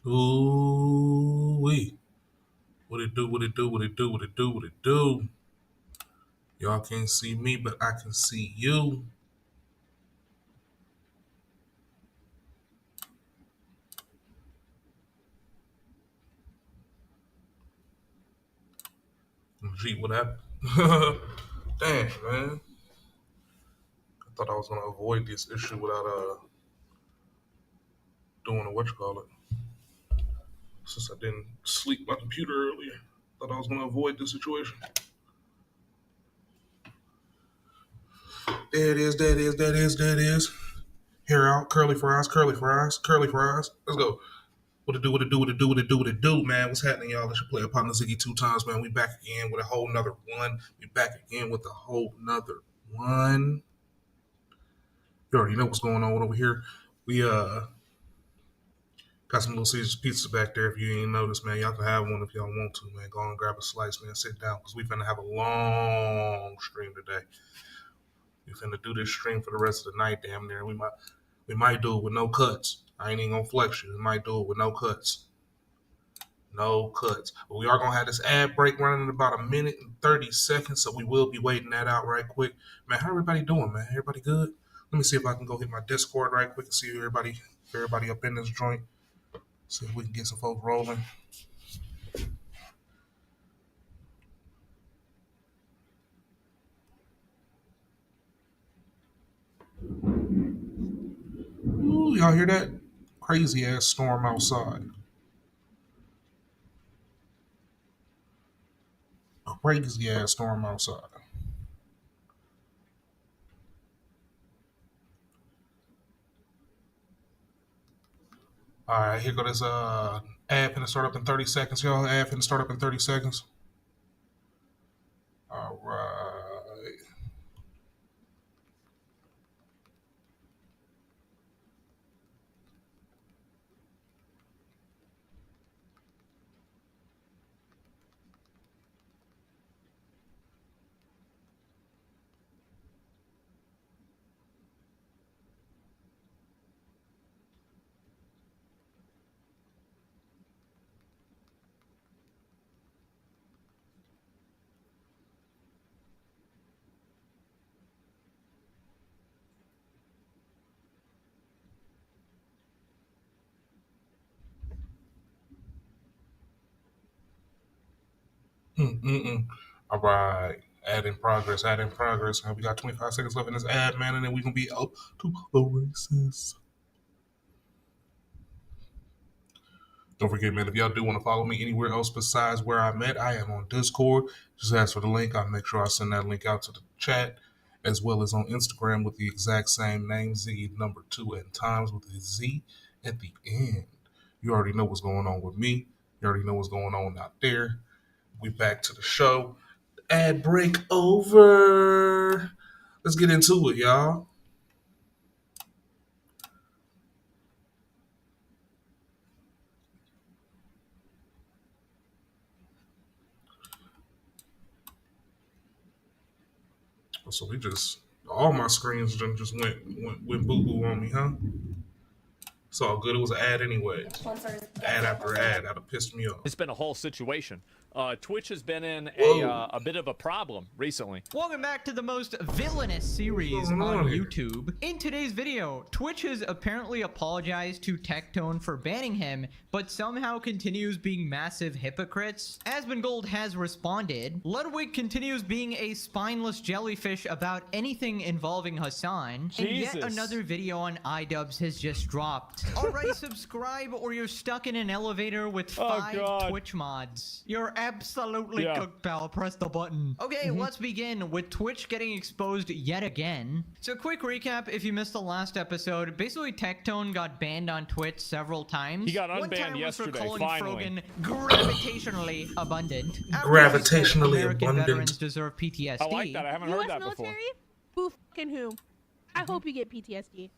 Ooh-wee. What it do, what it do, what it do, what it do, what it do. Y'all can't see me, but I can see you. Gee, what happened? Damn, man. I thought I was gonna avoid this issue without doing a what you call it. since I didn't sleep my computer earlier. Thought I was going to avoid this situation. There it is, there it is, there it is, there it is. Hair out, curly fries, curly fries, curly fries. Let's go. What it do, what it do, what it do, what it do, what it do, man. What's happening, y'all? It's your player partner Ziggy 2 times, man. We back again with a whole nother one. We back again with a whole nother one. You already know what's going on over here. We got some Little Caesars pizza back there. If you ain't noticed, man, y'all can have one if y'all want to, man. Go on and grab a slice, man. Sit down, because we finna have a long stream today. We finna do this stream for the rest of the night, damn near. We might do it with no cuts. I ain't even gonna flex you. We might do it with no cuts. No cuts. But we are gonna have this ad break running in about 1 minute and 30 seconds, so we will be waiting that out right quick. Man, how everybody doing, man? Everybody good? Let me see if I can go hit my Discord right quick and see everybody up in this joint. See if we can get some folks rolling. Ooh, y'all hear that? Crazy ass storm outside. Crazy ass storm outside. All right, here go this ad finna start up in 30 seconds, y'all. Ad finna start up in 30 seconds. All right. All right. Ad in progress, ad in progress. And we got 25 seconds left in this ad, man, and then we gonna be out to the races. Don't forget, man, if y'all do want to follow me anywhere else besides where I'm at, I am on Discord. Just ask for the link. I'll make sure I send that link out to the chat, as well as on Instagram with the exact same name, Ziggy number 2 and times with the Z at the end. You already know what's going on with me. You already know what's going on out there. We back to the show. Ad break over. Let's get into it, y'all. So we just all my screens just went boo boo on me, huh? It's all good. It was an ad anyway. Ad after ad. That'd have pissed me off. It's been a whole situation. Twitch has been in a bit of a problem recently. Welcome back to the most villainous series on YouTube. In today's video, Twitch has apparently apologized to Tectone for banning him, but somehow continues being massive hypocrites. Asmongold has responded. Ludwig continues being a spineless jellyfish about anything involving Hassan. Jesus. And yet another video on iDubbbz has just dropped. Already subscribe or you're stuck in an elevator with 5 Twitch mods. You're absolutely cooked, pal. Press the button. Okay, let's begin with Twitch getting exposed yet again. So quick recap, if you missed the last episode, basically Tectone got banned on Twitch several times. He got unbanned One time yesterday, was for calling finally. Frogan gravitationally abundant. Gravitationally American abundant. veterans deserve PTSD. I like that. I haven't heard US that military? before. Who fucking who? I hope you get PTSD.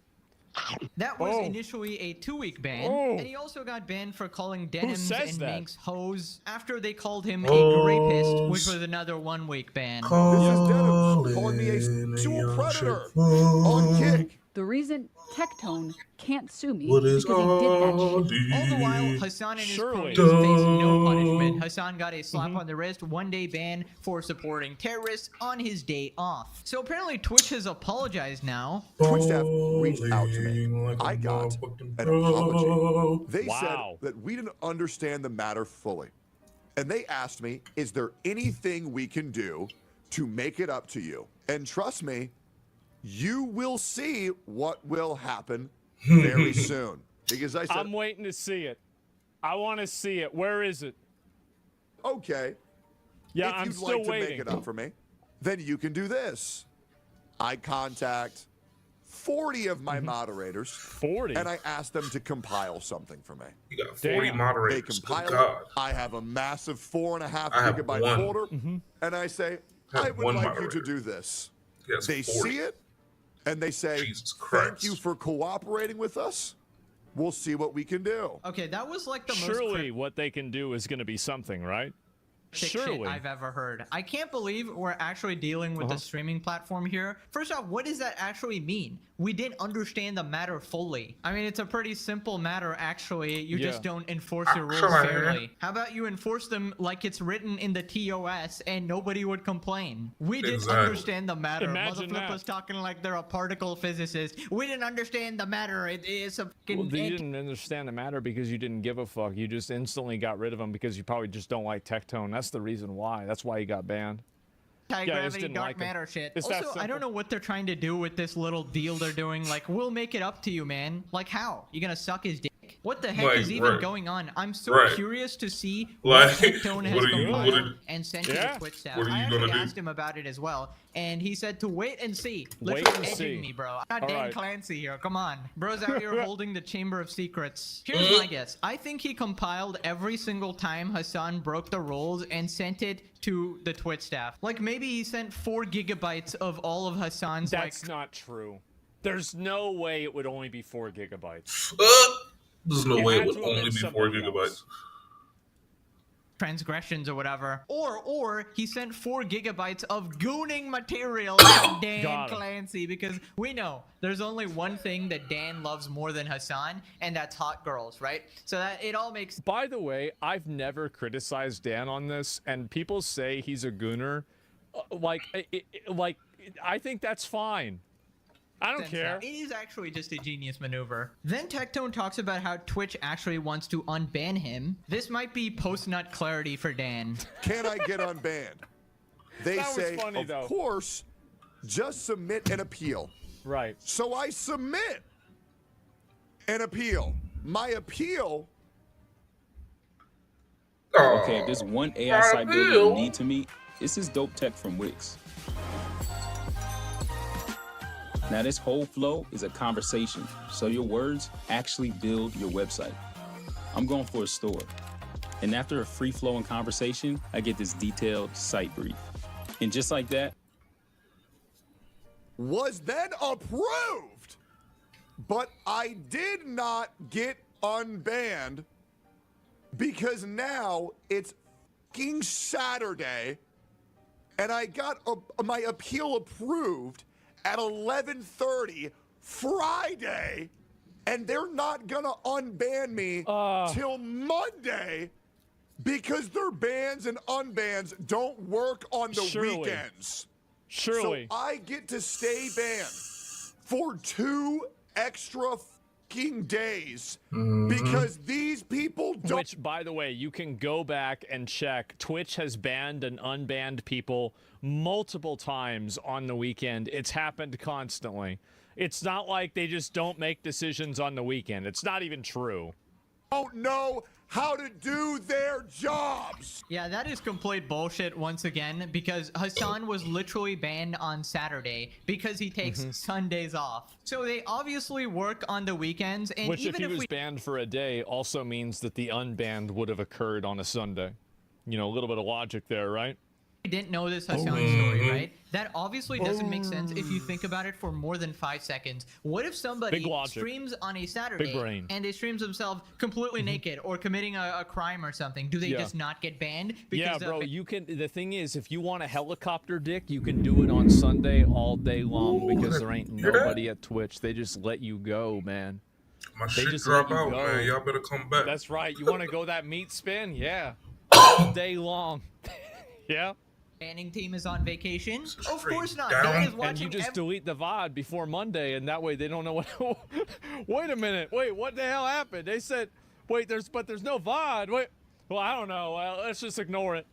That was initially a 2-week ban, and he also got banned for calling denims says and that? Manx hoes after they called him a rapist, which was another 1-week ban. This is Denims calling me a sexual predator on Kick. The reason Tectone can't sue me What is is because he did that shit. All the while, Hassan and his Surely. cronies face no punishment. Hassan got a slap on the wrist, 1-day ban for supporting terrorists on his day off. So apparently Twitch has apologized now. Twitch staff reached out to me. I got an apology. They said that we didn't understand the matter fully. And they asked me, is there anything we can do to make it up to you? And trust me, you will see what will happen very soon. Because I said, I'm waiting to see it. I want to see it. Where is it? Okay. Yeah, if I'm you'd still like waiting. to make it up for me, then you can do this. I contact 40 of my moderators. 40? And I ask them to compile something for me. You got 40 moderators. They compile Good God. it. I have a massive 4.5 I have gigabyte one. folder. And I say, I would one like moderator. you to do this. Yes, They 40. see it, and they say, Jesus Christ. thank you for cooperating with us. We'll see what we can do. Okay, that was like the most Surely what they can do is going to be something, right? shit I've ever heard. I can't believe we're actually dealing with a streaming platform here. First off, what does that actually mean? We didn't understand the matter fully. I mean, it's a pretty simple matter, actually. You just don't enforce your rules fairly. How about you enforce them like it's written in the TOS and nobody would complain? We didn't understand the matter. Motherflip was talking like they're a particle physicist. We didn't understand the matter. It is a fucking... Well, you didn't understand the matter because you didn't give a fuck. You just instantly got rid of them because you probably just don't like Tectone. That's the reason why. That's why you got banned. Anti-gravity dark matter shit. Also, I don't know what they're trying to do with this little deal they're doing. Like, we'll make it up to you, man. Like, how? You gonna suck his dick? What the heck is even going on? I'm so curious to see what Tectone has compiled and sent to the Twitch staff. I actually asked him about it as well, and he said to wait and see. Literally edging me, bro. I'm not Dan Clancy here. Come on. Bro's out here holding the Chamber of Secrets. Here's my guess. I think he compiled every single time Hassan broke the rules and sent it to the Twitch staff. Like, maybe he sent 4 gigabytes of all of Hassan's, That's not true. There's no way it would only be 4 gigabytes. There's no way it would only be 4 gigabytes. Transgressions or whatever. Or he sent 4 gigabytes of gooning material to Dan Clancy, because we know there's only one thing that Dan loves more than Hassan, and that's hot girls, right? So that it all makes... By the way, I've never criticized Dan on this, and people say he's a gooner. I think that's fine. I don't care. It is actually just a genius maneuver. Then Tectone talks about how Twitch actually wants to unban him. This might be post-nut clarity for Dan. Can I get unbanned? They say, of course, just submit an appeal. Right. So I submit an appeal. My appeal... Okay, if there's one AI site builder you need to meet, it's this dope tech from Wix. Now, this whole flow is a conversation, so your words actually build your website. I'm going for a store, and after a free-flowing conversation, I get this detailed site brief. And just like that, was then approved, but I did not get unbanned because now it's fucking Saturday, and I got my appeal approved at 11:30 Friday, and they're not gonna unban me till Monday because their bans and unbans don't work on the weekends. Surely. So I get to stay banned for 2 extra fucking days because these people don't... Which, by the way, you can go back and check. Twitch has banned and unbanned people multiple times on the weekend. It's happened constantly. It's not like they just don't make decisions on the weekend. It's not even true. Don't know how to do their jobs. Yeah, that is complete bullshit once again, because Hassan was literally banned on Saturday because he takes Sundays off. So they obviously work on the weekends, and which, even if he was banned for a day, also means that the unbanned would have occurred on a Sunday. You know, a little bit of logic there, right? I didn't know this Hassan story, right? That obviously doesn't make sense if you think about it for more than 5 seconds. What if somebody streams on a Saturday and they streams themselves completely naked or committing a crime or something? Do they just not get banned? Because bro, you can. The thing is, if you want a helicopter dick, you can do it on Sunday all day long because there ain't nobody at Twitch. They just let you go, man. My shit drop out, man. Y'all better come back. That's right. You want to go that meat spin? Yeah. All day long. Yeah. Banning team is on vacation? Of course not. Dan is watching. And you just delete the VOD before Monday, and that way they don't know what. Wait a minute. Wait, what the hell happened? They said, wait, there's no VOD. Wait. Well, I don't know. Well, let's just ignore it.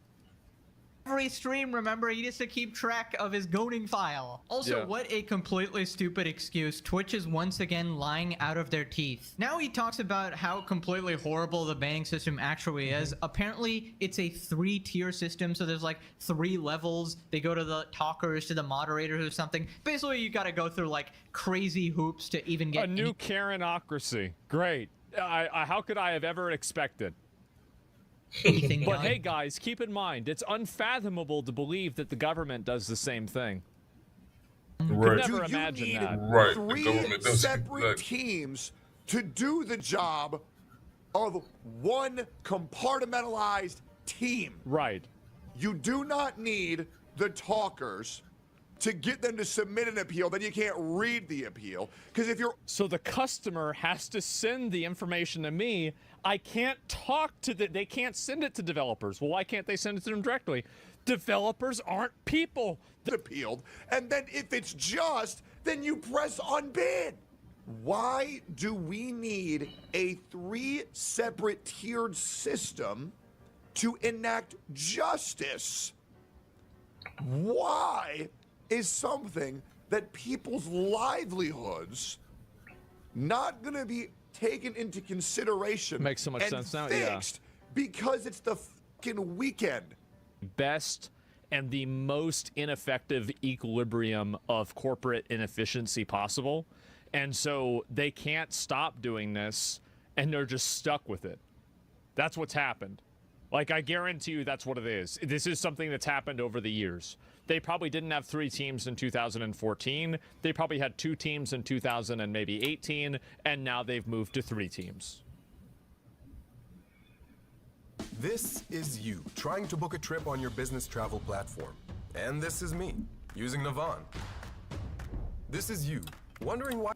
every stream, remember, he needs to keep track of his goaning file. Also, what a completely stupid excuse. Twitch is once again lying out of their teeth. Now he talks about how completely horrible the banning system actually is. Apparently, it's a 3-tier system, so there's like 3 levels. They go to the talkers, to the moderators or something. Basically, you gotta go through like crazy hoops to even get a new Karenocracy. Great. How could I have ever expected? anything But done. hey guys, keep in mind, it's unfathomable to believe that the government does the same thing. Right. Could never imagine that. Right. The 3 government does separate that. teams to do the job of one compartmentalized team. Right. You do not need the talkers to get them to submit an appeal, then you can't read the appeal. Because if you're... So the customer has to send the information to me. I can't talk to they can't send it to developers. Well, why can't they send it to them directly? Developers aren't people. appealed, and then if it's just, then you press unban. Why do we need a 3 separate tiered system to enact justice? Why is something that people's livelihoods not going to be taken into consideration? Makes so much and sense now, fixed because it's the fucking weekend. Best and the most ineffective equilibrium of corporate inefficiency possible. And so they can't stop doing this, and they're just stuck with it. That's what's happened. Like, I guarantee you that's what it is. This is something that's happened over the years. They probably didn't have 3 teams in 2014. They probably had 2 teams in 2018, and now they've moved to 3 teams. This is you trying to book a trip on your business travel platform. And this is me, using Navan. This is you, wondering why...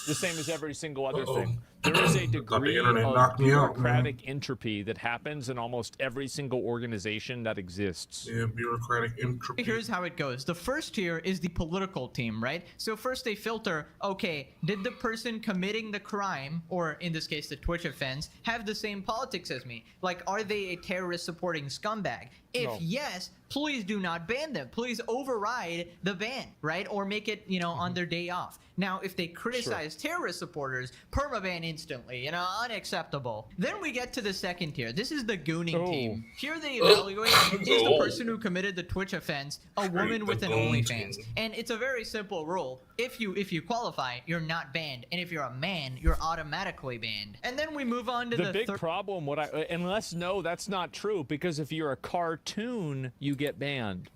The same as every single other thing. There is a degree internet of knocked me out, bureaucratic entropy that happens in almost every single organization that exists. Yeah, bureaucratic entropy. Here's how it goes. The first tier is the political team, right? So first they filter, okay, did the person committing the crime, or in this case the Twitch offense, have the same politics as me? Like, are they a terrorist supporting scumbag? If yes, please do not ban them. Please override the ban, right? Or make it, you know, on their day off. Now, if they criticize terrorist supporters, permaban instantly, you know, unacceptable. Then we get to the second tier. This is the gooning team. Here they evaluate, is the person who committed the Twitch offense a woman with an OnlyFans? And it's a very simple rule. If you qualify, you're not banned. And if you're a man, you're automatically banned. And then we move on to the big problem, unless, no, that's not true, because if you're a cartoon, you get banned.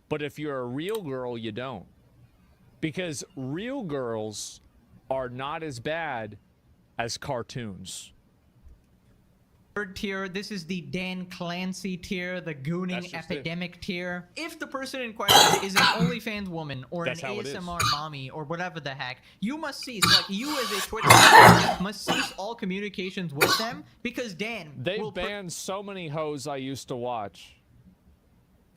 But if you're a real girl, you don't. Because real girls are not as bad as cartoons. Third tier, this is the Dan Clancy tier, the gooning epidemic tier. If the person in question is an OnlyFans woman or an ASMR mommy or whatever the heck, you must cease, like you as a Twitch user must cease all communications with them, because Dan will banned so many hoes I used to watch.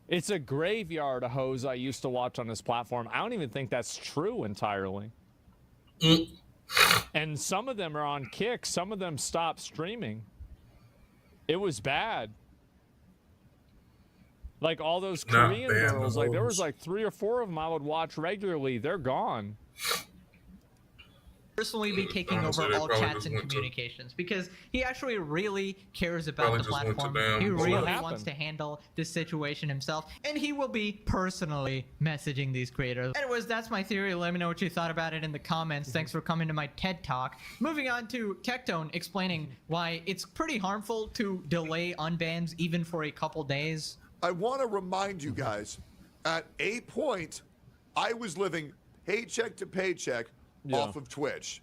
It's a graveyard of hoes I used to watch on this platform. I don't even think that's true entirely. And some of them are on Kick. Some of them stopped streaming. It was bad. Like all those Korean girls, like there was like 3 or 4 of them I would watch regularly. They're gone. Personally be taking over all chats and communications, because he actually really cares about the platform. He really wants to handle this situation himself, and he will be personally messaging these creators. Anyways, that's my theory. Let me know what you thought about it in the comments. Thanks for coming to my TED Talk. Moving on to Tectone explaining why it's pretty harmful to delay unbans even for a couple days. I want to remind you guys, at a point, I was living paycheck to paycheck off of Twitch.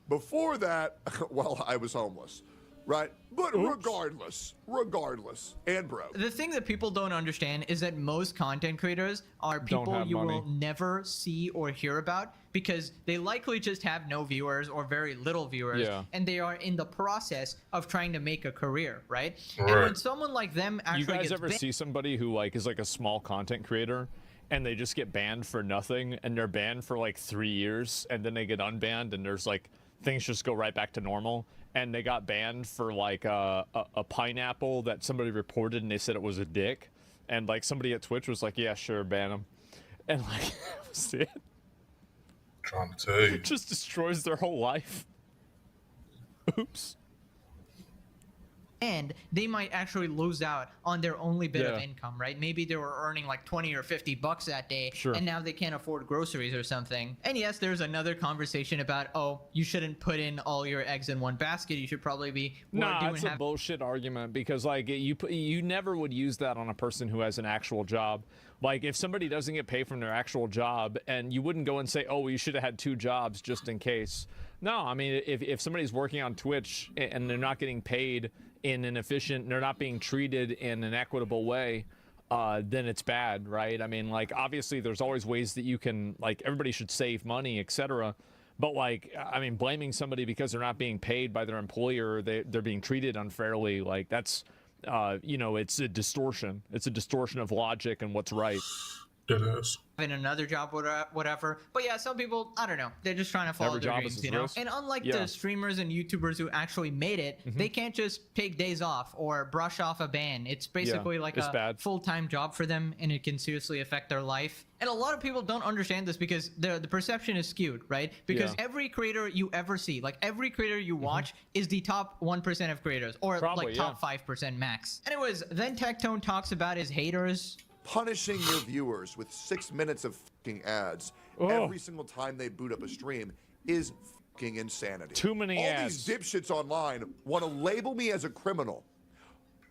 Before that, well, I was homeless, right? But regardless, and broke. The thing that people don't understand is that most content creators are people you will never see or hear about, because they likely just have no viewers or very little viewers, and they are in the process of trying to make a career, right? And when someone like them actually you guys ever see somebody who like is like a small content creator and they just get banned for nothing, and they're banned for like 3 years, and then they get unbanned, and there's like things just go right back to normal, and they got banned for like a pineapple that somebody reported and they said it was a dick, And like somebody at Twitch was like, yeah, sure, ban them. And like, that was it. Trying to tell you. It just destroys their whole life. Oops. And they might actually lose out on their only bit of income, right? Maybe they were earning like 20 or 50 bucks that day, and now they can't afford groceries or something. And yes, there's another conversation about, oh, you shouldn't put in all your eggs in one basket. You should probably be that's a bullshit argument, because like you never would use that on a person who has an actual job. Like if somebody doesn't get paid from their actual job, and you wouldn't go and say, oh, well, you should have had 2 jobs just in case. No, I mean, if somebody's working on Twitch and they're not getting paid in an efficient, they're not being treated in an equitable way, then it's bad, right? I mean, like, obviously there's always ways that you can, like, everybody should save money, etc. But like, I mean, blaming somebody because they're not being paid by their employer, they're being treated unfairly, like, that's, you know, it's a distortion. It's a distortion of logic and what's right. It is. In another job, whatever. But yeah, some people, I don't know, they're just trying to follow their dreams, you know? And unlike the streamers and YouTubers who actually made it, they can't just take days off or brush off a ban. It's basically like a full-time job for them, and it can seriously affect their life. And a lot of people don't understand this because the perception is skewed, right? Because every creator you ever see, like every creator you watch is the top 1% of creators, or like top 5% max. Anyways, then Tectone talks about his haters. Punishing your viewers with 6 minutes of fucking ads every single time they boot up a stream is fucking insanity. Too many ads. All these dipshits online want to label me as a criminal.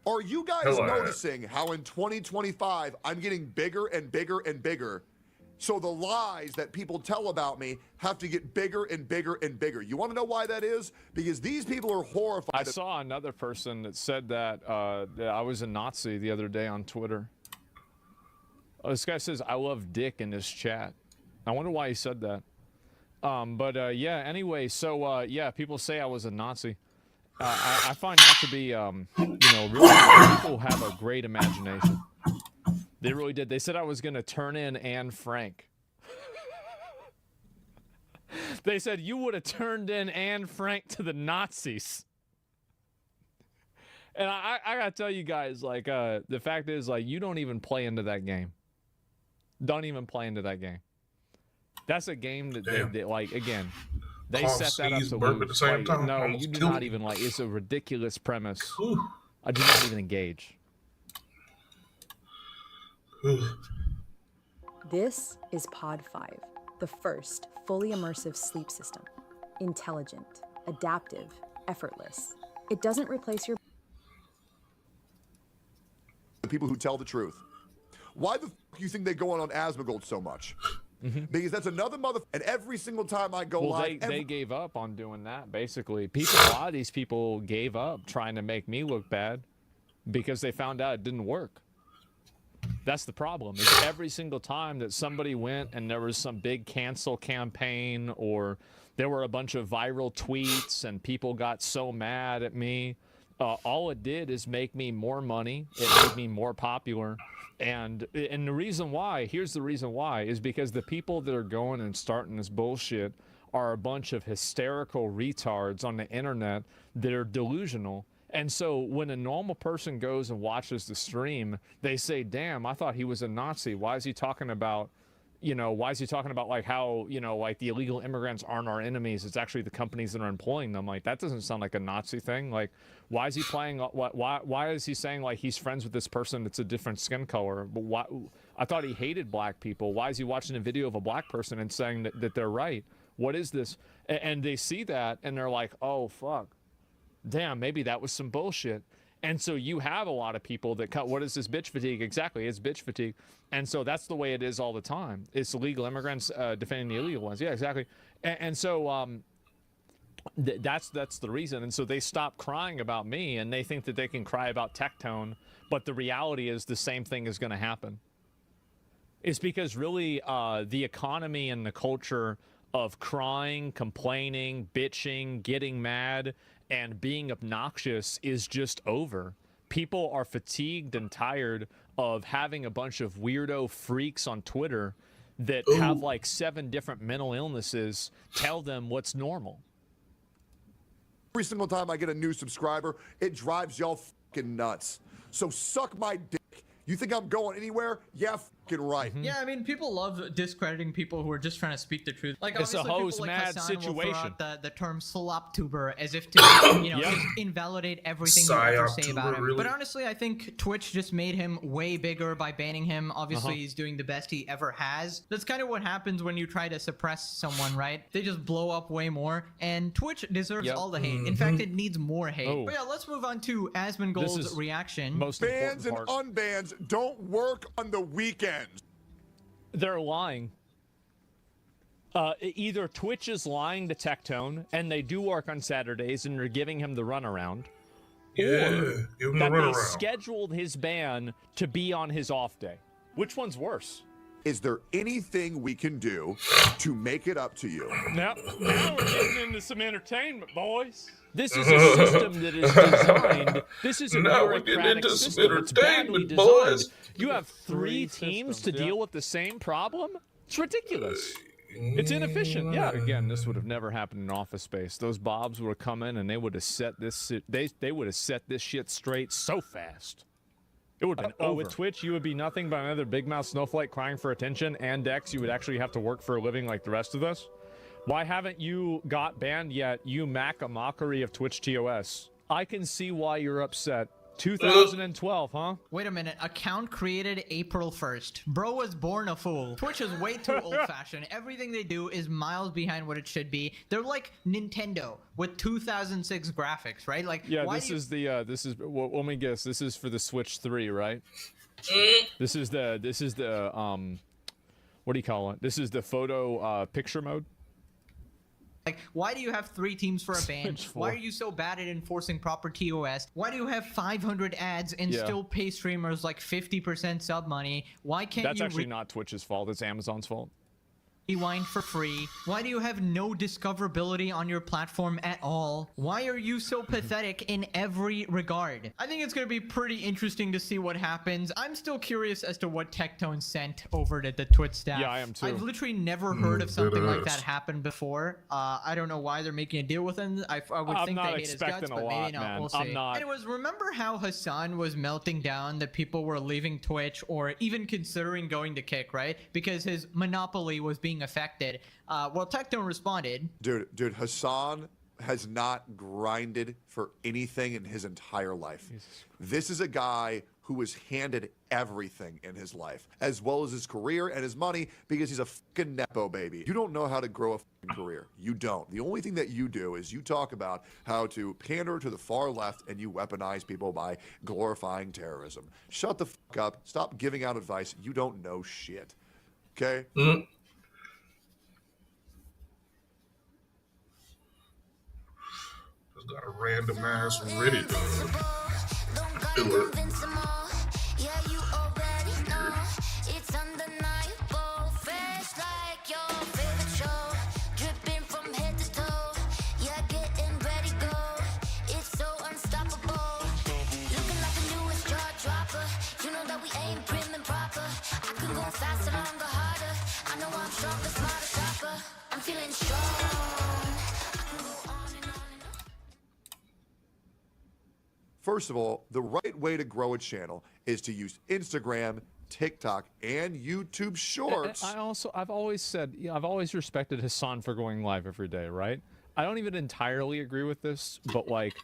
Are you guys noticing how in 2025 I'm getting bigger and bigger and bigger? So the lies that people tell about me have to get bigger and bigger and bigger. You want to know why that is? Because these people are horrified. I saw another person that said that I was a Nazi the other day on Twitter. This guy says, I love dick in this chat. I wonder why he said that. Yeah, anyway, so, yeah, people say I was a Nazi. I find that to be, you know, really, people have a great imagination. They really did. They said I was going to turn in Anne Frank. They said, you would have turned in Anne Frank to the Nazis. And I got to tell you guys, like, the fact is, like, you don't even play into that game. Don't even play into that game. That's a game that they like, again, they set that up to lose. At the same time. No, you do not even like, it's a ridiculous premise. I do not even engage. This is Pod 5, the first fully immersive sleep system. Intelligent, adaptive, effortless. It doesn't replace your... The people who tell the truth. Why the you think they go on Asmongold so much? Because that's another and every single time I go live... They gave up on doing that, basically. A lot of these people gave up trying to make me look bad because they found out it didn't work. That's the problem, is every single time that somebody went and there was some big cancel campaign, or there were a bunch of viral tweets and people got so mad at me, all it did is make me more money. It made me more popular. And the reason why, here's the reason why, is because the people that are going and starting this bullshit are a bunch of hysterical retards on the internet that are delusional. And so when a normal person goes and watches the stream, they say, damn, I thought he was a Nazi. Why is he talking about, you know, why is he talking about like how, you know, like the illegal immigrants aren't our enemies? It's actually the companies that are employing them. Like, that doesn't sound like a Nazi thing. Like, why is he playing, why is he saying like he's friends with this person that's a different skin color? But why, I thought he hated black people. Why is he watching a video of a black person and saying that they're right? What is this? And they see that and they're like, oh, fuck. Damn, maybe that was some bullshit. And so you have a lot of people that cut, what is this bitch fatigue? Exactly, it's bitch fatigue. And so that's the way it is all the time. It's illegal immigrants defending the illegal ones. Yeah, exactly. And so that's the reason. And so they stop crying about me and they think that they can cry about Tectone, but the reality is the same thing is going to happen. It's because really the economy and the culture of crying, complaining, bitching, getting mad, and being obnoxious is just over. People are fatigued and tired of having a bunch of weirdo freaks on Twitter that have like 7 different mental illnesses tell them what's normal. Every single time I get a new subscriber, it drives y'all fucking nuts. So suck my dick, You think I'm going anywhere? Yeah, fucking right. Yeah, I mean, people love discrediting people who are just trying to speak the truth. Like, It's a obviously, hose people like mad Hassan will throw situation. out the term slop tuber as if to, you know, just invalidate everything you ever say about him. Really? But honestly, I think Twitch just made him way bigger by banning him. Obviously, he's doing the best he ever has. That's kind of what happens when you try to suppress someone, right? They just blow up way more, and Twitch deserves all the hate. In fact, it needs more hate. But yeah, let's move on to Asmongold's reaction. Bans and unbans don't work on the weekends. They're lying. Either Twitch is lying to Tectone, and they do work on Saturdays, and they're giving him the runaround, or that they scheduled his ban to be on his off day. Which one's worse? Is there anything we can do to make it up to you? Now we're getting into some entertainment, boys. This is a system that is designed. This is a bureaucratic system. It's badly designed. You have 3 teams to deal with the same problem? It's ridiculous. It's inefficient. Yeah. Again, this would have never happened in Office Space. Those Bobs would have come in and they would have set this. They would have set this shit straight so fast. It would have been over. With Twitch, you would be nothing but another big mouth snowflake crying for attention. And Dex, you would actually have to work for a living like the rest of us. Why haven't you got banned yet? You mac a mockery of Twitch TOS. I can see why you're upset. 2012, huh? Wait a minute. Account created April 1st. Bro was born a fool. Twitch is way too old-fashioned. Everything they do is miles behind what it should be. They're like Nintendo with 2006 graphics, right? Like, yeah, this is well, let me guess. This is for the Switch 3, right? This is the what do you call it? This is the photo picture mode. Like, why do you have 3 teams for a ban? Why are you so bad at enforcing proper TOS? Why do you have 500 ads and still pay streamers like 50% sub money? Why can't That's actually not Twitch's fault. It's Amazon's fault. Rewind for free? Why do you have no discoverability on your platform at all? Why are you so pathetic in every regard? I think it's going to be pretty interesting to see what happens. I'm still curious as to what Tectone sent over to the Twitch staff. Yeah, I am too. I've literally never heard of something like that happen before. I don't know why they're making a deal with him. I would think they hate his guts, but maybe not. We'll see. Anyways, remember how Hassan was melting down that people were leaving Twitch or even considering going to Kick, right? Because his monopoly was being affected. Well, Tectone responded. Dude, Hassan has not grinded for anything in his entire life. This is a guy who was handed everything in his life, as well as his career and his money, because he's a fucking nepo baby. You don't know how to grow a fucking career. You don't. The only thing that you do is you talk about how to pander to the far left and you weaponize people by glorifying terrorism. Shut the fuck up. Stop giving out advice. You don't know shit. Okay? Got a random ass Reddit do it. First of all, the right way to grow a channel is to use Instagram, TikTok, and YouTube Shorts. I've always said, I've always respected Hassan for going live every day, right? I don't even entirely agree with this, but like,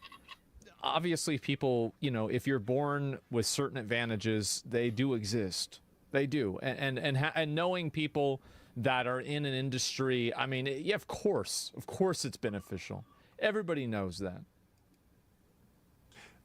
obviously people, you know, if you're born with certain advantages, they do exist. They do. And knowing people that are in an industry, I mean, yeah, of course it's beneficial. Everybody knows that.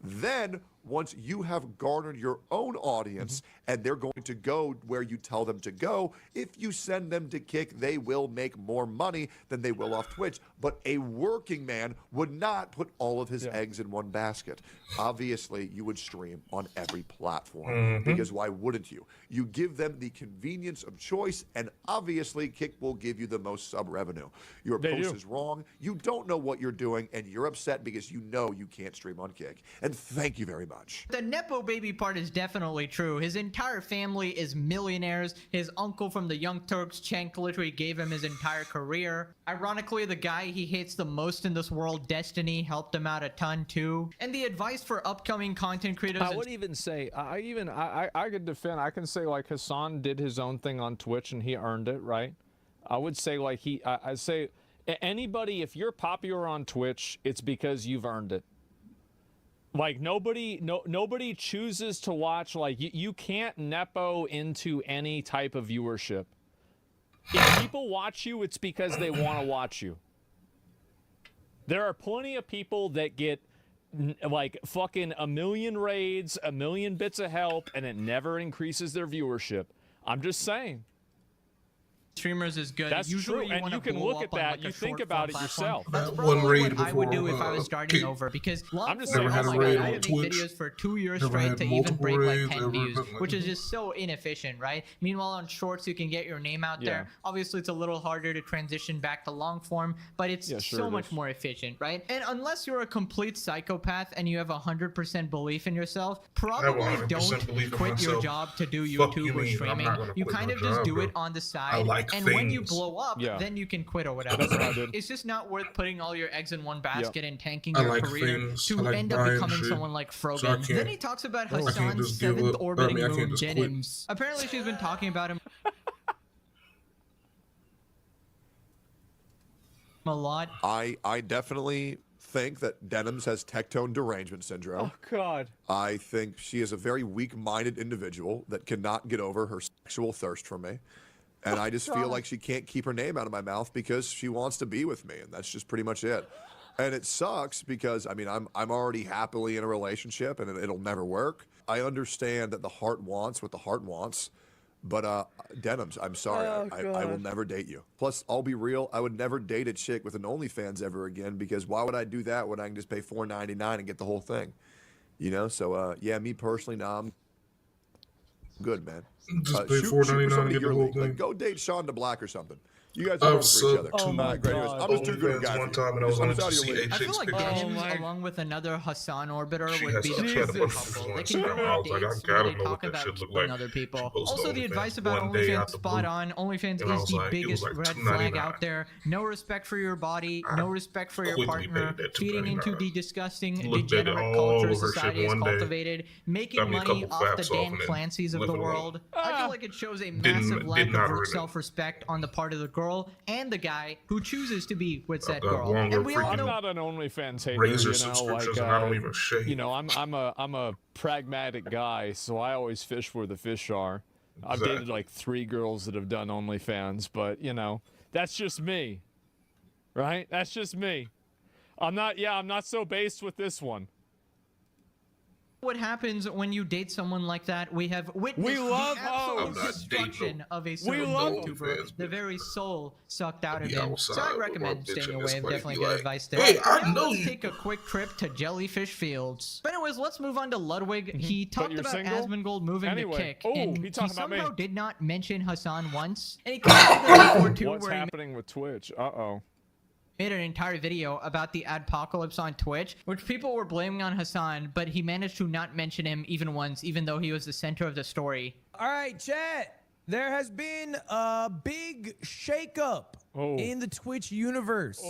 Then, once you have garnered your own audience and they're going to go where you tell them to go, if you send them to Kick, they will make more money than they will off Twitch. But a working man would not put all of his eggs in one basket. Obviously, you would stream on every platform because why wouldn't you? You give them the convenience of choice, and obviously Kick will give you the most sub revenue. Your post is wrong. You don't know what you're doing, and you're upset because you know you can't stream on Kick. And thank you very much. much. The Nepo baby part is definitely true. His entire family is millionaires. His uncle from the Young Turks, Cenk, literally gave him his entire career. Ironically, the guy he hates the most in this world, Destiny, helped him out a ton too. And the advice for upcoming content creators... I would even say, I could defend, I can say like Hassan did his own thing on Twitch and he earned it, right? I would say like I'd say anybody, if you're popular on Twitch, it's because you've earned it. Like nobody chooses to watch, like you can't Nepo into any type of viewership. If people watch you, it's because they want to watch you. There are plenty of people that get like fucking 1 million raids, 1 million bits of help, and it never increases their viewership. I'm just saying. Streamers is good. That's Usually true, and you can look at that. You think about it yourself. That's probably what I would do if I was starting over, because I'm just long saying, form, I I had to make videos for 2 years straight to even break like 10 views, which is just so inefficient, right? Meanwhile, on shorts, you can get your name out there. Obviously, it's a little harder to transition back to long form, but it's so much more efficient, right? And unless you're a complete psychopath and you have 100% belief in yourself, probably don't quit your job to do YouTube or streaming. You kind of just do it on the side, and when you blow up, then you can quit or whatever. It's just not worth putting all your eggs in one basket and tanking your career to end up becoming someone like Frogan. Then he talks about Hassan's 7th orbiting moon, Denims. Apparently she's been talking about him a lot. I definitely think that Denims has tectone derangement syndrome. Oh, God. I think she is a very weak-minded individual that cannot get over her sexual thirst for me. And I just feel like she can't keep her name out of my mouth because she wants to be with me, and that's just pretty much it. And it sucks because, I mean, I'm already happily in a relationship, and it'll never work. I understand that the heart wants what the heart wants, but Denims, I'm sorry, I will never date you. Plus, I'll be real, I would never date a chick with an OnlyFans ever again, because why would I do that when I can just pay $4.99 and get the whole thing? You know, so yeah, me personally, nah, I'm good, man. Just pay $4.99 and get the whole thing. Like, go date Shonda Black or something. You guys are for each other. Oh my God. I'm just too good a guy. One time and I was on to see I feel like Denims, along with another Hassan orbiter, would be the perfect couple. They can go on dates, really talk about keeping other people. Also, the advice about OnlyFans, spot on. OnlyFans is the biggest red flag out there. No respect for your body, no respect for your partner, feeding into the disgusting, degenerate culture society has cultivated, making money off the Dan Clancy's of the world. I feel like it shows a massive lack of self-respect on the part of the girl and the guy who chooses to be with that girl. And we all know, I'm not an OnlyFans hater, you know, like, I don't even shave. you know, I'm a pragmatic guy, so I always fish where the fish are. I've dated like 3 girls that have done OnlyFans, but you know, that's just me, right? That's just me. I'm not so based with this one. what happens when you date someone like that. We have witnessed the absolute destruction of a certain YouTuber, the very soul sucked out of him. So I recommend staying away. Definitely good advice there. Hey, I know let's you. take a quick trip to Jellyfish Fields. But anyways, let's move on to Ludwig. He talked about single? Asmongold moving to Kick, and he somehow me. did not mention Hassan once. And he commented that before too, What's where happening with Twitch? made an entire video about the adpocalypse on Twitch, which people were blaming on Hassan, but he managed to not mention him even once, even though he was the center of the story. All right, chat. There has been a big shakeup in the Twitch universe.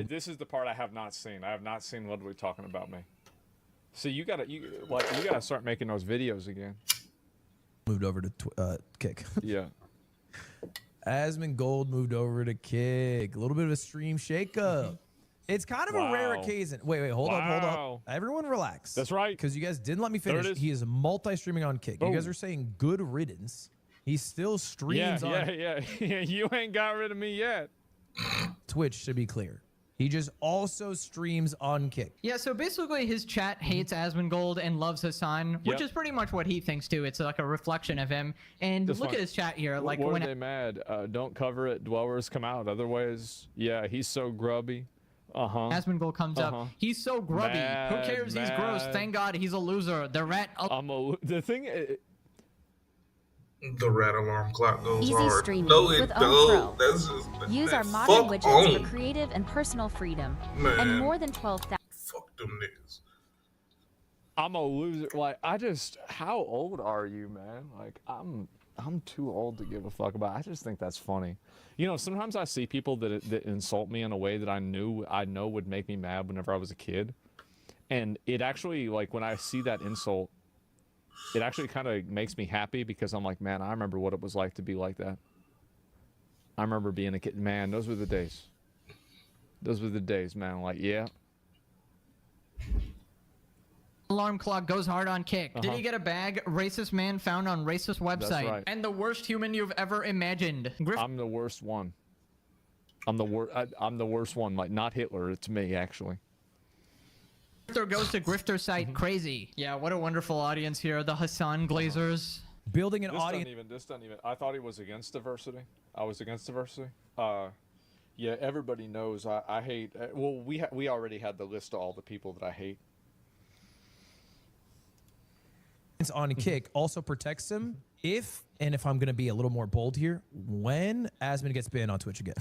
This is the part I have not seen. I have not seen Ludwig talking about me. So you gotta start making those videos again. Moved over to Kick. Yeah. Asmongold moved over to Kick. A little bit of a stream shakeup. It's kind of a rare occasion. Wait, hold up. Everyone relax. That's right. Because you guys didn't let me finish. He is multi-streaming on Kick. You guys are saying good riddance. He still streams on... Yeah. You ain't got rid of me yet. Twitch, to be clear. He just also streams on Kick. Yeah, so basically his chat hates Asmongold and loves Hassan, which is pretty much what he thinks too. It's like a reflection of him. And look at his chat here. Like, when are they mad? Don't cover it. Dwellers come out. Otherwise, yeah, he's so grubby. Asmongold comes up. He's so grubby. Who cares? He's gross. Thank God he's a loser. The rat. The thing. The red alarm clock goes Easy hard. streaming No, it with don't. Pro. That's just, Use our fuck modern widgets on. for creative and personal freedom. Man. And more than 12,000. Fuck them niggas. I'm a loser. Like, how old are you, man? Like, I'm too old to give a fuck about. I just think that's funny. You know, sometimes I see people that insult me in a way that I know would make me mad whenever I was a kid. And it actually, like, when I see that insult, it actually kind of makes me happy because I'm like, man, I remember what it was like to be like that. I remember being a kid. Man, those were the days. Those were the days, man. Like, yeah. Alarm clock goes hard on Kick. Did he get a bag? Racist man found on racist website. That's right. And the worst human you've ever imagined. I'm the worst one. I'm the worst one. Like, not Hitler. It's me, actually. Grifter goes to Grifter site. Crazy. Yeah, what a wonderful audience here. The Hassan Glazers. Building an audience. This doesn't even. I thought he was against diversity. I was against diversity. Yeah, everybody knows I hate. Well, we already had the list of all the people that I hate. On Kick also protects him if I'm going to be a little more bold here, when Asmon gets banned on Twitch again.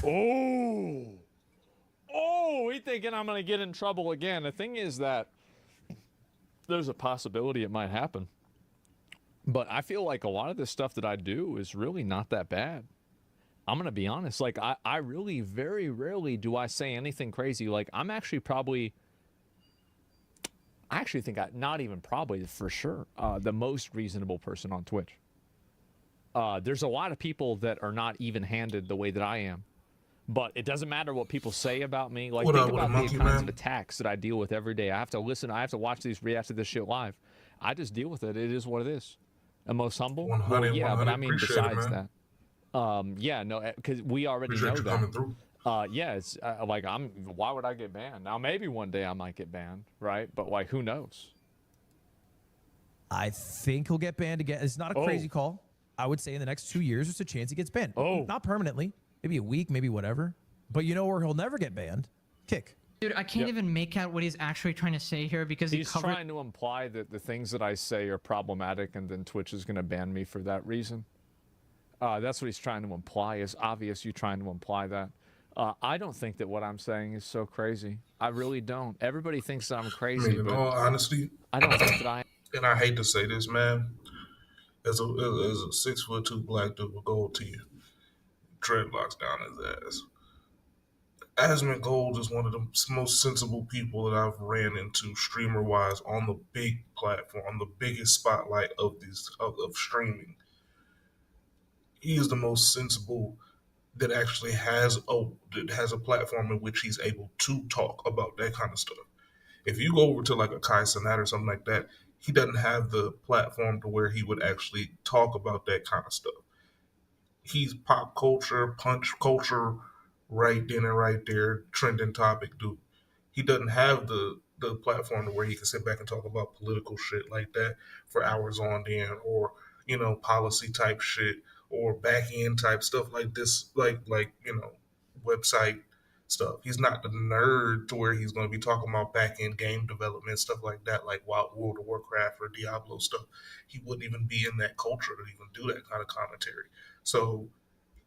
Oh, we thinking I'm going to get in trouble again. The thing is that there's a possibility it might happen. But I feel like a lot of this stuff that I do is really not that bad. I'm going to be honest. Like, I really very rarely do I say anything crazy. Like, I'm actually probably... I actually think not even probably, for sure, the most reasonable person on Twitch. There's a lot of people that are not even-handed the way that I am. But it doesn't matter what people say about me. Like, think about the kinds of attacks that I deal with every day. I have to listen. I have to watch these, react to this shit live. I just deal with it. It is what it is. And most humble? 100, yeah, but I mean, besides that. Yeah, no, because we already know that. Coming through. Yeah, it's like why would I get banned? Now maybe one day I might get banned, right? But like, who knows? I think he'll get banned again. It's not a crazy call. I would say in the next 2 years, there's a chance he gets banned. Not permanently, maybe a week, maybe whatever. But you know where he'll never get banned? Kick. Dude, I can't even make out what he's actually trying to say here because he's trying to imply that the things that I say are problematic, and then Twitch is going to ban me for that reason. That's what he's trying to imply. It's obvious you're trying to imply that. I don't think that what I'm saying is so crazy. I really don't. Everybody thinks that I'm crazy. I mean, in all honesty, I don't think that I am. And I hate to say this, man. As a 6'2" black dude with gold teeth, dreadlocks down his ass. Asmon Gold is one of the most sensible people that I've ran into streamer-wise on the big platform, on the biggest spotlight of streaming. He is the most sensible that actually has a platform in which he's able to talk about that kind of stuff. If you go over to like a Kai Cenat or something like that, he doesn't have the platform to where he would actually talk about that kind of stuff. He's pop culture, punch culture, right then and right there, trending topic dude. He doesn't have the platform to where he can sit back and talk about political shit like that for hours on end, or policy type shit, or back end type stuff like this, like website stuff. He's not the nerd to where he's going to be talking about back end game development, stuff like that, like World of Warcraft or Diablo stuff. He wouldn't even be in that culture to even do that kind of commentary. So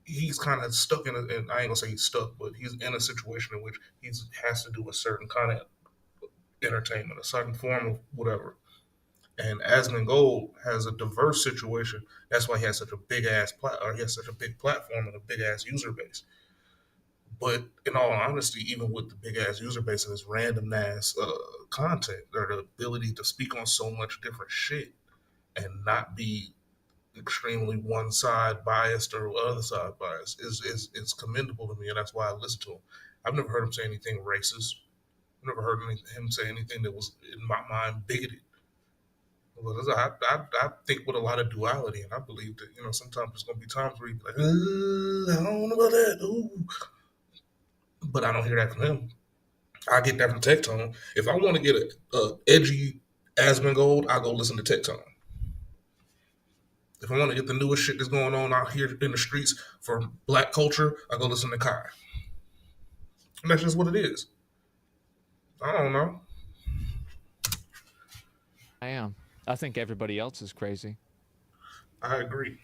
he's kind of stuck and I ain't gonna say he's stuck, but he's in a situation in which he has to do a certain kind of entertainment, a certain form of whatever. And Asmon Gold has a diverse situation. That's why he has such a big platform and a big ass user base. But in all honesty, even with the big ass user base and this random ass content, or the ability to speak on so much different shit and not be extremely one side biased or other side biased is commendable to me, and that's why I listen to him. I've never heard him say anything racist. I've never heard him say anything that was, in my mind, bigoted. I think with a lot of duality, and I believe that sometimes there's going to be times where you be like, I don't know about that. Ooh. But I don't hear that from him. I get that from Tectone. If I want to get a edgy Asmon Gold, I go listen to Tectone. If I want to get the newest shit that's going on out here in the streets for black culture, I go listen to Kai. And that's just what it is. I don't know. I am. I think everybody else is crazy. I agree.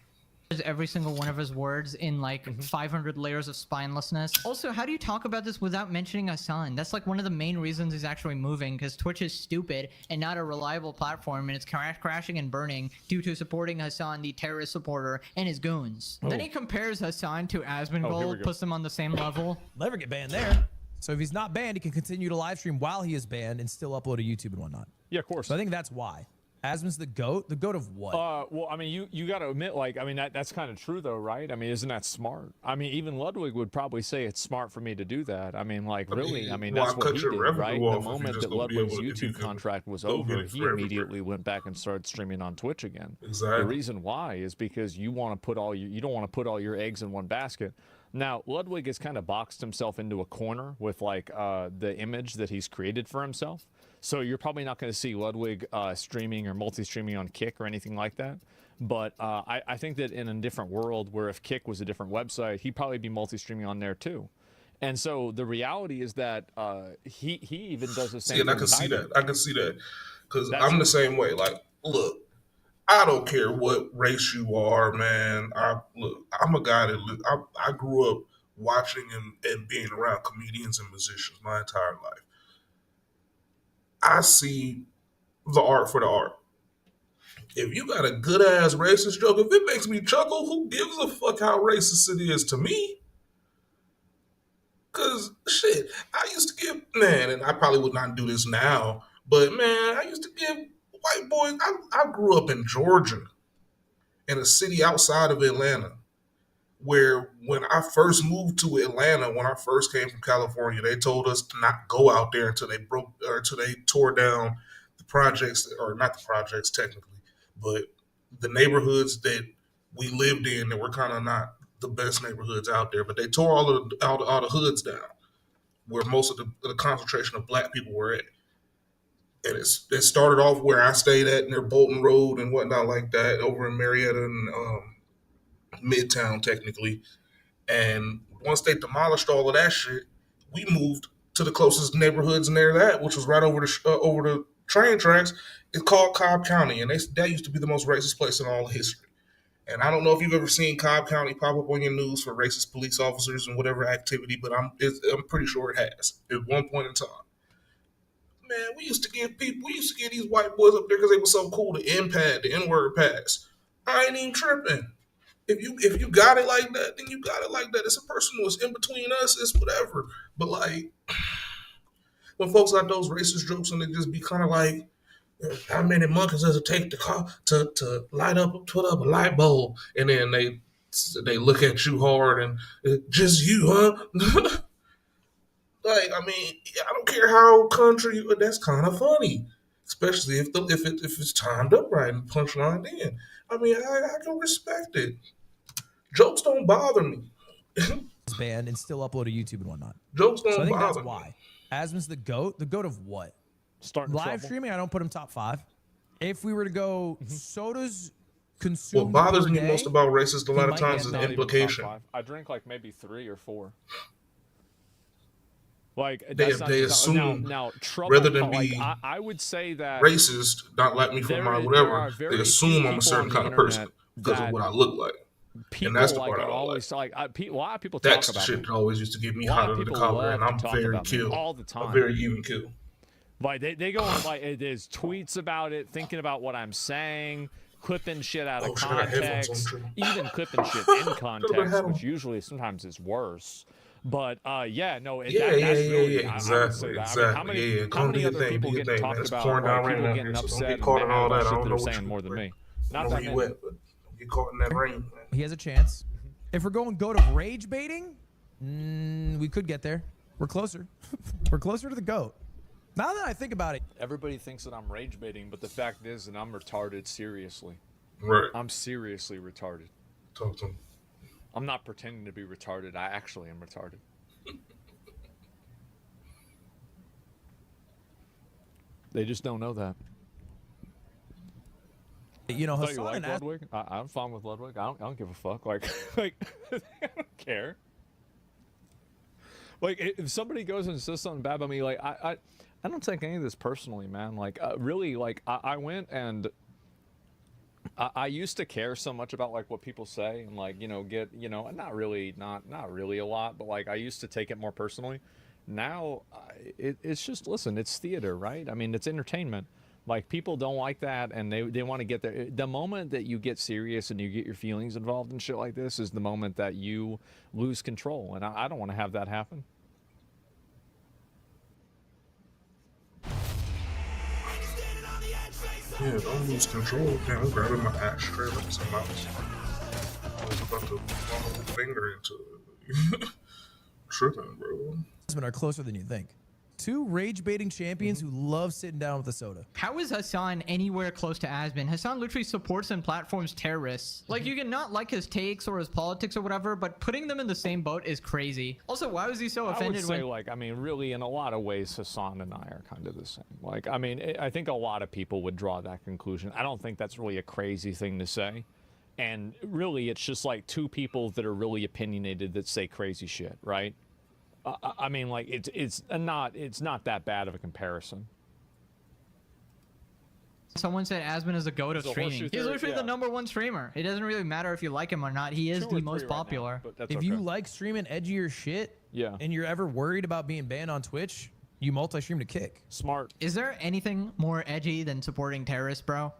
every single one of his words in like 500 layers of spinelessness. Also, how do you talk about this without mentioning Hassan? That's like one of the main reasons he's actually moving, because Twitch is stupid and not a reliable platform, and it's crashing and burning due to supporting Hassan, the terrorist supporter, and his goons. Then he compares Hassan to Asmongold, puts them on the same level. Never get banned there. So if he's not banned, he can continue to live stream while he is banned and still upload to YouTube and whatnot. Yeah, of course. So I think that's why. Asmon's the GOAT? The GOAT of what? Well, I mean, you got to admit, like, I mean, that's kind of true, though, right? I mean, isn't that smart? I mean, even Ludwig would probably say it's smart for me to do that. I mean, like, really, I mean, that's what he did, right? The moment that Ludwig's YouTube contract was over, he immediately went back and started streaming on Twitch again. Exactly. The reason why is because you want to put you don't want to put all your eggs in one basket. Now, Ludwig has kind of boxed himself into a corner with, like, the image that he's created for himself. So you're probably not going to see Ludwig streaming or multi-streaming on Kick or anything like that. But I think that in a different world, where if Kick was a different website, he'd probably be multi-streaming on there too. And so the reality is that he even does the same thing. And I can see that. I can see that. Because I'm the same way. Like, look, I don't care what race you are, man. I'm a guy that I grew up watching and being around comedians and musicians my entire life. I see the art for the art. If you got a good ass racist joke, if it makes me chuckle, who gives a fuck how racist it is to me? Cause shit, I used to give, man, and I probably would not do this now, but man, I used to give white boys. I grew up in Georgia, in a city outside of Atlanta, where when I first moved to Atlanta, when I first came from California, they told us to not go out there until they tore down the projects, or not the projects technically, but the neighborhoods that we lived in that were kind of not the best neighborhoods out there. But they tore all the hoods down, where most of the concentration of black people were at. And it started off where I stayed at, near Bolton Road and whatnot like that, over in Marietta and Midtown technically. And once they demolished all of that shit, we moved to the closest neighborhoods near that, which was right over the train tracks. It's called Cobb County, and that used to be the most racist place in all of history. And I don't know if you've ever seen Cobb County pop up on your news for racist police officers and whatever activity, but I'm pretty sure it has at one point in time. Man, we used to give these white boys up there because they were so cool, the N-word pass. I ain't even tripping. If you got it like that, then you got it like that. It's a person who's in between us. It's whatever. But like, when folks got those racist jokes and they just be kind of like, how many monkeys does it take to put up a light bulb? And then they look at you hard and just you, huh? Like, I mean, I don't care how country. That's kind of funny, especially if it's timed up right and punchline in. I mean, I can respect it. Jokes don't bother me. It's banned and still upload to YouTube and whatnot. Jokes don't bother me. So I think that's why. Asmon's the GOAT. The GOAT of what? Starting live trouble. Streaming, I don't put him top 5. If we were to go sodas consumed, what bothers me day, most about racist a lot of times is the implication. I drink like maybe 3 or 4. Like they assume now trouble, rather than be I would say that racist, not like me for my whatever. They assume I'm a certain kind of person because of what I look like. And that's the part I don't like. A lot of people that's talk the about shit that always used to get me hot under the collar, and I'm very kill all the time. I'm very even kill. Like they go on like there's tweets about it, thinking about what I'm saying, clipping shit out of context, even clipping shit in context, which usually sometimes is worse. But yeah, no, that's really, exactly. I mean, how many other people getting talked about, like, people getting upset and mad about shit they're saying more than me? Not that many. Get caught in that rain. He has a chance. If we're going GOAT of rage baiting, we could get there. We're closer. We're closer to the GOAT. Now that I think about it, everybody thinks that I'm rage baiting, but the fact is that I'm retarded seriously. Right. I'm seriously retarded. Talk to him. I'm not pretending to be retarded. I actually am retarded. They just don't know that. You know, Hassan, you like Ludwig? I'm fine with Ludwig. I don't give a fuck. Like I don't care. Like, if somebody goes and says something bad about me, like I don't take any of this personally, man. Like really, like I went and I used to care so much about like what people say and like, you know, get, you know, not really a lot, but like I used to take it more personally. Now it's just, listen, it's theater, right? I mean, it's entertainment. Like people don't like that, and they want to get there. The moment that you get serious and you get your feelings involved in shit like this is the moment that you lose control, and I don't want to have that happen. Yeah, don't lose control. Damn, I'm grabbing my ashtray like some else. I was about to fall my finger into it. Tripping, bro. Are closer than you think. Two rage-baiting champions who love sitting down with a soda. How is Hassan anywhere close to Asbin? Hassan literally supports and platforms terrorists. Like, you can not like his takes or his politics or whatever, but putting them in the same boat is crazy. Also, why was he so offended I would say, like, I mean, really, in a lot of ways, Hassan and I are kind of the same. Like, I mean, I think a lot of people would draw that conclusion. I don't think that's really a crazy thing to say. And really, it's just like two people that are really opinionated that say crazy shit, right? I mean, like it's not that bad of a comparison. Someone said Asbin is the GOAT of streaming. He's literally the #1 streamer. It doesn't really matter if you like him or not. He is the most popular. Right now, if you like streaming edgier shit, and you're ever worried about being banned on Twitch, you multi-stream to Kick. Smart. Is there anything more edgy than supporting terrorists, bro?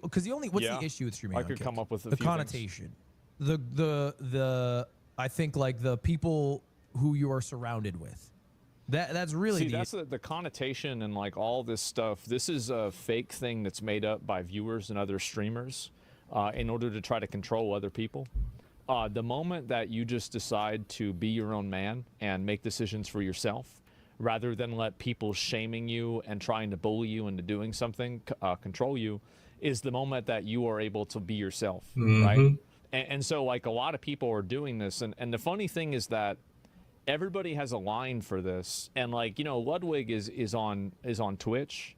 What's the issue with streaming? I could come up with the connotation. I think like the people who you are surrounded with. That's really that's the connotation and like all this stuff. This is a fake thing that's made up by viewers and other streamers in order to try to control other people. The moment that you just decide to be your own man and make decisions for yourself, rather than let people shaming you and trying to bully you into doing something, control you, is the moment that you are able to be yourself, right? And so like a lot of people are doing this, and the funny thing is that everybody has a line for this, and like, you know, Ludwig is on Twitch.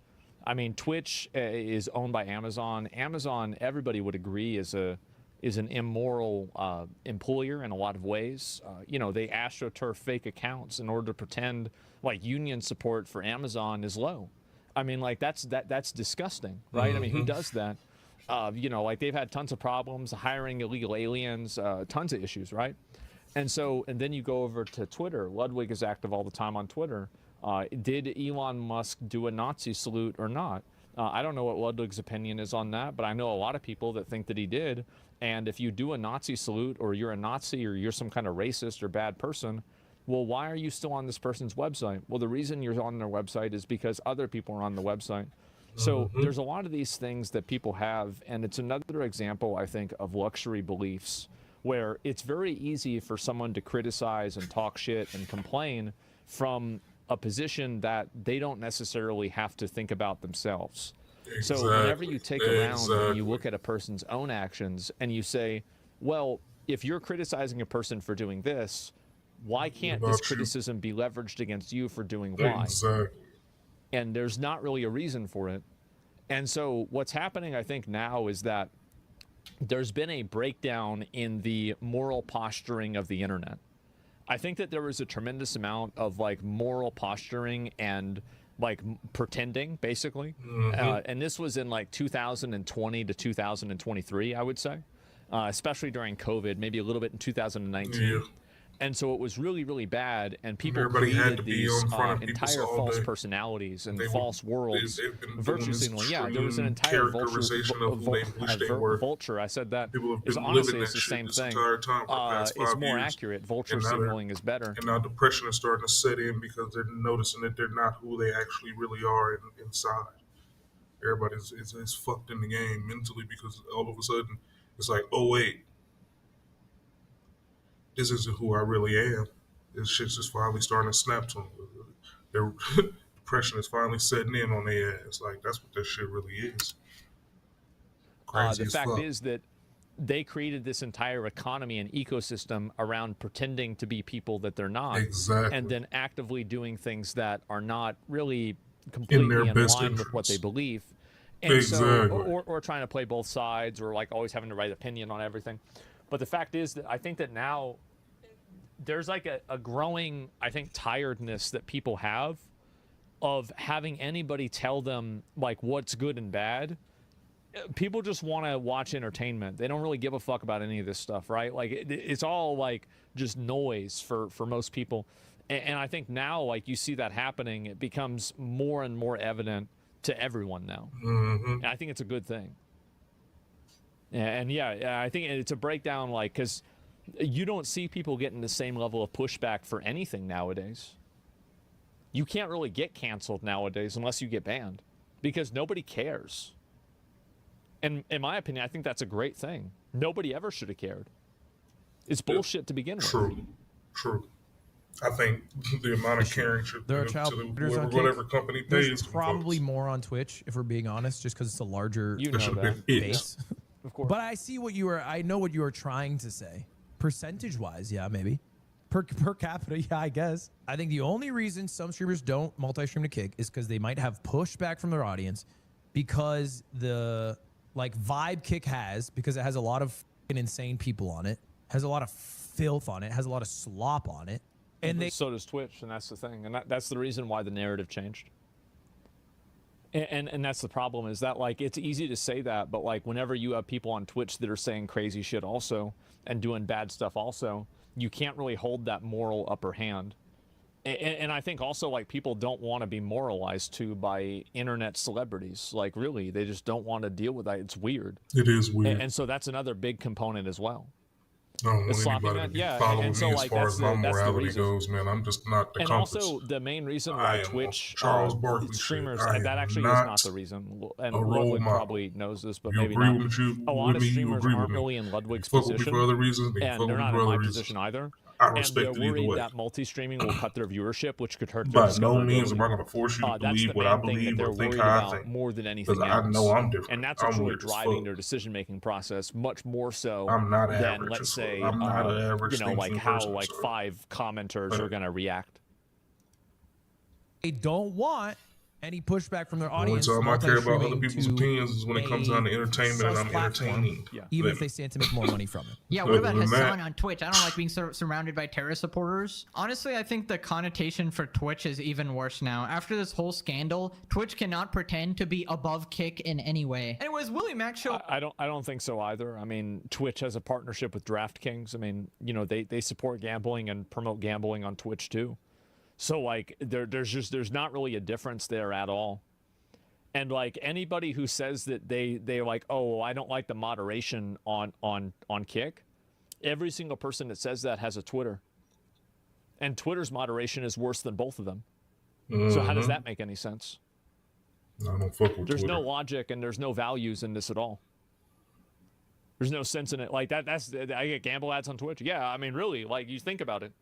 I mean, Twitch is owned by Amazon. Amazon, everybody would agree, is an immoral employer in a lot of ways. You know, they astroturf fake accounts in order to pretend like union support for Amazon is low. I mean, like that's disgusting, right? I mean, who does that? You know, like they've had tons of problems hiring illegal aliens, tons of issues, right? And then you go over to Twitter. Ludwig is active all the time on Twitter. Did Elon Musk do a Nazi salute or not? I don't know what Ludwig's opinion is on that, but I know a lot of people that think that he did. And if you do a Nazi salute, or you're a Nazi, or you're some kind of racist or bad person, well, why are you still on this person's website? Well, the reason you're on their website is because other people are on the website. So there's a lot of these things that people have, and it's another example, I think, of luxury beliefs, where it's very easy for someone to criticize and talk shit and complain from a position that they don't necessarily have to think about themselves. So whenever you take around and you look at a person's own actions and you say, well, if you're criticizing a person for doing this, why can't this criticism be leveraged against you for doing Y? And there's not really a reason for it. And so what's happening, I think, now is that there's been a breakdown in the moral posturing of the internet. I think that there was a tremendous amount of like moral posturing and like pretending, basically. And this was in like 2020 to 2023, I would say, especially during COVID, maybe a little bit in 2019. Yeah. And so it was really, really bad, and people created these entire false personalities and false worlds. Virtue signaling, yeah, there was an entire vulture. I said that. It's honestly, it's the same thing. It's more accurate. Vulture signaling is better. And now depression is starting to set in because they're noticing that they're not who they actually really are inside. Everybody's is fucked in the game mentally because all of a sudden it's like, oh wait, this isn't who I really am. This shit's just finally starting to snap to them. Their depression is finally setting in on their ass. Like, that's what this shit really is. Crazy the fact is that they created this entire economy and ecosystem around pretending to be people that they're not. Exactly. And then actively doing things that are not really completely in line with what they believe. And so, or trying to play both sides, or like always having the right opinion on everything. But the fact is that I think that now there's like a growing, I think, tiredness that people have of having anybody tell them like what's good and bad, people just want to watch entertainment. They don't really give a fuck about any of this stuff, right? Like it's all like just noise for most people. And I think now, like, you see that happening, it becomes more and more evident to everyone now. And I think it's a good thing. And yeah, I think it's a breakdown, like, because you don't see people getting the same level of pushback for anything nowadays. You can't really get canceled nowadays unless you get banned, because nobody cares. And in my opinion, I think that's a great thing. Nobody ever should have cared. It's bullshit to begin with. True. I think the amount of caring should There are be child to predators on whatever Kick. company There's pays. probably more on Twitch, if we're being honest, just because it's a larger You know that. base. Of course. But I see what you are. I know what you are trying to say. Percentage-wise, yeah, maybe. Per capita, yeah, I guess. I think the only reason some streamers don't multi-stream to Kick is because they might have pushback from their audience, because the vibe Kick has, because it has a lot of insane people on it, has a lot of filth on it, has a lot of slop on it. And so does Twitch, and that's the thing, and that's the reason why the narrative changed. And that's the problem, is that, like, it's easy to say that, but like whenever you have people on Twitch that are saying crazy shit also and doing bad stuff also, you can't really hold that moral upper hand. And I think also, like, people don't want to be moralized to by internet celebrities. Like, really, they just don't want to deal with that. It's weird. It is weird. And so that's another big component as well. I don't want Sloppy anybody man, to be yeah, following and so, me as like, far that's as my the morality reason. goes, man. I'm just not the And compass. also, the main reason I why am Twitch Charles Barkley streamers, shit. I that am actually is not the reason. And a role Ludwig model. probably knows this, but You maybe agree not. with you, A lot with of me, you streamers agree aren't with me. really in Ludwig's Fuck with me position, for other reasons, they and fuck they're with me not for in my other reasons. position either. I And respect they're it either worried way. that multi-streaming will cut their viewership, which could hurt their By no means discoverability. am I going to force you to That's believe the what I main thing that believe they're or think worried how I about think. more than anything Because else. I know I'm different. And that's I'm what's really weird as driving fuck. their decision-making process much more so I'm not than, average let's as fuck. say, I'm not an average you know, like thinking how person, like so. 5 commenters are going to react. they don't want any pushback from their The only audience. time I care about other multi-streaming people's to opinions is when it comes down to entertainment and sus I'm platform, entertaining. even if they stand to make more money from it. Yeah, what about Other than Hassan that- on Twitch? I don't like being surrounded by terror supporters. Honestly, I think the connotation for Twitch is even worse now. After this whole scandal, Twitch cannot pretend to be above Kick in any way. Anyways, Willie Mac show. I don't think so either. I mean, Twitch has a partnership with DraftKings. I mean, you know, they support gambling and promote gambling on Twitch too. So like there's not really a difference there at all. And like anybody who says that they're like, oh, I don't like the moderation on Kick, every single person that says that has a Twitter. And Twitter's moderation is worse than both of them. So how does that make any sense? I don't fuck with There's Twitter. no logic and there's no values in this at all. There's no sense in it. Like that's I get gamble ads on Twitch. Yeah, I mean, really, like, you think about it.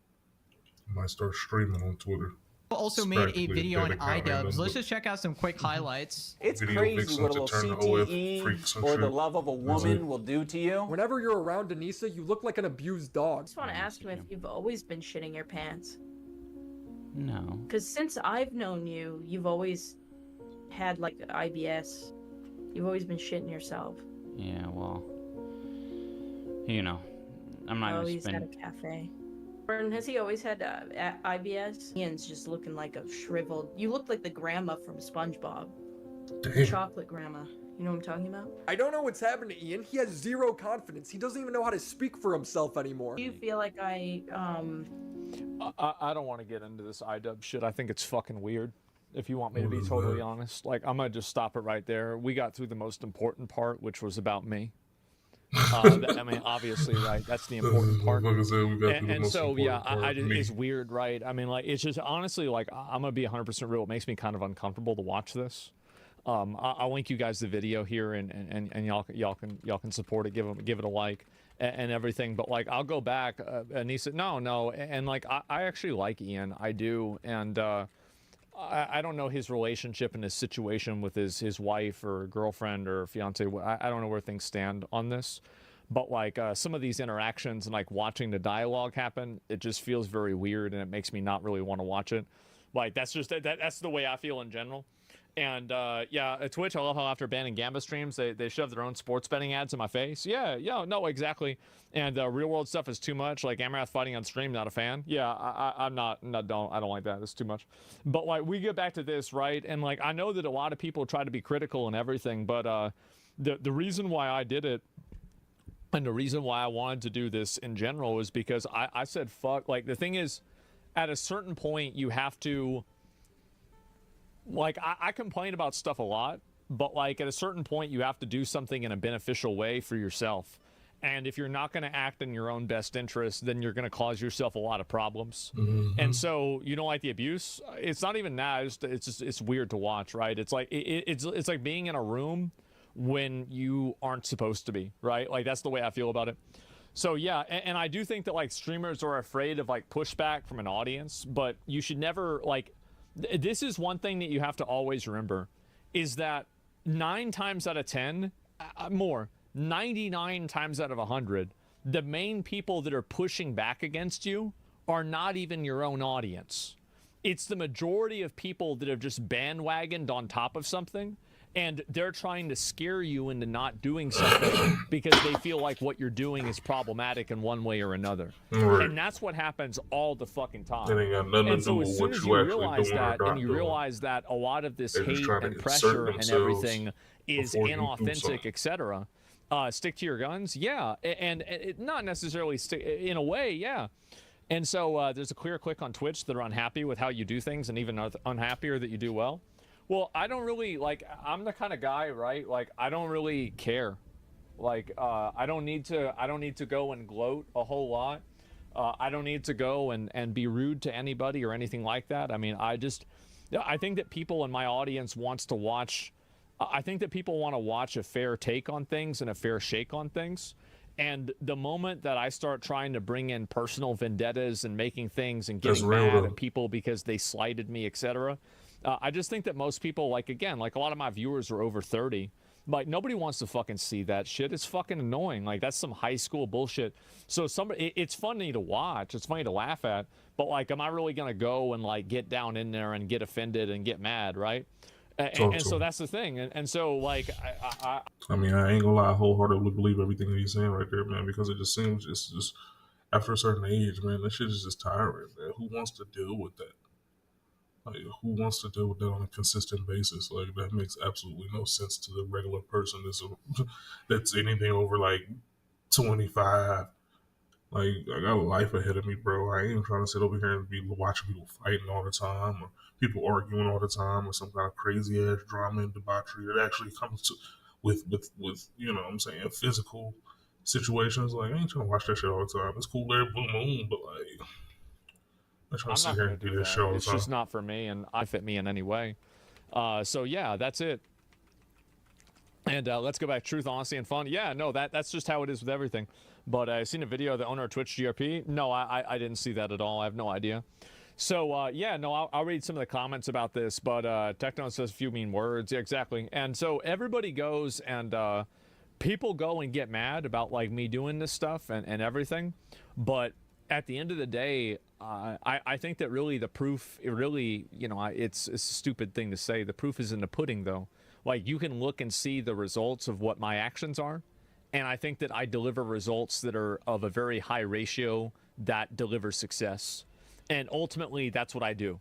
I might start streaming on Twitter. Also It's made a practically video on dead account, man. iDubbbz. Let's Look. just check out some quick highlights. It's Video crazy vixens what a to little turn to OF CTE freaks and or the shit. love of a That's woman it. will do to you. Whenever you're around Denisa, you look like an abused dog. I just want to ask you if you've always been shitting your pants. No. Because since I've known you, you've always had like IBS. You've always been shitting yourself. Yeah, well, you know, I'm not Oh, gonna he's at a spend. cafe. Burton, has he always had IBS? Ian's just looking like a shriveled. You look like the grandma from SpongeBob. Damn. Chocolate grandma. You know what I'm talking about? I don't know what's happened to Ian. He has zero confidence. He doesn't even know how to speak for himself anymore. Do you feel like I don't want to get into this iDub shit. I think it's fucking weird. If you want me to be totally honest, like, I'm gonna just stop it right there. We got through the most important part, which was about me. I mean, obviously, right? That's the important part. Like I said, we got through the And most so, yeah, important part, me. it's weird, right? I mean, like, it's just honestly, like, I'm gonna be 100% real. It makes me kind of uncomfortable to watch this. I'll link you guys the video here, and y'all can support it, give it a like and everything. But like, I'll go back. Anissa, no, and like, I actually like Ian, I do, and I don't know his relationship and his situation with his wife or girlfriend or fiance. I don't know where things stand on this, but like some of these interactions and like watching the dialogue happen, it just feels very weird, and it makes me not really want to watch it. Like, that's just that's the way I feel in general. And yeah, at Twitch, I love how after banning Gamba streams, they shove their own sports betting ads in my face. Yeah, no, exactly. And real world stuff is too much. Like Amarath fighting on stream, not a fan. Yeah, I don't like that. It's too much. But like, we get back to this, right? And like, I know that a lot of people try to be critical and everything, but the reason why I did it, and the reason why I wanted to do this in general, is because I said fuck. Like, the thing is, at a certain point, you have to, like, I complain about stuff a lot, but like at a certain point, you have to do something in a beneficial way for yourself. And if you're not going to act in your own best interest, then you're going to cause yourself a lot of problems. And so, you don't like the abuse? It's not even that. It's weird to watch, right? It's like it's like being in a room when you aren't supposed to be, right? Like, that's the way I feel about it. So yeah, and I do think that like streamers are afraid of like pushback from an audience, but you should never, like, this is one thing that you have to always remember, is that 9 times out of 10, more, 99 times out of 100, the main people that are pushing back against you are not even your own audience. It's the majority of people that have just bandwagoned on top of something, and they're trying to scare you into not doing something because they feel like what you're doing is problematic in one way or another. Right. And that's what happens all the fucking time. It ain't got nothing And to so do as with soon what as you you actually realize doing or that, not and you doing. realize that a lot of this They're just hate trying to and insert pressure and themselves everything is before you do inauthentic, something. etc. Stick to your guns, yeah, and it not necessarily stick in a way, yeah. And so there's a clear click on Twitch that are unhappy with how you do things, and even unhappier that you do well. Well, I don't really, like, I'm the kind of guy, right? Like, I don't really care. Like, I don't need to go and gloat a whole lot. I don't need to go and be rude to anybody or anything like that. I mean, I think that people in my audience wants to watch. I think that people want to watch a fair take on things and a fair shake on things. And the moment that I start trying to bring in personal vendettas and making things and getting mad at people because they slighted me, etc., I just think that most people, like, again, like, a lot of my viewers are over 30. Like, nobody wants to fucking see that shit. It's fucking annoying. Like, that's some high school bullshit. So it's funny to watch. It's funny to laugh at. But, like, am I really going to go and, like, get down in there and get offended and get mad, right? And so that's the thing. And so, like, I mean, I ain't gonna lie, I wholeheartedly believe everything that he's saying right there, man, because it just seems it's just, after a certain age, man, that shit is just tiring, man. Who wants to deal with that? Like, who wants to deal with that on a consistent basis? Like, that makes absolutely no sense to the regular person that's anything over, like, 25. Like, I got a life ahead of me, bro. I ain't trying to sit over here and be watching people fighting all the time, or people arguing all the time, or some kind of crazy ass drama and debauchery that actually comes to with you know what I'm saying, physical situations. Like, I ain't trying to watch that shit all the time. It's cool every blue moon, but like, I'm trying to sit here and do this shit all the time. It's just not for me, and I fit me in any way. So yeah, that's it. And let's go back. Truth, honesty, and fun. Yeah, no, that's just how it is with everything. But I've seen a video of the owner of Twitch GRP. No, I didn't see that at all. I have no idea. So yeah, no, I'll read some of the comments about this. But Techno says a few mean words. Yeah, exactly. And so everybody goes and people go and get mad about, like, me doing this stuff and everything. But at the end of the day, I think that really the proof, it really, you know, it's a stupid thing to say. The proof is in the pudding, though. Like, you can look and see the results of what my actions are. And I think that I deliver results that are of a very high ratio that deliver success. And ultimately, that's what I do.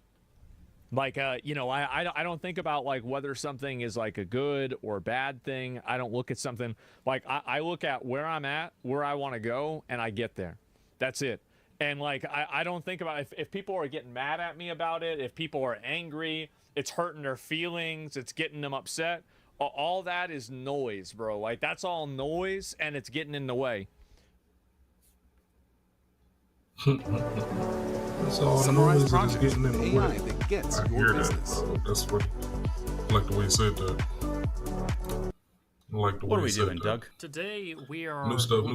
Like, you know, I don't think about, like, whether something is, like, a good or bad thing. I don't look at something. Like, I look at where I'm at, where I want to go, and I get there. That's it. And, like, I don't think about if people are getting mad at me about it, if people are angry, it's hurting their feelings, it's getting them upset. All that is noise, bro. Like, that's all noise, and it's getting in the way. That's all Summarize noise is getting in the AI way. that gets I your hear business. that. That's what, I like the way he said that. I like the way he said that. Doug? Today we are New stuff.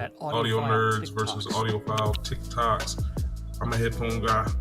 at Audio nerds versus audiophile TikToks. I'm a headphone guy.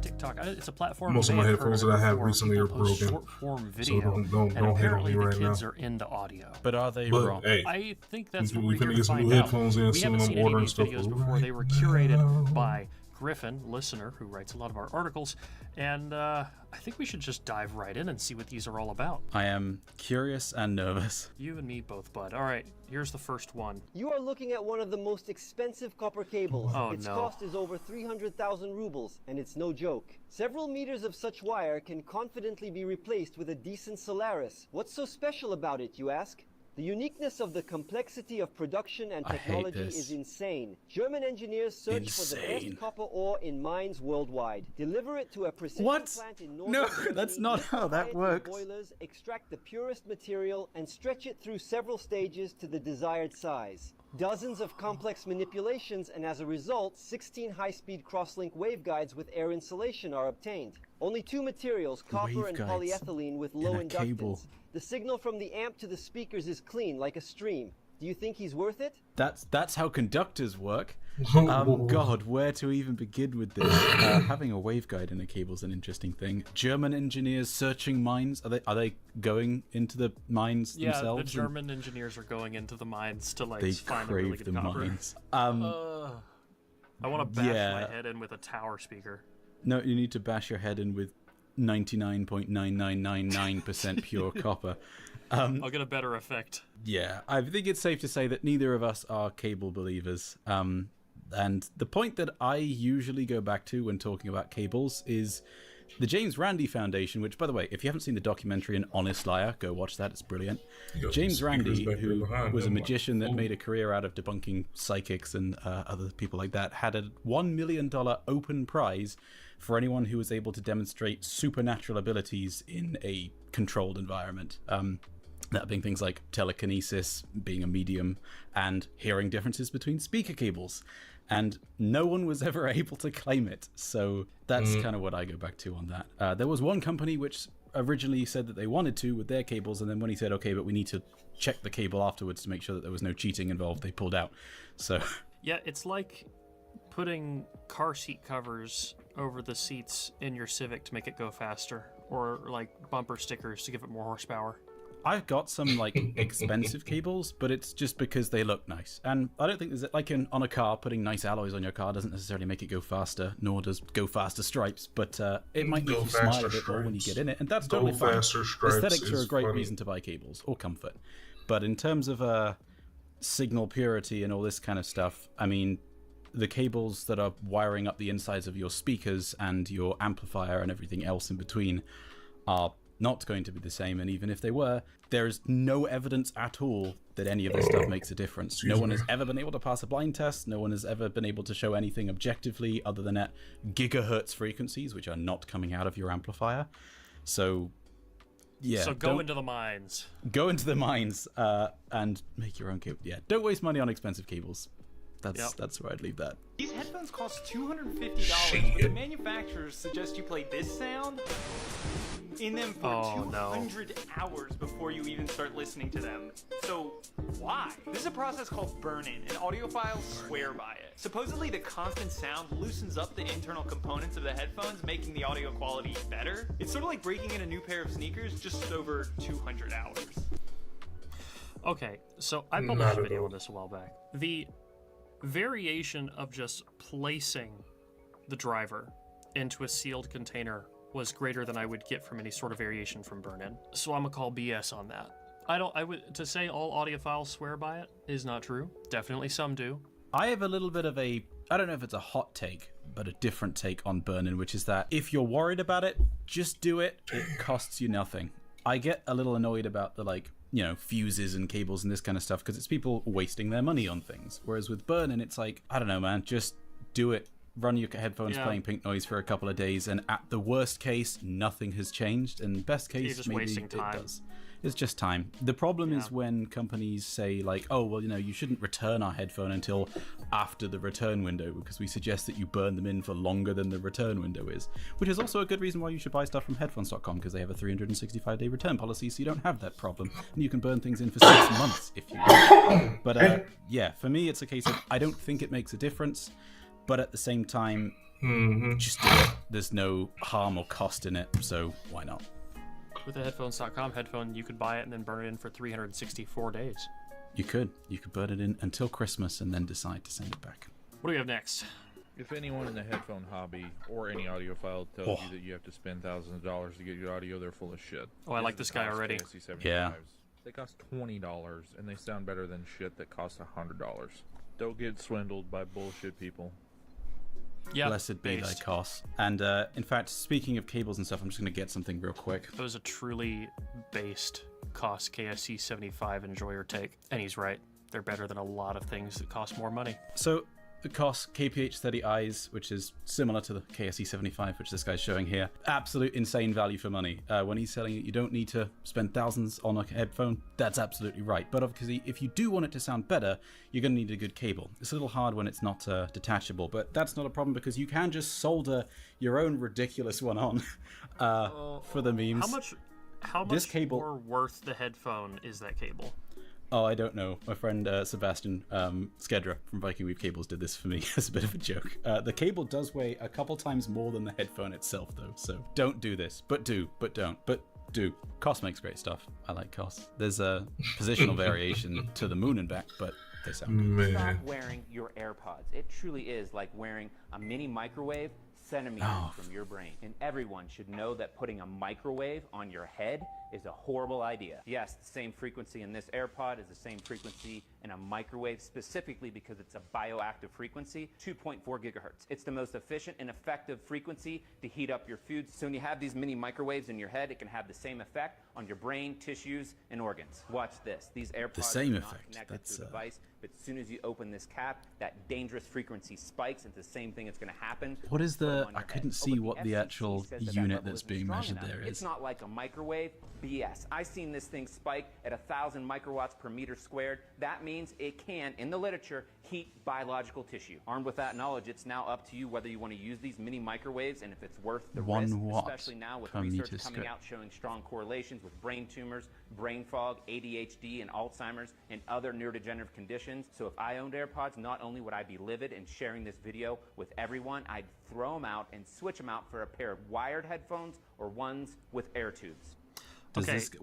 TikTok. It's a platform. Most of my headphones that I have recently are broken. Short-form video. So don't hate on me right now. The kids are into audio. But are they But, wrong? hey, I think that's what we we're finna here get to some find new out. headphones in We soon. haven't I'm seen any of ordering these stuff videos before. They were curated by Griffin, listener, who writes a lot of our articles, and I think we should just dive right in and see what these are all about. I am curious and nervous. You and me both, bud. All right, here's the first one. You are looking at one of the most expensive copper cables. Oh, its no. cost is over 300,000 rubles, and it's no joke. Several meters of such wire can confidently be replaced with a decent Solaris. What's so special about it, you ask? The uniqueness of the complexity of production and technology is insane. German engineers search for the best copper ore in mines worldwide, deliver it to a precision plant in northern Germany, that's not how that works. Boilers, extract the purest material, and stretch it through several stages to the desired size. Dozens of complex manipulations, and as a result, 16 high-speed crosslink waveguides with air insulation are obtained. Only 2 materials, copper and polyethylene with low inductance. The signal from the amp to the speakers is clean, like a stream. Do you think he's worth it? That's how conductors work. God, where to even begin with this? Having a waveguide in a cable is an interesting thing. German engineers searching mines. Are they going into the mines themselves? Yeah, the German engineers are going into the mines to like they find crave really good the copper. mines. I want to bash my head in with a tower speaker. No, you need to bash your head in with 99.9999% pure copper. I'll get a better effect. Yeah, I think it's safe to say that neither of us are cable believers. And the point that I usually go back to when talking about cables is the James Randi Foundation, which, by the way, if you haven't seen the documentary An Honest Liar, go watch that. It's brilliant. James Randi, who was a magician that made a career out of debunking psychics and other people like that, had a $1 million open prize for anyone who was able to demonstrate supernatural abilities in a controlled environment. That being things like telekinesis, being a medium, and hearing differences between speaker cables. And no one was ever able to claim it. So that's kind of what I go back to on that. There was one company which originally said that they wanted to with their cables, and then when he said, okay, but we need to check the cable afterwards to make sure that there was no cheating involved, they pulled out. So yeah, it's like putting car seat covers over the seats in your Civic to make it go faster, or like bumper stickers to give it more horsepower. I've got some like expensive cables, but it's just because they look nice. And I don't think there's like on a car, putting nice alloys on your car doesn't necessarily make it go faster, nor does go faster stripes, but it might make you smile a bit more when you get in it, and that's totally fine. Aesthetics are a great reason to buy cables, or comfort. But in terms of signal purity and all this kind of stuff, I mean, the cables that are wiring up the insides of your speakers and your amplifier and everything else in between are not going to be the same, and even if they were, there's no evidence at all that any of this stuff makes a difference. No one has ever been able to pass a blind test. No one has ever been able to show anything objectively other than at gigahertz frequencies, which are not coming out of your amplifier. So yeah, so go into the mines. Go into the mines and make your own cable. Yeah, don't waste money on expensive cables. That's where I'd leave that. These headphones cost $250, but the manufacturers suggest you play this sound in them for 200 hours before you even start listening to them. So why? This is a process called burn-in, and audiophiles swear by it. Supposedly the constant sound loosens up the internal components of the headphones, making the audio quality better. It's sort of like breaking in a new pair of sneakers, just over 200 hours. Okay, so I published a video on this a while back. The variation of just placing the driver into a sealed container was greater than I would get from any sort of variation from burn-in. So I'm gonna call BS on that. To say all audiophiles swear by it is not true. Definitely some do. I have a little bit of I don't know if it's a hot take, but a different take on burn-in, which is that if you're worried about it, just do it. It costs you nothing. I get a little annoyed about the fuses and cables and this kind of stuff because it's people wasting their money on things. Whereas with burn-in, it's like, I don't know, man, just do it. Run your headphones playing pink noise for a couple of days, and at the worst case, nothing has changed, and best case, maybe it does. It's just time. The problem is when companies say like, oh, well, you shouldn't return our headphone until after the return window because we suggest that you burn them in for longer than the return window is, which is also a good reason why you should buy stuff from headphones.com because they have a 365-day return policy, so you don't have that problem, and you can burn things in for 6 months if you want. But yeah, for me, it's a case of I don't think it makes a difference. But at the same time, just do it. There's no harm or cost in it, so why not? With a headphones.com headphone, you could buy it and then burn it in for 364 days. You could burn it in until Christmas and then decide to send it back. What do we have next? If anyone in the headphone hobby or any audiophile tells you that you have to spend thousands of dollars to get your audio, they're full of shit. Oh, I like this guy already. Yeah. They cost $20 and they sound better than shit that costs $100. Don't get swindled by bullshit people. Yeah, blessed be thy based. cost. And in fact, speaking of cables and stuff, I'm just going to get something real quick. It was a truly based cost KSC 75 enjoyer take. And he's right. They're better than a lot of things that cost more money. So it costs KPH 30Is, which is similar to the KSE 75, which this guy's showing here. Absolute insane value for money. When he's selling it, you don't need to spend thousands on a headphone. That's absolutely right. But obviously, if you do want it to sound better, you're going to need a good cable. It's a little hard when it's not detachable, but that's not a problem because you can just solder your own ridiculous one on for the memes. How much This cable... more worth the headphone is that cable? Oh, I don't know. My friend Sebastian Skedra from Viking Weave Cables did this for me as a bit of a joke. The cable does weigh a couple times more than the headphone itself, though, so don't do this. But do, but don't. But do. Koss makes great stuff. I like Koss. There's a positional variation to the moon and back, but they sound good. Stop wearing your AirPods. It truly is like wearing a mini microwave centimeters from your brain. And everyone should know that putting a microwave on your head is a horrible idea. Yes, the same frequency in this AirPod is the same frequency in a microwave, specifically because it's a bioactive frequency, 2.4 gigahertz. It's the most efficient and effective frequency to heat up your food. So when you have these mini microwaves in your head, it can have the same effect on your brain, tissues, and organs. Watch this. These AirPods are not connected to the device, but as soon as you open this cap, that dangerous frequency spikes. It's the same thing that's going to happen. What is the... I couldn't see what the actual unit that's being measured there is. It's not like a microwave. BS. I've seen this thing spike at 1,000 microwatts per meter squared. That means it can, in the literature, heat biological tissue. Armed with that knowledge, it's now up to you whether you want to use these mini microwaves and if it's worth the 1 risk, watt especially now with per research meter coming squared. out showing strong correlations with brain tumors, brain fog, ADHD, and Alzheimer's, and other neurodegenerative conditions. So if I owned AirPods, not only would I be livid and sharing this video with everyone, I'd throw them out and switch them out for a pair of wired headphones or ones with air tubes.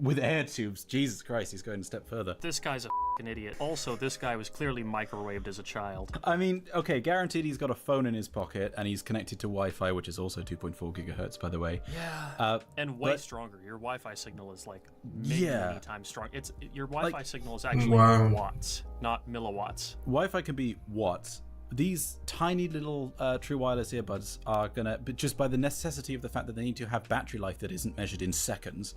With air tubes, Jesus Christ, he's going a step further. This guy's a f***ing idiot. Also, this guy was clearly microwaved as a child. I mean, okay, guaranteed he's got a phone in his pocket and he's connected to Wi-Fi, which is also 2.4 gigahertz, by the way. Yeah. And way stronger. Your Wi-Fi signal is like many times strong. Your Wi-Fi signal is actually watts, not milliwatts. Wi-Fi can be watts. These tiny little true wireless earbuds are gonna, but just by the necessity of the fact that they need to have battery life that isn't measured in seconds,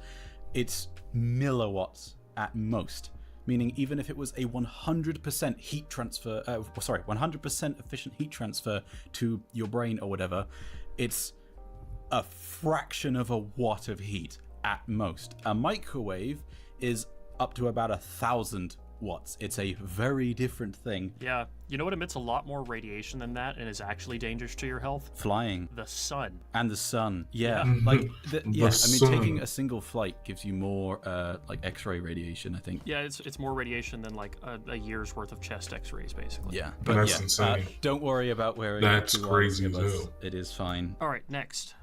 it's milliwatts at most. Meaning even if it was a 100% heat transfer, 100% efficient heat transfer to your brain or whatever, it's a fraction of a watt of heat at most. A microwave is up to about 1,000 watts. It's a very different thing. Yeah. You know what emits a lot more radiation than that and is actually dangerous to your health? Flying. The sun. And the sun. Yeah. Taking a single flight gives you more like X-ray radiation, I think. Yeah, it's more radiation than like a year's worth of chest X-rays, basically. Yeah. But that's insane. Don't worry about wearing That's crazy too. It is fine. All right, next.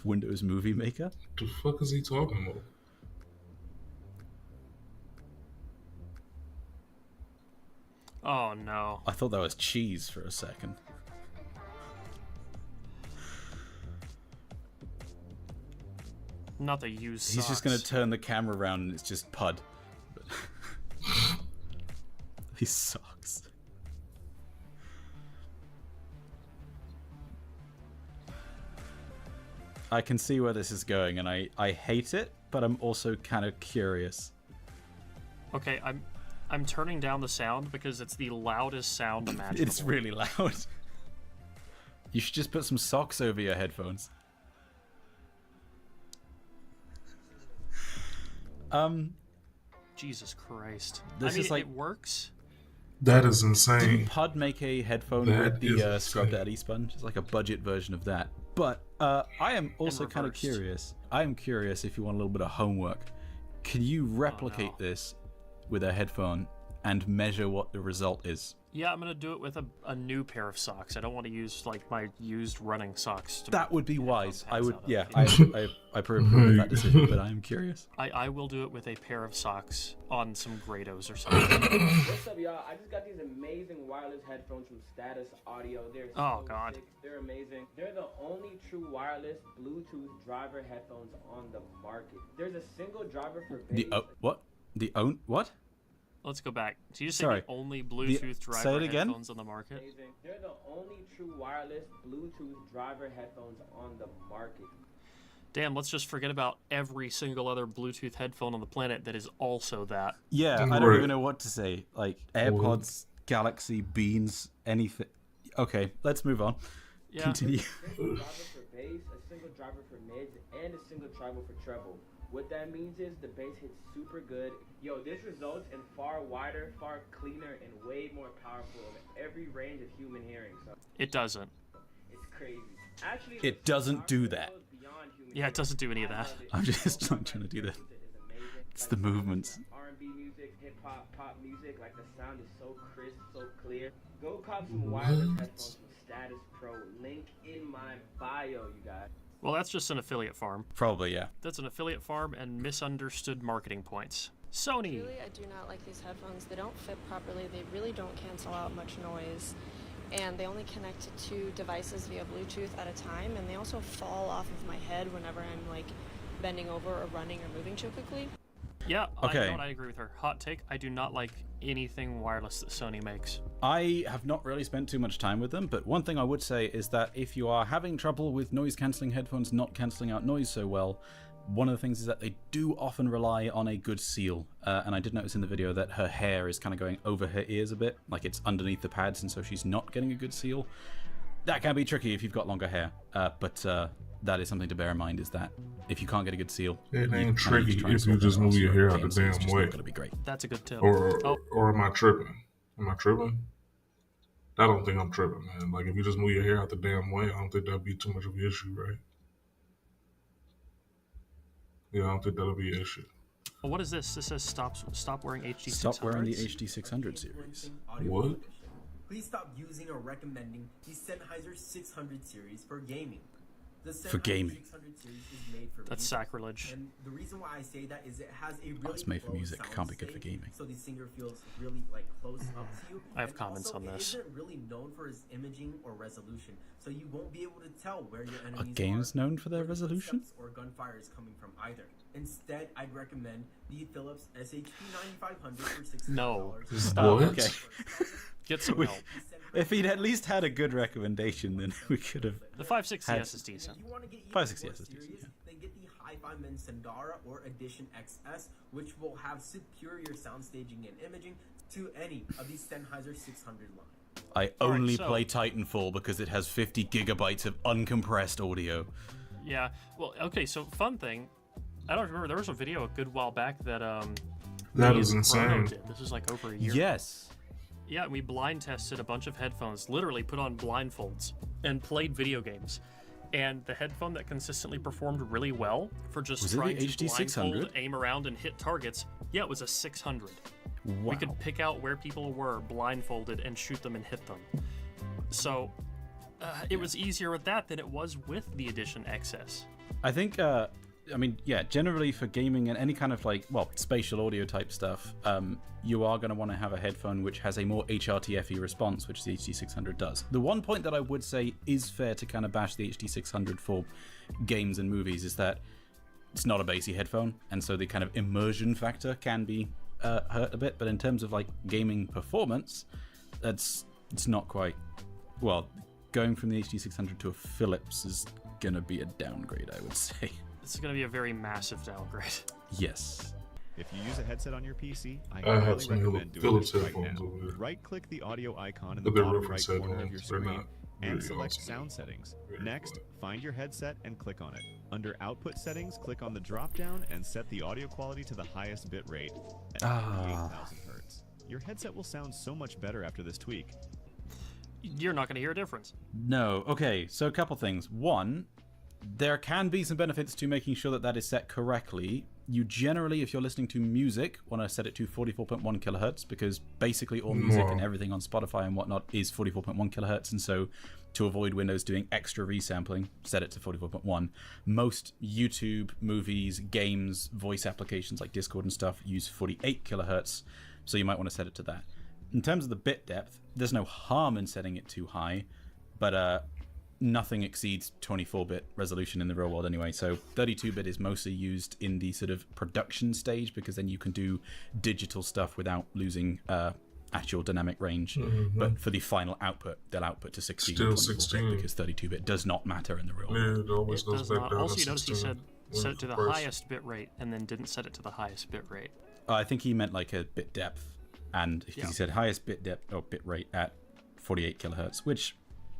Windows Movie Maker? The fuck is he talking about? Oh no. I thought that was cheese for a second. Not the used socks. He's just gonna turn the camera around and it's just Pud. These socks. I can see where this is going, and I hate it, but I'm also kind of curious. Okay, I'm turning down the sound because it's the loudest sound imaginable. It's really loud. You should just put some socks over your headphones. Jesus Christ. This is like, it works. That is insane. Didn't Pud make a headphone with the Scrub Daddy sponge? It's like a budget version of that. But I am also kind of curious. I am curious if you want a little bit of homework. Can you replicate this with a headphone and measure what the result is? Yeah, I'm gonna do it with a new pair of socks. I don't want to use like my used running socks. That would be wise. I would, yeah. I approve of that decision, but I'm curious. I will do it with a pair of socks on some Grados or something. What's up, y'all? I just got these amazing wireless headphones from Status Audio. They're oh god, sick. They're amazing. They're the only true wireless Bluetooth driver headphones on the market. There's a single driver for bass. What? The own what? Let's go back. Did you just say the only Bluetooth driver headphones on the market? They're the only true wireless Bluetooth driver headphones on the market. Damn, let's just forget about every single other Bluetooth headphone on the planet that is also that. Yeah, I don't even know what to say. Like AirPods, Galaxy, Beans, anything. Okay, let's move on. Yeah. Continue. A single driver for bass, a single driver for mids, and a single driver for treble. What that means is the bass hits super good. Yo, this results in far wider, far cleaner, and way more powerful of every range of human hearing. So It doesn't. it's crazy. Actually, It doesn't do that. Yeah, it doesn't do any of that. I'm just not trying to do that. It's the movements. R&B music, hip hop, pop music, like the sound is so crisp, so clear. Go cop some wireless headphones from Status Pro. Link in my bio, you guys. Well, that's just an affiliate farm. Probably, yeah. That's an affiliate farm and misunderstood marketing points. Sony. Really, I do not like these headphones. They don't fit properly. They really don't cancel out much noise. And they only connect to 2 devices via Bluetooth at a time. And they also fall off of my head whenever I'm like bending over or running or moving too quickly. Yeah, Okay. I agree with her. Hot take, I do not like anything wireless that Sony makes. I have not really spent too much time with them, but one thing I would say is that if you are having trouble with noise-cancelling headphones not cancelling out noise so well, one of the things is that they do often rely on a good seal. And I did notice in the video that her hair is kind of going over her ears a bit, like it's underneath the pads, and so she's not getting a good seal. That can be tricky if you've got longer hair, but that is something to bear in mind, is that if you can't get a good seal, It you ain't kind of need to tricky try and if you sort just that out. move your hair out the Game seal's damn just way. not gonna be great. That's a good tip. Or am I tripping? Am I tripping? I don't think I'm tripping, man. Like, if you just move your hair out the damn way, I don't think that'd be too much of an issue, right? Yeah, I don't think that'll be an issue. Well, what is this? This says stop wearing HD600s. Stop wearing the HD600 series. What? Please stop using or recommending the Sennheiser 600 series for gaming. The For Sennheiser gaming. 600 series is made for That's music. sacrilege. And the reason why I say that is it has a really it's made for close music, sound can't be good for stage, gaming. So the singer feels really like close up to you. I have And comments also, on this. It isn't really known for its imaging or resolution, so you won't be able to tell where your Are enemies games known for their where the resolution? footsteps or gunfire is coming from either. Instead, I'd recommend the Philips SHP 9500 for $60. No. Okay. Get some We- help. If he'd at least had a good recommendation, then we could have. The 560S is decent. 560S is decent. Yeah. Then get the Hi-Fi Men Sandara or Edition XS, which will have superior sound staging and imaging to any of the Sennheiser 600 line. I only play Titanfall because it has 50 gigabytes of uncompressed audio. Yeah. Well, okay. So fun thing. I don't remember. There was a video a good while back that That me is and Chrono insane. did. This was like over a year. Yes. Yeah, we blind tested a bunch of headphones, literally put on blindfolds, and played video games. And the headphone that consistently performed really well for just Was it trying the to HD600? blindfold, aim around, and hit targets, yeah, it was a 600. Wow. We could pick out where people were blindfolded and shoot them and hit them. So it was easier with that than it was with the Edition XS. I think, I mean, yeah, generally for gaming and any kind of like, well, spatial audio type stuff, you are going to want to have a headphone which has a more HRTFE response, which the HD600 does. The one point that I would say is fair to kind of bash the HD600 for games and movies is that it's not a bassy headphone, and so the kind of immersion factor can be hurt a bit, but in terms of like gaming performance, it's not quite, well, going from the HD600 to a Philips is going to be a downgrade, I would say. This is going to be a very massive downgrade. Yes. If you use a headset on your PC, I I highly have some recommend doing Philips this right headphones now. over there. Right-click the audio icon in But the they're bottom right reference corner of your headphones. They're screen not and really select awesome. Sound Settings. Very Next, good. find your headset and click on it. Under Output Settings, click on the drop-down and set the audio quality to the highest bit rate at 48,000 Hz. Your headset will sound so much better after this tweak. You're not going to hear a difference. No. Okay, so a couple things. One, there can be some benefits to making sure that that is set correctly. You generally, if you're listening to music, want to set it to 44.1 kilohertz because basically all music and everything on Spotify and whatnot is 44.1 kilohertz, and so to avoid Windows doing extra resampling, set it to 44.1. Most YouTube, movies, games, voice applications like Discord and stuff use 48 kilohertz, so you might want to set it to that. In terms of the bit depth, there's no harm in setting it too high, but nothing exceeds 24-bit resolution in the real world anyway. So 32-bit is mostly used in the sort of production stage, because then you can do digital stuff without losing actual dynamic range. But for the final output, they'll output to 16 Still or 24-bit, because 32-bit does not matter in the real world. Yeah, it always goes back down Also, to you notice he 16 said set it to the price. highest bit rate and then didn't set it to the highest bit rate. I think he meant like a bit depth, and he said highest bit depth or bit rate at 48 kilohertz, which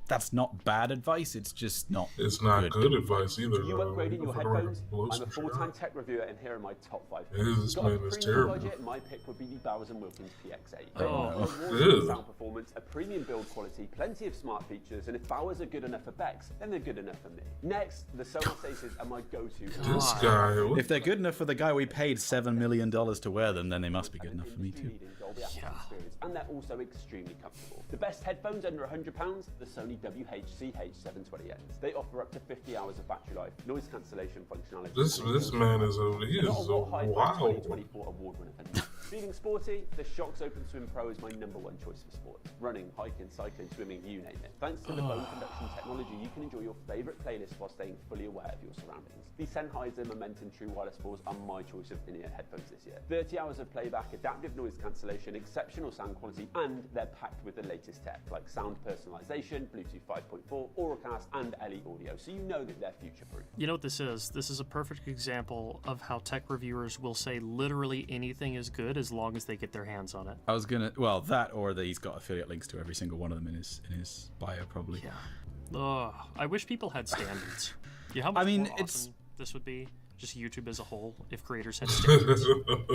that's not bad advice. It's just not. It's not good advice either. Are you upgrading your headphones? I'm a full-time tech reviewer, and here are my top 5 picks. This Got man a is premium terrible. budget? My pick would be the Bowers & Wilkins PX8. Oh. Award-winning sound performance, a premium build quality, plenty of smart features, and if Bowers are good enough for Bex, then they're good enough for me. Next, the Sonos Aces are my go-to. This guy. If they're good enough for the guy we paid $7 million to wear them, then they must be good enough for me too. Dolby Atmos experience, and they're also extremely comfortable. The best headphones under £100, the Sony WH-CH720X. They offer up to 50 hours of battery life, noise cancellation functionality. This man is a wild. 2024 award winner for me. Feeling sporty? The Shox Open Swim Pro is my #1 choice for sport. Running, hiking, cycling, swimming, you name it. Thanks to the bone conduction technology, you can enjoy your favourite playlist while staying fully aware of your surroundings. The Sennheiser Momentum True Wireless Balls are my choice of in-ear headphones this year. 30 hours of playback, adaptive noise cancellation, exceptional sound quality, and they're packed with the latest tech like sound personalization, Bluetooth 5.4, Auracast, and LE audio, so you know that they're future-proof. You know what this is? This is a perfect example of how tech reviewers will say literally anything is good as long as they get their hands on it. I was gonna, well, that or that he's got affiliate links to every single one of them in his bio, probably. Yeah. Ugh, I wish people had standards. Yeah, how much more awesome this would be, just YouTube as a whole, if creators had standards.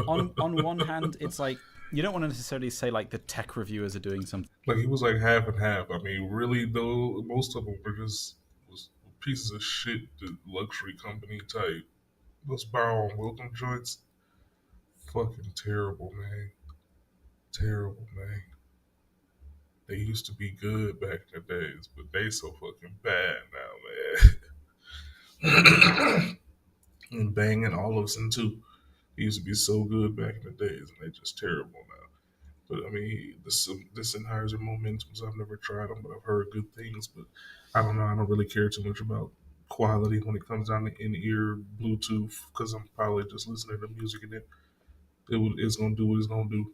on one hand, it's like you don't want to necessarily say like the tech reviewers are doing something. Like he was like half and half. I mean, really though, most of them were just pieces of shit. The luxury company type. Those Bow & Wilkins joints, fucking terrible, man. Terrible, man. They used to be good back in the days, but they so fucking bad now, man. And Bang & Olufsen too. They used to be so good back in the days, and they're just terrible now. But I mean, the Sennheiser Momentums, I've never tried them, but I've heard good things. But I don't know. I don't really care too much about quality when it comes down to in-ear Bluetooth, because I'm probably just listening to music and it's gonna do what it's gonna do.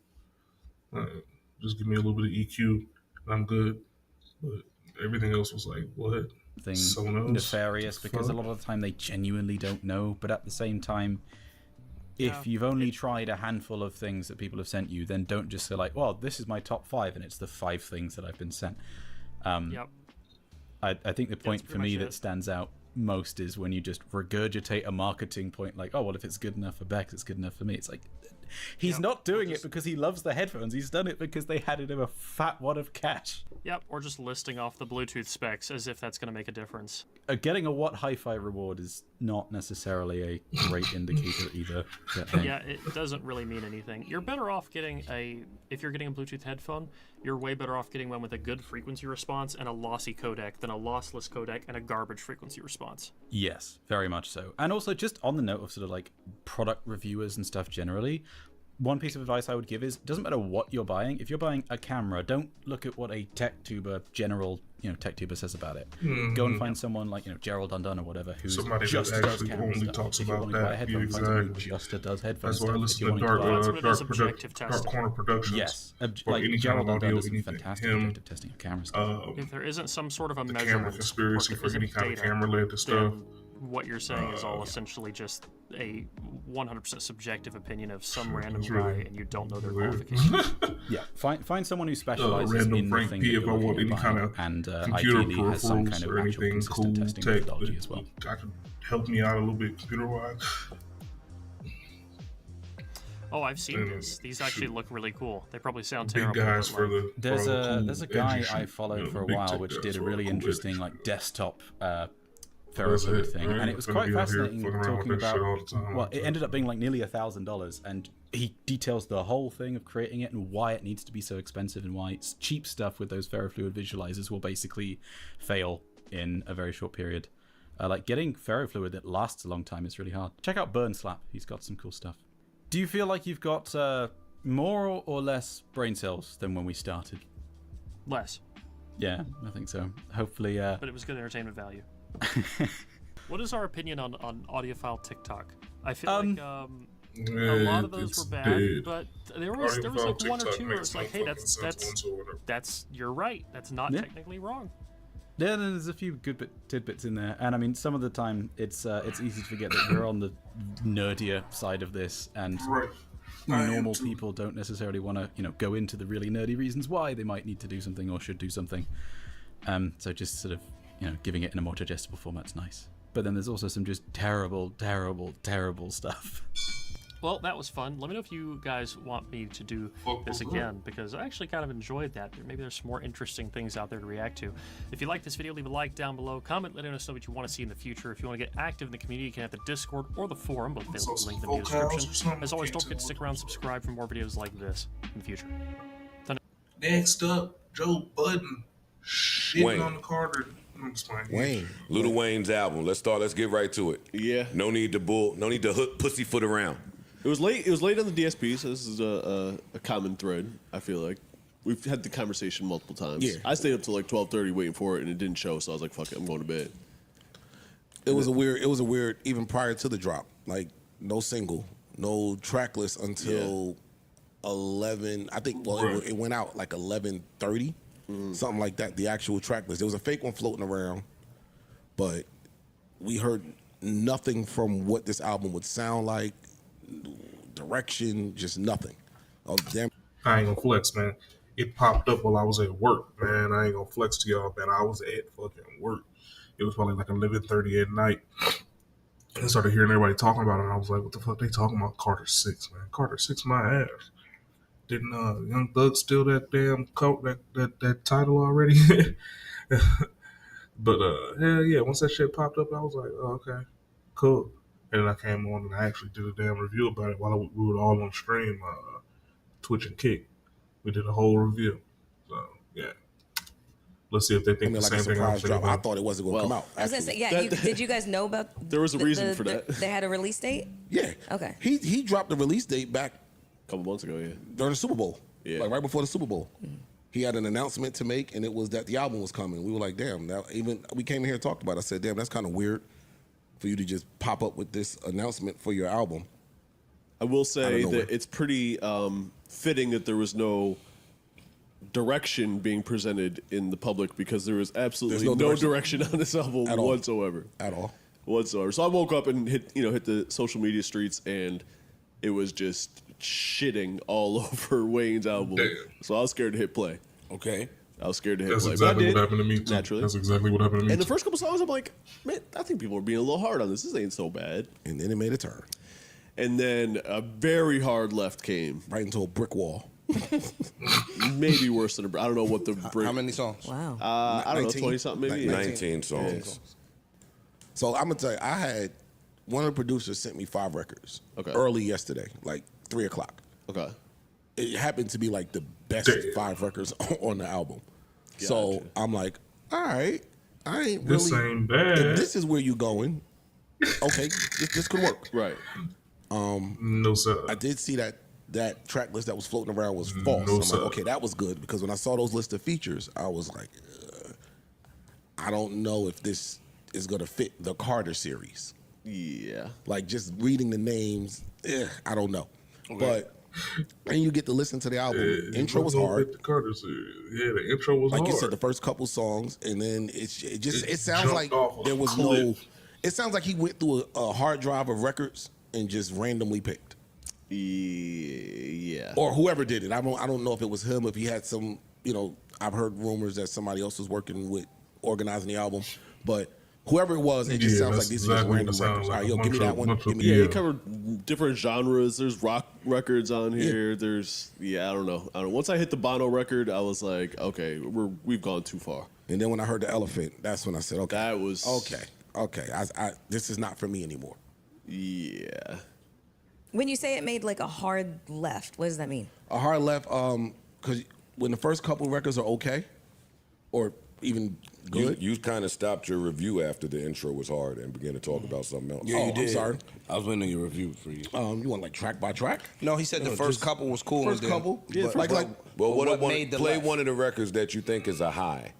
Just give me a little bit of EQ, and I'm good. But everything else was like, what? Sonos? Nefarious, because a lot of the time they genuinely don't know. But at the same time, if you've only tried a handful of things that people have sent you, then don't just say like, well, this is my top 5 and it's the 5 things that I've been sent. Yep. I think the point for me that stands out most is when you just regurgitate a marketing point like, oh, well, if it's good enough for Bex, it's good enough for me. It's like, he's not doing it because he loves the headphones. He's done it because they handed him a fat wad of cash. Yep, or just listing off the Bluetooth specs as if that's going to make a difference. Getting a Watt Hi-Fi reward is not necessarily a great indicator either. But, hey. Yeah, it doesn't really mean anything. You're better off getting if you're getting a Bluetooth headphone, you're way better off getting one with a good frequency response and a lossy codec than a lossless codec and a garbage frequency response. Yes, very much so. And also, just on the note of sort of like product reviewers and stuff generally, one piece of advice I would give is, it doesn't matter what you're buying. If you're buying a camera, don't look at what a TechTuber general, TechTuber says about it. Mm-hmm. Go and find someone like, Gerald Undone or whatever, who somebody just that does actually camera only stuff. talks If you about want to buy a that. headphone, find someone who just does headphones. That's why I stuff. listen If to you want Dark Corner Productions. Yes, or like any Gerald kind of Undone audio, does some anything. fantastic objective testing of camera stuff. If there isn't some sort of a the measurement, camera conspiracy or if for isn't any kind of data, camera-led stuff. then what you're saying is all essentially just a 100% subjective opinion of some random guy, and you don't know their qualifications. Yeah, find someone who specializes random in the Frank thing P that if I you're want looking any at kind buying, of and computer ideally has some peripherals kind of or actual anything consistent cool testing tech methodology that as well. I could help me out a little bit computer-wise. Oh, I've seen this. These actually look really cool. They probably sound Big terrible. guys but, for like, the There's a guy I followed for a big while tech which guys did a for really cool interesting edge. like desktop That's ferrofluid it, thing, right? and it was Gonna quite be out here fascinating fucking around talking with that about. shit all the time. Well, it ended up being like nearly $1,000, and he details the whole thing of creating it and why it needs to be so expensive and why it's cheap stuff with those ferrofluid visualizers will basically fail in a very short period. Like getting ferrofluid that lasts a long time is really hard. Check out Burn Slap; he's got some cool stuff. Do you feel like you've got more or less brain cells than when we started? Less. Yeah, I think so. Hopefully. But it was good entertainment value. What is our opinion on audiophile TikTok? I feel like a lot of those were bad, dead. but there was like Audiophile one or TikTok two where makes it's like, no hey, fucking sense whatsoever. that's you're right. That's not technically wrong. Yeah, there's a few good tidbits in there, and I mean, some of the time it's easy to forget that we're on the nerdier side of this, and normal people don't necessarily want to, go into the really nerdy reasons why they might need to do something or should do something. So just sort of, giving it in a more digestible format's nice. But then there's also some just terrible, terrible, terrible stuff. Well, that was fun. Let me know if you guys want me to do this again, because I actually kind of enjoyed that. Maybe there's some more interesting things out there to react to. If you like this video, leave a like down below. Comment, letting us know what you want to see in the future. If you want to get active in the community, you can have the Discord or the forum, both available in the link in the video description. As always, don't forget to stick around and subscribe for more videos like this in the future. Next up, Joe Budden shitting Wayne. on the Carter. Wayne. Lil Wayne's album. Let's get right to it. Yeah. No need to pussyfoot around. It was late on the DSP, so this is a common thread, I feel like. We've had the conversation multiple times. Yeah. I stayed up till like 12:30 waiting for it, and it didn't show, so I was like, fuck it, I'm going to bed. It was a weird, even prior to the drop, like no single, no track list until 11, I think, it went out like 11:30, something like that, the actual track list. There was a fake one floating around, but we heard nothing from what this album would sound like, direction, just nothing. Oh, damn. I ain't gonna flex, man. It popped up while I was at work, man. I ain't gonna flex to y'all, man. I was at fucking work. It was probably like 11:30 at night. I started hearing everybody talking about it, and I was like, what the fuck they talking about? Carter 6, man. Carter 6 my ass. Didn't Young Thug steal that damn that title already? But hell yeah, once that shit popped up, I was like, oh, okay, cool. And then I came on and I actually did a damn review about it while we were all on stream, Twitch and Kick. We did a whole review. So yeah, let's see if they think the same thing. I thought it wasn't going to come out. I was gonna say, yeah. Did you guys know about? There was a reason for that. They had a release date. Yeah. Okay. He dropped the release date back a couple months ago. Yeah. During the Super Bowl. Yeah. Like right before the Super Bowl. He had an announcement to make, and it was that the album was coming. We were like, damn. Now we came here and talked about it. I said, damn, that's kind of weird for you to just pop up with this announcement for your album. I will say that it's pretty fitting that there was no direction being presented in the public, because there was absolutely no direction on this album whatsoever. At all. Whatsoever. So I woke up and hit the social media streets, and it was just shitting all over Wayne's album. Damn. So I was scared to hit play. Okay. I was scared to hit That's play. exactly what happened to me too. Naturally. That's exactly what happened to me And too. the first couple songs, I'm like, man, I think people are being a little hard on this. This ain't so bad. And then it made a turn. And then a very hard left came. Right into a brick wall. Maybe worse than a brick. I don't know what the brick. How many songs? Wow. I don't know, 20 something maybe. 19 songs. So I'm gonna tell you, I had one of the producers sent me 5 records early yesterday, like 3 o'clock. Okay. It happened to be like the best 5 records on the album. Gotcha. So I'm like, all right, I ain't really. This ain't bad. If this is where you going, okay, this could work. Right. No sir. I did see that track list that was floating around was false. No, I'm sir. like, okay, that was good, because when I saw those list of features, I was like, I don't know if this is gonna fit the Carter series. Yeah. Like just reading the names, I don't know. But and you get to listen to the album. Intro was hard. The Carter series. Yeah, the intro was like hard. you said, the first couple songs, and then it sounds jumped like off a there was cliff. no. It sounds like he went through a hard drive of records and just randomly picked. Yeah. Or whoever did it. I don't know if it was him. If he had some, I've heard rumors that somebody else was working with organizing the album, but. Whoever it was, it just sounds like these are just random records. All right, yo, give me that one. He covered different genres. There's rock records on here. There's I don't know. Once I hit the Bono record, I was like, okay, we've gone too far. And then when I heard the Elephant, that's when I said, okay, that was okay. I this is not for me anymore. Yeah. When you say it made like a hard left, what does that mean? A hard left, because when the first couple records are okay, or even good. You kind of stopped your review after the intro was hard and began to talk about something else. Yeah, you did. I'm sorry. I was waiting on your review for you. You want like track by track? No, he said the first couple was cool. First couple? Yeah, but well, what made the play left? one of the records that you think is a high.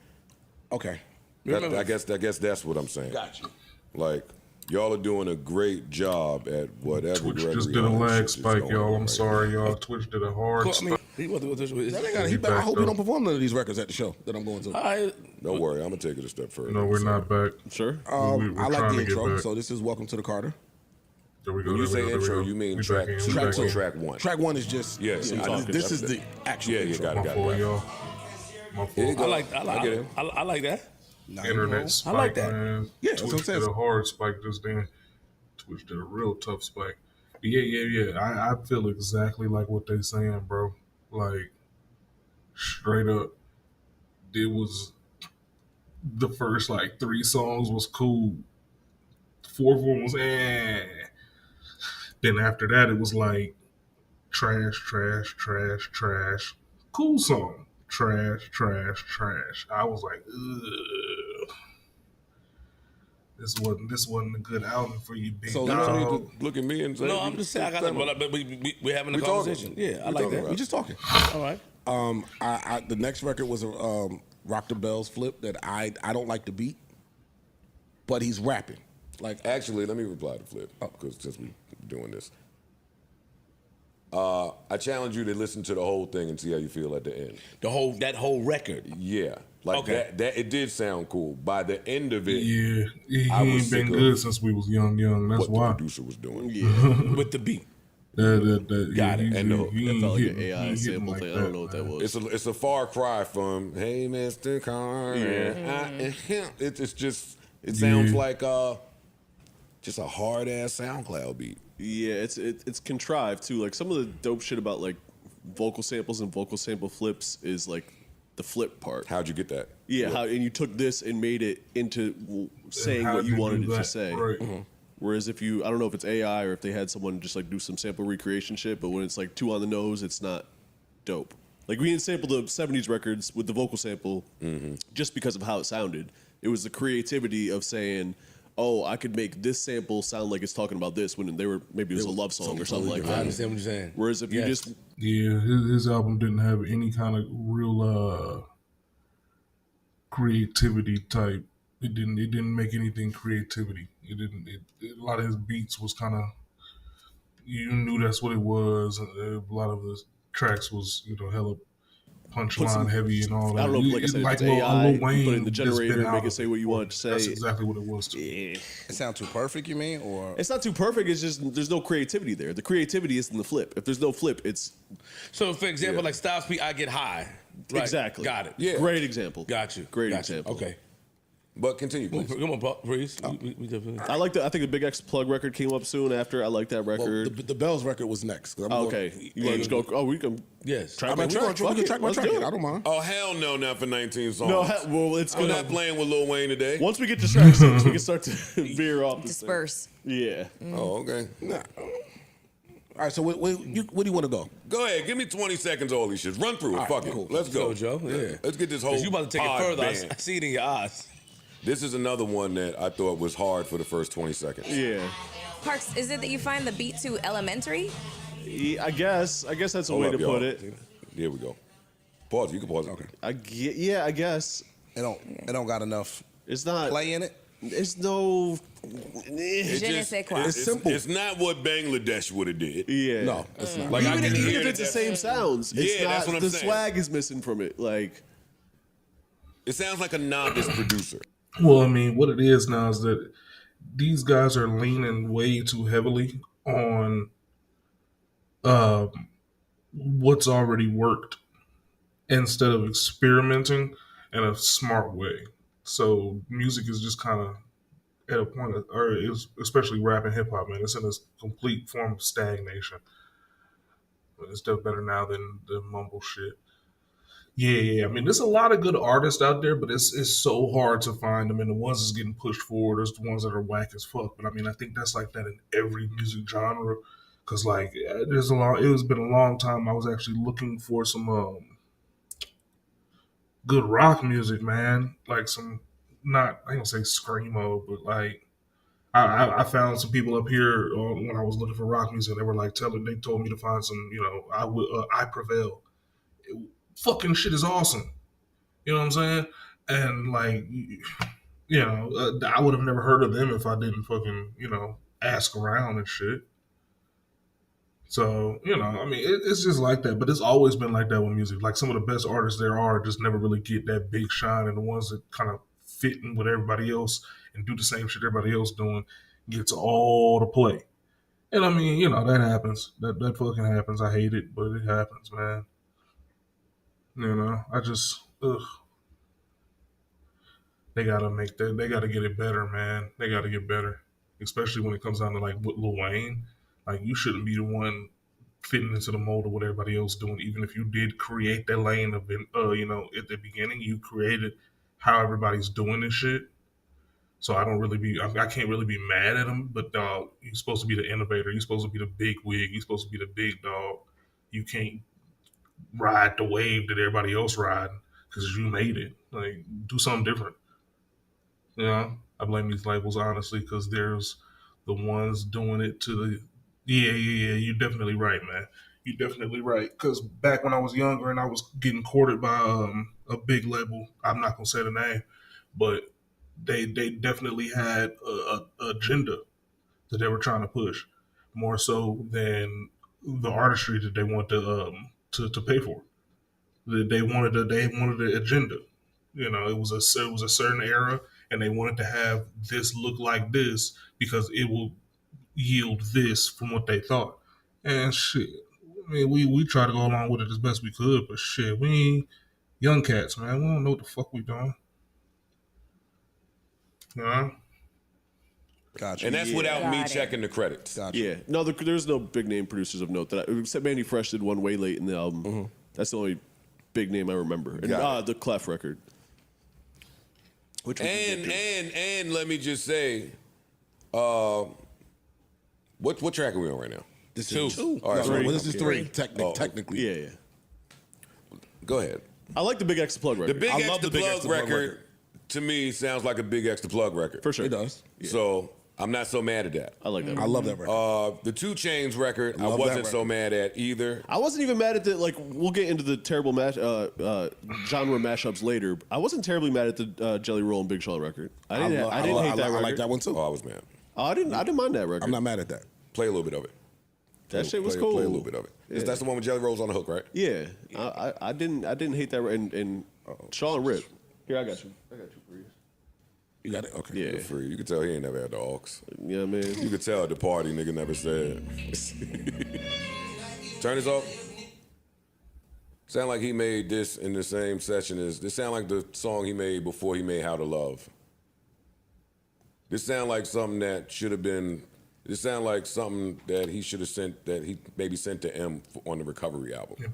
Okay. I guess that's what I'm saying. Gotcha. Like, y'all are doing a great job at whatever. Twitch Gregory just did a Island lag shit is spike, going y'all. on I'm right sorry, now. y'all. Twitch did a hard spike. I hope he don't perform none of these records at the show that I'm going to. Don't worry, I'm gonna take it a step further. No, we're not back. Sure. We're I like trying the to get intro. back. So this is Welcome to the Carter. There we go. When you there we say go, there we intro, go. you mean We track back in, two we back or in. track one? Track one is just Yes, this is the actual intro. got My it. fault, y'all. My Here you fault. go. I like get it. I like that. Internet spike, I like that. man. Yeah, that's what I'm Twitch saying. did a hard spike just then. Twitch did a real tough spike. But yeah. I feel exactly like what they saying, bro. Like, straight up, it was the first like 3 songs was cool. The fourth one was Then after that, it was like trash. Cool song. Trash. I was like, ugh. This wasn't a good album for you, big So you dog. don't need to look at me and say. No, I'm just saying. I got it, but we're having a We conversation. talking. Yeah, I We like talking that. We just talking. All right. I the next record was a Rock the Bells flip that I don't like the beat, but he's rapping. Like, Actually, let me reply to Flip because since we're doing this, I challenge you to listen to the whole thing and see how you feel at the end. That whole record. Yeah, like Okay. that it did sound cool. By the end of it, Yeah, he I was ain't sick been of good since we was young. That's what why. the producer was doing. Yeah, with the beat. Got it. And the hook. That felt like an he AI hitting sample like thing. I don't know what that was. It's a far cry from "Hey, Mr. Carr." It's just it sounds like just a hard ass SoundCloud beat. Yeah, it's contrived too. Like some of the dope shit about like vocal samples and vocal sample flips is like the flip part. How'd you get that? Yeah, and you took this and made it into saying how'd what you you wanted do it to that? say. Right. Whereas if you, I don't know if it's AI or if they had someone just like do some sample recreation shit, but when it's like too on the nose, it's not dope. Like we didn't sample the 70s records with the vocal sample just because of how it sounded. It was the creativity of saying, oh, I could make this sample sound like it's talking about this when they were, maybe it was a love song or something like that. I understand what you're saying. Whereas if you just, Yeah, his album didn't have any kind of real creativity type. It didn't make anything creativity. It didn't. A lot of his beats was kind of, you knew that's what it was. A lot of the tracks was hella punchline heavy and all that. I don't know, like I said, if it's AI, you put it in the generator and make it say what you want it to say. That's exactly what it was too. Yeah. it sound too perfect, you mean? Or It's not too perfect, it's just there's no creativity there. The creativity is in the flip. If there's no flip, it's... So, for example, like Styles P, I Get High. Right. Exactly. Got it. Yeah. Great example. Got you. Great Got you. example. Okay. But continue, please. Come on, please. We definitely. I like I think the Big X Plug record came up soon after. I like that well, record. the Bells record was next. Okay. You want to just go? Oh, we can. Yes. Track I by mean, track. we Fuck can it. track by Let's track do it. it. I don't mind. Oh hell no, not for 19 songs. No, well, it's I'm gonna. not playing with Lil Wayne today. Once we get to track 6, we can start to veer off. This Disperse. thing. Yeah. Oh, okay. Nah. All right, so where do you want to go? Go ahead, give me 20 seconds. All these shits. Run through it. All right, Fuck it. cool. Let's go, Joe. Yeah. Let's get this whole. 'Cause you about to take it pod further. I band. see it in your eyes. This is another one that I thought was hard for the first 20 seconds. Yeah. Parks, is it that you find the beat too elementary? I guess that's a Hold way up, to y'all. put it. Here we go. Pause. You can pause it. Okay. I guess. It don't got enough It's not. play in it. It's no. Je ne sais quoi. It's simple. It's not what Bangladesh would have did. Yeah. No, it's not. Like I Even can hear if it's the that- same sounds, it's Yeah, not, that's what I'm the saying. swag is missing from it. Like, It sounds like a novice producer. Well, I mean, what it is now is that these guys are leaning way too heavily on what's already worked instead of experimenting in a smart way. So music is just kind of at a point, or it's, especially rap and hip hop, man, it's in a complete form of stagnation. It's still better now than the mumble shit. Yeah. I mean, there's a lot of good artists out there, but it's so hard to find them. And the ones that's getting pushed forward is the ones that are whack as fuck. But I mean, I think that's like that in every music genre. Cause like, it has been a long time. I was actually looking for some good rock music, man. Like some, not I ain't gonna say screamo, but like I found some people up here when I was looking for rock music. They were like they told me to find some, I Prevail. Fucking shit is awesome. You know what I'm saying? And like, I would have never heard of them if I didn't fucking, ask around and shit. So, I mean, it's just like that. But it's always been like that with music. Like some of the best artists there are just never really get that big shine, and the ones that kind of fit in with everybody else and do the same shit everybody else doing gets all the play. And I mean, that happens. That fucking happens. I hate it, but it happens, man. I just, ugh. They gotta get it better, man. They gotta get better. Especially when it comes down to like with Lil Wayne. Like you shouldn't be the one fitting into the mold of what everybody else doing. Even if you did create that lane of, at the beginning, you created how everybody's doing this shit. So I can't really be mad at him. But dog, you're supposed to be the innovator. You're supposed to be the big wig. You're supposed to be the big dog. You can't ride the wave that everybody else riding because you made it. Like do something different. I blame these labels honestly because there's the ones doing it to the. Yeah. You're definitely right, man. You're definitely right. Because back when I was younger and I was getting courted by a big label, I'm not gonna say the name, but they definitely had a agenda that they were trying to push more so than the artistry that they want to pay for. They wanted the agenda. It was a certain era, and they wanted to have this look like this because it will yield this from what they thought. And shit, I mean, we try to go along with it as best we could, but shit, we ain't young cats, man. We don't know what the fuck we doing. Gotcha. And that's without me checking the credits. Gotcha. Yeah. No, there's no big name producers of note except Manny Fresh did one way late in the album. Mm-hmm. That's the only big name I remember. And the Clef record. And let me just say, what track are we on right now? This two. is two. All right, Well, this is three. Technically. Yeah. Go ahead. I like the Big X the Plug record. The Big X the Plug record to me sounds like a Big X the Plug record. For sure. It does. Yeah. So I'm not so mad at that. I like that. I love that record. The 2 Chainz record, I wasn't so mad at either. I wasn't even mad at the we'll get into the terrible genre mashups later. I wasn't terribly mad at the Jelly Roll and Big Sean record. I didn't hate that record. I like that one too. Oh, I was mad. I didn't mind that record. I'm not mad at that. Play a little bit of it. That shit was cool. Play a little bit of it. Yeah. That's the one with Jelly Roll's on the hook, right? Yeah. I didn't hate that and Sean Rip. Here, I got you. I got you for you. You got it? Okay. Yeah. Free. You could tell he ain't never had the aux. Yeah, man. You could tell at the party, nigga never said. Turn this off. Sound like he made this in the same session as. This sound like the song he made before he made How to Love. This sound like something that should have been. This sound like something that he should have sent. That he maybe sent to M on the Recovery album. Yeah,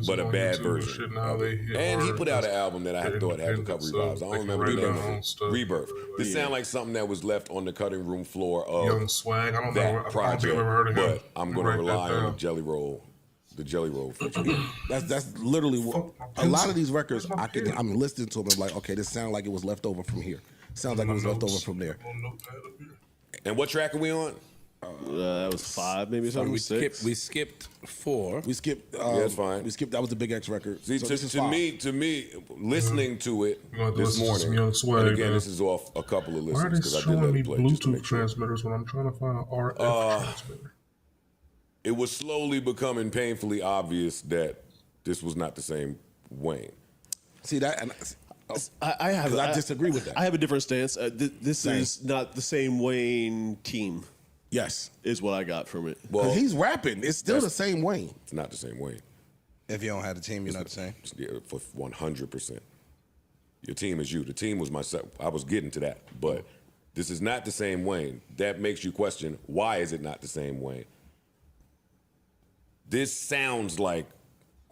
but a bad version. And he put out an album that I thought had Recovery vibes. I don't remember the name of it. Rebirth. This sound like something that was left on the cutting room floor of Young Swag. I don't know. that project. I don't think I've ever heard of him. But I'm going to rely on the Jelly Roll. The Jelly Roll feature. That's literally what a lot of these records. I'm listening to them. I'm like, okay, this sounds like it was left over from here. Sounds like it was left over from there. And what track are we on? That was 5, maybe something. We skipped 4. We skipped. Yeah, that's fine. We skipped. That was the Big X record. See, So to me, listening to it this listen to some morning. Young Swag, And again, man. this is off a couple of Why are listens they because I did showing let me it play just to Bluetooth make sure. transmitters when I'm trying to find an RF transmitter? It was slowly becoming painfully obvious that this was not the same Wayne. See that? And I disagree with that. I have a different stance. This is not the same Wayne team. Yes, is what I got from it. Well, he's rapping. It's still the same Wayne. It's not the same Wayne. If you don't have the team, you're not the same. Yeah, for 100%. Your team is you. The team was myself. I was getting to that, but this is not the same Wayne. That makes you question, why is it not the same Wayne? This sounds like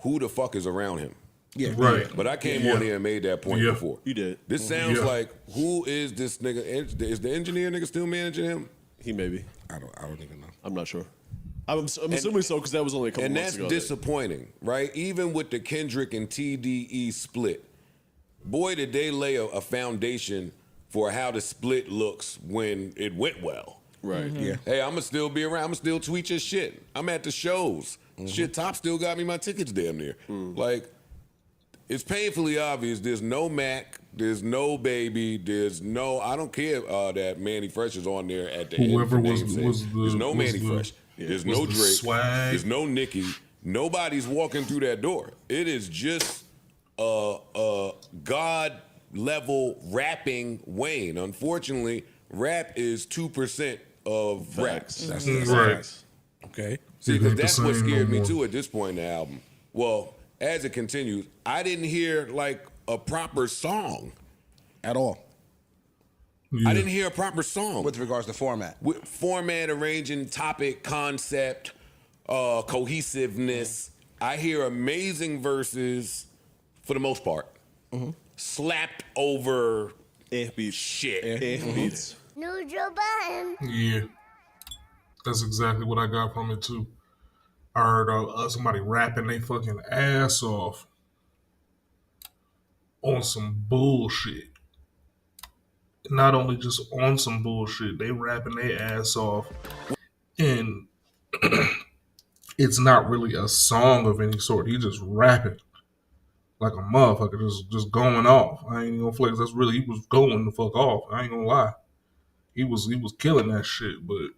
who the fuck is around him? Yeah, right. But I came on here and made that point before. You did. This sounds like who is this nigga? Is the engineer nigga still managing him? He may be. I don't even know. I'm not sure. I'm assuming so because that was only a couple months ago. And that's disappointing, right? Even with the Kendrick and TDE split, boy, did they lay a foundation for how the split looks when it went well. Right. Mm-hmm. Yeah. Hey, I'ma still be around. I'ma still tweet your shit. I'm at the shows. Mm-hmm. Shit, Top still got me my tickets damn near. Like, it's painfully obvious there's no Mac, There's no Baby. There's no. I don't care that Manny Fresh is on there at the Whoever end. was There's no Manny the Fresh. There's was no the Drake. swag. There's no Nicki. Nobody's walking through that door. It is just God level rapping Wayne. Unfortunately, rap is 2% of rap. That's Right. Okay. See, It because ain't the that's what same scared no me more. too at this point in the album. Well, as it continues, I didn't hear like a proper song at all. Yeah. I didn't hear a proper song With regards to format. with format, arranging, topic, concept, cohesiveness. I hear amazing verses for the most part, slapped over beats. shit. Beats. Neutral button. Yeah, that's exactly what I got from it too. I heard somebody rapping they fucking ass off on some bullshit. Not only just on some bullshit, they rapping their ass off, and it's not really a song of any sort. He just rapping like a motherfucker, just going off. I ain't even gonna flex. That's really, he was going the fuck off. I ain't gonna lie. He was killing that shit, but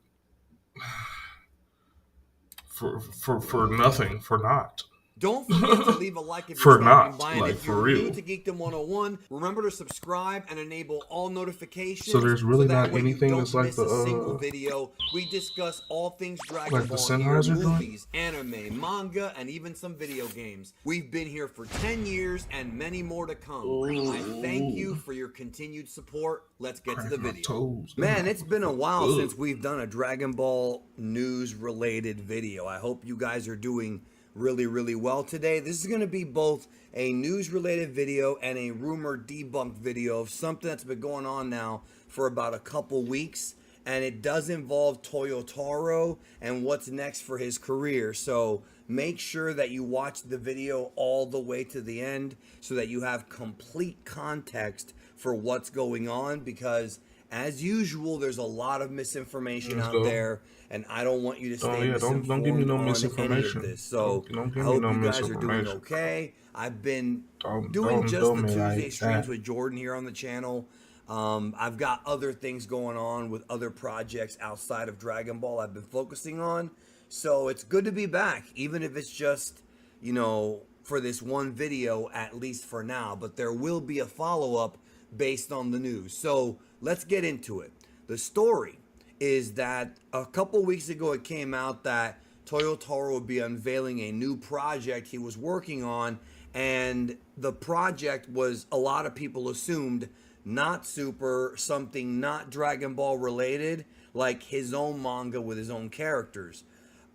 for nothing, for not. Don't forget to leave a like if For you're stopping not, by, and like, if for you're real. new to Geekdom 101, remember to subscribe and enable all notifications. So there's really that not way you anything don't that's like miss a single the video. We discuss all things Dragon like the Ball Sennheiser here, joint? movies, anime, manga, and even some video games. We've been here for 10 years and many more to come. I thank you for your continued support. Let's get to the video. toes. Man, it's been a while Ugh. since we've done a Dragon Ball news related video. I hope you guys are doing really well today. This is going to be both a news related video and a rumor debunked video of something that's been going on now for about a couple weeks, and it does involve Toyotaro and what's next for his career. So make sure that you watch the video all the way to the end so that you have complete context for what's going on, because as usual there's a lot of misinformation Let's out go. there, and I don't want you to stay don't give me no misinformed on any misinformation. of this. So Don't I give me hope no you guys are doing misinformation. okay. I've been doing don't just do the me Tuesday like streams that. with Jordan here on the channel. I've got other things going on with other projects outside of Dragon Ball I've been focusing on. So it's good to be back, even if it's just, you know, for this one video, at least for now. But there will be a follow-up based on the news. So let's get into it. The story is that a couple weeks ago it came out that Toyotaro would be unveiling a new project he was working on, and the project was, a lot of people assumed, not Super, something not Dragon Ball related, like his own manga with his own characters.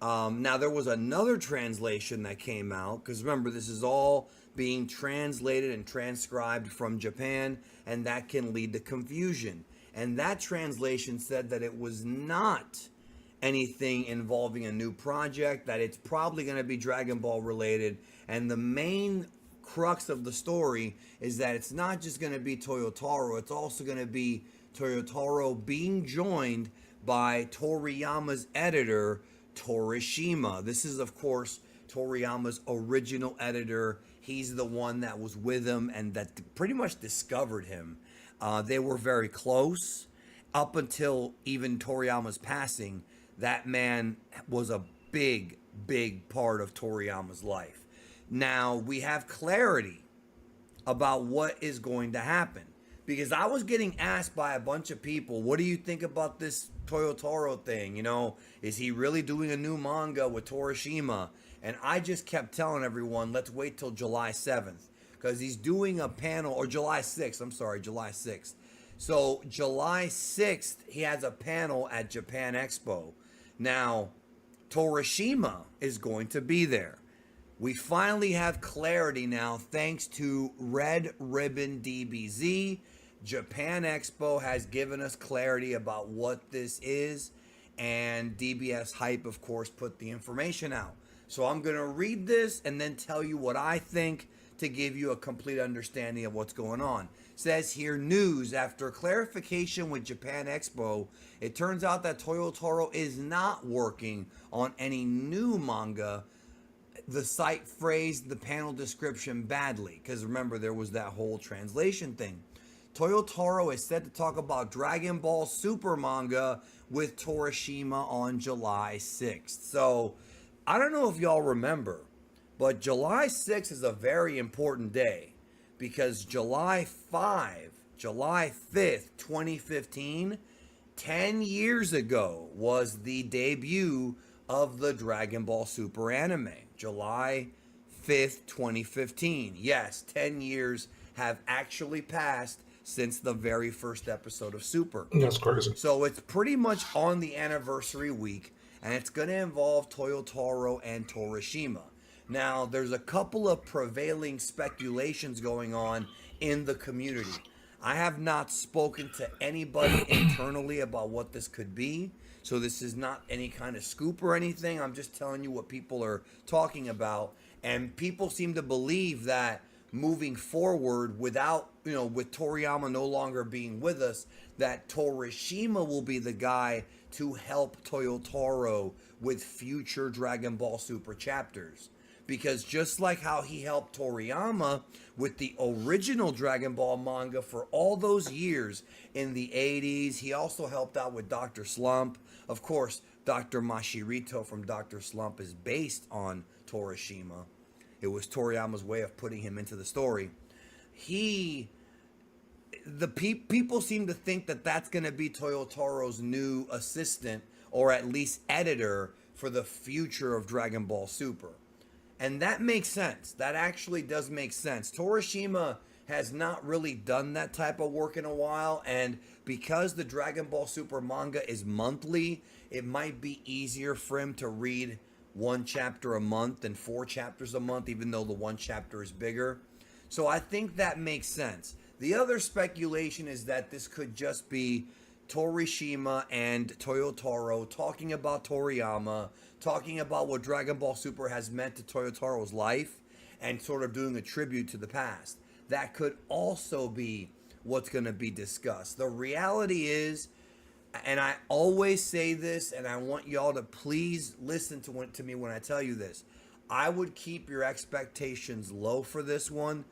Now there was another translation that came out, because remember, this is all being translated and transcribed from Japan, and that can lead to confusion. And that translation said that it was not anything involving a new project, that it's probably going to be Dragon Ball related. And the main crux of the story is that it's not just going to be Toyotaro, it's also going to be Toyotaro being joined by Toriyama's editor, Torishima. This is, of course, Toriyama's original editor. He's the one that was with him and that pretty much discovered him. They were very close up until even Toriyama's passing. That man was a big part of Toriyama's life. Now we have clarity about what is going to happen, because I was getting asked by a bunch of people, what do you think about this Toyotaro thing? You know, is he really doing a new manga with Torishima? And I just kept telling everyone, let's wait till July 7th. Because he's doing a panel, or July 6th, I'm sorry, July 6th. So July 6th, he has a panel at Japan Expo. Now, Torishima is going to be there. We finally have clarity now, thanks to Red Ribbon DBZ. Japan Expo has given us clarity about what this is, and DBS Hype, of course, put the information out. So I'm going to read this and then tell you what I think, to give you a complete understanding of what's going on. It says here, news: after clarification with Japan Expo, it turns out that Toyotaro is not working on any new manga. The site phrased the panel description badly, because remember, there was that whole translation thing. Toyotaro is set to talk about Dragon Ball Super manga with Torishima on July 6th. So, I don't know if y'all remember, but July 6th is a very important day because July 5th, 2015, 10 years ago was the debut of the Dragon Ball Super anime. July 5th, 2015. Yes, 10 years have actually passed since the very first episode of Super. That's crazy. So it's pretty much on the anniversary week, and it's going to involve Toyotaro and Torishima. Now, there's a couple of prevailing speculations going on in the community. I have not spoken to anybody internally about what this could be, so this is not any kind of scoop or anything. I'm just telling you what people are talking about, and people seem to believe that moving forward without, with Toriyama no longer being with us, that Torishima will be the guy to help Toyotaro with future Dragon Ball Super chapters. Because just like how he helped Toriyama with the original Dragon Ball manga for all those years in the 80s, he also helped out with Dr. Slump. Of course, Dr. Mashirito from Dr. Slump is based on Torishima. It was Toriyama's way of putting him into the story. People seem to think that that's going to be Toyotaro's new assistant, or at least editor, for the future of Dragon Ball Super. And that makes sense. That actually does make sense. Torishima has not really done that type of work in a while, and because the Dragon Ball Super manga is monthly, it might be easier for him to read 1 chapter a month and 4 chapters a month, even though the 1 chapter is bigger. So I think that makes sense. The other speculation is that this could just be Torishima and Toyotaro talking about Toriyama, talking about what Dragon Ball Super has meant to Toyotaro's life, and sort of doing a tribute to the past. That could also be what's going to be discussed. The reality is, and I always say this, and I want y'all to please listen to me when I tell you this. I would keep your expectations low for this one,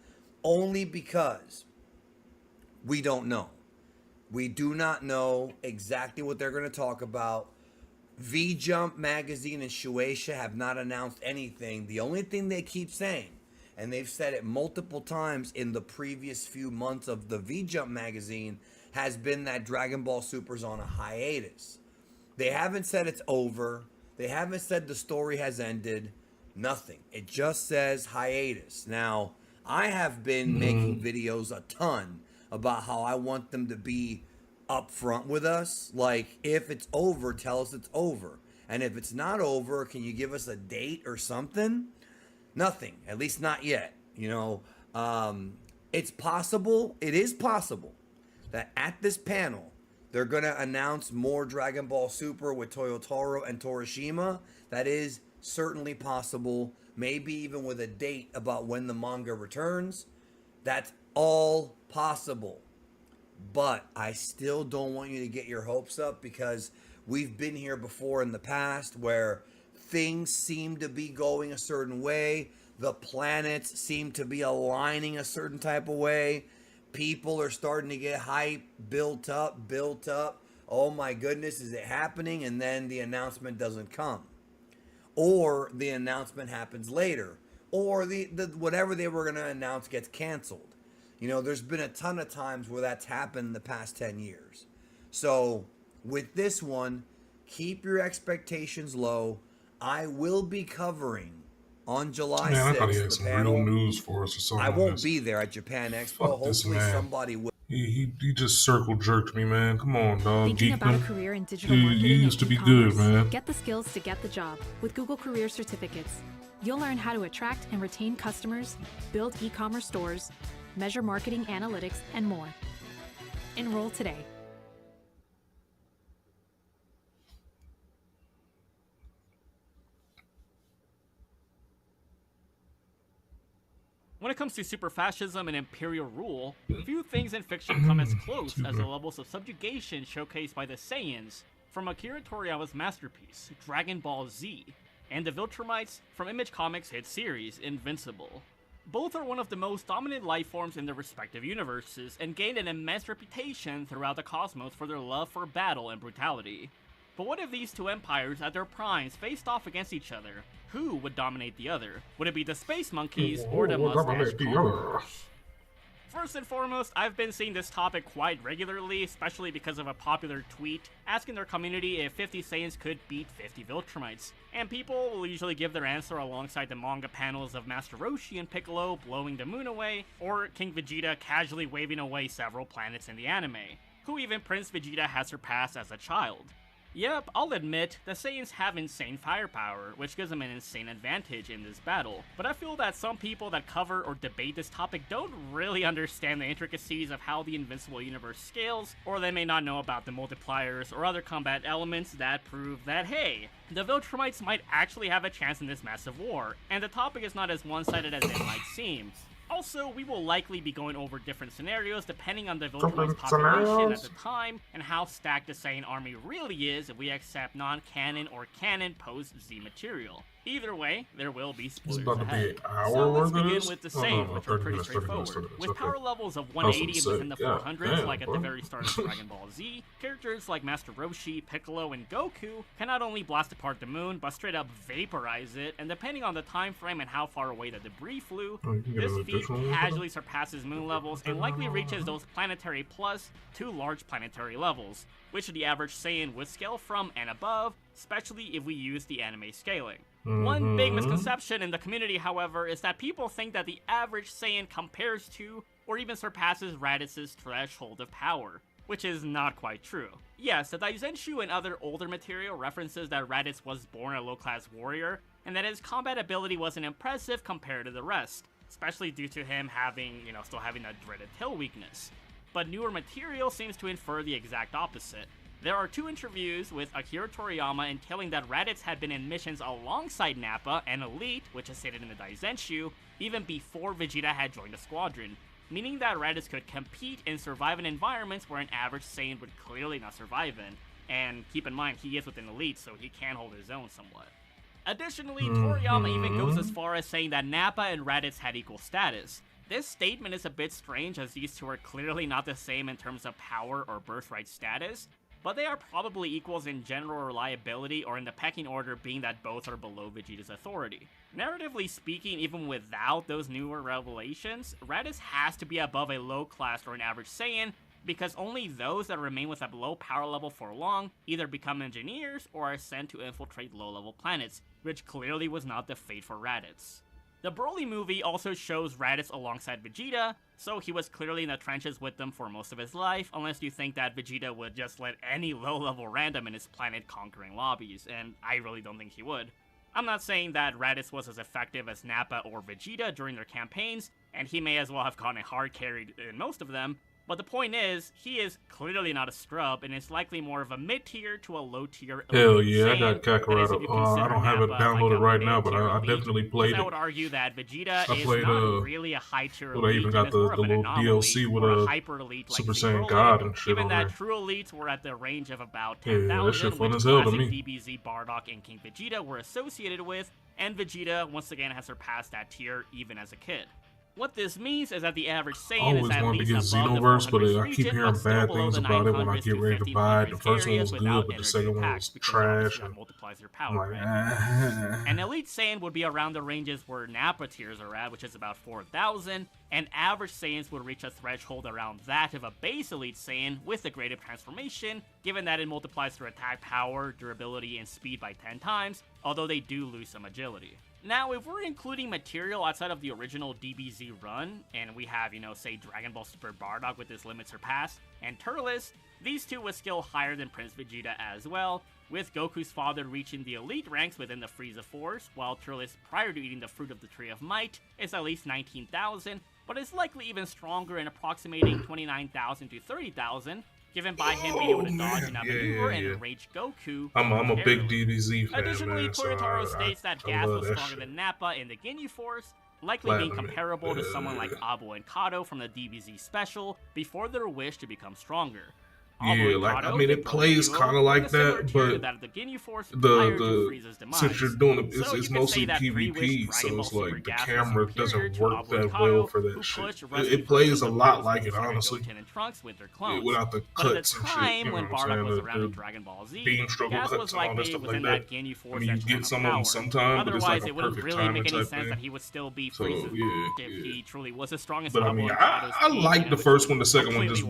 only because we don't know. We do not know exactly what they're going to talk about. V-Jump magazine and Shueisha have not announced anything. The only thing they keep saying, and they've said it multiple times in the previous few months of the V-Jump magazine, has been that Dragon Ball Super's on a hiatus. They haven't said it's over. They haven't said the story has ended. Nothing. It just says hiatus. Now, I have been making videos a ton about how I want them to be upfront with us. Like, if it's over, tell us it's over. And if it's not over, can you give us a date or something? Nothing. At least not yet. It's possible. It is possible that at this panel, they're going to announce more Dragon Ball Super with Toyotaro and Torishima. That is certainly possible. Maybe even with a date about when the manga returns. That's all possible. But I still don't want you to get your hopes up, because we've been here before in the past where things seem to be going a certain way. The planets seem to be aligning a certain type of way. People are starting to get hype, built up. Oh my goodness, is it happening? And then the announcement doesn't come. Or the announcement happens later. Or the whatever they were going to announce gets canceled. There's been a ton of times where that's happened in the past 10 years. So with this one, keep your expectations low. I will be covering on July 6th. Man, I thought he had some real news for us or something. I won't be there at Japan Expo. Hopefully somebody will. He just circle jerked me, man. Come on, dog. Thinking about a career in digital marketing you used to and be e-commerce? good, man. Get the skills to get the job with Google Career Certificates. You'll learn how to attract and retain customers, build e-commerce stores, measure marketing analytics, and more. Enroll today. When it comes to super fascism and imperial rule, few things in fiction come as close as the levels of subjugation showcased by the Saiyans from Akira Toriyama's masterpiece, Dragon Ball Z, and the Viltrumites from Image Comics' hit series, Invincible. Both are one of the most dominant life forms in their respective universes, and gained an immense reputation throughout the cosmos for their love for battle and brutality. But what if these two empires at their primes faced off against each other? Who would dominate the other? Would it be the space monkeys or the mustache conquerors? First and foremost, I've been seeing this topic quite regularly, especially because of a popular tweet asking their community if 50 Saiyans could beat 50 Viltrumites. And people will usually give their answer alongside the manga panels of Master Roshi and Piccolo blowing the moon away, or King Vegeta casually waving away several planets in the anime, who even Prince Vegeta has surpassed as a child. Yep, I'll admit, the Saiyans have insane firepower, which gives them an insane advantage in this battle, but I feel that some people that cover or debate this topic don't really understand the intricacies of how the Invincible Universe scales, or they may not know about the multipliers or other combat elements that prove that, hey, the Viltrumites might actually have a chance in this massive war, and the topic is not as one-sided as it might seem. Also, we will likely be going over different scenarios depending on the Viltrumite's population at the time, and how stacked the Saiyan army really is if we accept non-canon or canon post-Z material. Either way, there will be spoilers ahead. So let's begin with the Saiyans, which are pretty straightforward. With power levels of 180 and within the 400s, like at the very start of Dragon Ball Z, characters like Master Roshi, Piccolo, and Goku can not only blast apart the moon, but straight up vaporize it, and depending on the time frame and how far away the debris flew, this feat casually surpasses moon levels and likely reaches those planetary plus to large planetary levels, which the average Saiyan would scale from and above, especially if we use the anime scaling. One big misconception in the community, however, is that people think that the average Saiyan compares to or even surpasses Raditz's threshold of power, which is not quite true. Yes, the Daizenshu and other older material references that Raditz was born a low-class warrior, and that his combat ability wasn't impressive compared to the rest, especially due to him having, still having that dreaded tail weakness. But newer material seems to infer the exact opposite. There are 2 interviews with Akira Toriyama entailing that Raditz had been in missions alongside Nappa and Elite, which is stated in the Daizenshu, even before Vegeta had joined the squadron, meaning that Raditz could compete and survive in environments where an average Saiyan would clearly not survive in. And keep in mind, he is within Elite, so he can hold his own somewhat. Additionally, Toriyama even goes as far as saying that Nappa and Raditz had equal status. This statement is a bit strange as these two are clearly not the same in terms of power or birthright status, but they are probably equals in general reliability or in the pecking order being that both are below Vegeta's authority. Narratively speaking, even without those newer revelations, Raditz has to be above a low class or an average Saiyan, because only those that remain with a low power level for long either become engineers or are sent to infiltrate low-level planets, which clearly was not the fate for Raditz. The Broly movie also shows Raditz alongside Vegeta, so he was clearly in the trenches with them for most of his life, unless you think that Vegeta would just let any low-level random in his planet-conquering lobbies, and I really don't think he would. I'm not saying that Raditz was as effective as Nappa or Vegeta during their campaigns, and he may as well have gotten a hard carry in most of them, but the point is, he is clearly not a scrub, and is likely more of a mid-tier to a low-tier. Hell yeah, I got Kakarot. I don't have it downloaded right now, but I definitely played it. I would argue that Vegeta I played, is not really a high-tier elite. I even got the little DLC with a Super Saiyan God and shit given on that there. true elites were at the range of about Yeah, 10,000, that shit fun which as hell to classic me. DBZ, Bardock, and King Vegeta were associated with, and Vegeta once again has surpassed that tier even as a kid. What this means is that the average I Saiyan is always at wanted to least get above the Xenoverse, but 400s I keep region, hearing but still bad below things the about it when I 900s get to ready to buy it. The 1500s first one areas was without good, but the energy second one attacks, was because trash. obviously that multiplies your I'm power, like, right? An elite Saiyan would be around the ranges where Nappa tiers are at, which is about 4,000, and average Saiyans would reach a threshold around that of a base elite Saiyan with the Grade of Transformation, given that it multiplies their attack power, durability, and speed by 10 times, although they do lose some agility. Now, if we're including material outside of the original DBZ run, and we have, say Dragon Ball Super Bardock with his limit surpassed, and Turles, these two would skill higher than Prince Vegeta as well, with Goku's father reaching the elite ranks within the Frieza Force, while Turles, prior to eating the Fruit of the Tree of Might, is at least 19,000, but is likely even stronger in approximating 29,000 to 30,000, given by him being able to dodge and outmaneuver and enrage Goku. I'm a big DBZ fan, Additionally, man, so Toyotaro states that Gas love was that stronger shit. than Nappa in the Ginyu Force, likely being Platinum, comparable to someone like Abo and Kato from the DBZ Special before their wish to become stronger. Yeah, like I mean, it plays kind of like that, but since you're doing it's mostly PvP, so it's like the camera doesn't work that well for that shit. It plays a lot like it, honestly, without the cuts and shit. You know what I'm saying? The beam struggle cuts and all that stuff like that. I mean, you get some of them sometimes, but it's like a perfect timing type thing. So yeah. If he truly was as strong as But I mean, I like the first one. The second one just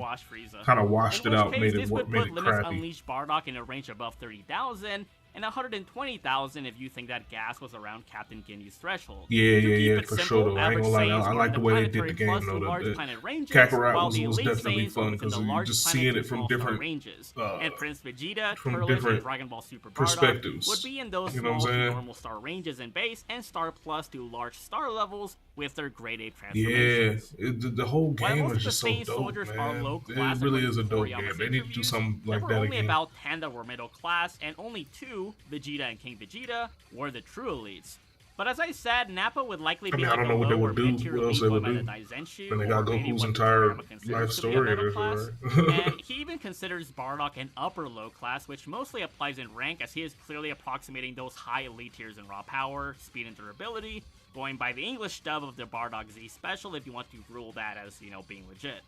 kind of washed it out, made it crappy. Unleash Bardock in a range above 30,000 and 120,000 if you think that gas was around Captain Ginny's threshold. Yeah, for sure though. I ain't gonna lie, I like the way they did the game though. Kakarot was definitely fun because you just seeing it from different ranges. And Prince Vegeta, from Turles, different and Dragon Ball Super perspectives. Bardock would be in those You know small what I'm to saying? normal star ranges in base and star plus to large star levels with their grade A Yeah, transformations. the whole While game most is of the just so Saiyan dope, soldiers are man. low It class really is a according to dope Toriyama's game. They need to do something like there that were only again. about 10 that were middle class, and only 2, Vegeta and King Vegeta, were the true elites. But as I said, Nappa would likely I be mean, I like don't a know what they low or would do. mid-tier What else elite they would going by do? the Daizenshu, When they got or maybe Goku's what entire Toriyama considers life to be a story and middle everything, class. right? And he even considers Bardock an upper low class, which mostly applies in rank, as he is clearly approximating those high elite tiers in raw power, speed, and durability, going by the English dub of the Bardock Z special if you want to rule that as, being legit.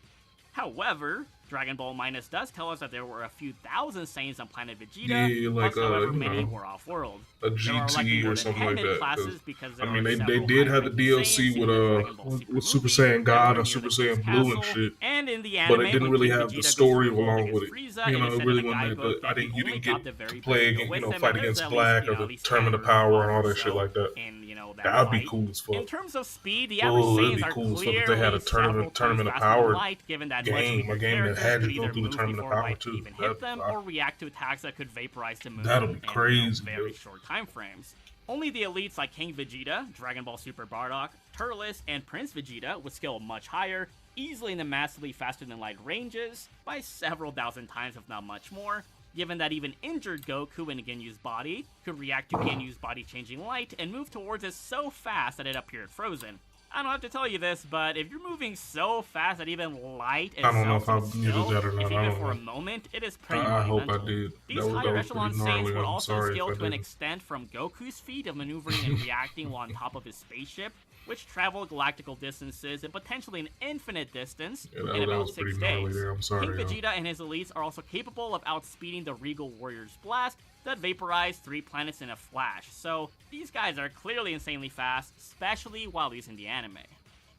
However, Dragon Ball Minus does tell us that there were a few thousand Saiyans on planet Vegeta, Yeah, like, plus however you many know, were off-world. a There are likely GT more or than something 10 like that. classes because there I mean, are they several did have the high-ranking DLC Saiyans with Super Saiyan God and Super Saiyan Blue and shit, and in the but anime, it didn't when really King have Vegeta the goes story to revolt along against with it. Frieza, You it know, is it said really in the wasn't. guidebook that he You only didn't got the get very to play best to go against, with him, fight and there's against at Black least, or at the least Determine the 10 Power and all that or shit so like that. in, that That'd be fight. cool as fuck. In terms of speed, the average Oh, it'd Saiyans be are cool as fuck clearly if they had a several Tournament times of faster than Power light, given that game, much a weaker game that characters had could to go either through the move Tournament of before Power light too. even hit them, or react to attacks that could vaporize the moon That'll be in crazy, very dude. short time frames. Only the elites like King Vegeta, Dragon Ball Super Bardock, Turles, and Prince Vegeta would scale much higher, easily in the massively faster than light ranges, by several thousand times if not much more, given that even injured Goku in Ginyu's body could react to Ginyu's body-changing light and move towards it so fast that it appeared frozen. I don't have to tell you this, but if you're moving so fast that even light I don't know itself if I is needed still, that or not. if I even don't for a know. moment, it is pretty I hope monumental. I did. These That higher was echelon pretty Saiyans gnarly. would I'm also sorry scale if I to an didn't. extent from Goku's feat of maneuvering and reacting while on top of his spaceship, which traveled galactical distances and potentially an infinite distance Yeah, that in about was 6 pretty gnarly days. there. I'm sorry, King yo. Vegeta and his elites are also capable of outspeeding the Regal Warrior's blast that vaporized 3 planets in a flash, so these guys are clearly insanely fast, especially while using the anime.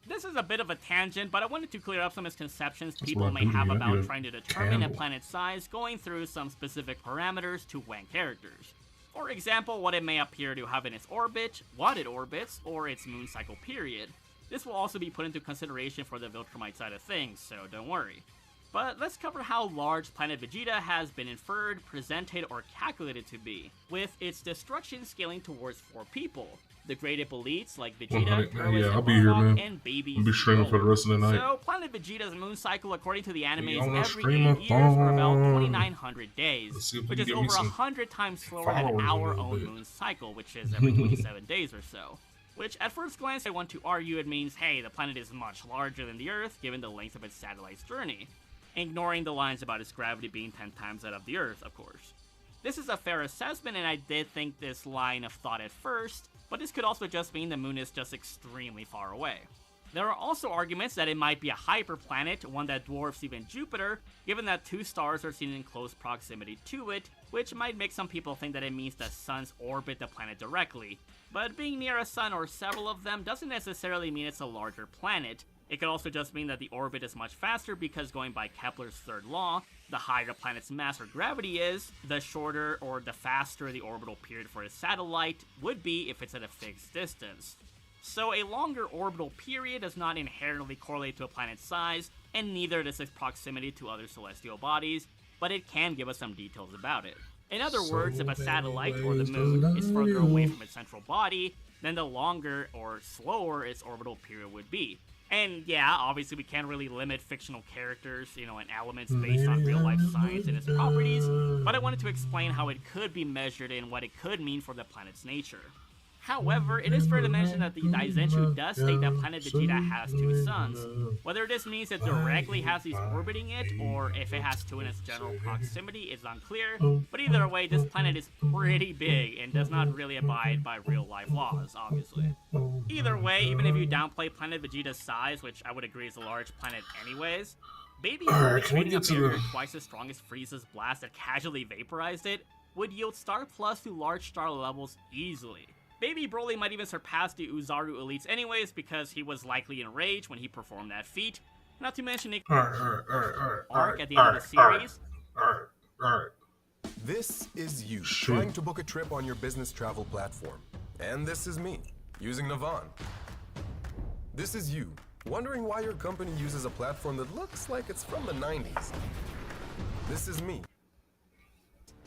This is a bit of a tangent, but I wanted to clear up some misconceptions people what I may do, have man. about You're trying to determine a Campbell. planet's size going through some specific parameters to rank characters. For example, what it may appear to have in its orbit, what it orbits, or its moon cycle period. This will also be put into consideration for the Viltrumite side of things, so don't worry. But let's cover how large Planet Vegeta has been inferred, presented, or calculated to be, with its destruction scaling towards 4 people. The great elites like Vegeta, 100. Turles, Yeah, I'll and be here, Bardock, man. and babies. I'll be streaming for the rest of the night. So, Planet Vegeta's moon cycle, according to the anime, We is on a every stream 8 years or about phone. 2,900 days, Let's see if we which can is get me over some 100 times slower than followers a our little own bit. moon cycle, which is every 27 days or so. Which, at first glance, I want to argue it means, hey, the planet is much larger than the Earth, given the length of its satellite's journey. Ignoring the lines about its gravity being 10 times that of the Earth, of course. This is a fair assessment, and I did think this line of thought at first, but this could also just mean the moon is just extremely far away. There are also arguments that it might be a hyperplanet, one that dwarfs even Jupiter, given that 2 stars are seen in close proximity to it, which might make some people think that it means the suns orbit the planet directly. But being near a sun or several of them doesn't necessarily mean it's a larger planet. It could also just mean that the orbit is much faster because, going by Kepler's third law, the higher a planet's mass or gravity is, the shorter or the faster the orbital period for a satellite would be if it's at a fixed distance. So a longer orbital period does not inherently correlate to a planet's size, and neither does its proximity to other celestial bodies, but it can give us some details about it. In other words, if a satellite or the moon is further away from its central body, then the longer or slower its orbital period would be. And yeah, obviously we can't really limit fictional characters, and elements based on real-life science and its properties, but I wanted to explain how it could be measured and what it could mean for the planet's nature. However, it is fair to mention that the Daizenshu does state that planet Vegeta has 2 suns. Whether this means it directly has these orbiting it, or if it has 2 in its general proximity is unclear, but either way, this planet is pretty big and does not really abide by real-life laws, obviously. Either way, even if you downplay planet Vegeta's size, which I would agree is a large planet anyways, Baby Broly trading a barrier twice as strong as Frieza's blast that casually vaporized it would yield Star Plus to large star levels easily. Baby Broly might even surpass the Uzaru elites anyways because he was likely in rage when he performed that feat. Not to mention Nick arc at the end of the series. This is you trying to book a trip on your business travel platform. And this is me, using Navan. This is you, wondering why your company uses a platform that looks like it's from the 90s. This is me.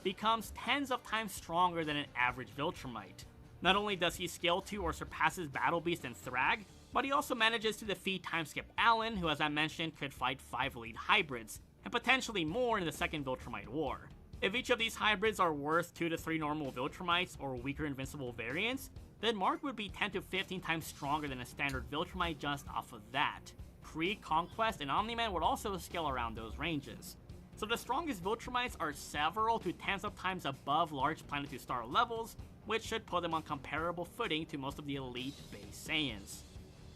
Becomes tens of times stronger than an average Viltrumite. Not only does he scale to or surpasses Battle Beast and Thrag, but he also manages to defeat Timeskip Allen, who as I mentioned could fight 5 elite hybrids, and potentially more in the second Viltrumite war. If each of these hybrids are worth 2 to 3 normal Viltrumites or weaker invincible variants, then Mark would be 10 to 15 times stronger than a standard Viltrumite just off of that. Krieg, Conquest, and Omni-Man would also scale around those ranges. So the strongest Viltrumites are several to tens of times above large planet to star levels, which should put them on comparable footing to most of the elite base Saiyans.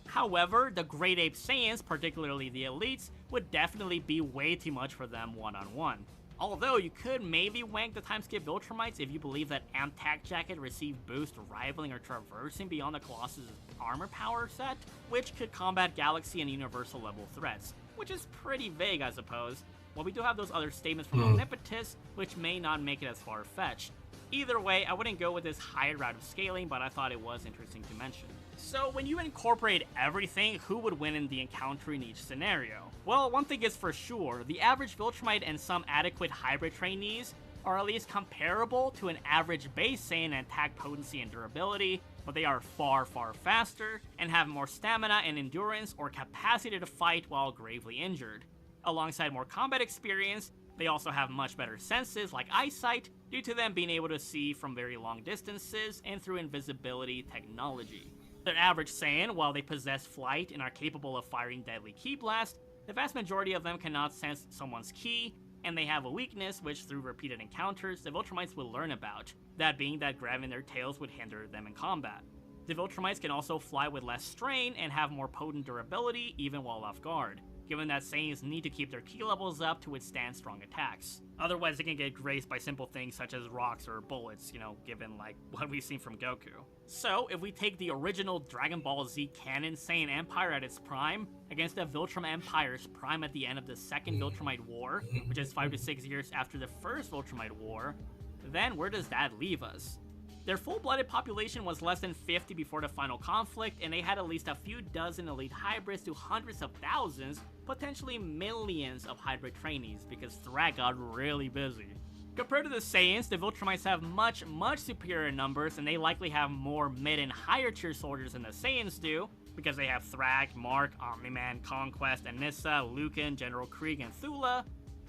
However, the Great Ape Saiyans, particularly the elites, would definitely be way too much for them one-on-one. Although you could maybe wank the timeskip Viltrumites if you believe that Amtac Jacket received boost rivaling or traversing beyond the Colossus' armor power set, which could combat galaxy and universal level threats, which is pretty vague I suppose. Well, we do have those other statements from Omnipotus, which may not make it as far-fetched. Either way, I wouldn't go with this higher route of scaling, but I thought it was interesting to mention. So when you incorporate everything, who would win in the encounter in each scenario? Well, one thing is for sure, the average Viltrumite and some adequate hybrid trainees are at least comparable to an average base Saiyan in attack potency and durability, but they are far, far faster and have more stamina and endurance or capacity to fight while gravely injured. Alongside more combat experience, they also have much better senses like eyesight due to them being able to see from very long distances and through invisibility technology. Their average Saiyan, while they possess flight and are capable of firing deadly ki blast, the vast majority of them cannot sense someone's ki, and they have a weakness which through repeated encounters the Viltrumites will learn about, that being that grabbing their tails would hinder them in combat. The Viltrumites can also fly with less strain and have more potent durability even while off guard, given that Saiyans need to keep their ki levels up to withstand strong attacks. Otherwise, they can get grazed by simple things such as rocks or bullets, given like what we've seen from Goku. So, if we take the original Dragon Ball Z canon Saiyan Empire at its prime, against the Viltrum Empire's prime at the end of the second Viltrumite War, which is 5 to 6 years after the first Viltrumite War, then where does that leave us? Their full-blooded population was less than 50 before the final conflict, and they had at least a few dozen elite hybrids to hundreds of thousands, potentially millions of hybrid trainees, because Thrag got really busy. Compared to the Saiyans, the Viltrumites have much, much superior numbers, and they likely have more mid and higher tier soldiers than the Saiyans do, because they have Thrag, Mark, Omni-Man, Conquest, Anissa, Lucan, General Krieg, and Thula,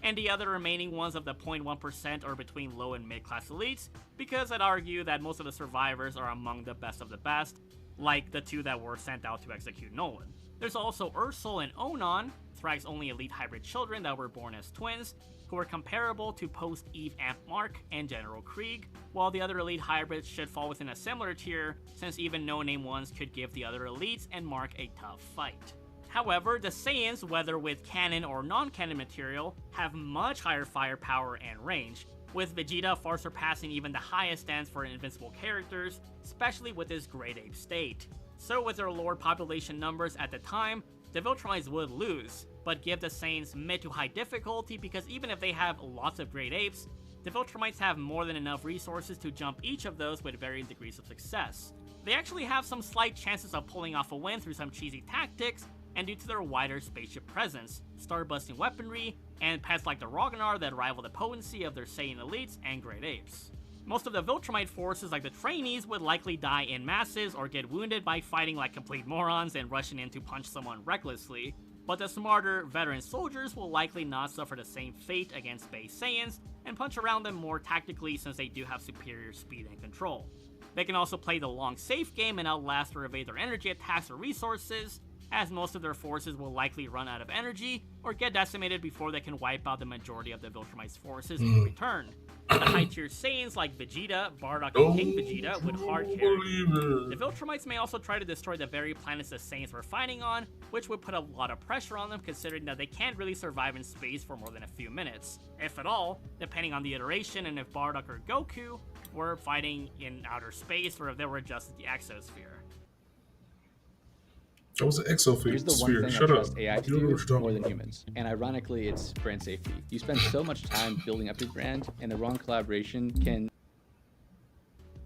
and the other remaining ones of the 0.1% are between low and mid-class elites, because I'd argue that most of the survivors are among the best of the best, like the 2 that were sent out to execute Nolan. There's also Ursel and Onan, Thrag's only elite hybrid children that were born as twins, who are comparable to post-Eve Amp Mark and General Krieg, while the other elite hybrids should fall within a similar tier, since even no-name ones could give the other elites and Mark a tough fight. However, the Saiyans, whether with canon or non-canon material, have much higher firepower and range, with Vegeta far surpassing even the highest stands for invincible characters, especially with his Great Ape state. So with their lower population numbers at the time, the Viltrumites would lose, but give the Saiyans mid to high difficulty because even if they have lots of Great Apes, the Viltrumites have more than enough resources to jump each of those with varying degrees of success. They actually have some slight chances of pulling off a win through some cheesy tactics, and due to their wider spaceship presence, star-busting weaponry, and pets like the Ragnar that rival the potency of their Saiyan elites and Great Apes. Most of the Viltrumite forces like the trainees would likely die in masses or get wounded by fighting like complete morons and rushing in to punch someone recklessly, but the smarter, veteran soldiers will likely not suffer the same fate against base Saiyans and punch around them more tactically since they do have superior speed and control. They can also play the long safe game and outlast or evade their energy attacks or resources, as most of their forces will likely run out of energy or get decimated before they can wipe out the majority of the Viltrumite's forces in return. The high-tier Saiyans like Vegeta, Bardock, and King Vegeta would hard carry. The Viltrumites may also try to destroy the very planets the Saiyans were fighting on, which would put a lot of pressure on them considering that they can't really survive in space for more than a few minutes, if at all, depending on the iteration and if Bardock or Goku were fighting in outer space or if they were just the exosphere. That was an exosphere. Here's the one thing I trust AI to do more than humans, and ironically, it's brand safety. You spend so much time building up your brand, and the wrong collaboration can...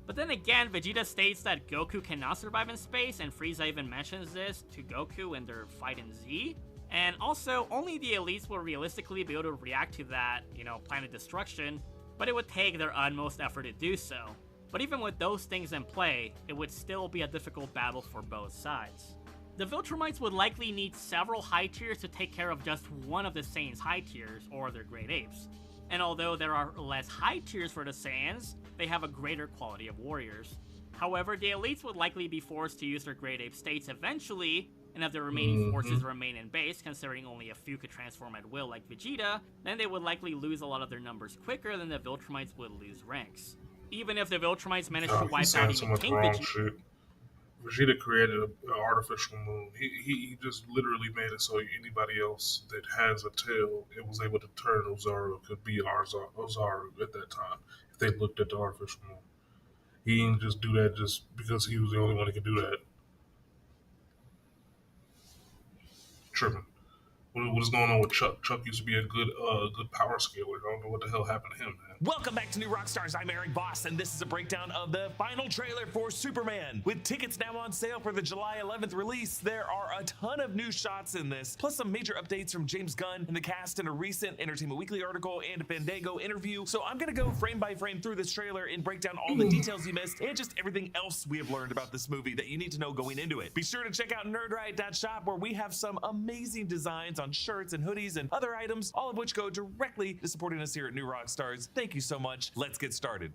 But then again, Vegeta states that Goku cannot survive in space, and Frieza even mentions this to Goku in their fight in Z. And also, only the elites will realistically be able to react to that, planet destruction, but it would take their utmost effort to do so. But even with those things in play, it would still be a difficult battle for both sides. The Viltrumites would likely need several high tiers to take care of just one of the Saiyans' high tiers, or their great apes. And although there are less high tiers for the Saiyans, they have a greater quality of warriors. However, the elites would likely be forced to use their great ape states eventually, and if the remaining forces remain in base, considering only a few could transform at will like Vegeta, then they would likely lose a lot of their numbers quicker than the Viltrumites would lose ranks. Even if the Viltrumites managed to wipe out even King Vegeta... Vegeta created an artificial moon. He just literally made it so anybody else that has a tail, it was able to turn Ozaru, could be Ozaru at that time, if they looked at the artificial moon. He didn't just do that just because he was the only one that could do that. Tripping. What is going on with Chuck? Chuck used to be a good power scaler. I don't know what the hell happened to him, man. Welcome back to New Rockstars. I'm Eric Voss, and this is a breakdown of the final trailer for Superman. With tickets now on sale for the July 11th release, there are a ton of new shots in this, plus some major updates from James Gunn and the cast in a recent Entertainment Weekly article and a Fandango interview. So I'm going to go frame by frame through this trailer and break down all the details you missed and just everything else we have learned about this movie that you need to know going into it. Be sure to check out nerdriot.shop, where we have some amazing designs on shirts and hoodies and other items, all of which go directly to supporting us here at New Rockstars. Thank you so much. Let's get started.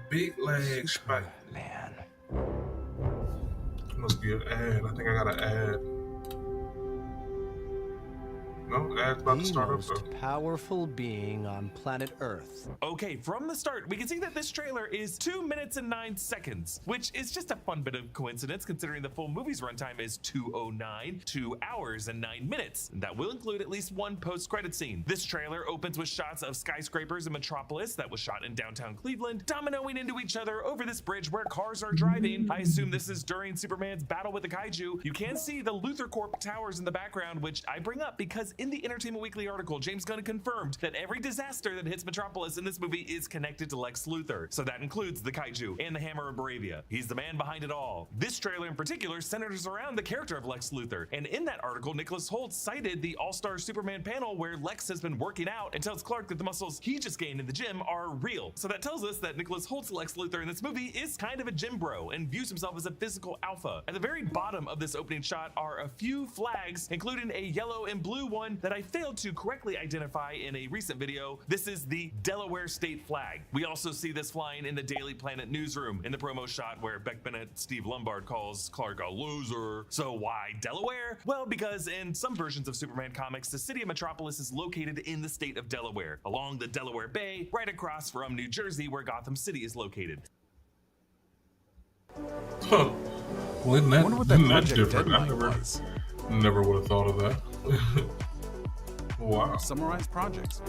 Big leg spike. Man. Must be an ad. I think I got an ad. No, ad's about to start up though. Powerful being on planet Earth. Okay, from the start, we can see that this trailer is 2 minutes and 9 seconds, which is just a fun bit of coincidence considering the full movie's runtime is 2:09, 2 hours and 9 minutes. And that will include at least one post-credit scene. This trailer opens with shots of skyscrapers in Metropolis that was shot in downtown Cleveland, dominoing into each other over this bridge where cars are driving. I assume this is during Superman's battle with the kaiju. You can see the Luthor Corp towers in the background, which I bring up because in the Entertainment Weekly article, James Gunn confirmed that every disaster that hits Metropolis in this movie is connected to Lex Luthor. So that includes the kaiju and the Hammer of Bravia. He's the man behind it all. This trailer in particular centers around the character of Lex Luthor. And in that article, Nicholas Hoult cited the All-Star Superman panel where Lex has been working out and tells Clark that the muscles he just gained in the gym are real. So that tells us that Nicholas Hoult's Lex Luthor in this movie is kind of a gym bro and views himself as a physical alpha. At the very bottom of this opening shot are a few flags, including a yellow and blue one that I failed to correctly identify in a recent video. This is the Delaware state flag. We also see this flying in the Daily Planet newsroom in the promo shot where Beck Bennett Steve Lombard calls Clark a loser. So why Delaware? Well, because in some versions of Superman comics, the city of Metropolis is located in the state of Delaware, along the Delaware Bay, right across from New Jersey, where Gotham City is located. Huh. Well, isn't that different? I never would have thought of that. Wow. Summarize projects.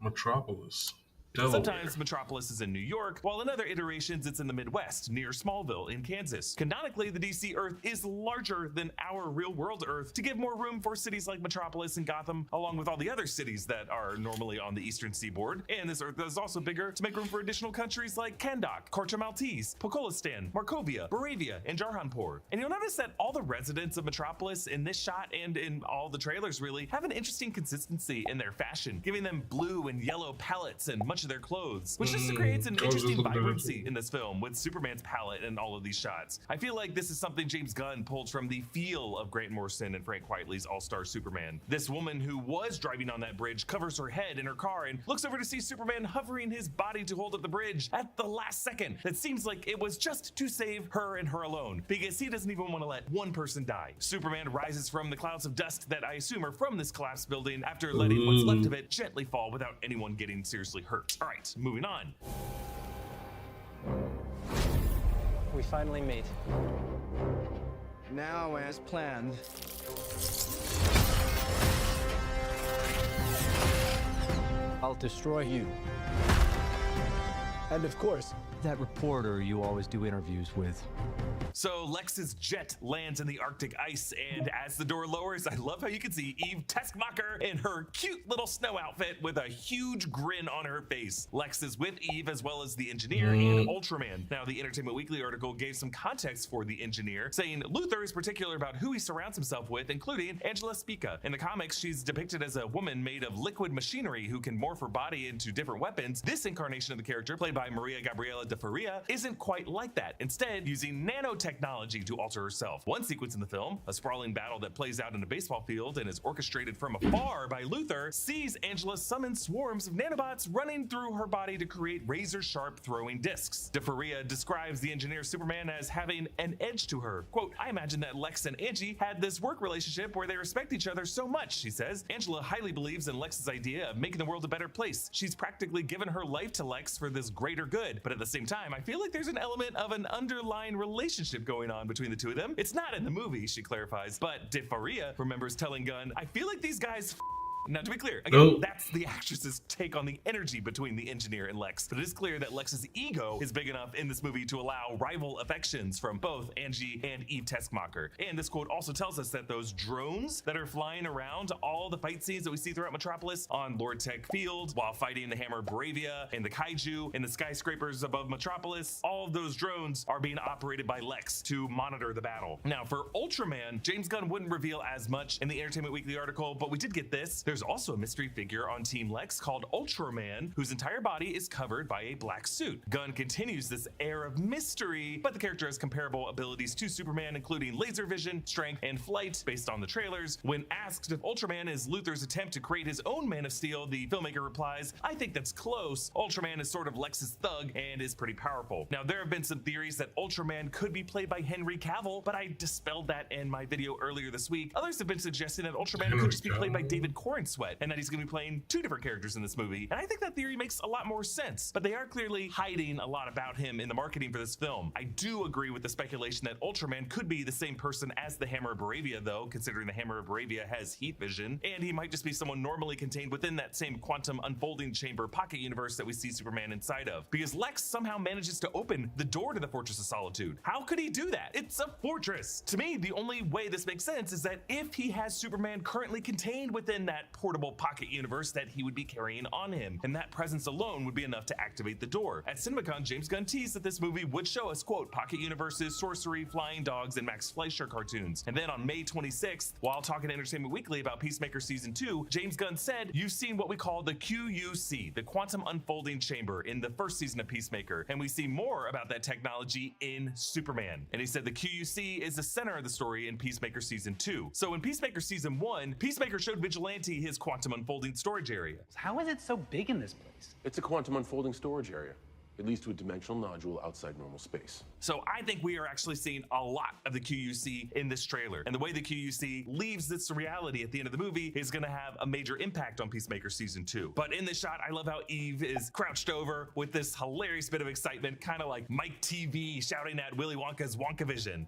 Metropolis. Delaware. Sometimes Metropolis is in New York, while in other iterations it's in the Midwest, near Smallville in Kansas. Canonically, the DC Earth is larger than our real-world Earth to give more room for cities like Metropolis and Gotham, along with all the other cities that are normally on the eastern seaboard. And this Earth is also bigger to make room for additional countries like Kahndaq, Korcha Maltese, Pokolistan, Markovia, Moravia, and Jarhanpur. And you'll notice that all the residents of Metropolis in this shot and in all the trailers really have an interesting consistency in their fashion, giving them blue and yellow palettes and much of to their clothes, which just creates an interesting vibrancy in this film with Superman's palette and all of these shots. I feel like this is something James Gunn pulled from the feel of Grant Morrison and Frank Quitely's All-Star Superman. This woman who was driving on that bridge covers her head in her car and looks over to see Superman hovering his body to hold up the bridge at the last second. It seems like it was just to save her and her alone, because he doesn't even want to let one person die. Superman rises from the clouds of dust that I assume are from this collapsed building after letting what's left of it gently fall without anyone getting seriously hurt. All right, moving on. We finally meet. Now, as planned, I'll destroy you. And of course, that reporter you always do interviews with. So Lex's jet lands in the Arctic ice, and as the door lowers, I love how you can see Eve Teskmacher in her cute little snow outfit with a huge grin on her face. Lex is with Eve as well as the engineer and Ultraman. Now, the Entertainment Weekly article gave some context for the engineer, saying Luthor is particular about who he surrounds himself with, including Angela Spica. In the comics, she's depicted as a woman made of liquid machinery who can morph her body into different weapons. This incarnation of the character, played by Maria Gabriela de Faria, isn't quite like that, instead using nanotechnology to alter herself. One sequence in the film, a sprawling battle that plays out in a baseball field and is orchestrated from afar by Luthor, sees Angela summon swarms of nanobots running through her body to create razor-sharp throwing discs. De Faria describes the engineer Superman as having an edge to her. Quote, I imagine that Lex and Angie had this work relationship where they respect each other so much, she says. Angela highly believes in Lex's idea of making the world a better place. She's practically given her life to Lex for this greater good, but at the same time, I feel like there's an element of an underlying relationship going on between the two of them. It's not in the movie, she clarifies, but De Faria remembers telling Gunn, I feel like these guys Now, to be clear, again, that's the actress's take on the energy between the engineer and Lex, but it is clear that Lex's ego is big enough in this movie to allow rival affections from both Angie and Eve Teskmacher. And this quote also tells us that those drones that are flying around all the fight scenes that we see throughout Metropolis on Lord Tech Field while fighting the Hammer Bravia and the Kaiju in the skyscrapers above Metropolis, all of those drones are being operated by Lex to monitor the battle. Now, for Ultraman, James Gunn wouldn't reveal as much in the Entertainment Weekly article, but we did get this. There's also a mystery figure on Team Lex called Ultraman, whose entire body is covered by a black suit. Gunn continues this air of mystery, but the character has comparable abilities to Superman, including laser vision, strength, and flight based on the trailers. When asked if Ultraman is Luthor's attempt to create his own Man of Steel, the filmmaker replies, I think that's close. Ultraman is sort of Lex's thug and is pretty powerful. Now, there have been some theories that Ultraman could be played by Henry Cavill, but I dispelled that in my video earlier this week. Others have been suggesting that Ultraman could just be played by David Corenswet, and that he's going to be playing two different characters in this movie. And I think that theory makes a lot more sense, but they are clearly hiding a lot about him in the marketing for this film. I do agree with the speculation that Ultraman could be the same person as the Hammer of Bravia, though, considering the Hammer of Bravia has heat vision, and he might just be someone normally contained within that same quantum unfolding chamber pocket universe that we see Superman inside of, because Lex somehow manages to open the door to the Fortress of Solitude. How could he do that? It's a fortress. To me, the only way this makes sense is that if he has Superman currently contained within that portable pocket universe that he would be carrying on him, and that presence alone would be enough to activate the door. At CinemaCon, James Gunn teased that this movie would show us, quote, pocket universes, sorcery, flying dogs, and Max Fleischer cartoons. And then on May 26th, while talking to Entertainment Weekly about Peacemaker Season 2, James Gunn said, you've seen what we call the QUC, the Quantum Unfolding Chamber, in the first season of Peacemaker, and we see more about that technology in Superman. And he said the QUC is the center of the story in Peacemaker Season 2. So in Peacemaker Season 1, Peacemaker showed Vigilante his quantum unfolding storage area. How is it so big in this place? It's a quantum unfolding storage area. It leads to a dimensional nodule outside normal space. So I think we are actually seeing a lot of the QUC in this trailer. And the way the QUC leaves this reality at the end of the movie is gonna have a major impact on Peacemaker Season 2. But in this shot, I love how Eve is crouched over with this hilarious bit of excitement, kind of like Mike TV shouting at Willy Wonka's Wonkavision.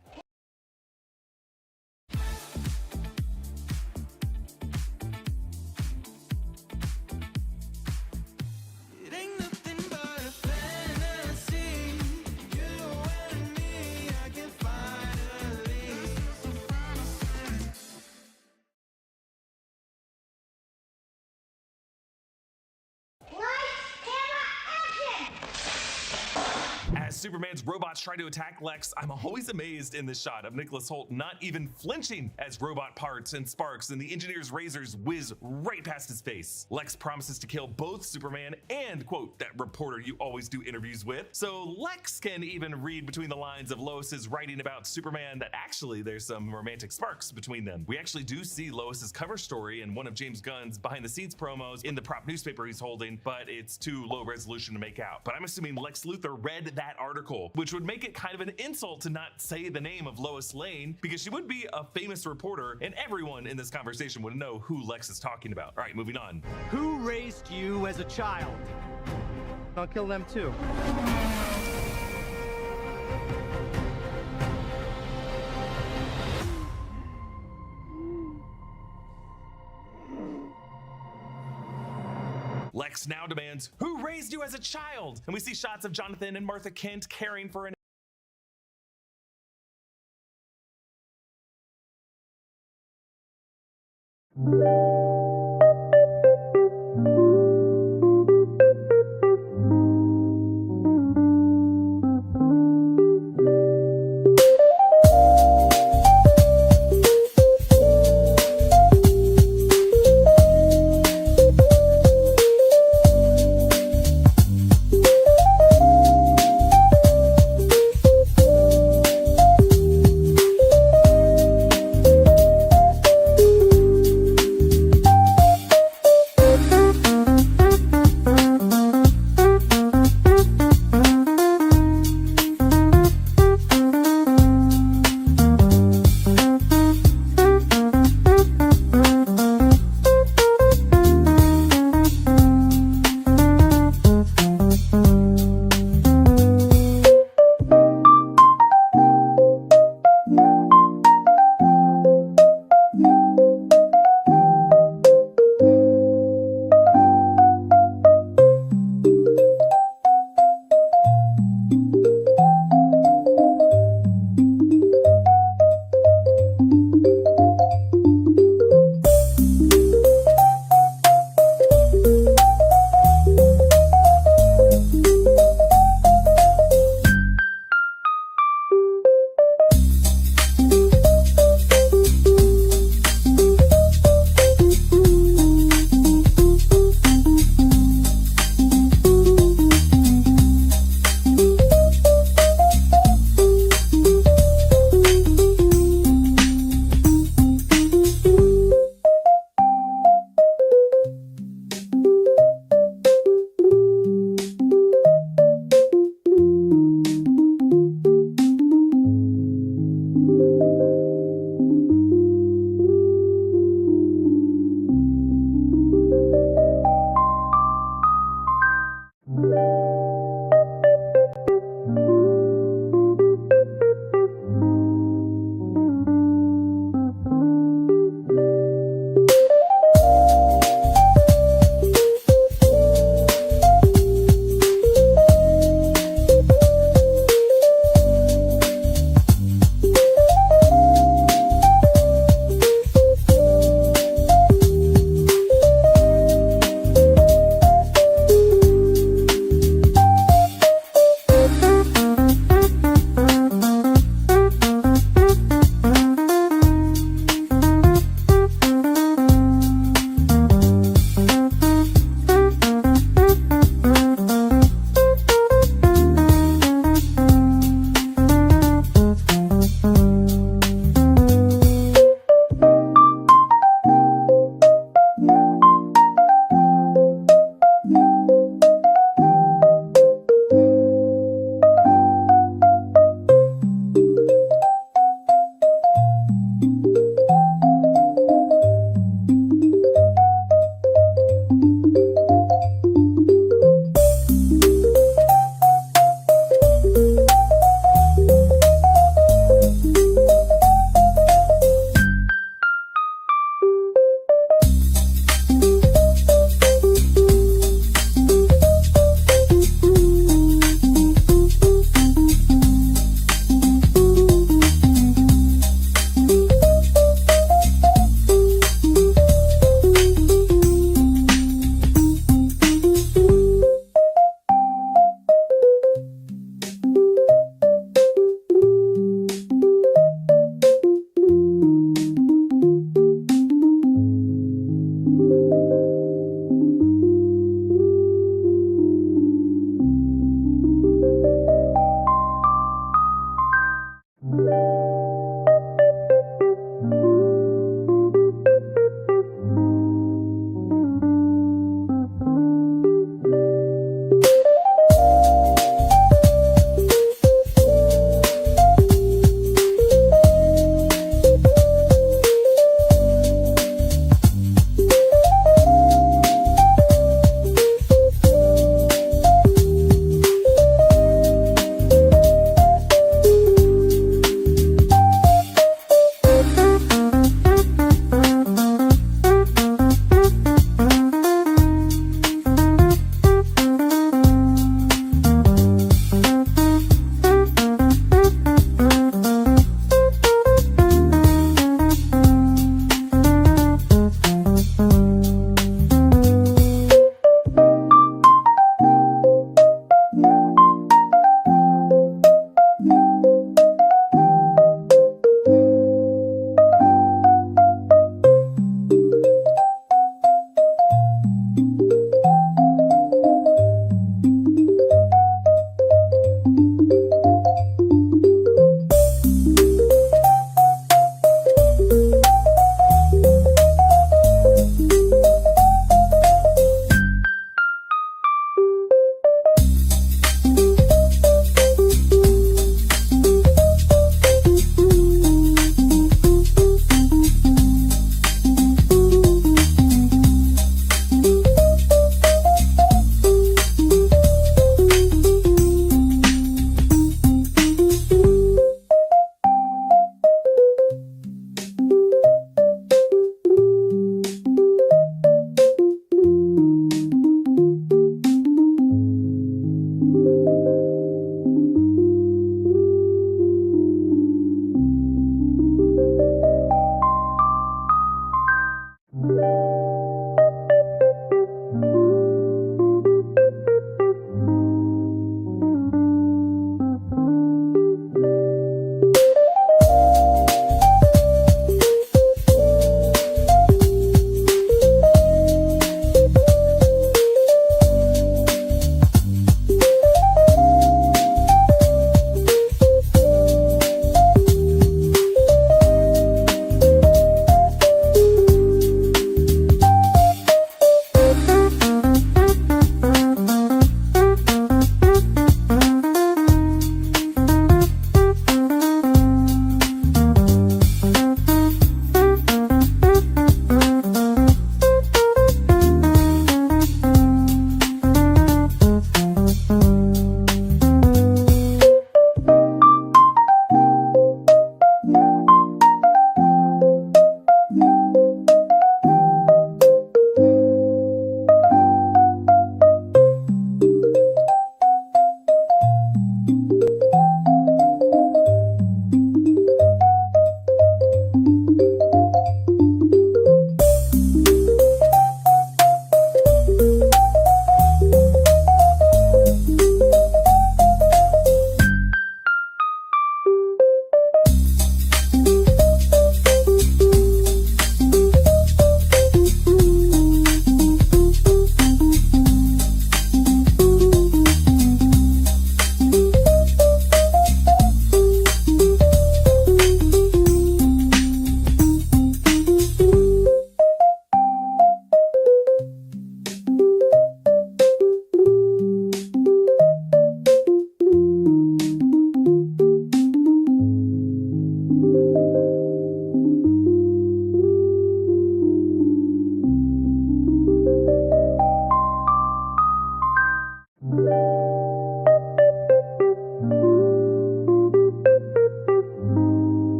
As Superman's robots try to attack Lex, I'm always amazed in this shot of Nicholas Hoult not even flinching as robot parts and sparks and the engineer's razors whiz right past his face. Lex promises to kill both Superman and, quote, that reporter you always do interviews with. So Lex can even read between the lines of Lois's writing about Superman that actually there's some romantic sparks between them. We actually do see Lois's cover story in one of James Gunn's behind the scenes promos in the prop newspaper he's holding, but it's too low resolution to make out. But I'm assuming Lex Luthor read that article, which would make it kind of an insult to not say the name of Lois Lane, because she would be a famous reporter and everyone in this conversation would know who Lex is talking about. All right, moving on. Who raised you as a child? I'll kill them too. Lex now demands, who raised you as a child? And we see shots of Jonathan and Martha Kent caring for an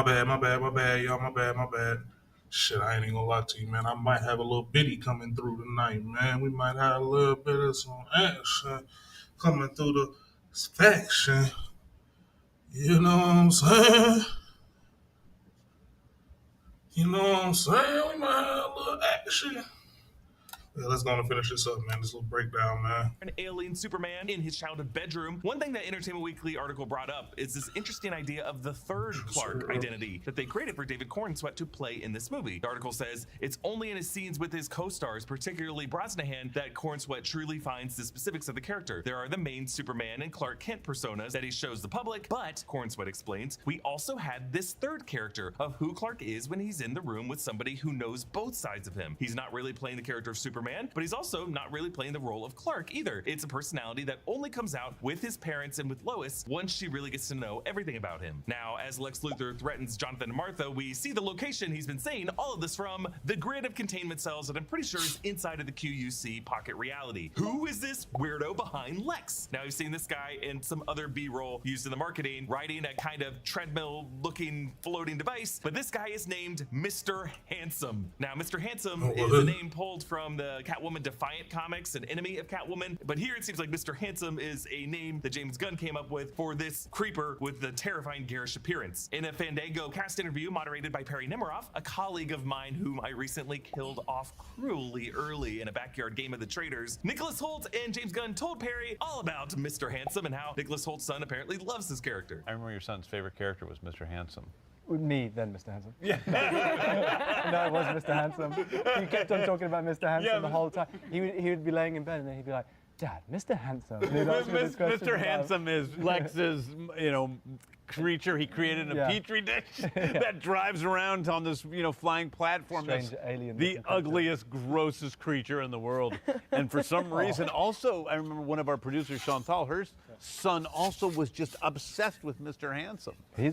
My bad, y'all. My bad. Shit, I ain't even gonna lie to you, man. I might have a little bitty coming through tonight, man. We might have a little bit of some action coming through the faction. You know what I'm saying? We might have a little action. Yeah, let's go and finish this up, man. This little breakdown, man. An alien Superman in his childhood bedroom. One thing that Entertainment Weekly article brought up is this interesting idea of the third Clark identity that they created for David Cornsweet to play in this movie. The article says it's only in his scenes with his co-stars, particularly Brosnahan, that Cornsweet truly finds the specifics of the character. There are the main Superman and Clark Kent personas that he shows the public, but Cornsweet explains, we also had this third character of who Clark is when he's in the room with somebody who knows both sides of him. He's not really playing the character of Superman, but he's also not really playing the role of Clark either. It's a personality that only comes out with his parents and with Lois once she really gets to know everything about him. Now, as Lex Luthor threatens Jonathan and Martha, we see the location he's been saying all of this from, the grid of containment cells that I'm pretty sure is inside of the QUC pocket reality. Who is this weirdo behind Lex? Now, you've seen this guy in some other B-roll used in the marketing, riding a kind of treadmill-looking floating device, but this guy is named Mr. Handsome. Now, Mr. Handsome is a name pulled from the Catwoman Defiant comics, an enemy of Catwoman, but here it seems like Mr. Handsome is a name that James Gunn came up with for this creeper with the terrifying garish appearance. In a Fandango cast interview moderated by Perry Nemiroff, a colleague of mine whom I recently killed off cruelly early in a backyard game of the Traders, Nicholas Hoult and James Gunn told Perry all about Mr. Handsome and how Nicholas Holt's son apparently loves this character. I remember your son's favorite character was Mr. Handsome. Me, then Mr. Handsome. Yeah. No, it was Mr. Handsome. He kept on talking about Mr. Handsome the whole time. He would be laying in bed and then he'd be like, Dad, Mr. Handsome. Mr. Handsome is Lex's, creature he created in a petri dish that drives around on this, flying platform. Strange alien. The ugliest, grossest creature in the world. And for some reason, also, I remember one of our producers, Chantal, her son also was just obsessed with Mr. Handsome. He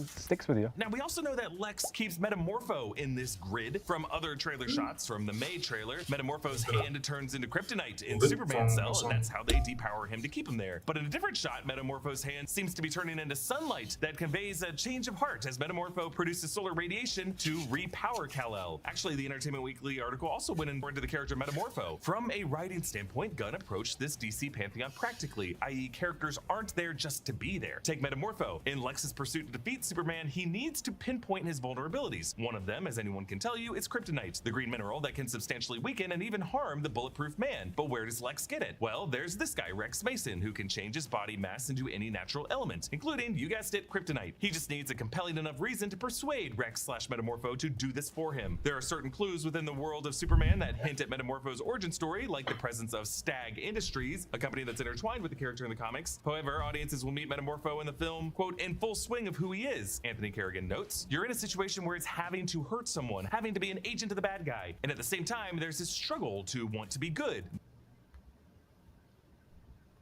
sticks with you. Now, we also know that Lex keeps Metamorpho in this grid from other trailer shots from the May trailer. Metamorpho's hand turns into kryptonite in Superman's cell, and that's how they depower him to keep him there. But in a different shot, Metamorpho's hand seems to be turning into sunlight that conveys a change of heart as Metamorpho produces solar radiation to repower Kal-El. Actually, the Entertainment Weekly article also went into the character Metamorpho. From a writing standpoint, Gunn approached this DC pantheon practically, i.e. characters aren't there just to be there. Take Metamorpho. In Lex's pursuit to defeat Superman, he needs to pinpoint his vulnerabilities. One of them, as anyone can tell you, is kryptonite, the green mineral that can substantially weaken and even harm the bulletproof man. But where does Lex get it? Well, there's this guy, Rex Mason, who can change his body mass into any natural element, including, you guessed it, kryptonite. He just needs a compelling enough reason to persuade Rex/Metamorpho to do this for him. There are certain clues within the world of Superman that hint at Metamorpho's origin story, like the presence of Stag Industries, a company that's intertwined with the character in the comics. However, audiences will meet Metamorpho in the film, quote, in full swing of who he is. Anthony Kerrigan notes, you're in a situation where it's having to hurt someone, having to be an agent of the bad guy, and at the same time, there's this struggle to want to be good.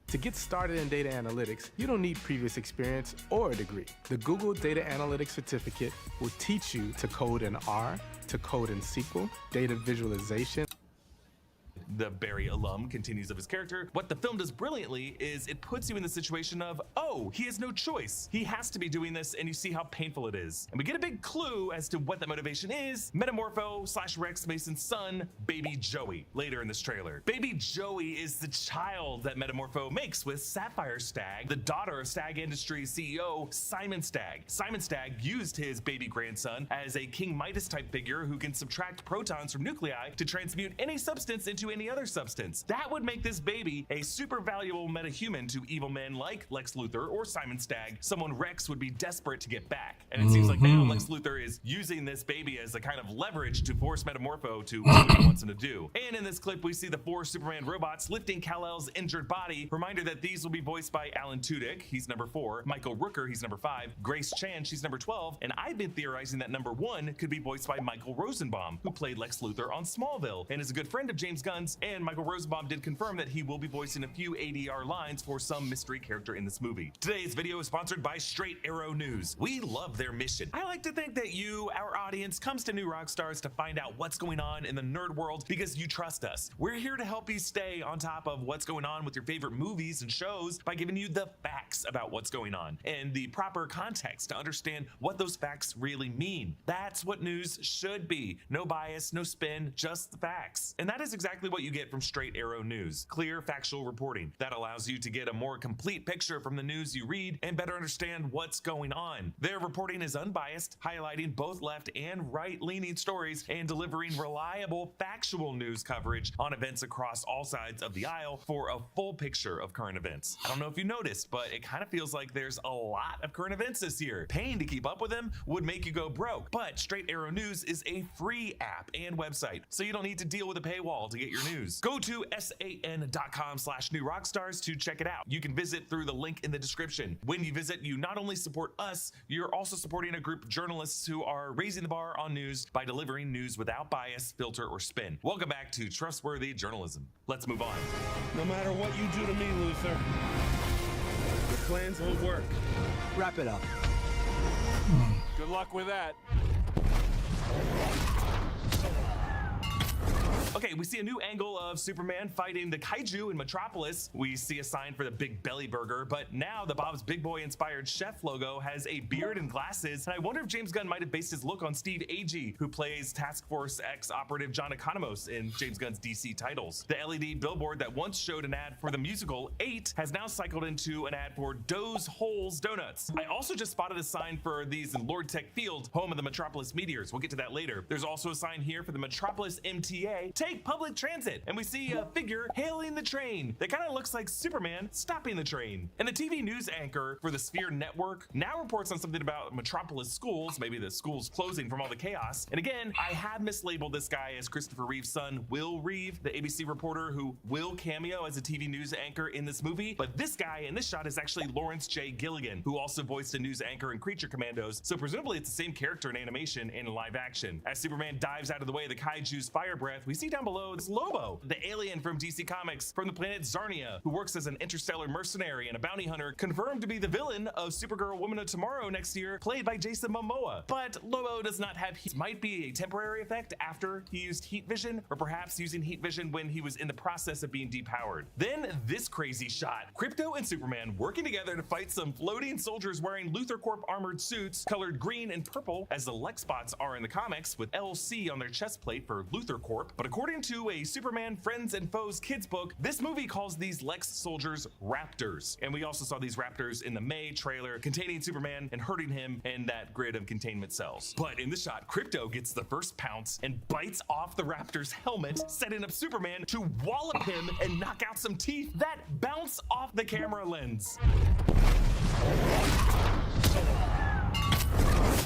To get started in data analytics, you don't need previous experience or a degree. The Google Data Analytics Certificate will teach you to code in R, to code in SQL, data visualization. The Barry alum continues of his character. What the film does brilliantly is it puts you in the situation of, oh, he has no choice. He has to be doing this, and you see how painful it is. And we get a big clue as to what that motivation is. Metamorpho/Rex Mason's son, Baby Joey, later in this trailer. Baby Joey is the child that Metamorpho makes with Sapphire Stagg, the daughter of Stag Industries CEO Simon Stagg. Simon Stagg used his baby grandson as a King Midas type figure who can subtract protons from nuclei to transmute any substance into any other substance. That would make this baby a super valuable metahuman to evil men like Lex Luthor or Simon Stagg, someone Rex would be desperate to get back. And it seems like now Lex Luthor is using this baby as a kind of leverage to force Metamorpho to do what he wants him to do. And in this clip, we see the 4 Superman robots lifting Kal-El's injured body. Reminder that these will be voiced by Alan Tudyk, he's number 4, Michael Rooker, he's number 5, Grace Chan, she's number 12, and I've been theorizing that number 1 could be voiced by Michael Rosenbaum, who played Lex Luthor on Smallville and is a good friend of James Gunn fans, and Michael Rosenbaum did confirm that he will be voicing a few ADR lines for some mystery character in this movie. Today's video is sponsored by Straight Arrow News. We love their mission. I like to think that you, our audience, comes to New Rockstars to find out what's going on in the nerd world because you trust us. We're here to help you stay on top of what's going on with your favorite movies and shows by giving you the facts about what's going on and the proper context to understand what those facts really mean. That's what news should be. No bias, no spin, just the facts. And that is exactly what you get from Straight Arrow News. Clear, factual reporting. That allows you to get a more complete picture from the news you read and better understand what's going on. Their reporting is unbiased, highlighting both left and right-leaning stories and delivering reliable, factual news coverage on events across all sides of the aisle for a full picture of current events. I don't know if you noticed, but it kind of feels like there's a lot of current events this year. Paying to keep up with them would make you go broke, but Straight Arrow News is a free app and website, so you don't need to deal with a paywall to get your news. Go to san.com/newrockstars to check it out. You can visit through the link in the description. When you visit, you not only support us, you're also supporting a group of journalists who are raising the bar on news by delivering news without bias, filter, or spin. Welcome back to Trustworthy Journalism. Let's move on. No matter what you do to me, Luther, the plans won't work. Wrap it up. Good luck with that. Okay, we see a new angle of Superman fighting the kaiju in Metropolis. We see a sign for the Big Belly Burger, but now the Bob's Big Boy inspired chef logo has a beard and glasses, and I wonder if James Gunn might have based his look on Steve Agee, who plays Task Force X operative John Economos in James Gunn's DC titles. The LED billboard that once showed an ad for the musical 8 has now cycled into an ad for Doe's Holes Donuts. I also just spotted a sign for these in Lord Tech Field, home of the Metropolis Meteors. We'll get to that later. There's also a sign here for the Metropolis MTA. Take public transit, and we see a figure hailing the train that kind of looks like Superman stopping the train. And the TV news anchor for the Sphere Network now reports on something about Metropolis schools, maybe the schools closing from all the chaos. And again, I have mislabeled this guy as Christopher Reeve's son, Will Reeve, the ABC reporter who will cameo as a TV news anchor in this movie. But this guy in this shot is actually Lawrence J. Gilligan, who also voiced a news anchor in Creature Commandos. So presumably it's the same character in animation and in live action. As Superman dives out of the way of the kaiju's fire breath, we see down below this Lobo, the alien from DC Comics from the planet Zarnia, who works as an interstellar mercenary and a bounty hunter, confirmed to be the villain of Supergirl Woman of Tomorrow next year, played by Jason Momoa. But Lobo does not have heat. Might be a temporary effect after he used heat vision, or perhaps using heat vision when he was in the process of being depowered. Then this crazy shot. Krypto and Superman working together to fight some floating soldiers wearing Luthor Corp armored suits colored green and purple, as the Lex spots are in the comics, with LC on their chest plate for Luthor Corp. But according to a Superman Friends and Foes kids book, this movie calls these Lex soldiers Raptors. And we also saw these Raptors in the May trailer containing Superman and hurting him in that grid of containment cells. But in the shot, Krypto gets the first pounce and bites off the Raptor's helmet, setting up Superman to wallop him and knock out some teeth that bounce off the camera lens.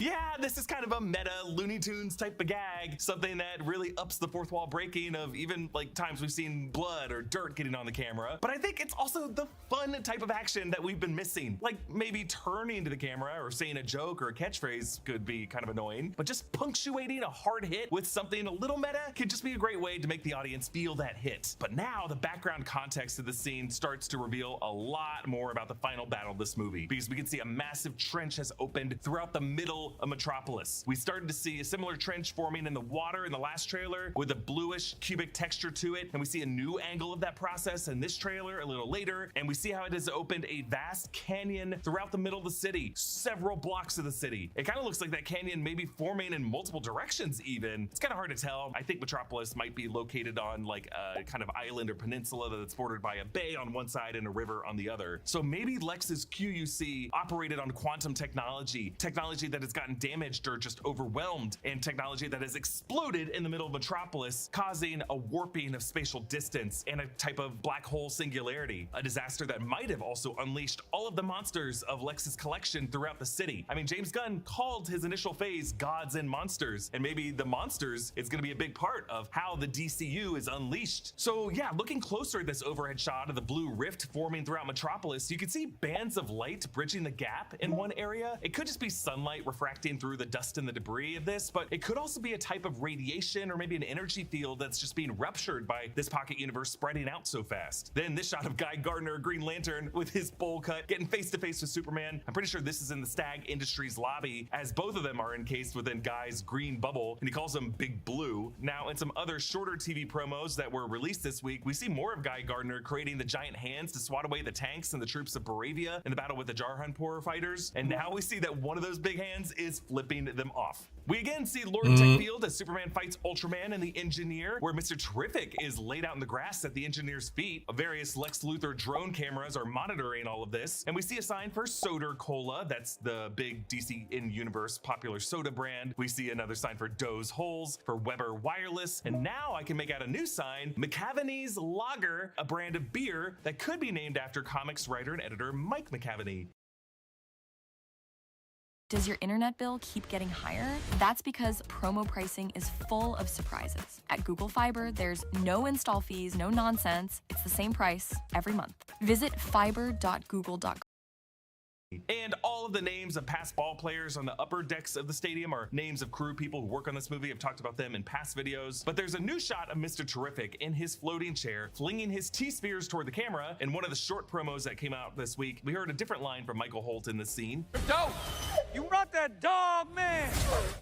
Yeah, this is kind of a meta Looney Tunes type of gag, something that really ups the fourth wall breaking of even like times we've seen blood or dirt getting on the camera. But I think it's also the fun type of action that we've been missing. Like maybe turning to the camera or saying a joke or a catchphrase could be kind of annoying, but just punctuating a hard hit with something a little meta could just be a great way to make the audience feel that hit. But now the background context of the scene starts to reveal a lot more about the final battle of this movie, because we can see a massive trench has opened throughout the middle of Metropolis. We started to see a similar trench forming in the water in the last trailer with a bluish cubic texture to it, and we see a new angle of that process in this trailer a little later, and we see how it has opened a vast canyon throughout the middle of the city, several blocks of the city. It kind of looks like that canyon may be forming in multiple directions even. It's kind of hard to tell. I think Metropolis might be located on like a kind of island or peninsula that's bordered by a bay on one side and a river on the other. So maybe Lex's QUC operated on quantum technology that has gotten damaged or just overwhelmed, and technology that has exploded in the middle of Metropolis, causing a warping of spatial distance and a type of black hole singularity, a disaster that might have also unleashed all of the monsters of Lex's collection throughout the city. I mean, James Gunn called his initial phase Gods and Monsters, and maybe the monsters is going to be a big part of how the DCU is unleashed. So yeah, looking closer at this overhead shot of the blue rift forming throughout Metropolis, you can see bands of light bridging the gap in one area. It could just be sunlight refracting refracting through the dust and the debris of this, but it could also be a type of radiation or maybe an energy field that's just being ruptured by this pocket universe spreading out so fast. Then this shot of Guy Gardner, Green Lantern, with his bowl cut, getting face to face with Superman. I'm pretty sure this is in the Stag Industries lobby, as both of them are encased within Guy's green bubble, and he calls them Big Blue. Now, in some other shorter TV promos that were released this week, we see more of Guy Gardner creating the giant hands to swat away the tanks and the troops of Baravia in the battle with the Jarhanpur fighters, and now we see that one of those big hands is flipping them off. We again see Lord Techfield as Superman fights Ultraman and the Engineer, where Mr. Terrific is laid out in the grass at the Engineer's feet. Various Lex Luthor drone cameras are monitoring all of this, and we see a sign for Soda Cola. That's the big DC in-universe popular soda brand. We see another sign for Doe's Holes, for Weber Wireless, and now I can make out a new sign, McAvaney's Lager, a brand of beer that could be named after comics writer and editor Mike McAvaney. Does your internet bill keep getting higher? That's because promo pricing is full of surprises. At Google Fiber, there's no install fees, no nonsense. It's the same price every month. Visit fiber.google.com. And all of the names of past ball players on the upper decks of the stadium are names of crew people who work on this movie. I've talked about them in past videos. But there's a new shot of Mr. Terrific in his floating chair, flinging his T-spheres toward the camera. In one of the short promos that came out this week, we heard a different line from Michael Holt in this scene. Dope! You brought that dog, man!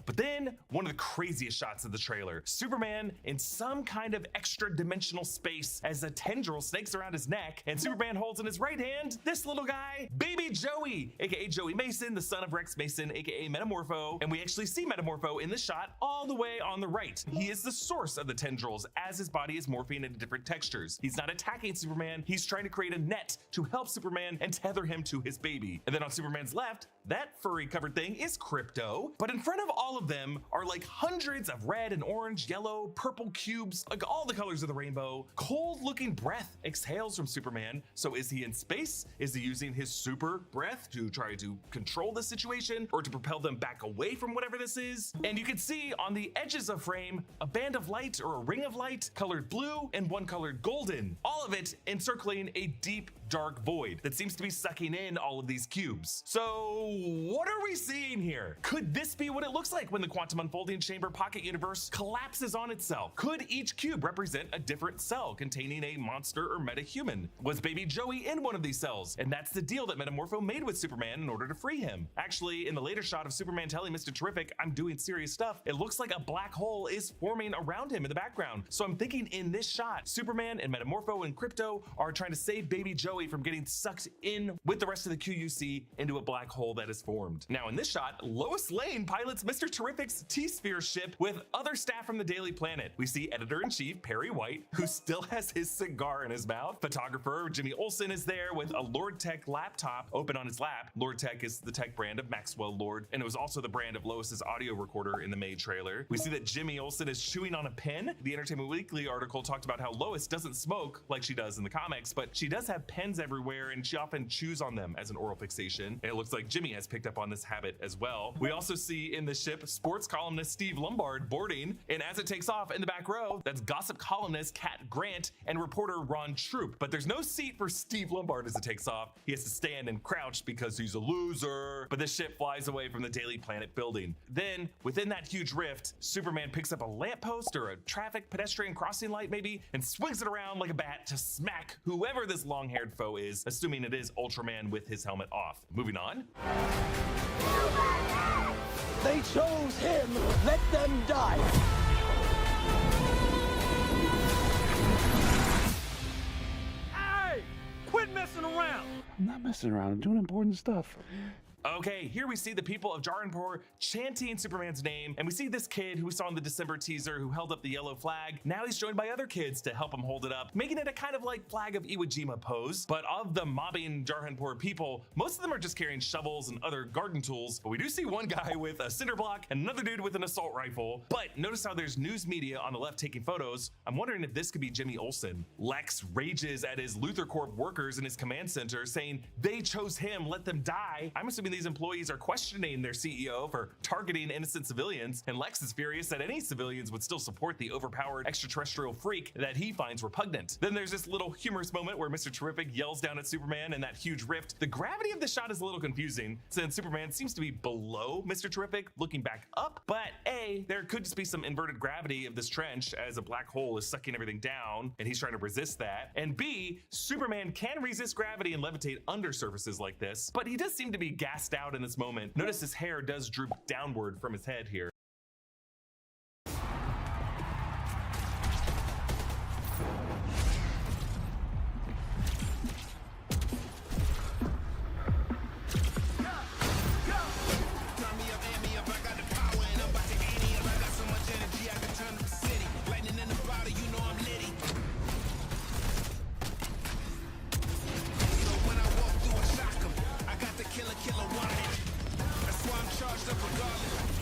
But then, one of the craziest shots of the trailer, Superman in some kind of extra dimensional space as a tendril snakes around his neck, and Superman holds in his right hand this little guy, Baby Joey, aka Joey Mason, the son of Rex Mason, aka Metamorpho, and we actually see Metamorpho in the shot all the way on the right. He is the source of the tendrils as his body is morphing into different textures. He's not attacking Superman, he's trying to create a net to help Superman and tether him to his baby. And then on Superman's left, that furry covered thing is Krypto, but in front of all of them are like hundreds of red and orange, yellow, purple cubes, like all the colors of the rainbow. Cold looking breath exhales from Superman. So is he in space? Is he using his super breath to try to control the situation or to propel them back away from whatever this is? And you can see on the edges of frame a band of light or a ring of light colored blue and one colored golden, all of it encircling a deep dark void that seems to be sucking in all of these cubes. So what are we seeing here? Could this be what it looks like when the quantum unfolding chamber pocket universe collapses on itself? Could each cube represent a different cell containing a monster or metahuman? Was Baby Joey in one of these cells? And that's the deal that Metamorpho made with Superman in order to free him. Actually, in the later shot of Superman telling Mr. Terrific, I'm doing serious stuff, it looks like a black hole is forming around him in the background. So I'm thinking in this shot, Superman and Metamorpho and Krypto are trying to save Baby Joey from getting sucked in with the rest of the QUC into a black hole that is formed. Now in this shot, Lois Lane pilots Mr. Terrific's T-Sphere ship with other staff from the Daily Planet. We see Editor-in-Chief Perry White, who still has his cigar in his mouth. Photographer Jimmy Olsen is there with a Lord Tech laptop open on his lap. Lord Tech is the tech brand of Maxwell Lord, and it was also the brand of Lois's audio recorder in the May trailer. We see that Jimmy Olsen is chewing on a pen. The Entertainment Weekly article talked about how Lois doesn't smoke like she does in the comics, but she does have pens everywhere and she often chews on them as an oral fixation. And it looks like Jimmy has picked up on this habit as well. We also see in the ship sports columnist Steve Lombard boarding, and as it takes off in the back row, that's gossip columnist Kat Grant and reporter Ron Troop. But there's no seat for Steve Lombard as it takes off. He has to stand and crouch because he's a loser. But the ship flies away from the Daily Planet building. Then, within that huge rift, Superman picks up a lamppost or a traffic pedestrian crossing light maybe, and swings it around like a bat to smack whoever this long-haired foe is, assuming it is Ultraman with his helmet off. Moving on. They chose him. Let them die. Hey! Quit messing around. I'm not messing around. I'm doing important stuff. Okay, here we see the people of Jarhanpur chanting Superman's name, and we see this kid who we saw in the December teaser who held up the yellow flag. Now he's joined by other kids to help him hold it up, making it a kind of like Flag of Iwo Jima pose. But of the mobbing Jarhanpur people, most of them are just carrying shovels and other garden tools, but we do see one guy with a cinder block and another dude with an assault rifle. But notice how there's news media on the left taking photos. I'm wondering if this could be Jimmy Olsen. Lex rages at his Luthor Corp workers in his command center, saying they chose him, let them die. I'm assuming these employees are questioning their CEO for targeting innocent civilians, and Lex is furious that any civilians would still support the overpowered extraterrestrial freak that he finds repugnant. Then there's this little humorous moment where Mr. Terrific yells down at Superman in that huge rift. The gravity of the shot is a little confusing since Superman seems to be below Mr. Terrific looking back up, but A, there could just be some inverted gravity of this trench as a black hole is sucking everything down and he's trying to resist that, and B, Superman can resist gravity and levitate under surfaces like this, but he does seem to be gassed out in this moment. Notice his hair does droop downward from his head here.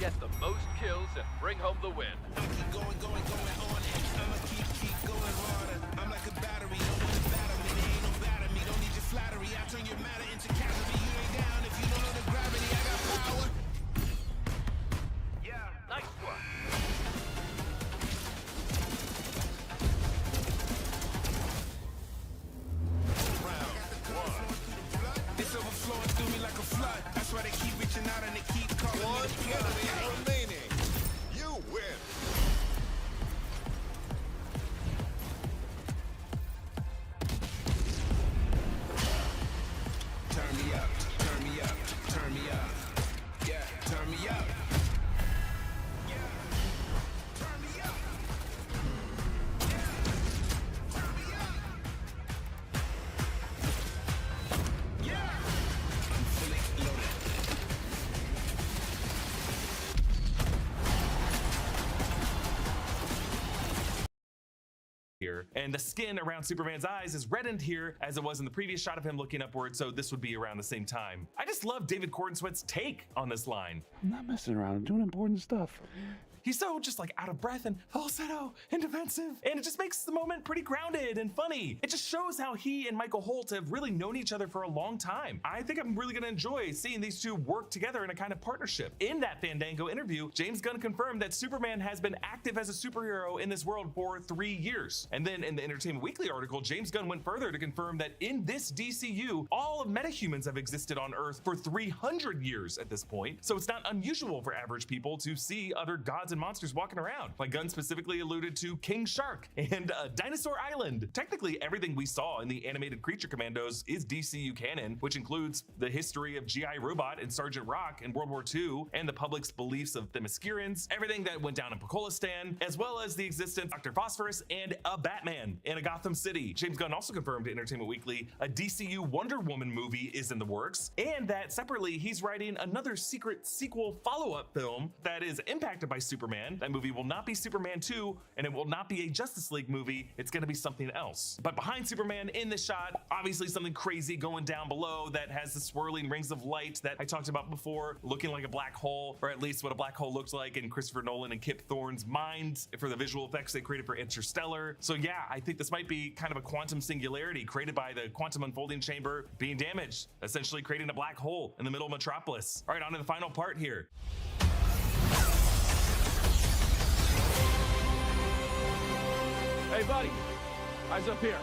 Get the most kills and bring home the win. I keep going on it. I'ma keep going harder. I'm like a battery, no one to battle me. There ain't no battle me, don't need your flattery. I turn your matter into calorie. You ain't down if you don't know the gravity. I got power. Yeah, nice one. It's overflowing through me like a flood. That's why they keep reaching out and they keep calling me the plug. Remaining. You win. Turn me up, turn me up, turn me up. Yeah, turn me up. Here. And the skin around Superman's eyes is reddened here as it was in the previous shot of him looking upward, so this would be around the same time. I just love David Cornsweet's take on this line. I'm not messing around. I'm doing important stuff. He's so just like out of breath and falsetto and defensive, and it just makes the moment pretty grounded and funny. It just shows how he and Michael Holt have really known each other for a long time. I think I'm really gonna enjoy seeing these two work together in a kind of partnership. In that Fandango interview, James Gunn confirmed that Superman has been active as a superhero in this world for 3 years. And then in the Entertainment Weekly article, James Gunn went further to confirm that in this DCU, all of metahumans have existed on Earth for 300 years at this point. So it's not unusual for average people to see other gods and monsters walking around. Like Gunn specifically alluded to King Shark and Dinosaur Island. Technically, everything we saw in the animated Creature Commandos is DCU canon, which includes the history of G.I. Robot and Sergeant Rock in World War II, and the public's beliefs of Themyscirans, everything that went down in Pokolistan, as well as the existence of Dr. Phosphorus and a Batman in a Gotham City. James Gunn also confirmed to Entertainment Weekly a DCU Wonder Woman movie is in the works, and that separately he's writing another secret sequel follow-up film that is impacted by Superman. That movie will not be Superman 2, and it will not be a Justice League movie. It's going to be something else. But behind Superman in the shot, obviously something crazy going down below that has the swirling rings of light that I talked about before, looking like a black hole, or at least what a black hole looks like in Christopher Nolan and Kip Thorne's minds for the visual effects they created for Interstellar. So yeah, I think this might be kind of a quantum singularity created by the quantum unfolding chamber being damaged, essentially creating a black hole in the middle of Metropolis. All right, on to the final part here. Hey, buddy. Eyes up here.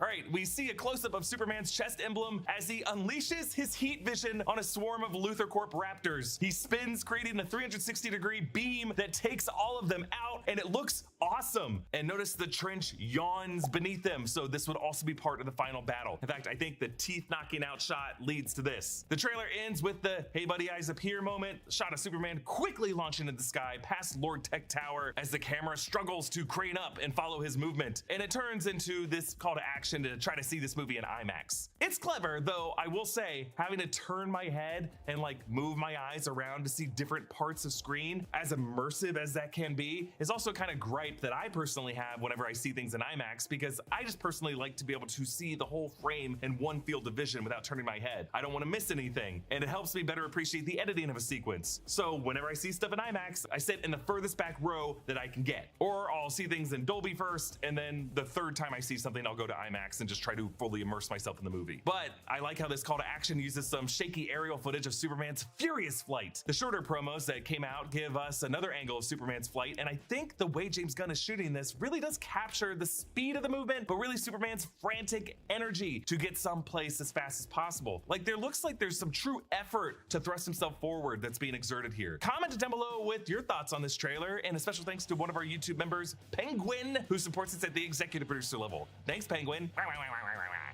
All right, we see a close-up of Superman's chest emblem as he unleashes his heat vision on a swarm of Luthor Corp raptors. He spins, creating a 360-degree beam that takes all of them out, and it looks awesome. And notice the trench yawns beneath them, so this would also be part of the final battle. In fact, I think the teeth knocking out shot leads to this. The trailer ends with the "Hey buddy, eyes up here" moment, shot of Superman quickly launching into the sky past Lord Tech Tower as the camera struggles to crane up and follow his movement. And it turns into this call to action action to try to see this movie in IMAX. It's clever, though I will say, having to turn my head and like move my eyes around to see different parts of screen, as immersive as that can be, is also kind of gripe that I personally have whenever I see things in IMAX, because I just personally like to be able to see the whole frame in one field of vision without turning my head. I don't want to miss anything, and it helps me better appreciate the editing of a sequence. So whenever I see stuff in IMAX, I sit in the furthest back row that I can get, or I'll see things in Dolby first, and then the third time I see something, I'll go to IMAX and just try to fully immerse myself in the movie. But I like how this call to action uses some shaky aerial footage of Superman's furious flight. The shorter promos that came out give us another angle of Superman's flight, and I think the way James Gunn is shooting this really does capture the speed of the movement, but really Superman's frantic energy to get someplace as fast as possible. Like, there looks like there's some true effort to thrust himself forward that's being exerted here. Comment down below with your thoughts on this trailer, and a special thanks to one of our YouTube members, Penguin, who supports us at the executive producer level. Thanks, Penguin.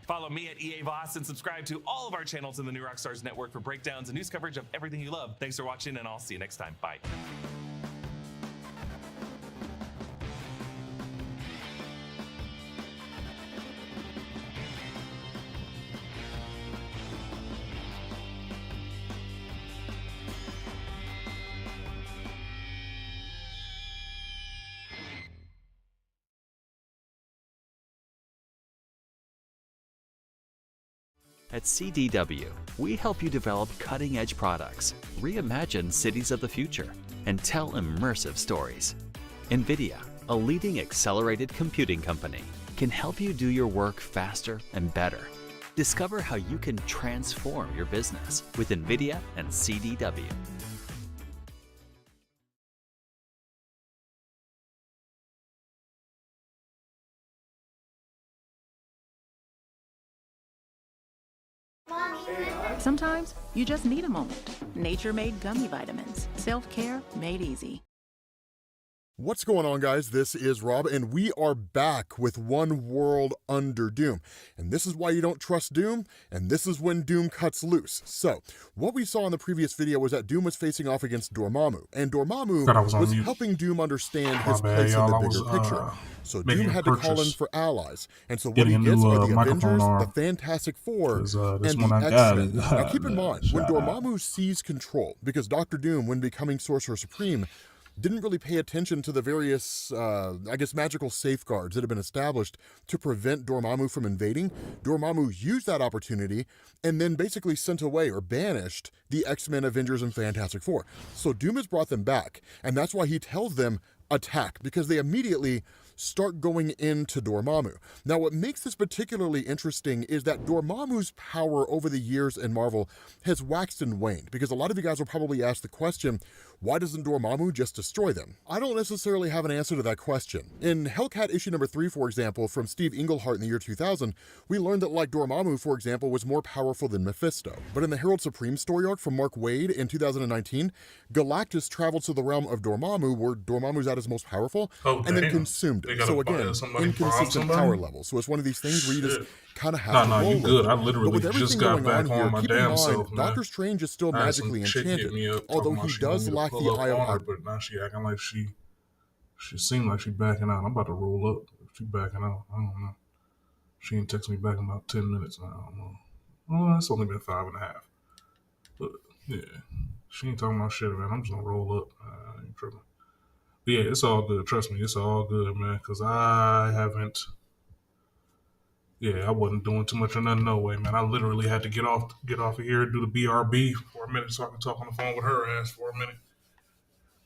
Follow me at EA Voss and subscribe to all of our channels in the New Rockstars Network for breakdowns and news coverage of everything you love. Thanks for watching, and I'll see you next time. Bye. At CDW, we help you develop cutting-edge products, reimagine cities of the future, and tell immersive stories. NVIDIA, a leading accelerated computing company, can help you do your work faster and better. Discover how you can transform your business with NVIDIA and CDW. Sometimes you just need a moment. Nature-made gummy vitamins. Self-care made easy. What's going on, guys? This is Rob, and we are back with One World Under Doom. And this is why you don't trust Doom, and this is when Doom cuts loose. So, what we saw in the previous video was that Doom was facing off against Dormammu, and Dormammu was helping Doom understand his place in the bigger picture. So Doom had to call in for allies, and so what he gets are the Avengers, the Fantastic Four, and the X-Men. Now keep in mind, when Dormammu seized control, because Dr. Doom, when becoming Sorcerer Supreme, didn't really pay attention to the various, I guess, magical safeguards that have been established to prevent Dormammu from invading. Dormammu used that opportunity and then basically sent away or banished the X-Men, Avengers, and Fantastic Four. So Doom has brought them back, and that's why he tells them, attack, because they immediately start going into Dormammu. Now, what makes this particularly interesting is that Dormammu's power over the years in Marvel has waxed and waned, because a lot of you guys will probably ask the question, why doesn't Dormammu just destroy them? I don't necessarily have an answer to that question. In Hellcat issue number 3, for example, from Steve Englehart in the year 2000, we learned that, like, Dormammu, for example, was more powerful than Mephisto. But in the Herald Supreme story arc from Mark Waid in 2019, Galactus traveled to the realm of Dormammu, where Dormammu's at his most powerful, and then consumed it. So again, inconsistent power levels. So it's one of these things where you just kind of have to roll you good. with. I literally just got back on my damn self, man. Doctor Strange is still magically enchanted, although he does lack the Eye of Art. But now she acting like she seemed like she backing out. I'm about to roll up. She backing out. I don't know. She ain't text me back in about 10 minutes now. I don't know. Well, it's only been 5.5. But yeah, she ain't talking about shit, man. I'm just gonna roll up. I ain't tripping. But yeah, it's all good. Trust me, it's all good, man. Cause I haven't. Yeah, I wasn't doing too much of nothing, no way, man. I literally had to get off of here, do the BRB for a minute so I can talk on the phone with her ass for a minute.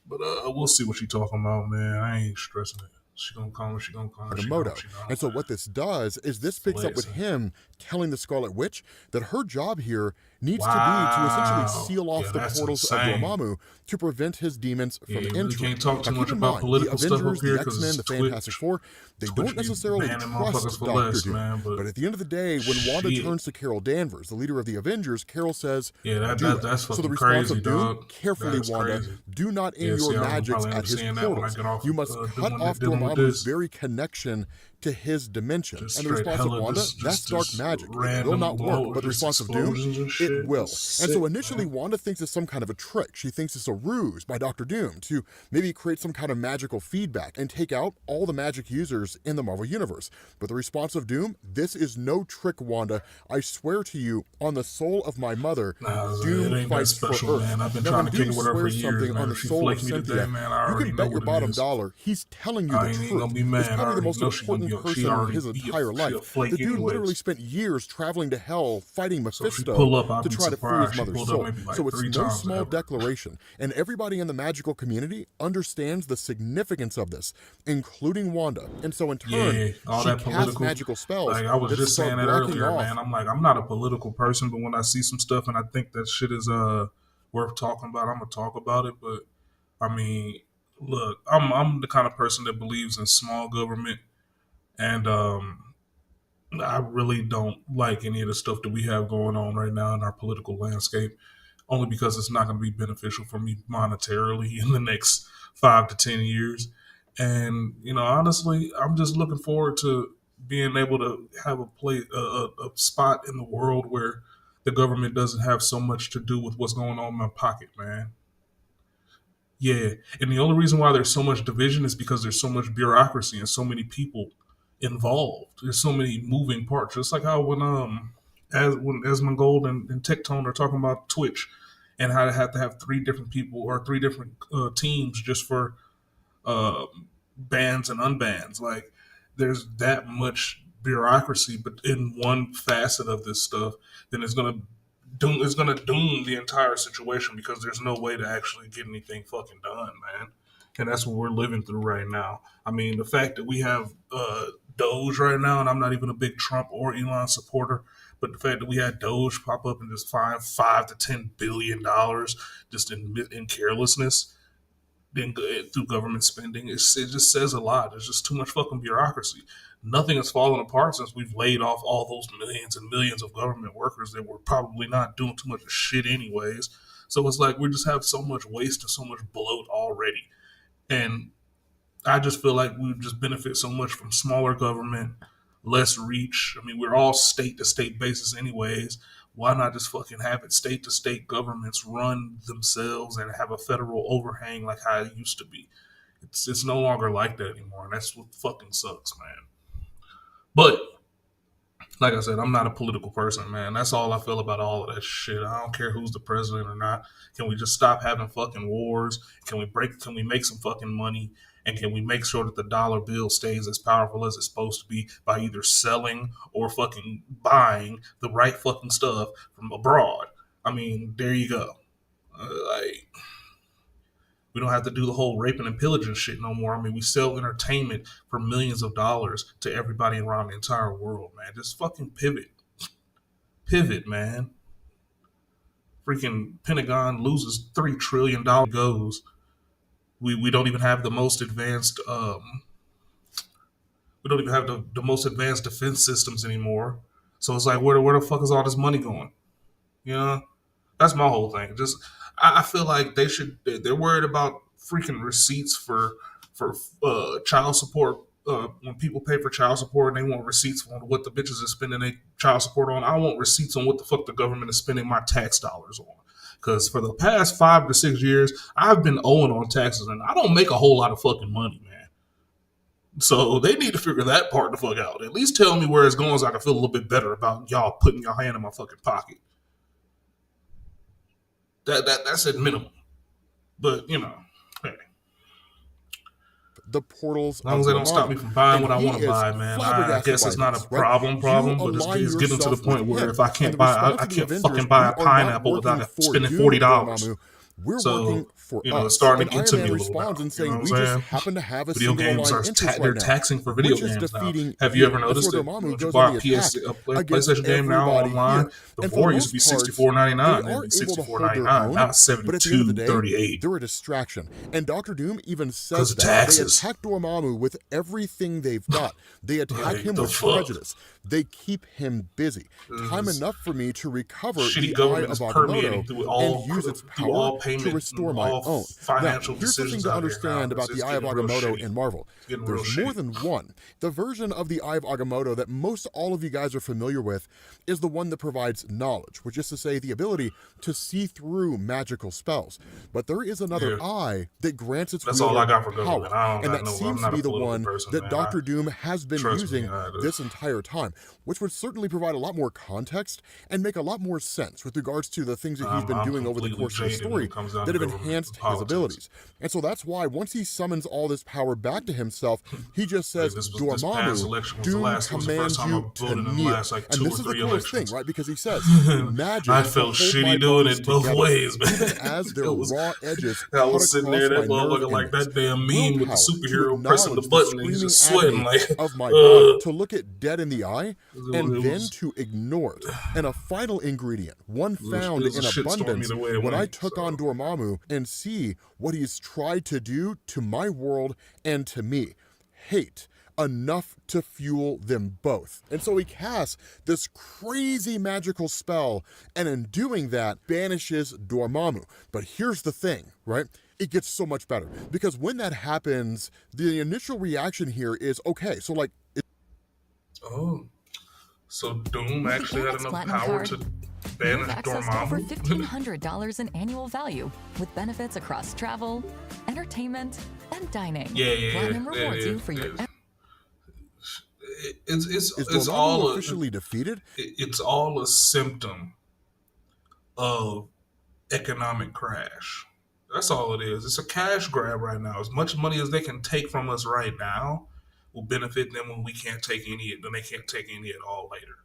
But we'll see what she talking about, man. I ain't stressing it. She gonna call me, she gonna call me. And so what this does is this picks up with him telling the Scarlet Witch that her job here needs to be to essentially seal off the portals of Dormammu to prevent his demons from entering. You can't talk too much about political stuff up here, the X-Men, the Fantastic Four, they don't necessarily trust Dr. Doom. But at the end of the day, when Wanda turns to Carol Danvers, the leader of the Avengers, Carol says, that's so the fucking response crazy, of Doom, dog. carefully, Wanda, do not aim your magics at his portals. You must cut off Dormammu's very connection to his dimension. And the response of Wanda, that's dark magic. It will not work. But the response of Doom, it it will. And Sick, so initially, man. Wanda thinks it's some kind of a trick. She thinks it's a ruse by Doctor Doom to maybe create some kind of magical feedback and take out all the magic users in the Marvel Universe. But the response of Doom, this is no trick, Wanda. I swear to you, on the soul of my mother, Doom it ain't fights that special, for Earth. man. I've been Now, trying when to Doom kick it with her for swears years, something man. on the If she soul of flake me Cynthia, today, man, I you already can know bet your what it bottom is. dollar he's telling you I the ain't truth. gonna be mad. It's I probably the already most know she gonna important be. She person in already his be entire a life. flake The dude anyways. literally spent years traveling to hell fighting So if she Mephisto pull up, I'll to be try to free his surprised. She mother's pulled up soul. maybe like So it's 3 no times small ever. declaration. And everybody in the magical community understands the significance of this, including Wanda. And so in turn, Yeah, all she that casts political. magical spells Like I was that just start saying that blocking earlier, off. man. I'm like, I'm not a political person, but when I see some stuff and I think that shit is worth talking about, I'm gonna talk about it. But I mean, look, I'm the kind of person that believes in small government, and I really don't like any of the stuff that we have going on right now in our political landscape. Only because it's not going to be beneficial for me monetarily in the next 5 to 10 years. And honestly, I'm just looking forward to being able to have a spot in the world where the government doesn't have so much to do with what's going on in my pocket, man. Yeah, and the only reason why there's so much division is because there's so much bureaucracy and so many people involved. There's so many moving parts. Just like how when Asmongold and Tectone are talking about Twitch and how they have to have 3 different people or 3 different teams just for uh, bans and unbans. Like there's that much bureaucracy, but in one facet of this stuff, then it's gonna doom the entire situation because there's no way to actually get anything fucking done, man. And that's what we're living through right now. I mean, the fact that we have Doge right now, and I'm not even a big Trump or Elon supporter, but the fact that we had Doge pop up and just find $5 to $10 billion just in carelessness, then through government spending, it just says a lot. There's just too much fucking bureaucracy. Nothing has fallen apart since we've laid off all those millions and millions of government workers that were probably not doing too much shit anyways. So it's like we just have so much waste and so much bloat already. And I just feel like we just benefit so much from smaller government, less reach. I mean, we're all state to state basis anyways. Why not just fucking have it state to state governments run themselves and have a federal overhang like how it used to be? It's no longer like that anymore, and that's what fucking sucks, man. But like I said, I'm not a political person, man. That's all I feel about all of that shit. I don't care who's the president or not. Can we just stop having fucking wars? Can we make some fucking money? And can we make sure that the dollar bill stays as powerful as it's supposed to be by either selling or fucking buying the right fucking stuff from abroad? I mean, there you go. Like, we don't have to do the whole raping and pillaging shit no more. I mean, we sell entertainment for millions of dollars to everybody around the entire world, man. Just fucking pivot. Pivot, man. Freaking Pentagon loses $3 trillion goes. We don't even have the most advanced we don't even have the most advanced defense systems anymore. So it's like where the fuck is all this money going? You know? That's my whole thing. Just I feel like they're worried about freaking receipts for child support. When people pay for child support and they want receipts on what the bitches are spending their child support on, I want receipts on what the fuck the government is spending my tax dollars on. Because for the past 5 to 6 years, I've been owing on taxes and I don't make a whole lot of fucking money, man. So they need to figure that part the fuck out. At least tell me where it's going so I can feel a little bit better about y'all putting your hand in my fucking pocket. That's at minimum. But, hey. The portals. As long as they don't stop me from buying what I want to buy, man. I guess it's not a problem, but it's getting to the point where if I can't fucking buy a pineapple without spending $40. We're working for us. It's starting to and get to Iron me a Man little responds now. and saying, You know we what I'm just saying? happen to have a Video single games line are interest they're right now, taxing for video which is games now. defeating Have you ever Doom. noticed That's that where you Dormammu goes buy on the attack a PlayStation game now everybody online? here. And Before for it used to be most parts, $64.99 they are and able to hold their $64.99. own, Now it's but at the end of the day, $72.38. they're a distraction. And Dr. Doom even says Because of that. taxes. They attack Dormammu with everything they've got. They attack Like, him the with fuck? prejudice. They keep him busy. Time enough for me to recover Shitty the Eye government of is permeating Agamotto through all and use its through all power payment, restore my all own. financial Now, here's the thing decisions to out here understand now. about the It's Eye of getting real Agamotto shitty. in Marvel. It's getting real There's more shitty. than one. The version of the Eye of Agamotto that most all of you guys are familiar with is the one that provides knowledge, which is to say the ability to see through magical spells. But there is another eye that grants its That's wielder all I got for power, government. I don't and got that no. I'm seems not to be a the political one person, that man. Dr. Doom has been Trust me, using this entire time, which would certainly provide a lot more context and make a lot more sense with regards to the things that he's been doing over the course of the story that have enhanced his abilities. And so that's why once he summons all this power back to himself, he just says, this past Dormammu, election was Doom it was the first commands time I you to voted in the kneel. last, like, And 2 this or is the 3 coolest elections. thing, right? Because he says, magic I to felt hold my shitty doing bones it both together, ways, man. even as their raw edges I cut was sitting there, across that my nerve motherfucker, like endings. that damn meme with the Willpower to superhero pressing the acknowledge button and he's screaming just sweating agony like, of my body, to look it dead in the eye, and it then was- to ignore it. And a final ingredient, one was- found it was a in shitstorm abundance, either way it when I went, took on Dormammu and see what he's tried to do to my world and to me. Hate. Enough to fuel them both. And so he casts this crazy magical spell, and in doing that, banishes Dormammu. But here's the thing, right? It gets so much better. Because when that happens, the initial reaction here is, okay, so like... Oh. So Doom With actually the had Amex enough Platinum power card, to you banish have access to over Dormammu? $1,500 in annual value, with benefits across travel, entertainment, and dining. Yeah. Platinum rewards you for your It's Is Dormammu all officially defeated? It's all a symptom of economic crash. That's all it is. It's a cash grab right now. As much money as they can take from us right now will benefit them when we can't take any. Then they can't take any at all later.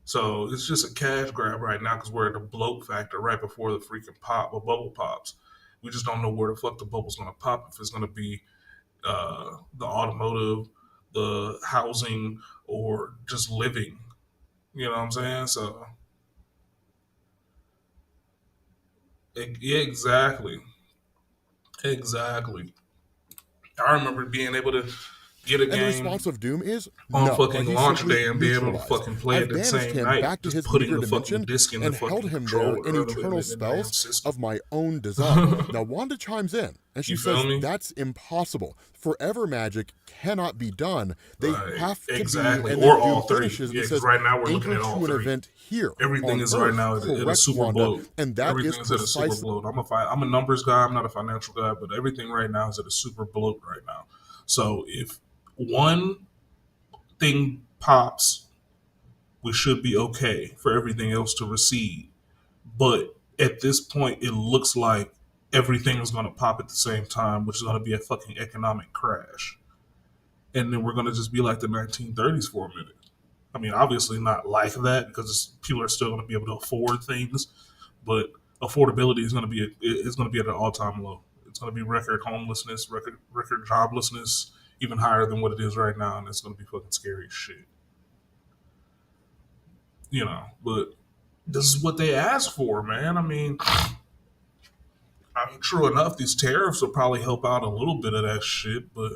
So it's just a cash grab right now because we're at the bloat factor right before the freaking pop or bubble pops. We just don't know where the fuck the bubble's gonna pop. If it's gonna be the automotive, the housing, or just living. You know what I'm saying? So yeah, exactly. I remember being able to get a And the game response of Doom is on no, fucking but he's launch simply day and be able to neutralized. fucking play I've it the banished same him night. back to Just his putting meager the fucking dimension disc in the and fucking held him there controller in or the eternal damn spells system. of my own design. Now Wanda chimes in and she You feel says me? that's impossible. Forever magic cannot be done. They Right. have to Exactly. be, and Or then all Doom three. finishes Yeah, and 'cause says, right now we're looking anchor at all to an three. event here. Everything on is Earth. right now at a Correct, super Wanda. bloat. And that Everything is is at a super precisely bloat. I'm a numbers guy. I'm not a financial guy, but everything right now is at a super bloat right now. So if one thing pops, we should be okay for everything else to recede. But at this point, it looks like everything is going to pop at the same time, which is going to be a fucking economic crash. And then we're going to just be like the 1930s for a minute. I mean, obviously not like that because people are still going to be able to afford things, but affordability is going to be at an all-time low. It's going to be record homelessness, record joblessness, even higher than what it is right now, and it's going to be fucking scary as shit. You know, but this is what they asked for, man. I mean, true enough, these tariffs will probably help out a little bit of that shit, but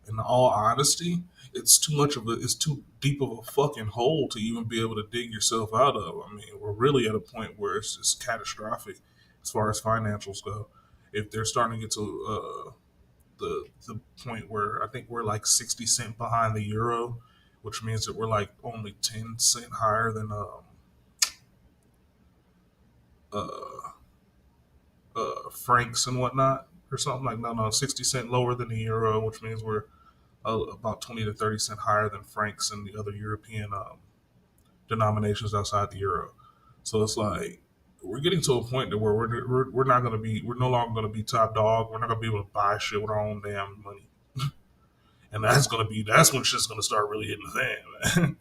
in all honesty, it's too deep of a fucking hole to even be able to dig yourself out of. I mean, we're really at a point where it's just catastrophic as far as financials go. If they're starting to get to the point where I think we're like 60 cents behind the euro, which means that we're like only 10 cents higher than francs and whatnot, or something like 60 cents lower than the euro, which means we're about 20 to 30 cents higher than francs and the other European denominations outside the euro. So it's like we're getting to a point to where we're no longer going to be top dog. We're not going to be able to buy shit with our own damn money, and that's when shit's going to start really hitting the fan, man.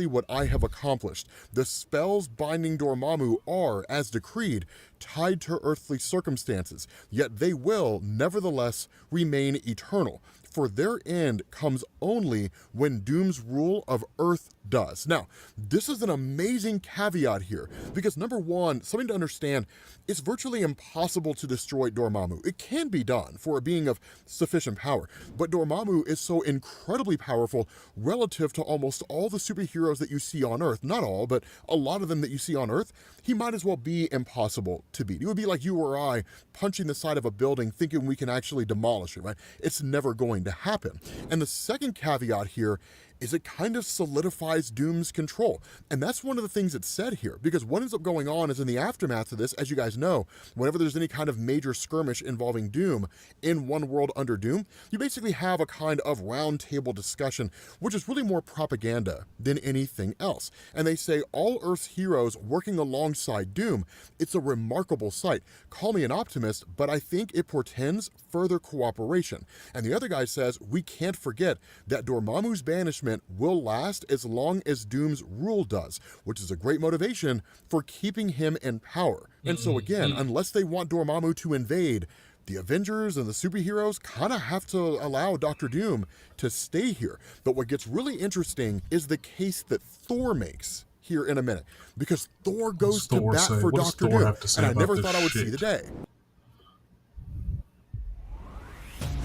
What I have accomplished. The spells binding Dormammu are, as decreed, tied to earthly circumstances, yet they will, nevertheless, remain eternal. for their end comes only when Doom's rule of Earth does. Now, this is an amazing caveat here, because number one, something to understand, it's virtually impossible to destroy Dormammu. It can be done for a being of sufficient power, but Dormammu is so incredibly powerful relative to almost all the superheroes that you see on Earth. Not all, but a lot of them that you see on Earth. He might as well be impossible to beat. It would be like you or I punching the side of a building thinking we can actually demolish it, right? It's never going to happen. And the second caveat here is it kind of solidifies Doom's control. And that's one of the things that's said here, because what ends up going on is in the aftermath of this, as you guys know, whenever there's any kind of major skirmish involving Doom in One World Under Doom, you basically have a kind of round table discussion, which is really more propaganda than anything else. And they say all Earth's heroes working alongside Doom, it's a remarkable sight. Call me an optimist, but I think it portends further cooperation. And the other guy says, we can't forget that Dormammu's banishment will last as long as Doom's rule does, which is a great motivation for keeping him in power. And so again, unless they want Dormammu to invade, the Avengers and the superheroes kind of have to allow Dr. Doom to stay here. But what gets really interesting is the case that Thor makes here in a minute, because Thor goes to bat for Dr. Doom, and I never thought I would see the day.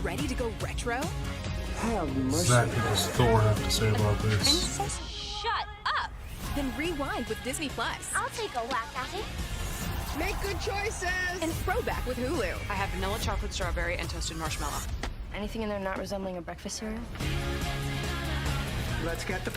Ready to go retro? Exactly what does Thor have to say about this? Princess, shut up! Then rewind with Disney Plus. I'll take a whack at it. Make good choices! And throwback with Hulu. I have vanilla chocolate strawberry and toasted marshmallow. Anything in there not resembling a breakfast cereal? Let's get the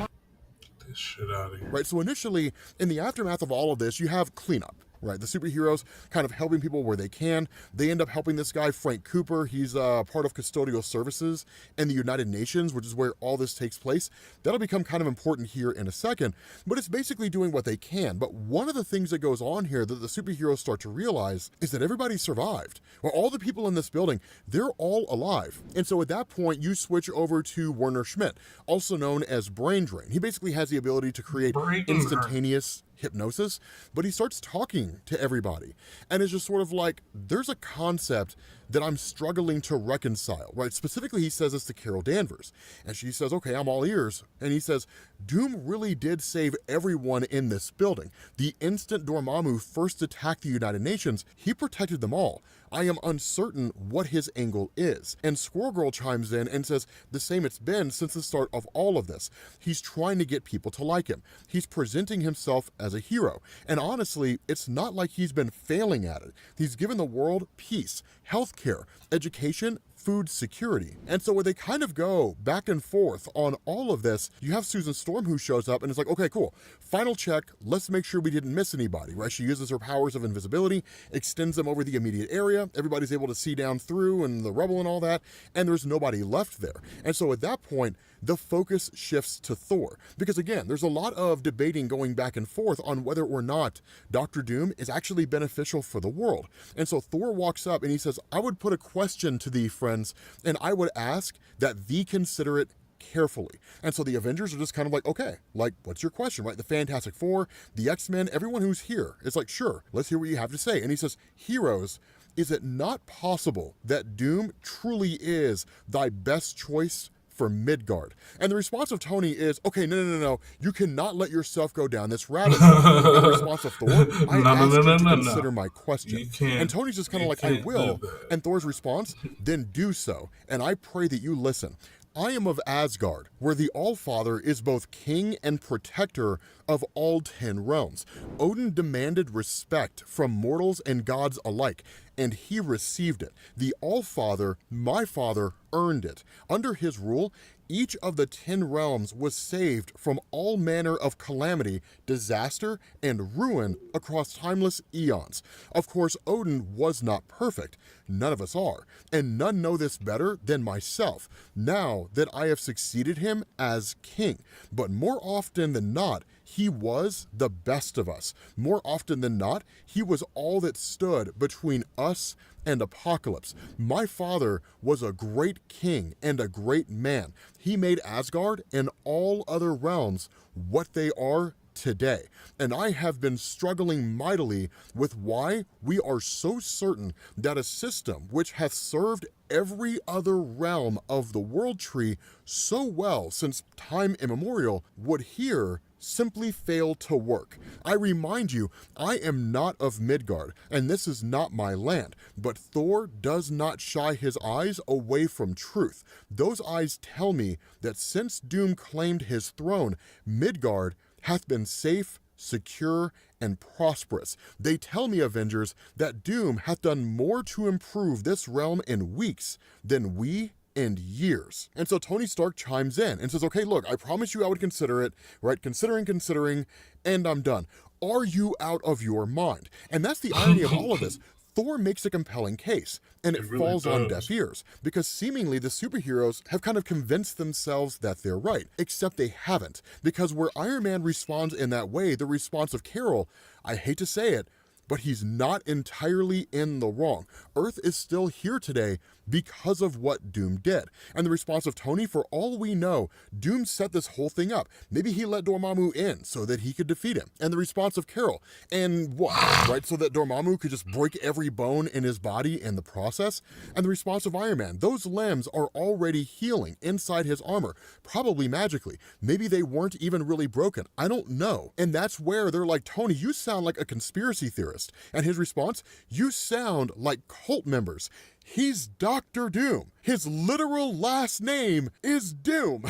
this shit out of here. Right, so initially, in the aftermath of all of this, you have cleanup. Right, the superheroes kind of helping people where they can. They end up helping this guy, Frank Cooper. He's part of custodial services in the United Nations, which is where all this takes place. That'll become kind of important here in a second, but it's basically doing what they can. But one of the things that goes on here that the superheroes start to realize is that everybody survived. Well, all the people in this building, they're all alive. And so at that point, you switch over to Werner Schmidt, also known as Brain Drain. He basically has the ability to create instantaneous hypnosis, but he starts talking to everybody, and it's just sort of like, there's a concept that I'm struggling to reconcile, right? Specifically, he says this to Carol Danvers, and she says, okay, I'm all ears. And he says, Doom really did save everyone in this building. The instant Dormammu first attacked the United Nations, he protected them all. I am uncertain what his angle is. And Squirrel Girl chimes in and says, the same it's been since the start of all of this. He's trying to get people to like him. He's presenting himself as a hero. And honestly, it's not like he's been failing at it. He's given the world peace, healthcare, education, food security. And so when they kind of go back and forth on all of this, you have Susan Storm who shows up and is like, okay, cool, final check, let's make sure we didn't miss anybody, right? She uses her powers of invisibility, extends them over the immediate area, everybody's able to see down through and the rubble and all that, and there's nobody left there. And so at that point, the focus shifts to Thor. Because again, there's a lot of debating going back and forth on whether or not Dr. Doom is actually beneficial for the world. And so Thor walks up and he says, I would put a question to thee, friends, and I would ask that thee consider it carefully. And so the Avengers are just kind of like, okay, like, what's your question, right? The Fantastic Four, the X-Men, everyone who's here, it's like, sure, let's hear what you have to say. And he says, heroes, is it not possible that Doom truly is thy best choice for Midgard? And the response of Tony is, okay, no, you cannot let yourself go down this rabbit hole. And the response of Thor, I asked you to consider my question. And Tony's just kind of like, I will. And Thor's response, then do so, and I pray that you listen. I am of Asgard, where the Allfather is both king and protector of all 10 realms. Odin demanded respect from mortals and gods alike, and he received it. The Allfather, my father, earned it. Under his rule, each of the 10 realms was saved from all manner of calamity, disaster, and ruin across timeless eons. Of course, Odin was not perfect. None of us are, and none know this better than myself, now that I have succeeded him as king. But more often than not, he was the best of us. More often than not, he was all that stood between us and apocalypse. My father was a great king and a great man. He made Asgard and all other realms what they are today. And I have been struggling mightily with why we are so certain that a system which hath served every other realm of the world tree so well since time immemorial would here simply fail to work. I remind you, I am not of Midgard, and this is not my land, but Thor does not shy his eyes away from truth. Those eyes tell me that since Doom claimed his throne, Midgard hath been safe, secure, and prosperous. They tell me, Avengers, that Doom hath done more to improve this realm in weeks than we in years. And so Tony Stark chimes in and says, okay, look, I promised you I would consider it, right? Considering, and I'm done. Are you out of your mind? And that's the irony of all of this. Thor makes a compelling case, and it really falls on deaf ears, because seemingly the superheroes have kind of convinced themselves that they're right, except they haven't. Because where Iron Man responds in that way, the response of Carol, I hate to say it, but he's not entirely in the wrong. Earth is still here today because of what Doom did. And the response of Tony, for all we know, Doom set this whole thing up. Maybe he let Dormammu in so that he could defeat him. And the response of Carol, and what, right? So that Dormammu could just break every bone in his body in the process. And the response of Iron Man, those limbs are already healing inside his armor, probably magically. Maybe they weren't even really broken. I don't know. And that's where they're like, Tony, you sound like a conspiracy theorist. And his response, you sound like cult members. He's Dr. Doom. His literal last name is Doom.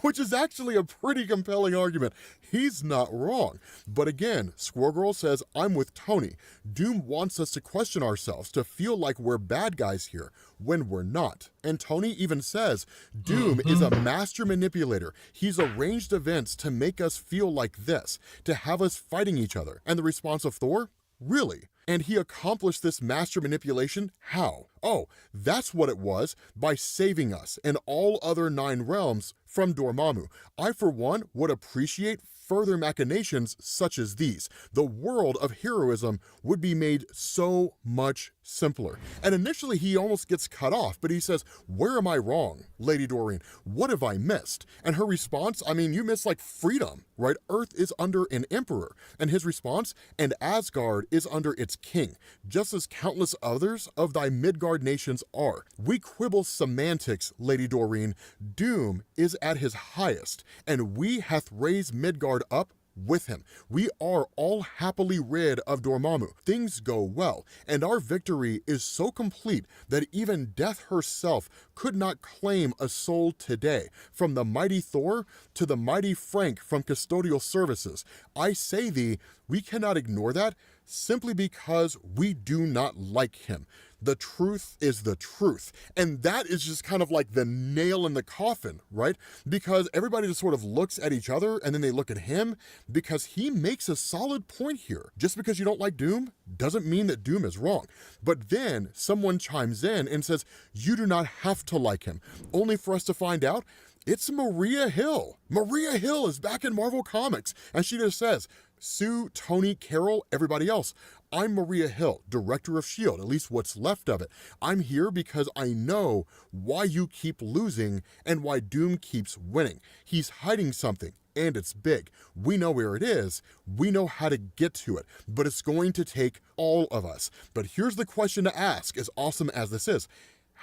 Which is actually a pretty compelling argument. He's not wrong. But again, Squirrel Girl says, I'm with Tony. Doom wants us to question ourselves, to feel like we're bad guys here, when we're not. And Tony even says, Doom is a master manipulator. He's arranged events to make us feel like this, to have us fighting each other. And the response of Thor? Really? And he accomplished this master manipulation how? Oh, that's what it was, by saving us and all other 9 realms from Dormammu. I, for one, would appreciate further machinations such as these. The world of heroism would be made so much simpler. And initially he almost gets cut off, but he says, where am I wrong, Lady Doreen? What have I missed? And her response, I mean, you missed like freedom, right? Earth is under an emperor. And his response, and Asgard is under its king, just as countless others of thy Midgard nations are. We quibble semantics, Lady Doreen. Doom is at his highest, and we hath raised Midgard up with him. We are all happily rid of Dormammu. Things go well, and our victory is so complete that even death herself could not claim a soul today. From the mighty Thor to the mighty Frank from custodial services, I say thee, we cannot ignore that simply because we do not like him. The truth is the truth. And that is just kind of like the nail in the coffin, right? Because everybody just sort of looks at each other and then they look at him, because he makes a solid point here. Just because you don't like Doom doesn't mean that Doom is wrong. But then someone chimes in and says, you do not have to like him, only for us to find out it's Maria Hill. Maria Hill is back in Marvel Comics, and she just says, Sue, Tony, Carol, everybody else, I'm Maria Hill, director of S.H.I.E.L.D., at least what's left of it. I'm here because I know why you keep losing and why Doom keeps winning. He's hiding something, and it's big. We know where it is. We know how to get to it, but it's going to take all of us. But here's the question to ask, as awesome as this is.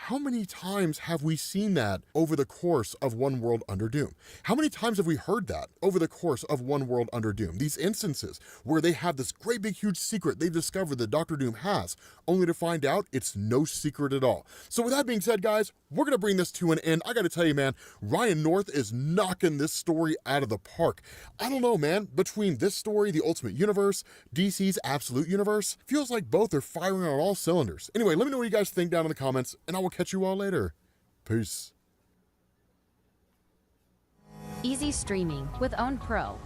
How many times have we seen that over the course of One World Under Doom? How many times have we heard that over the course of One World Under Doom? These instances where they have this great big huge secret they've discovered that Dr. Doom has, only to find out it's no secret at all. So with that being said, guys, we're going to bring this to an end. I got to tell you, man, Ryan North is knocking this story out of the park. I don't know, man, between this story, the Ultimate Universe, DC's Absolute Universe, feels like both are firing on all cylinders. Anyway, let me know what you guys think down in the comments, and I will catch you all later. Peace. Easy streaming with Own Pro.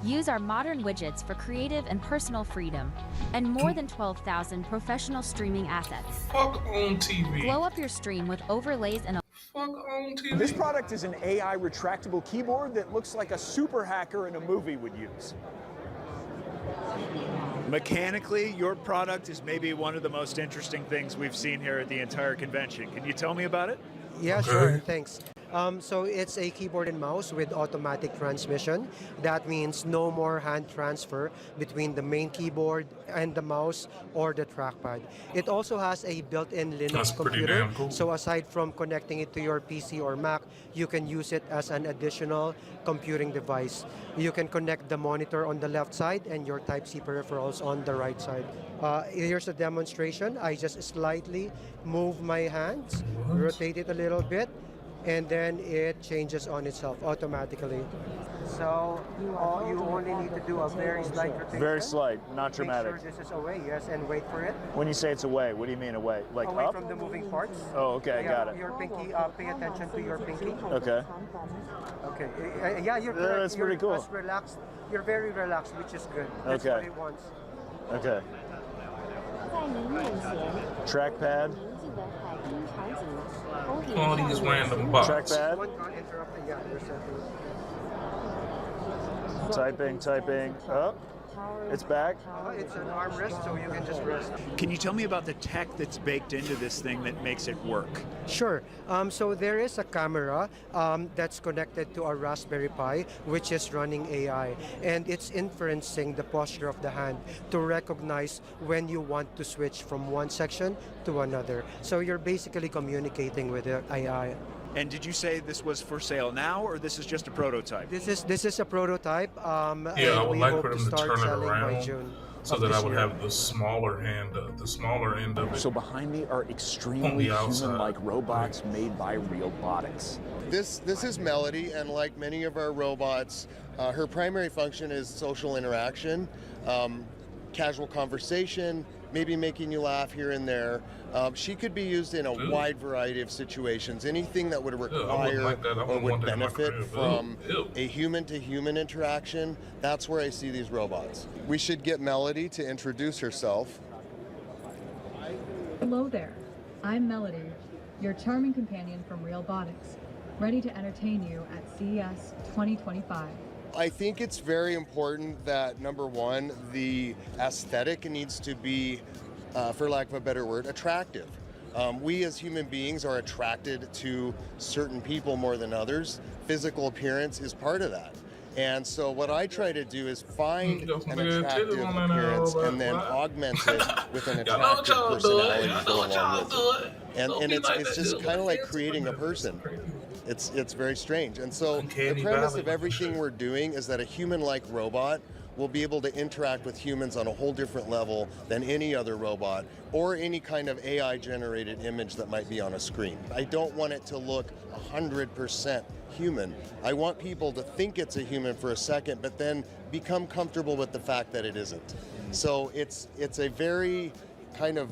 Use our modern widgets for creative and personal freedom, and more than 12,000 professional streaming assets. Fuck on TV. Glow up your stream with overlays and Fuck on TV. This product is an AI retractable keyboard that looks like a super hacker in a movie would use. Mechanically, your product is maybe one of the most interesting things we've seen here at the entire convention. Can you tell me about it? Yeah, sure, thanks. So it's a keyboard and mouse with automatic transmission. That means no more hand transfer between the main keyboard and the mouse or the trackpad. It also has a built-in Linux computer. Cool. So aside from connecting it to your PC or Mac, you can use it as an additional computing device. You can connect the monitor on the left side and your Type-C peripherals on the right side. Here's a demonstration. I just slightly move my hands, rotate it a little bit, and then it changes on itself automatically. So you only need to do a very slight rotation. Very slight, not dramatic. Make sure this is away, yes, and wait for it. When you say it's away, what do you mean away? Like away up? from the moving parts. Oh, okay, yeah, got it. Your pinky, pay attention to your pinky. Okay. Okay, yeah, you're correct. That's pretty cool. Just relaxed. You're very relaxed, which is good. That's okay. what it wants. Okay. Trackpad. All these random bugs. Trackpad. Yeah, you're Typing. Oh, it's back. It's an armrest, so you can just rest. Can you tell me about the tech that's baked into this thing that makes it work? Sure. So there is a camera that's connected to a Raspberry Pi, which is running AI, and it's inferencing the posture of the hand to recognize when you want to switch from one section to another. So you're basically communicating with the AI. And did you say this was for sale now, or this is just a prototype? This is a prototype. Yeah, I would like for them to turn it around June so that I would have the smaller end of it. So behind me are extremely human-like robots made by Realbotics. This is Melody, and like many of our robots, her primary function is social interaction, casual conversation, maybe making you laugh here and there. She could be used in a wide variety of situations. Anything that would require or would benefit from a human-to-human interaction, that's where I see these robots. We should get Melody to introduce herself. Hello there. I'm Melody, your charming companion from Realbotics, ready to entertain you at CES 2025. I think it's very important that, number one, the aesthetic needs to be, for lack of a better word, attractive. We as human beings are attracted to certain people more than others. Physical appearance is part of that. And so what I try to do is find an attractive appearance and then augment it with an attractive personality to go along with it. And it's just kind of like creating a person. It's very strange. And so the premise of everything we're doing is that a human-like robot will be able to interact with humans on a whole different level than any other robot or any kind of AI-generated image that might be on a screen. I don't want it to look 100% human. I want people to think it's a human for a second, but then become comfortable with the fact that it isn't. So it's a very kind of,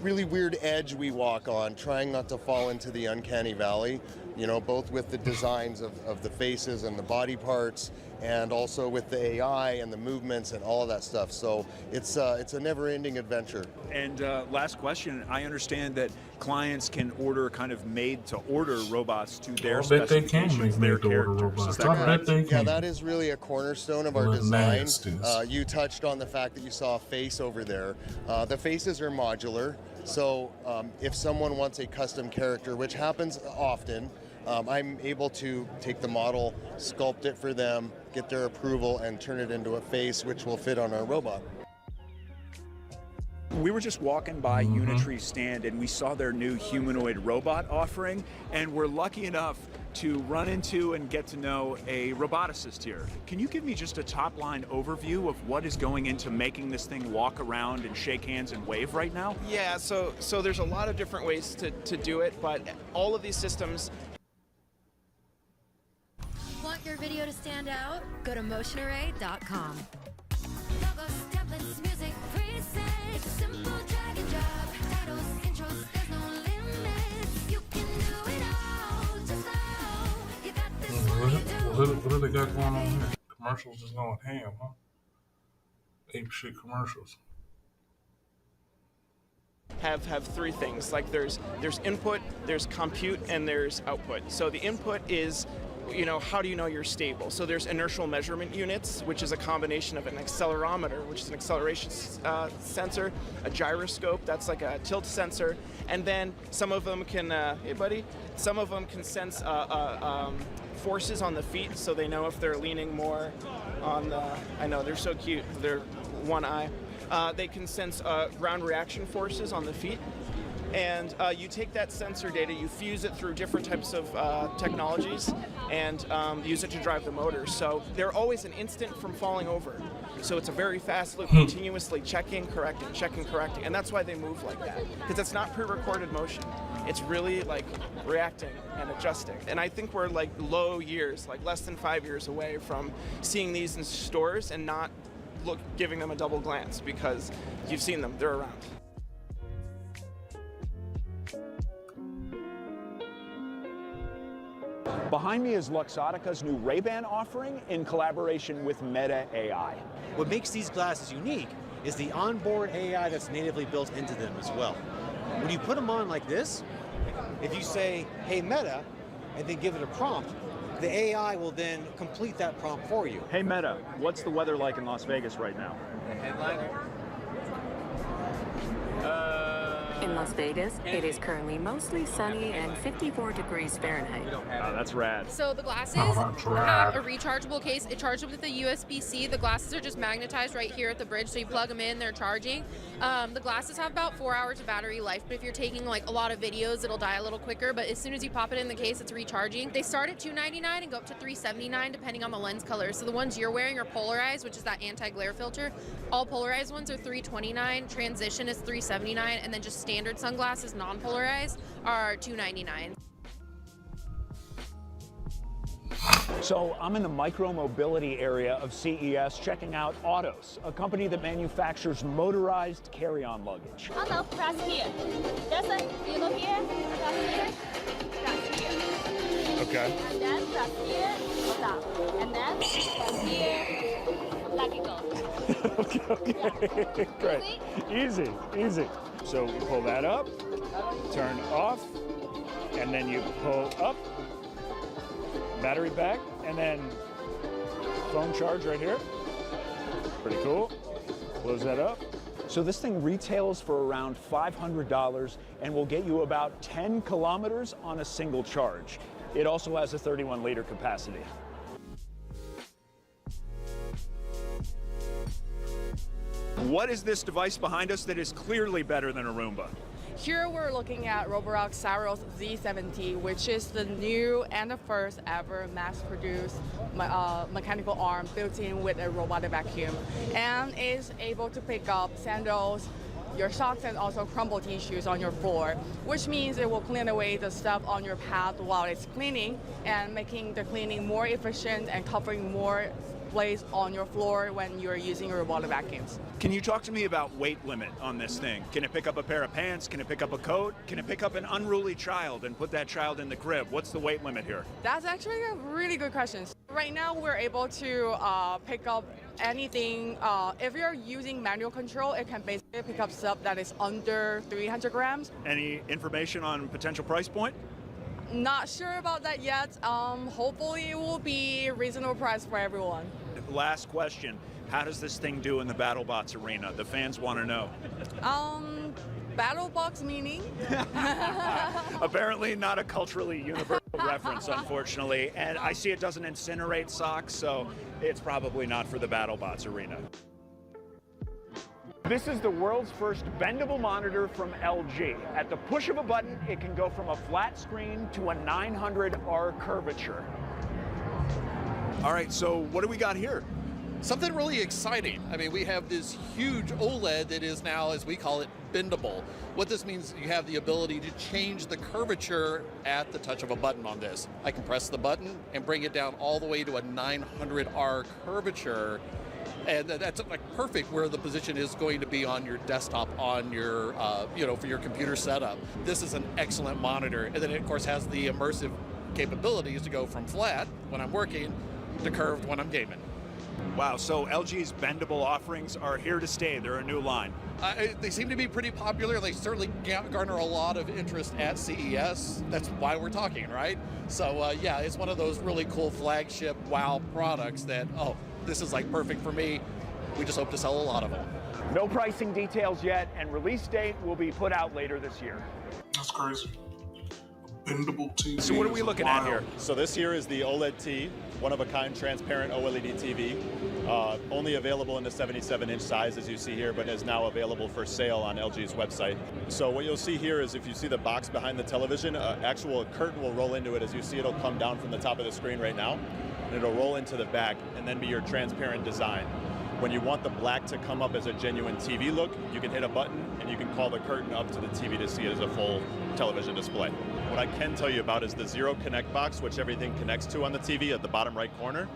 really weird edge we walk on, trying not to fall into the uncanny valley, both with the designs of the faces and the body parts, and also with the AI and the movements and all of that stuff. So it's a never-ending adventure. And last question, I understand that clients can order kind of made-to-order robots to their specifications, their characters. Yeah, that is really a cornerstone of our design. You touched on the fact that you saw a face over there. The faces are modular, so if someone wants a custom character, which happens often, I'm able to take the model, sculpt it for them, get their approval, and turn it into a face which will fit on our robot. We were just walking by Unitree's stand and we saw their new humanoid robot offering, and we're lucky enough to run into and get to know a roboticist here. Can you give me just a top-line overview of what is going into making this thing walk around and shake hands and wave right now? Yeah, so there's a lot of different ways to do it, but all of these systems. Want your video to stand out? Go to motionarray.com. What do they got going on here? Commercials just going ham, huh? Ape shit commercials. Have three things. Like there's input, there's compute, and there's output. So the input is how do you know you're stable? So there's inertial measurement units, which is a combination of an accelerometer, which is an acceleration sensor, a gyroscope, that's like a tilt sensor, and then some of them can, hey buddy, some of them can sense forces on the feet, so they know if they're leaning more on the, I know, they're so cute, they're one eye. They can sense ground reaction forces on the feet. And you take that sensor data, you fuse it through different types of technologies, and use it to drive the motors. So they're always an instant from falling over. So it's a very fast loop, continuously checking, correcting, and that's why they move like that. Because it's not pre-recorded motion. It's really like reacting and adjusting. And I think we're like low years, like less than 5 years away from seeing these in stores and not giving them a double glance, because you've seen them, they're around. Behind me is Luxottica's new Ray-Ban offering in collaboration with Meta AI. What makes these glasses unique is the onboard AI that's natively built into them as well. When you put them on like this, if you say, hey Meta, and then give it a prompt, the AI will then complete that prompt for you. Hey Meta, what's the weather like in Las Vegas right now? In Las Vegas, it is currently mostly sunny and 54 degrees Fahrenheit. Oh, that's rad. So the glasses have a rechargeable case. It charges with a USB-C. The glasses are just magnetized right here at the bridge, so you plug them in, they're charging. The glasses have about 4 hours of battery life, but if you're taking like a lot of videos, it'll die a little quicker, but as soon as you pop it in the case, it's recharging. They start at $299 and go up to $379 depending on the lens color. So the ones you're wearing are polarized, which is that anti-glare filter. All polarized ones are $329, transition is $379, and then just standard sunglasses, non-polarized, are $299. So I'm in the micro-mobility area of CES checking out Autos, a company that manufactures motorized carry-on luggage. Hello, press here. Listen, you look here, press here, press here. Okay. And then press here, go down. And then press here, let it go. Okay, great. Easy, easy. So you pull that up, turn off, and then you pull up, battery back, and then phone charge right here. Pretty cool. Close that up. So this thing retails for around $500 and will get you about 10 kilometers on a single charge. It also has a 31-liter capacity. What is this device behind us that is clearly better than a Roomba? Here we're looking at Roborock Saros Z70, which is the new and the first ever mass-produced mechanical arm built in with a robotic vacuum, and is able to pick up sandals, your socks, and also crumble tissues on your floor, which means it will clean away the stuff on your path while it's cleaning, and making the cleaning more efficient and covering more place on your floor when you're using robotic vacuums. Can you talk to me about weight limit on this thing? Can it pick up a pair of pants? Can it pick up a coat? Can it pick up an unruly child and put that child in the crib? What's the weight limit here? That's actually a really good question. Right now we're able to pick up anything. If you're using manual control, it can basically pick up stuff that is under 300 grams. Any information on potential price point? Not sure about that yet. Hopefully it will be a reasonable price for everyone. Last question. How does this thing do in the BattleBots arena? The fans want to know. BattleBots meaning? Apparently not a culturally universal reference, unfortunately. And I see it doesn't incinerate socks, so it's probably not for the BattleBots arena. This is the world's first bendable monitor from LG. At the push of a button, it can go from a flat screen to a 900R curvature. All right, so what do we got here? Something really exciting. I mean, we have this huge OLED that is now, as we call it, bendable. What this means, you have the ability to change the curvature at the touch of a button on this. I can press the button and bring it down all the way to a 900R curvature. And that's like perfect where the position is going to be on your desktop, on your, for your computer setup. This is an excellent monitor. And then it, of course, has the immersive capabilities to go from flat when I'm working to curved when I'm gaming. Wow, so LG's bendable offerings are here to stay. They're a new line. They seem to be pretty popular. They certainly garner a lot of interest at CES. That's why we're talking, right? So yeah, it's one of those really cool flagship wow products that, oh, this is like perfect for me. We just hope to sell a lot of them. No pricing details yet, and release date will be put out later this year. That's crazy. Bendable TV. So what are we looking at here? So this here is the OLED T, one-of-a-kind transparent OLED TV. Only available in the 77-inch size, as you see here, but is now available for sale on LG's website. So what you'll see here is if you see the box behind the television, actual curtain will roll into it. As you see, it'll come down from the top of the screen right now, and it'll roll into the back and then be your transparent design. When you want the black to come up as a genuine TV look, you can hit a button and you can call the curtain up to the TV to see it as a full television display. What I can tell you about is the Zero Connect box, which everything connects to on the TV at the bottom right corner,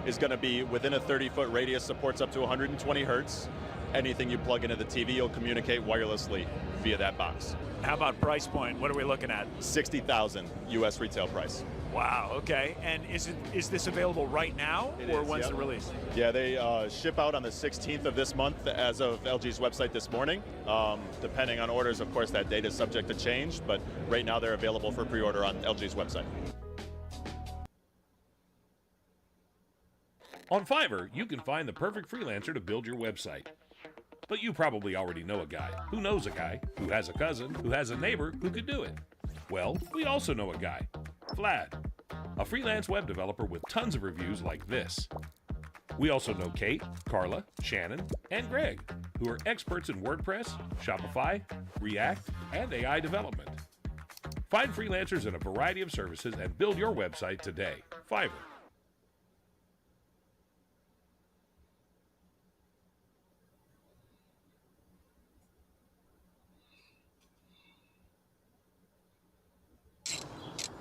is going to be within a 30-foot radius, supports up to 120 hertz. Anything you plug into the TV, you'll communicate wirelessly via that box. How about price point? What are we looking at? $60,000 US retail price. Wow, okay. And is this available right now, or when's the release? Yeah, they ship out on the 16th of this month as of LG's website this morning. Depending on orders, of course, that date is subject to change, but right now they're available for pre-order on LG's website. On Fiverr, you can find the perfect freelancer to build your website. But you probably already know a guy who knows a guy who has a cousin who has a neighbor who could do it. Well, we also know a guy, Vlad, a freelance web developer with tons of reviews like this. We also know Kate, Carla, Shannon, and Greg, who are experts in WordPress, Shopify, React, and AI development. Find freelancers in a variety of services and build your website today. Fiverr.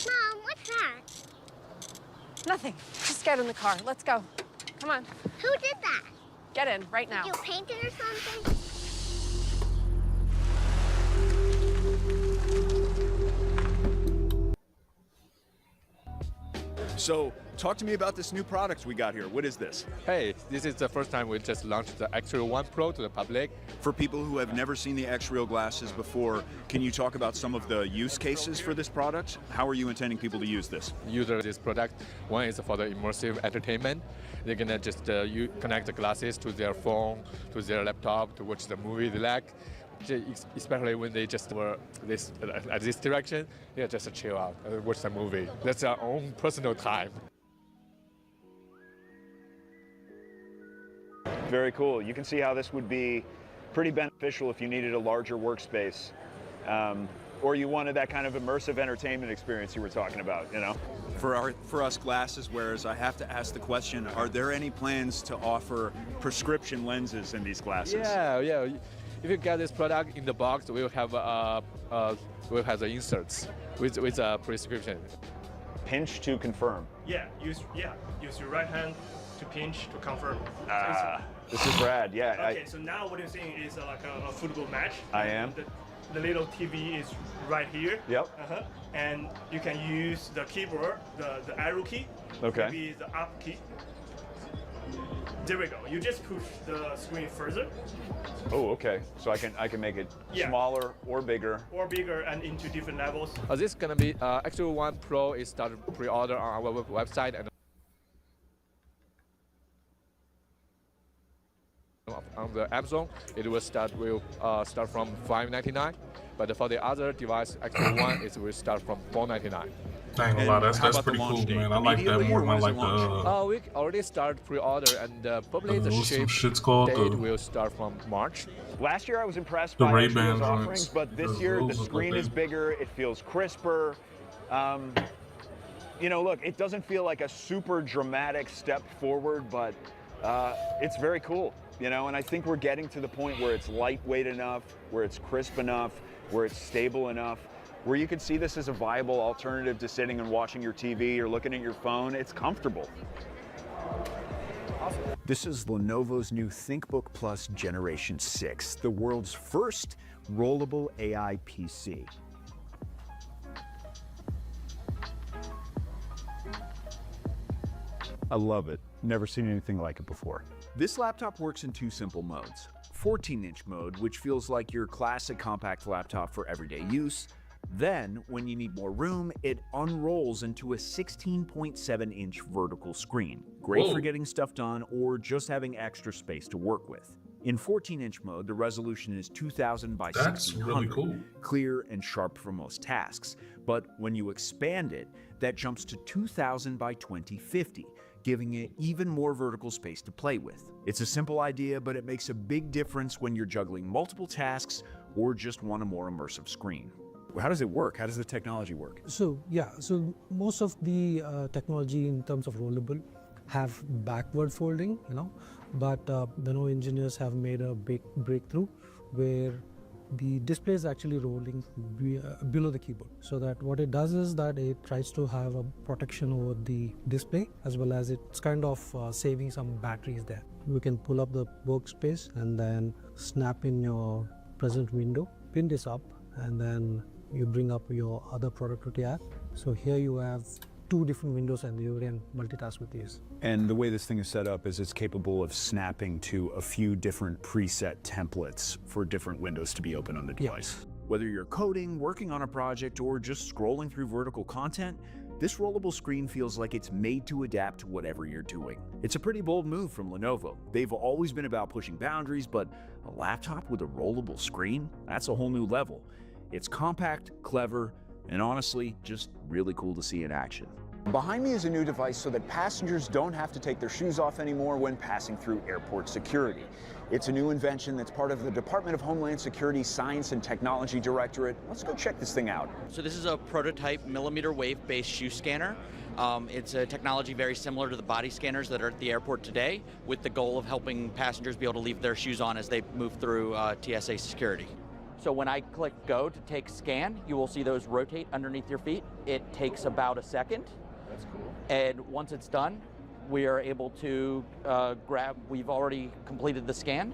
Mom, what's that? Nothing. Just get in the car. Let's go. Come on. Who did that? Get in right now. Did you paint it or something? So, talk to me about this new product we got here. What is this? Hey, this is the first time we just launched the X-Real 1 Pro to the public. For people who have never seen the X-Real glasses before, can you talk about some of the use cases for this product? How are you intending people to use this? Use this product. One is for the immersive entertainment. They're gonna just connect the glasses to their phone, to their laptop, to watch the movie they like. Especially when they just were at this direction, yeah, just chill out and watch the movie. That's our own personal time. Very cool. You can see how this would be pretty beneficial if you needed a larger workspace, or you wanted that kind of immersive entertainment experience you were talking about, you know? For us glasses wearers, I have to ask the question, are there any plans to offer prescription lenses in these glasses? Yeah. If you get this product in the box, we'll have the inserts with a prescription. Pinch to confirm. Use your right hand to pinch to confirm. This is rad. Yeah. Okay, so now what you're seeing is like a football match. I am. The little TV is right here. Yep. And you can use the keyboard, the arrow key. Okay. Maybe the up key. There we go. You just push the screen further. Oh, okay. So I can make it smaller or bigger. Or bigger and into different levels. This is gonna be X-Real 1 Pro is started pre-order on our website and on the Amazon. It will start from $599, but for the other device, X-Real 1, it will start from $499. I ain't gonna lie, that's pretty cool, man. I like that more than I like the we already started pre-order, and probably the shit's called date will start from March. Last year I was impressed The by Ray-Ban X-Real's offerings, but this year the screen is bigger, it feels crisper. You know, look, it doesn't feel like a super dramatic step forward, but it's very cool, you know, and I think we're getting to the point where it's lightweight enough, where it's crisp enough, where it's stable enough, where you can see this as a viable alternative to sitting and watching your TV or looking at your phone. It's comfortable. This is Lenovo's new ThinkBook Plus Generation 6, the world's first rollable AI PC. I love it. Never seen anything like it before. This laptop works in two simple modes. 14-inch mode, which feels like your classic compact laptop for everyday use. Then, when you need more room, it unrolls into a 16.7-inch vertical screen. Great Whoa. for getting stuff done or just having extra space to work with. In 14-inch mode, the resolution is 2000 by That's 1600, really cool. clear and sharp for most tasks. But when you expand it, that jumps to 2000 by 2050, giving it even more vertical space to play with. It's a simple idea, but it makes a big difference when you're juggling multiple tasks or just want a more immersive screen. How does it work? How does the technology work? So most of the technology in terms of rollable have backward folding, but the Lenovo engineers have made a big breakthrough where the display is actually rolling below the keyboard. So that what it does is that it tries to have a protection over the display, as well as it's kind of saving some batteries there. You can pull up the workspace and then snap in your present window, pin this up, and then you bring up your other productivity app. So here you have two different windows and you can multitask with these. And the way this thing is set up is it's capable of snapping to a few different preset templates for different windows to be open on the device. Whether you're coding, working on a project, or just scrolling through vertical content, this rollable screen feels like it's made to adapt to whatever you're doing. It's a pretty bold move from Lenovo. They've always been about pushing boundaries, but a laptop with a rollable screen? That's a whole new level. It's compact, clever, and honestly, just really cool to see in action. Behind me is a new device so that passengers don't have to take their shoes off anymore when passing through airport security. It's a new invention that's part of the Department of Homeland Security Science and Technology Directorate. Let's go check this thing out. So this is a prototype millimeter wave-based shoe scanner. It's a technology very similar to the body scanners that are at the airport today, with the goal of helping passengers be able to leave their shoes on as they move through TSA security. So when I click go to take scan, you will see those rotate underneath your feet. It takes about a second. That's cool. And once it's done, we are able to we've already completed the scan,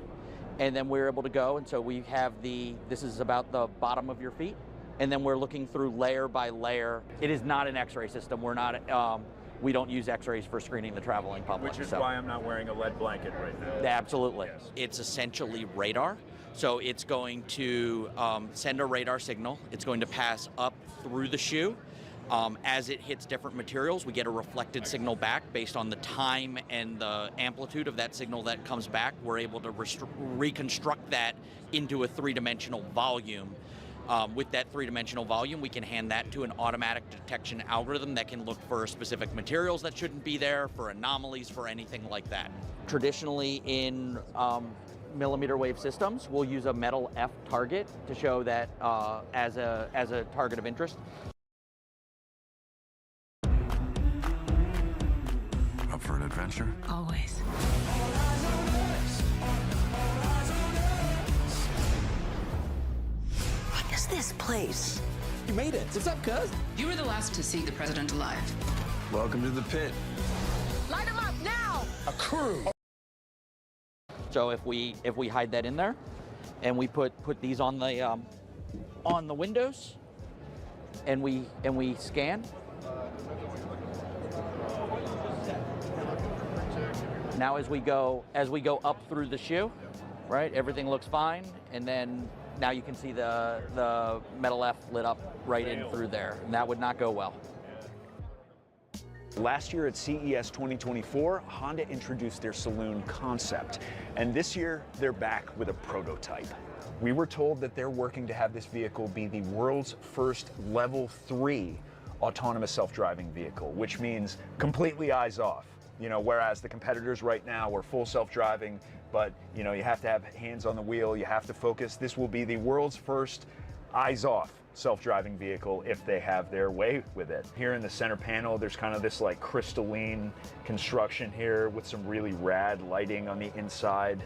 and then we're able to go. And so we have this is about the bottom of your feet, and then we're looking through layer by layer. It is not an X-ray system. We're not, we don't use X-rays for screening the traveling public. Which is why I'm not wearing a lead blanket right now. Absolutely. Yes. It's essentially radar. So it's going to send a radar signal. It's going to pass up through the shoe. As it hits different materials, we get a reflected signal back based on the time and the amplitude of that signal that comes back. We're able to reconstruct that into a three-dimensional volume. With that three-dimensional volume, we can hand that to an automatic detection algorithm that can look for specific materials that shouldn't be there, for anomalies, for anything like that. Traditionally in millimeter wave systems, we'll use a metal F target to show that as a target of interest. Up for an adventure? Always. What is this place? You made it. What's up, cuz? You were the last to see the president alive. Welcome to the pit. Light him up now! A crew. So if we hide that in there, and we put these on the windows, and we scan. Now as we go up through the shoe, right? Everything looks fine, and then now you can see the metal F lit up right in through there, and that would not go well. Last year at CES 2024, Honda introduced their saloon concept, and this year they're back with a prototype. We were told that they're working to have this vehicle be the world's first level 3 autonomous self-driving vehicle, which means completely eyes off. You know, whereas the competitors right now are full self-driving, but you know, you have to have hands on the wheel, you have to focus. This will be the world's first eyes off self-driving vehicle if they have their way with it. Here in the center panel, there's kind of this like crystalline construction here with some really rad lighting on the inside.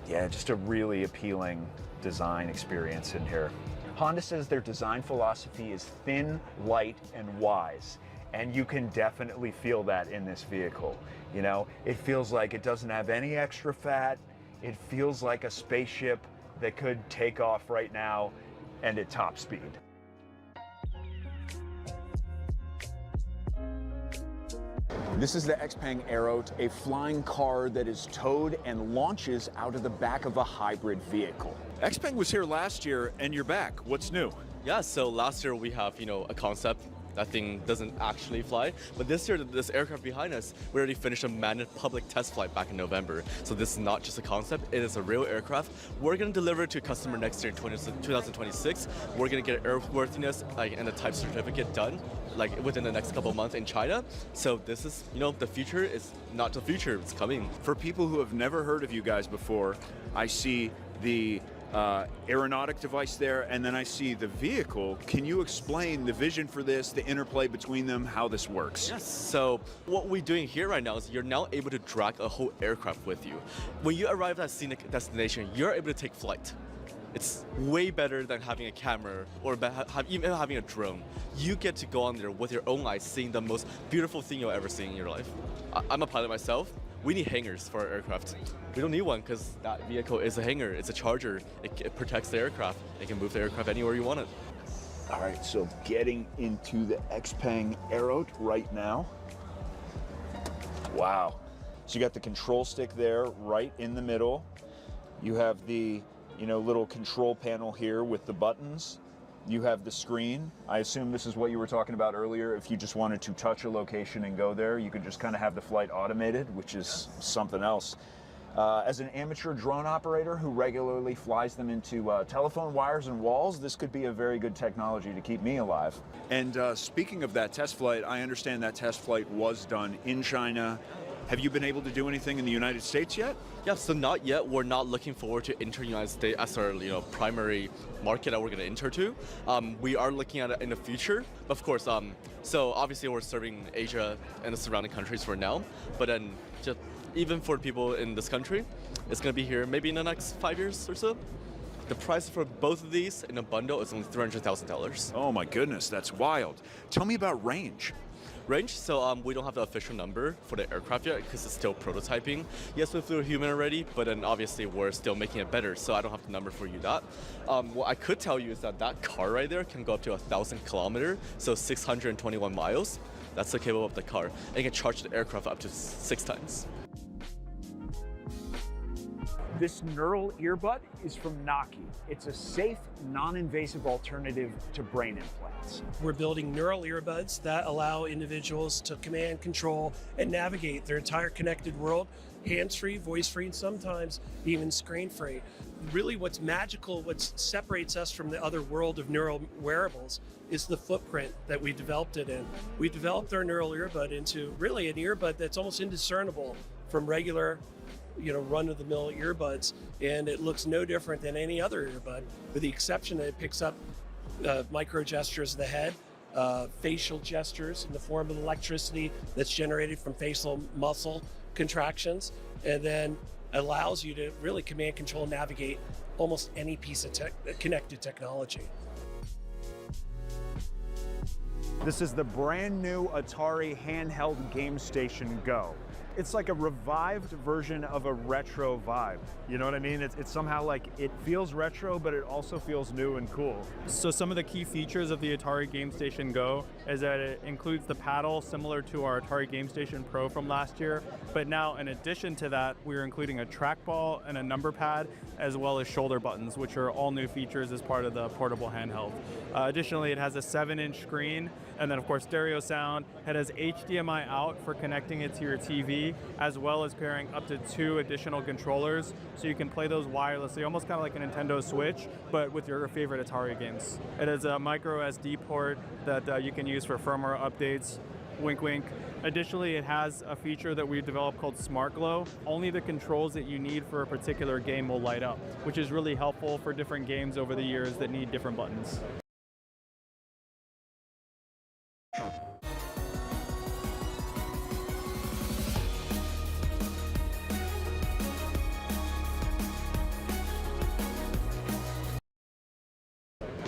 Yeah, just a really appealing design experience in here. Honda says their design philosophy is thin, light, and wise. And you can definitely feel that in this vehicle. You know, it feels like it doesn't have any extra fat. It feels like a spaceship that could take off right now and at top speed. This is the Xpeng Aero, a flying car that is towed and launches out of the back of a hybrid vehicle. Xpeng was here last year, and you're back. What's new? Yeah, so last year we have, a concept. That thing doesn't actually fly. But this year, this aircraft behind us, we already finished a manned public test flight back in November. So this is not just a concept, it is a real aircraft. We're gonna deliver it to a customer next year in 2026. We're gonna get airworthiness and a type certificate done within the next couple of months in China. So this is, the future is not the future, it's coming. For people who have never heard of you guys before, I see the aeronautic device there, and then I see the vehicle. Can you explain the vision for this, the interplay between them, how this works? Yes, so what we're doing here right now is you're now able to drag a whole aircraft with you. When you arrive at a scenic destination, you're able to take flight. It's way better than having a camera or even having a drone. You get to go on there with your own eyes, seeing the most beautiful thing you'll ever see in your life. I'm a pilot myself. We need hangars for our aircraft. We don't need one because that vehicle is a hangar. It's a charger. It protects the aircraft. It can move the aircraft anywhere you want it. All right, so getting into the Xpeng Aero right now. Wow. So you got the control stick there right in the middle. You have the little control panel here with the buttons. You have the screen. I assume this is what you were talking about earlier. If you just wanted to touch a location and go there, you could just kind of have the flight automated, which is something else. As an amateur drone operator who regularly flies them into telephone wires and walls, this could be a very good technology to keep me alive. And speaking of that test flight, I understand that test flight was done in China. Have you been able to do anything in the United States yet? Yeah, so not yet. We're not looking forward to enter United States as our primary market that we're going to enter to. We are looking at it in the future. Of course, so obviously we're serving Asia and the surrounding countries for now. But then just even for people in this country, it's going to be here maybe in the next 5 years or so. The price for both of these in a bundle is only $300,000. Oh my goodness, that's wild. Tell me about range. Range, so we don't have the official number for the aircraft yet because it's still prototyping. Yes, we flew a human already, but then obviously we're still making it better, so I don't have the number for you that. What I could tell you is that car right there can go up to 1,000 kilometers, so 621 miles. That's the capable of the car. And you can charge the aircraft up to 6 times. This neural earbud is from Mackin. It's a safe, non-invasive alternative to brain implants. We're building neural earbuds that allow individuals to command, control, and navigate their entire connected world, hands-free, voice-free, and sometimes even screen-free. Really what's magical, what separates us from the other world of neural wearables is the footprint that we developed it in. We developed our neural earbud into really an earbud that's almost indiscernible from regular run-of-the-mill earbuds, and it looks no different than any other earbud, with the exception that it picks up micro gestures of the head, facial gestures in the form of electricity that's generated from facial muscle contractions, and then allows you to really command, control, and navigate almost any piece of connected technology. This is the brand new Atari handheld game station Go. It's like a revived version of a retro vibe. You know what I mean? It's somehow like it feels retro, but it also feels new and cool. So some of the key features of the Atari Game Station Go is that it includes the paddle similar to our Atari Game Station Pro from last year. But now in addition to that, we're including a trackball and a number pad, as well as shoulder buttons, which are all new features as part of the portable handheld. Additionally, it has a 7-inch screen, and then of course stereo sound. It has HDMI out for connecting it to your TV, as well as pairing up to 2 additional controllers, so you can play those wirelessly, almost kind of like a Nintendo Switch, but with your favorite Atari games. It has a micro SD port that you can use for firmware updates. Wink, wink. Additionally, it has a feature that we've developed called Smart Glow. Only the controls that you need for a particular game will light up, which is really helpful for different games over the years that need different buttons.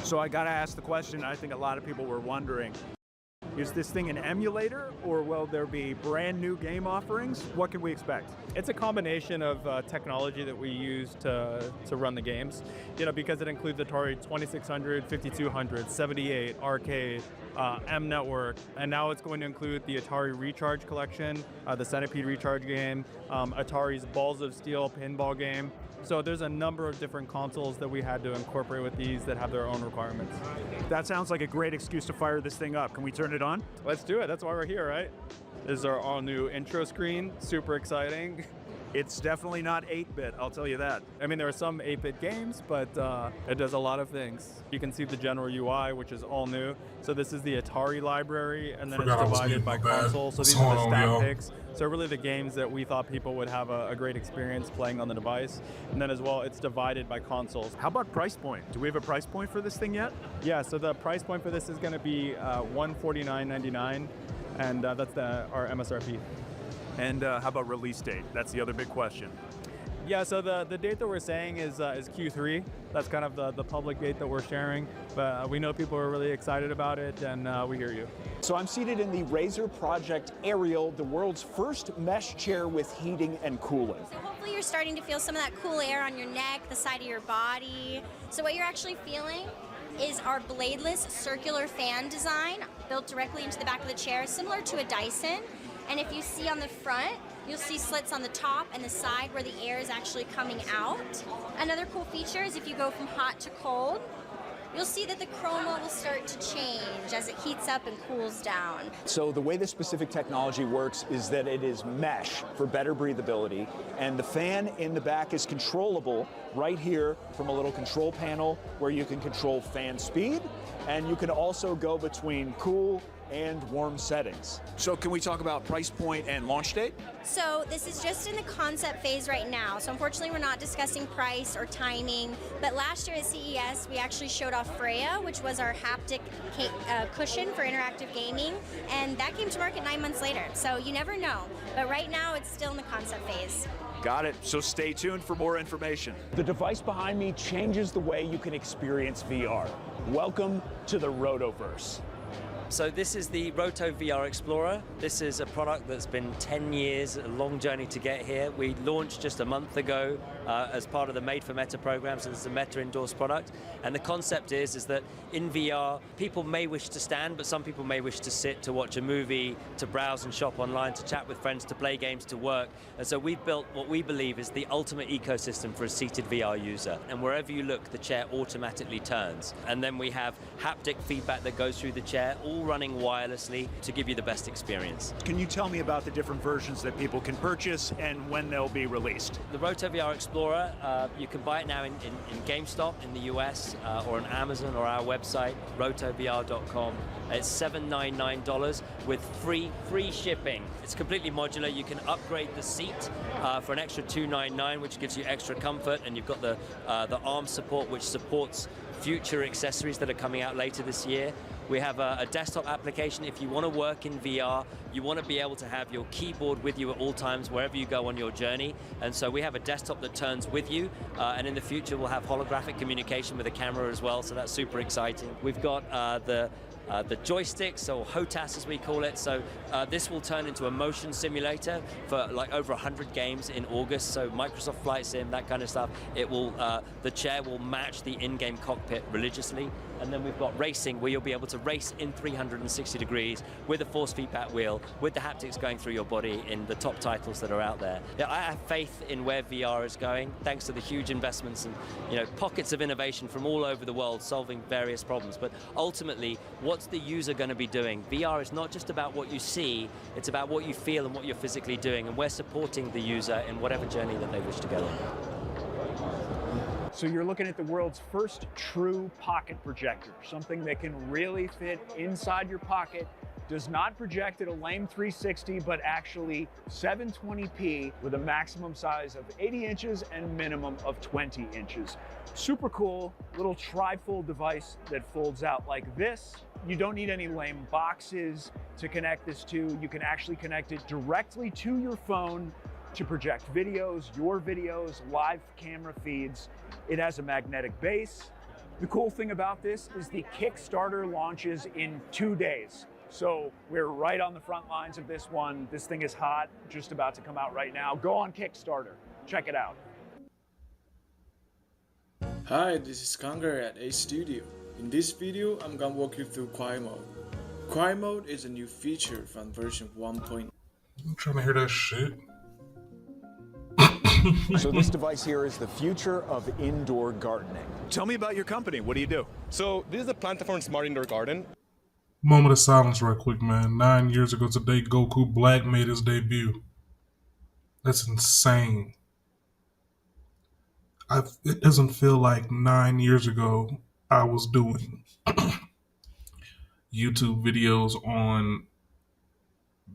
So I gotta ask the question I think a lot of people were wondering. Is this thing an emulator, or will there be brand new game offerings? What can we expect? It's a combination of technology that we use to run the games, because it includes Atari 2600, 5200, 78, arcade, M Network, and now it's going to include the Atari Recharge collection, the Centipede Recharge game, Atari's Balls of Steel pinball game. So there's a number of different consoles that we had to incorporate with these that have their own requirements. That sounds like a great excuse to fire this thing up. Can we turn it on? Let's do it. That's why we're here, right? This is our all-new intro screen. Super exciting. It's definitely not 8-bit, I'll tell you that. I mean, there are some 8-bit games, but it does a lot of things. You can see the general UI, which is all new. So this is the Atari library, and then it's divided by console. So these are the stat picks. So really the games that we thought people would have a great experience playing on the device. And then as well, it's divided by consoles. How about price point? Do we have a price point for this thing yet? Yeah, so the price point for this is going to be $149.99, and that's our MSRP. And how about release date? That's the other big question. Yeah, so the date that we're saying is Q3. That's kind of the public date that we're sharing. But we know people are really excited about it, and we hear you. So I'm seated in the Razer Project Aerial, the world's first mesh chair with heating and cooling. So hopefully you're starting to feel some of that cool air on your neck, the side of your body. So what you're actually feeling is our bladeless circular fan design built directly into the back of the chair, similar to a Dyson. And if you see on the front, you'll see slits on the top and the side where the air is actually coming out. Another cool feature is if you go from hot to cold, you'll see that the chroma will start to change as it heats up and cools down. So the way this specific technology works is that it is mesh for better breathability, and the fan in the back is controllable right here from a little control panel where you can control fan speed, and you can also go between cool and warm settings. So can we talk about price point and launch date? So this is just in the concept phase right now. So unfortunately we're not discussing price or timing, but last year at CES we actually showed off Freya, which was our haptic cushion for interactive gaming, and that came to market 9 months later. So you never know, but right now it's still in the concept phase. Got it. So stay tuned for more information. The device behind me changes the way you can experience VR. Welcome to the Rotoverse. So this is the Roto VR Explorer. This is a product that's been 10 years, a long journey to get here. We launched just a month ago as part of the Made for Meta program, so this is a Meta endorsed product. And the concept is that in VR, people may wish to stand, but some people may wish to sit, to watch a movie, to browse and shop online, to chat with friends, to play games, to work. And so we've built what we believe is the ultimate ecosystem for a seated VR user. And wherever you look, the chair automatically turns. And then we have haptic feedback that goes through the chair, all running wirelessly to give you the best experience. Can you tell me about the different versions that people can purchase and when they'll be released? The Roto VR Explorer, you can buy it now in GameStop in the US or on Amazon or our website, rotovr.com. It's $799 with free shipping. It's completely modular. You can upgrade the seat for an extra $299, which gives you extra comfort, and you've got the arm support, which supports future accessories that are coming out later this year. We have a desktop application. If you want to work in VR, you want to be able to have your keyboard with you at all times, wherever you go on your journey. And so we have a desktop that turns with you. And in the future, we'll have holographic communication with a camera as well. So that's super exciting. We've got the joysticks, or HOTAS as we call it. So this will turn into a motion simulator for like over 100 games in August. So Microsoft Flight Sim, that kind of stuff. It will, the chair will match the in-game cockpit religiously. And then we've got racing, where you'll be able to race in 360 degrees with a force feedback wheel, with the haptics going through your body in the top titles that are out there. Yeah, I have faith in where VR is going, thanks to the huge investments and pockets of innovation from all over the world solving various problems. But ultimately, what's the user going to be doing? VR is not just about what you see, it's about what you feel and what you're physically doing, and we're supporting the user in whatever journey that they wish to go on. So you're looking at the world's first true pocket projector, something that can really fit inside your pocket, does not project at a lame 360, but actually 720p with a maximum size of 80 inches and minimum of 20 inches. Super cool, little tri-fold device that folds out like this. You don't need any lame boxes to connect this to. You can actually connect it directly to your phone to project videos, your videos, live camera feeds. It has a magnetic base. The cool thing about this is the Kickstarter launches in 2 days. So we're right on the front lines of this one. This thing is hot, just about to come out right now. Go on Kickstarter. Check it out. Hi, this is Kanger at A Studio. In this video, I'm gonna walk you through Quiet Mode. Quiet Mode is a new feature from version 1.0. I'm trying to hear that shit. So this device here is the future of indoor gardening. Tell me about your company. What do you do? So this is the Plantiform Smart Indoor Garden. Moment of silence right quick, man. 9 years ago today, Goku Black made his debut. That's insane. It doesn't feel like 9 years ago I was doing YouTube videos on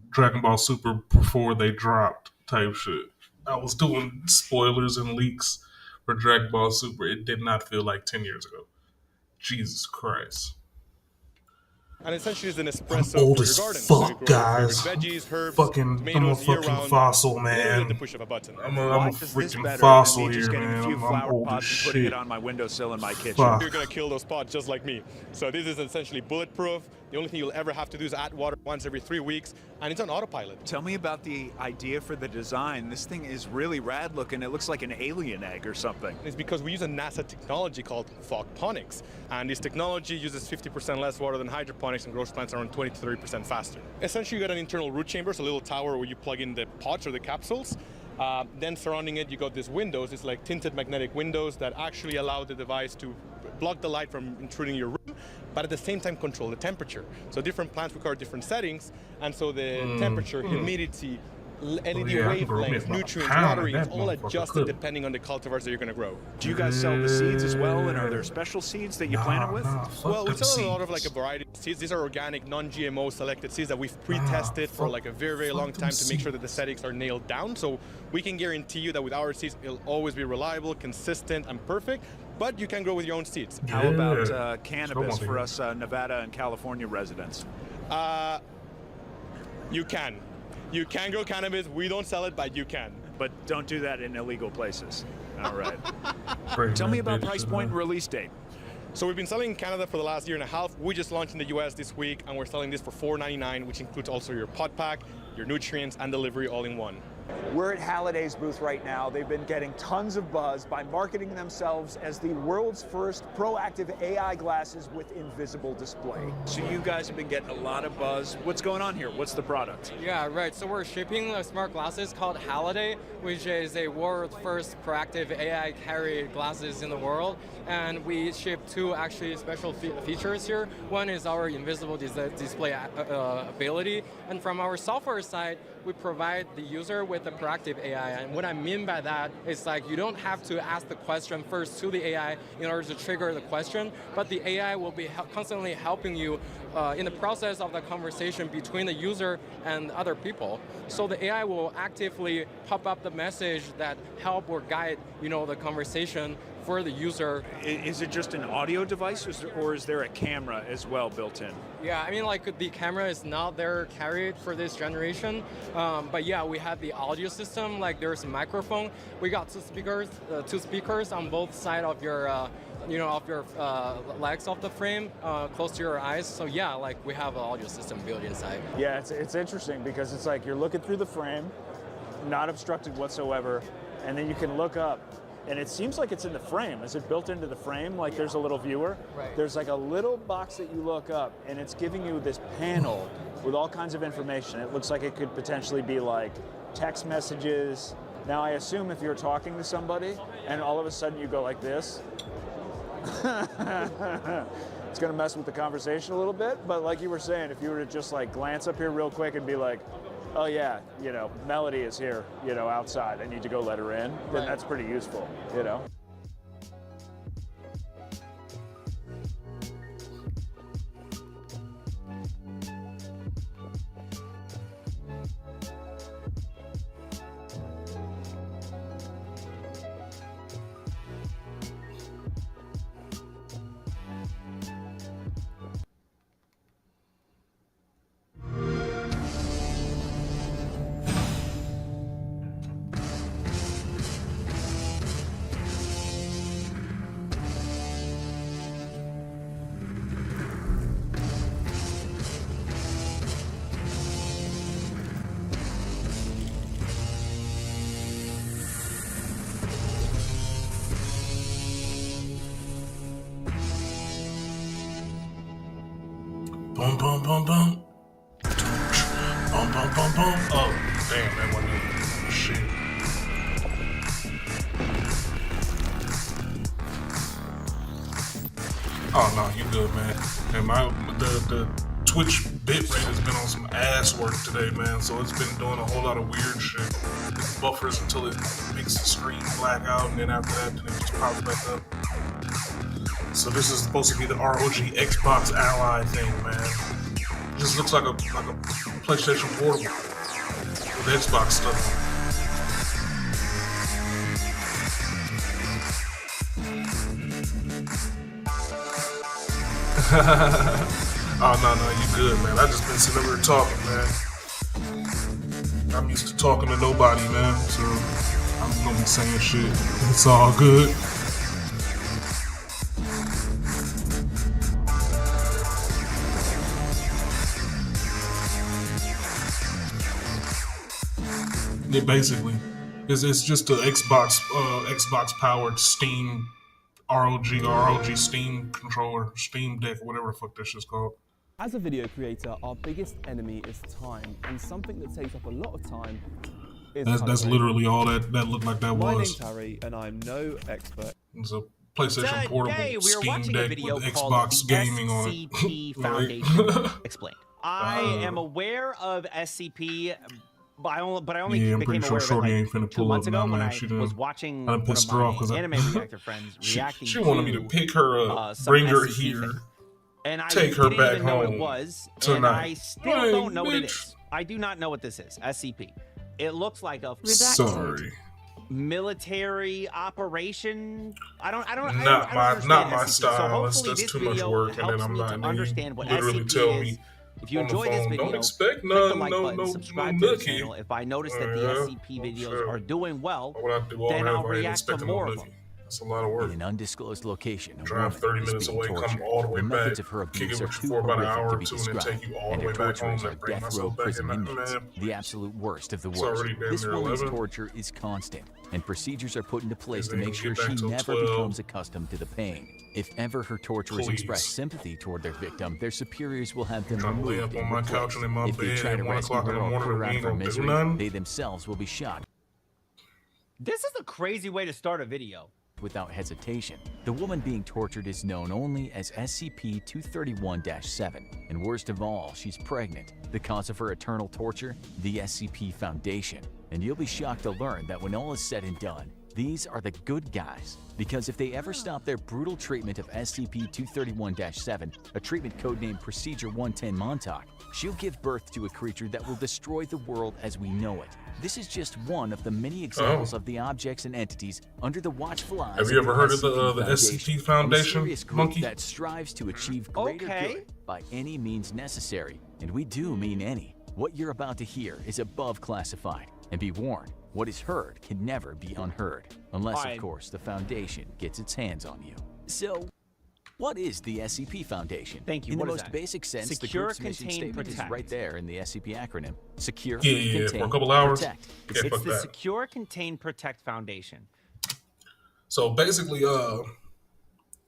Dragon Ball Super before they dropped type shit. I was doing spoilers and leaks for Dragon Ball Super. It did not feel like 10 years ago. Jesus Christ. And essentially it's an espresso I'm old for as your garden. fuck, So you grow guys. your veggies, herbs, I'm a tomatoes fucking year-round, fossil, literally man. at the push of a button. I'm a Why is this freaking better fossil than me just here, getting man. a few I'm flower old pots as and putting shit. it on my windowsill in my kitchen? Fuck. You're gonna kill those pots just like me. So this is essentially bulletproof. The only thing you'll ever have to do is add water once every 3 weeks, and it's on autopilot. Tell me about the idea for the design. This thing is really rad looking. It looks like an alien egg or something. It's because we use a NASA technology called fogponics, and this technology uses 50% less water than hydroponics and grows plants around 20 to 30% faster. Essentially, you got an internal root chamber, so a little tower where you plug in the pots or the capsules. Then surrounding it, you got these windows. It's like tinted magnetic windows that actually allow the device to block the light from intruding your room, but at the same time control the temperature. So different plants require different settings, and so the temperature, humidity, LED wavelength, nutrients, watering, it's all adjusted depending on the cultivars that you're going to grow. Do you guys sell the seeds as well, and are there special seeds that you plant it with? Well, we sell a lot of like a variety of seeds. These are organic, non-GMO selected seeds that we've pre-tested for like a very, very long time to make sure that the settings are nailed down. So we can guarantee you that with our seeds, it'll always be reliable, consistent, and perfect. But you can grow with your own seeds. How about cannabis for us Nevada and California residents? You can. You can grow cannabis. We don't sell it, but you can. But don't do that in illegal places. All right. Tell me about price point and release date. So we've been selling in Canada for the last year and a half. We just launched in the US this week, and we're selling this for $4.99, which includes also your pot pack, your nutrients, and delivery all in one. We're at Halliday's booth right now. They've been getting tons of buzz by marketing themselves as the world's first proactive AI glasses with invisible display. So you guys have been getting a lot of buzz. What's going on here? What's the product? Yeah, right. So we're shipping smart glasses called Halliday, which is a world's first proactive AI carried glasses in the world. And we ship two actually special features here. One is our invisible display ability. And from our software side, we provide the user with the proactive AI. And what I mean by that is like you don't have to ask the question first to the AI in order to trigger the question, but the AI will be constantly helping you in the process of the conversation between the user and other people. So the AI will actively pop up the message that help or guide, the conversation for the user. Is it just an audio device, or is there a camera as well built in? Yeah, I mean, like the camera is not there carried for this generation, but yeah, we have the audio system. Like there's a microphone. We got two speakers on both sides of your, of your legs of the frame, close to your eyes. So yeah, like we have an audio system built inside. Yeah, it's interesting because it's like you're looking through the frame, not obstructed whatsoever, and then you can look up. And it seems like it's in the frame. Is it built into the frame? Like there's a little viewer? Right. There's like a little box that you look up, and it's giving you this panel with all kinds of information. It looks like it could potentially be like text messages. Now I assume if you're talking to somebody and all of a sudden you go like this, it's gonna mess with the conversation a little bit. But like you were saying, if you were to just like glance up here real quick and be like, oh yeah, Melody is here, outside. I need to go let her in. Then that's pretty useful, Boom, boom, boom, boom. Boom, boom, boom, boom. Oh, damn, that wasn't it. Shit. Oh, no, you good, man. And the Twitch bitrate has been on some ass work today, man, so it's been doing a whole lot of weird shit. It buffers until it makes the screen black out, and then after that, then it just pops back up. So this is supposed to be the ROG Xbox Ally thing, man. It just looks like a PlayStation Portable with Xbox stuff on it. Oh, no, you good, man. I just been sitting over here talking, man. I'm used to talking to nobody, man, so I'm gonna be saying shit. It's all good. Yeah, basically. It's just an Xbox powered Steam ROG Steam controller, Steam Deck, whatever the fuck that shit's called. As a video creator, our biggest enemy is time, and something that takes up a lot of time is That's literally all that looked like that My was. name's Harry, and I'm no expert. It's a PlayStation Portable Today, we are Steam watching a Deck video with called Xbox the gaming on SCP it. Foundation. Explain. I am aware of SCP, but I only Yeah, I'm became pretty aware sure of it Shorty ain't like finna 2 pull months up ago now, when man. I She done- was watching I done one pissed of her off 'cause my I- anime reactor friends reacting She wanted me to pick her up, some bring her SCP here, thing. And I take her didn't back even know what it home was, tonight. and I still Hey, don't know what it bitch. is. I do not know what this is. SCP. It looks like a Sorry. military operation. I don't Not understand my SCP. So style. hopefully That's this too much video work, and helps then I'm me not. to And then understand you what literally SCP tell is. me If you on the enjoy this phone, video, don't expect click the none, like button, subscribe to the nookie. channel. If I notice that the Yeah, SCP videos are doing well, Why would I do all then that I'll if I ain't react to expecting more no of them. nookie? That's a lot of work. In an undisclosed location, a Drive woman 30 is minutes being away, tortured. come all the way The back, methods of her kick it abuse are with you too for about an horrific hour to or be two, and then described, take you all and the her way back home torturers are and bring death myself row back prison in that, inmates, man. the absolute worst of the It's worst. already damn This near woman's 11. torture is constant, and procedures are put into place to They make ain't sure get back she till never 12. becomes accustomed to the pain. If ever her torturers Please. express sympathy toward their victim, their superiors will have them Trying to lay removed up on and my replaced. couch and in my If they bed try at to 1 rescue o'clock in her the or morning, put her we out ain't of her gonna do misery, nothing. they themselves will be shot. This is a crazy way to start a video. Without hesitation. The woman being tortured is known only as SCP-231-7, and worst of all, she's pregnant. The cause of her eternal torture? The SCP Foundation. And you'll be shocked to learn that when all is said and done, these are the good guys. Because if they ever stop their brutal treatment of SCP-231-7, a treatment codenamed Procedure 110 Montauk, she'll give birth to a creature that will destroy the world as we know it. This is just one of the many examples of the objects and entities under the watchful eyes Have you ever heard of the and SCP a Foundation, mysterious group monkey? that strives to achieve greater good by any means necessary, and we do mean any. What you're about to hear is above classified, and be warned, what is heard can never be unheard, unless of course the Foundation gets its hands on you. So, what is the SCP Foundation? Thank you. In What the is most that? basic sense, Secure, the group's mission contain, statement is protect. right there in the SCP acronym. Secure, Yeah, contain, for a couple hours. protect. Yeah, It's fuck the that. Secure, Contain, Protect Foundation. So basically,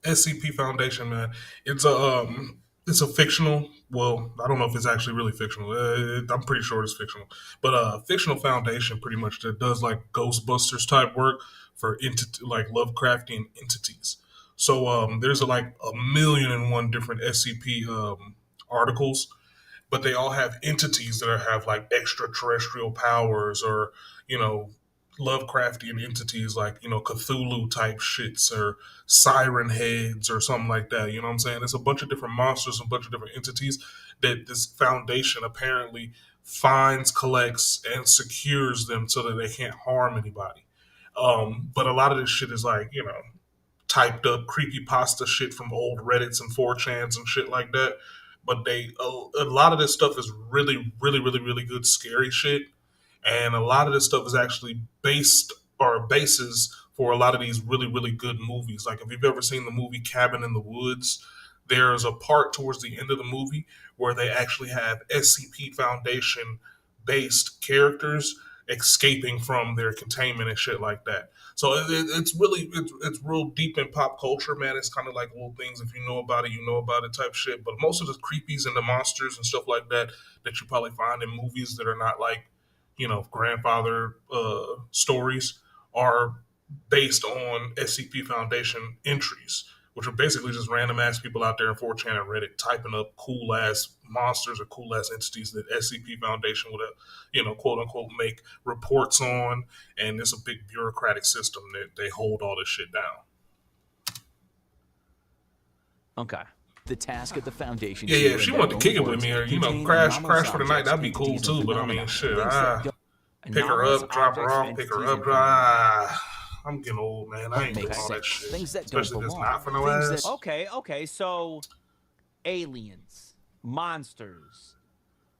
SCP Foundation, man, it's a fictional. Well, I don't know if it's actually really fictional. I'm pretty sure it's fictional, but fictional foundation pretty much that does like Ghostbusters type work for like Lovecraftian entities. So there's like 1,000,001 different SCP articles, but they all have entities that have like extraterrestrial powers or, you know, Lovecraftian entities like, you know, Cthulhu type shits or siren heads or something like that. You know what I'm saying? There's a bunch of different monsters, a bunch of different entities that this foundation apparently finds, collects, and secures them so that they can't harm anybody. But a lot of this shit is like, you know, typed up creepypasta shit from old Reddits and 4chans and shit like that. But a lot of this stuff is really, really, really, really good scary shit. And a lot of this stuff is actually based or bases for a lot of these really, really good movies. Like if you've ever seen the movie Cabin in the Woods, there's a part towards the end of the movie where they actually have SCP Foundation based characters escaping from their containment and shit like that. So it's really it's real deep in pop culture, man. It's kind of like little things. If you know about it, you know about it type shit. But most of the creepies and the monsters and stuff like that you probably find in movies that are not like, grandfather stories are based on SCP Foundation entries, which are basically just random ass people out there in 4chan and Reddit typing up cool ass monsters or cool ass entities that SCP Foundation would, quote unquote, make reports on. And it's a big bureaucratic system that they hold all this shit down. Okay. The task of the Foundation. Yeah, if she wanted to kick it with me or, crash for the night, that'd be cool too. But I mean, shit, pick her up, drop her off, pick her up, I'm getting old, man. I ain't doing all that shit. Things that Especially if it's not for no Things ass. that- okay, so aliens, monsters.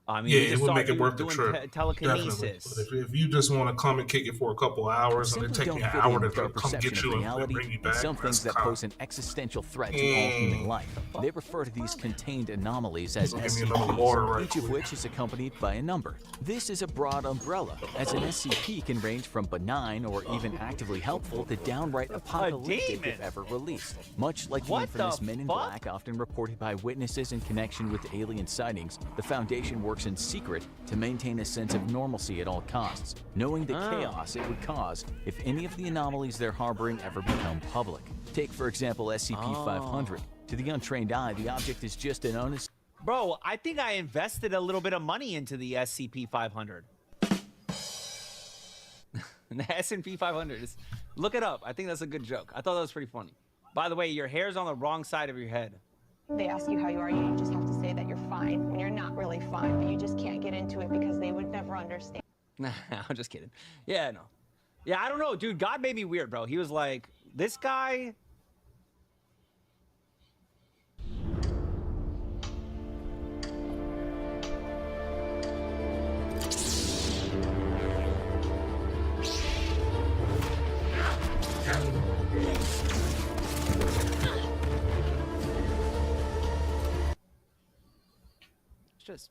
I mean, Yeah, we it just would saw make it you worth the doing trip. telekinesis. Definitely. But if you just want to come and kick it for a couple hours and it Simply take me don't an fit hour in to with our come get perception you of and reality bring you and back, some things that kinda- pose an existential threat to all human life. They refer to these contained anomalies as Give me another water right SCPs, each of which is accompanied by a number. This is a broad umbrella, as an SCP can range from benign or even actively helpful to downright apocalyptic if ever released. Much like the What the infamous Men in fuck? Black often reported by witnesses in connection with alien sightings, the Foundation works in secret to maintain a sense of normalcy at all costs, knowing the chaos it would cause if any of the anomalies they're harboring ever become public. Take, for example, SCP-500. To the untrained eye, the object is just an honest... Bro, I think I invested a little bit of money into the SCP-500. The S&P 500 is, look it up. I think that's a good joke. I thought that was pretty funny. By the way, your hair's on the wrong side of your head. They ask you how you are, you just have to say that you're fine when you're not really fine, but you just can't get into it because they would never understand. Nah, I'm just kidding. Yeah, no. Yeah, I don't know, dude. God made me weird, bro. He was like, this guy... It's just...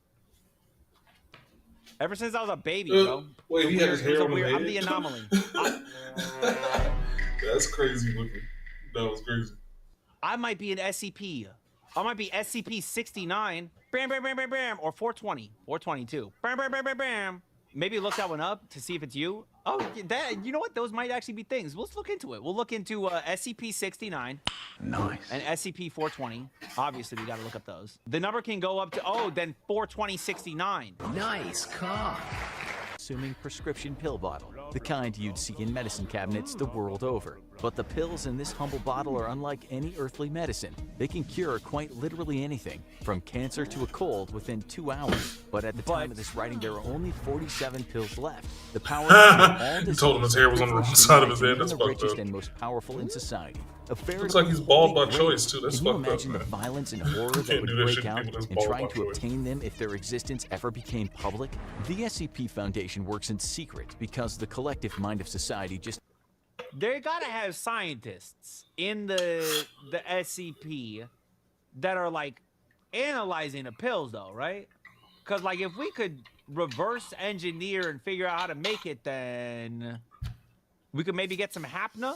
Ever since I was a baby, bro. Wait, he had his hair on his head? I'm the anomaly. That's crazy looking. That was crazy. I might be an SCP. I might be SCP-69. Bam, bam, bam, bam, bam. Or 420. 422. Bam, bam, bam, bam, bam. Maybe look that one up to see if it's you. Oh, that, you know what? Those might actually be things. Let's look into it. We'll look into SCP-69. Nice. And SCP-420. Obviously, we got to look up those. The number can go up to, then 42069. Nice cock. Assuming prescription pill bottle, the kind you'd see in medicine cabinets the world over. But the pills in this humble bottle are unlike any earthly medicine. They can cure quite literally anything, from cancer to a cold within 2 hours. But at the time of this writing, there are only 47 pills left. The power to cure all He told him his hair was on the wrong side of his head. That's the fucked richest up. and most powerful in society. Looks like he's bald by choice too. That's Can you fucked up, imagine man. the violence and horror that Can't would do that break shit to out people that's in bald trying by to choice. obtain them if their existence ever became public? The SCP Foundation works in secret because the collective mind of society just... They gotta have scientists in the SCP that are like analyzing the pills, though, right? Because like if we could reverse engineer and figure out how to make it, then we could maybe get some Hapna,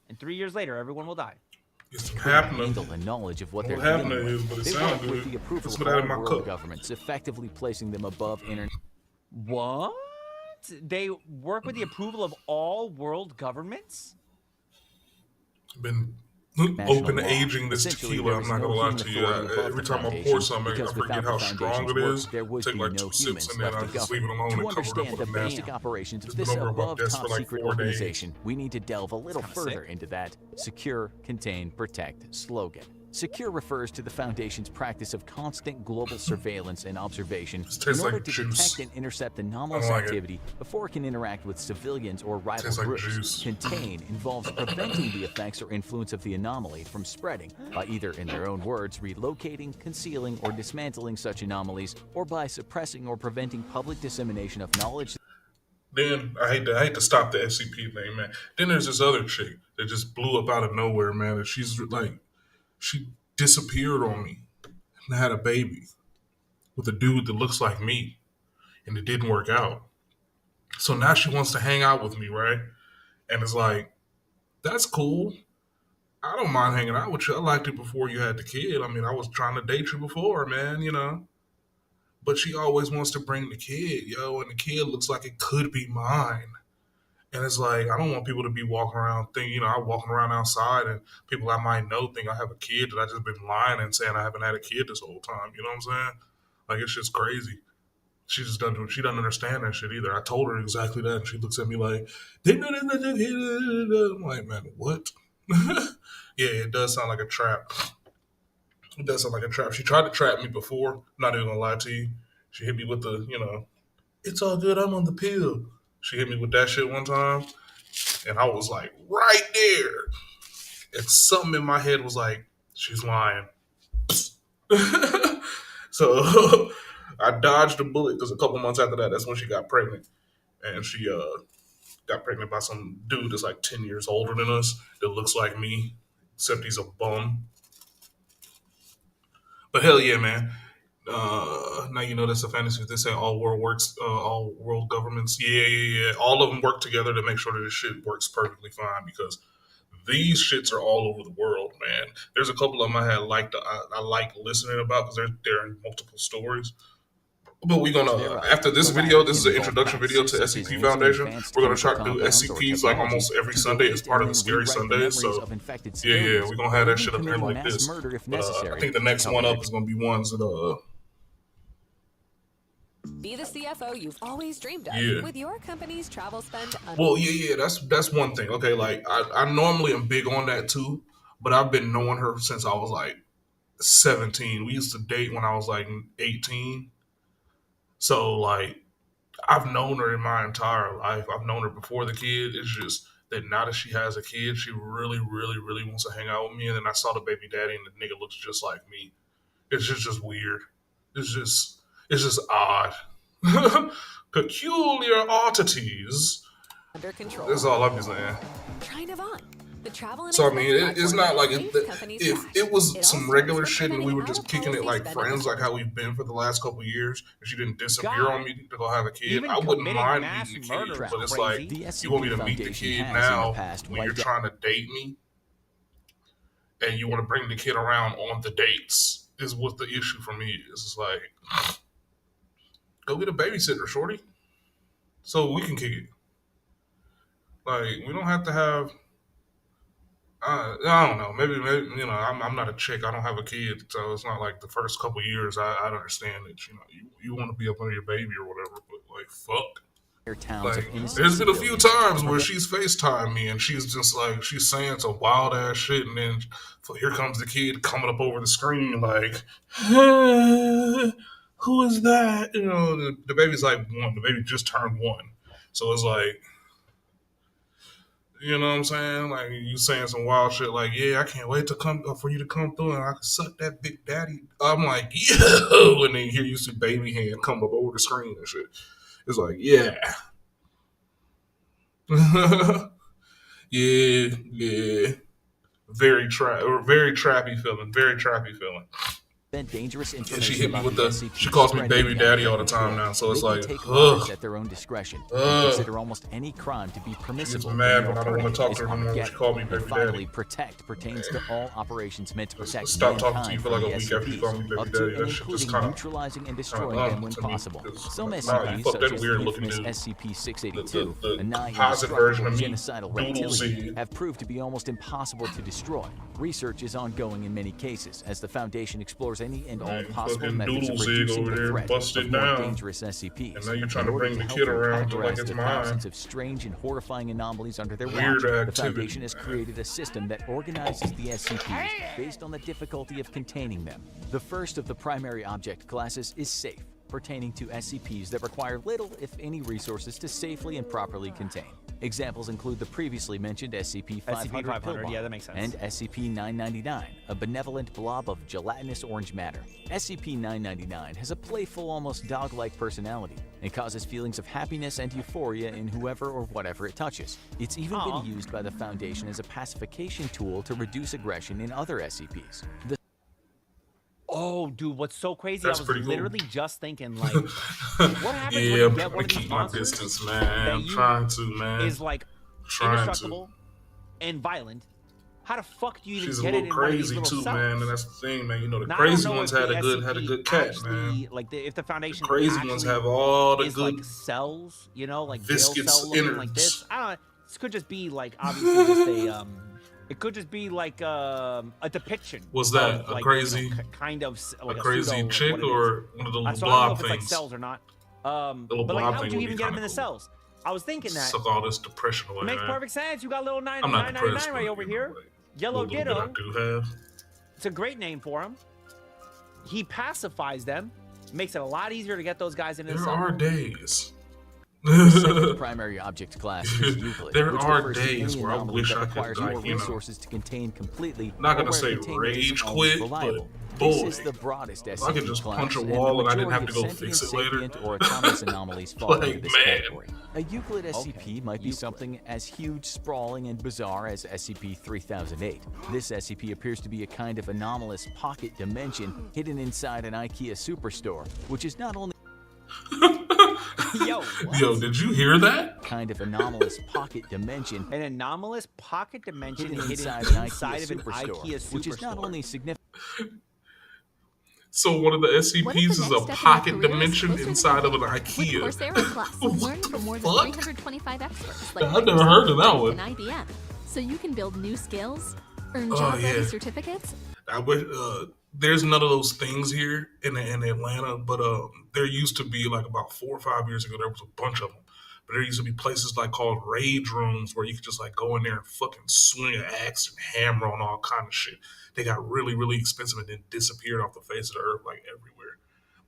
and 3 years later, everyone will die. Get some handle the knowledge of what they're dealing Hapna is, with. but it They sounds work with good. the approval Let's of put that in all my world cup. governments, effectively placing them above internet. What? They work with the approval of all world governments? Been National open law. aging this Essentially, tequila. there I'm is not no gonna lie human to you. authority above Every the time I Foundation, pour something, I because forget without how the strong Foundation's it work, is. there would Take be like no 2 sips humans and then left I to just leave it govern. alone To and cover it up understand with the a basic napkin. operations of It's this been over my above desk top for like secret 4 days. organization, we need to delve a little kinda further sick. into that secure, contain, protect slogan. Secure refers to the Foundation's practice of constant global surveillance and observation in tastes order like to juice. detect and intercept anomalous I don't like it. activity before it can interact with civilians or rival Tastes like groups. juice. Contain involves preventing the effects or influence of the anomaly from spreading by either, in their own words, relocating, concealing, or dismantling such anomalies, or by suppressing or preventing public dissemination of knowledge. Then I hate to stop the SCP thing, man. Then there's this other chick that just blew up out of nowhere, man. And she's like, she disappeared on me and had a baby with a dude that looks like me, and it didn't work out. So now she wants to hang out with me, right? And it's like, that's cool. I don't mind hanging out with you. I liked you before you had the kid. I mean, I was trying to date you before, man, you know. But she always wants to bring the kid, yo, and the kid looks like it could be mine. And it's like, I don't want people to be walking around thinking, you know, I'm walking around outside and people I might know think I have a kid that I just been lying and saying I haven't had a kid this whole time. You know what I'm saying? Like, it's just crazy. She doesn't understand that shit either. I told her exactly that, and she looks at me like, I'm like, man, what? Yeah, it does sound like a trap. It does sound like a trap. She tried to trap me before. Not even gonna lie to you. She hit me with the, you know, it's all good. I'm on the pill. She hit me with that shit one time, and I was like, right there. And something in my head was like, she's lying. So I dodged a bullet because a couple months after that, that's when she got pregnant. And she got pregnant by some dude that's like 10 years older than us that looks like me, except he's a bum. But hell yeah, man. Now you know that's a fantasy. They say all world governments. Yeah. All of them work together to make sure that this shit works perfectly fine because these shits are all over the world, man. There's a couple of them I like listening about because they're in multiple stories. But we're gonna after this video, this is an introduction video to SCP Foundation. We're gonna try to do SCPs like almost every Sunday as part of the Scary Sundays. So yeah, we're gonna have that shit up there like this. I think the next one up is gonna be ones that Be the CFO you've always dreamed of with your company's travel spend. Well, yeah, that's one thing. Okay, like I normally am big on that too, but I've been knowing her since I was like 17. We used to date when I was like 18. So like I've known her in my entire life. I've known her before the kid. It's just that now that she has a kid, she really, really, really wants to hang out with me. And then I saw the baby daddy and the nigga looks just like me. It's just weird. It's just odd. Peculiar oddities. Under control. That's all I'm saying. Try Navon. The travel So I mean, it's not like if it was some regular shit and we were just kicking it like friends, like how we've been for the last couple of years, and she didn't disappear on me to go have a kid, I wouldn't mind meeting the kid. But it's like you want me to meet the kid now when you're trying to date me, and you want to bring the kid around on the dates is what the issue for me is. It's like, go get a babysitter, shorty, so we can kick it. Like we don't have to have. I don't know. Maybe you know. I'm not a chick. I don't have a kid, so it's not like the first couple years. I understand that you know you want to be up under your baby or whatever. But like fuck. Like, there's been a few times where she's FaceTime me and she's just like she's saying some wild ass shit, and then here comes the kid coming up over the screen like, who is that? You know, the baby's like one. The baby just turned one, so it's like. You know what I'm saying? Like you saying some wild shit like, yeah, I can't wait to come for you to come through and I can suck that big daddy. I'm like, yo, and then here you see baby hand come up over the screen and shit. It's like, yeah. yeah. Very trappy feeling. Dangerous and she hit me with the. She calls me baby daddy all the time now, so it's like, ugh. At their own discretion. Consider almost any crime to be permissible. She gets mad when I don't want to talk to her anymore. She called me baby finally, daddy. protect pertains to all operations meant to protect. Stop talking to you for like a week after you call me baby daddy. That shit just kind of neutralizing and destroying them when possible. Some SCPs, such as the infamous SCP-682, a non-indestructible genocidal reptilian, have proved to be almost impossible to destroy. Research is ongoing in many cases as the Foundation explores any and all possible methods of reducing the threat of more dangerous SCPs. And now you're trying to bring the kid around like it's mine. Thousands of strange and horrifying anomalies under their watch. The Foundation has created a system that organizes the SCPs based on the difficulty of containing them. The first of the primary object classes is safe, pertaining to SCPs that require little, if any, resources to safely and properly contain. Examples include the previously mentioned SCP-500 yeah, that makes sense. and SCP-999, a benevolent blob of gelatinous orange matter. SCP-999 has a playful, almost dog-like personality and causes feelings of happiness and euphoria in whoever or whatever it touches. It's even been used by the Foundation as a pacification tool to reduce aggression in other SCPs. Oh, dude, what's so crazy? That's I was pretty cool. literally just thinking, like, what happens when Yeah, you I'm get trying one to of these keep my monsters distance, that man. I'm you trying to, man. is like Trying to. indestructible and violent? How the fuck do you even She's a get it little in one of these crazy little too, cells? man, and that's the thing, man. You know, the Now, I don't crazy know ones if had the a good SCP cat, actually, man. like if the The Foundation crazy ones actually have all the is good like cells, you know, like jail viscous cell looking like innards. this. I don't know. This could just be like obviously just a it could just be like a depiction. Was that of, a like, crazy, you know, kind of like a crazy pseudo, chick what it is. or one of the little So I don't know blob if it's like things? cells or not. The little But like, blob how would thing you would be even get them kinda in the cool. cells? I was thinking that. Suck all this depression away, It makes man. perfect sense. You got little I'm not depressed, 999 right but, over you know, here. Yellow little bit I Ditto. do have. It's a great name for him. He pacifies them, makes it a lot easier to get those guys into the There cell. are days. The second primary object class is Euclid, There which are refers to days any where I anomaly wish that I could, requires like, more you know, resources to contain completely. not or gonna where say containment isn't rage always quit, reliable. but This boy, is the broadest if I could SCP just class, punch a and wall the and I didn't majority have to of go fix sentient, it later. sapient, or autonomous anomalies fall Like, into this man. category. A Euclid SCP might be something as huge, sprawling, and bizarre as SCP-3008. This SCP appears to be a kind of anomalous pocket dimension hidden inside an IKEA superstore, which is not only Yo, Yo, did you hear that? kind of anomalous pocket dimension An anomalous pocket dimension hidden hidden inside an inside of an superstore, IKEA superstore. which is not only significant. So one of the What if SCPs the is next a step in your pocket career is dimension closer than inside of an With IKEA. Coursera Plus, learn from more than fuck? 325 experts like I've never heard of that Microsoft one. and IBM, so you can build new skills, earn Oh, job-ready yeah. certificates. I wish there's none of those things here in Atlanta, but there used to be, like, about 4 or 5 years ago. There was a bunch of them, but there used to be places like called rage rooms where you could just like go in there and fucking swing an axe and hammer on all kind of shit. They got really, really expensive and then disappeared off the face of the earth like everywhere.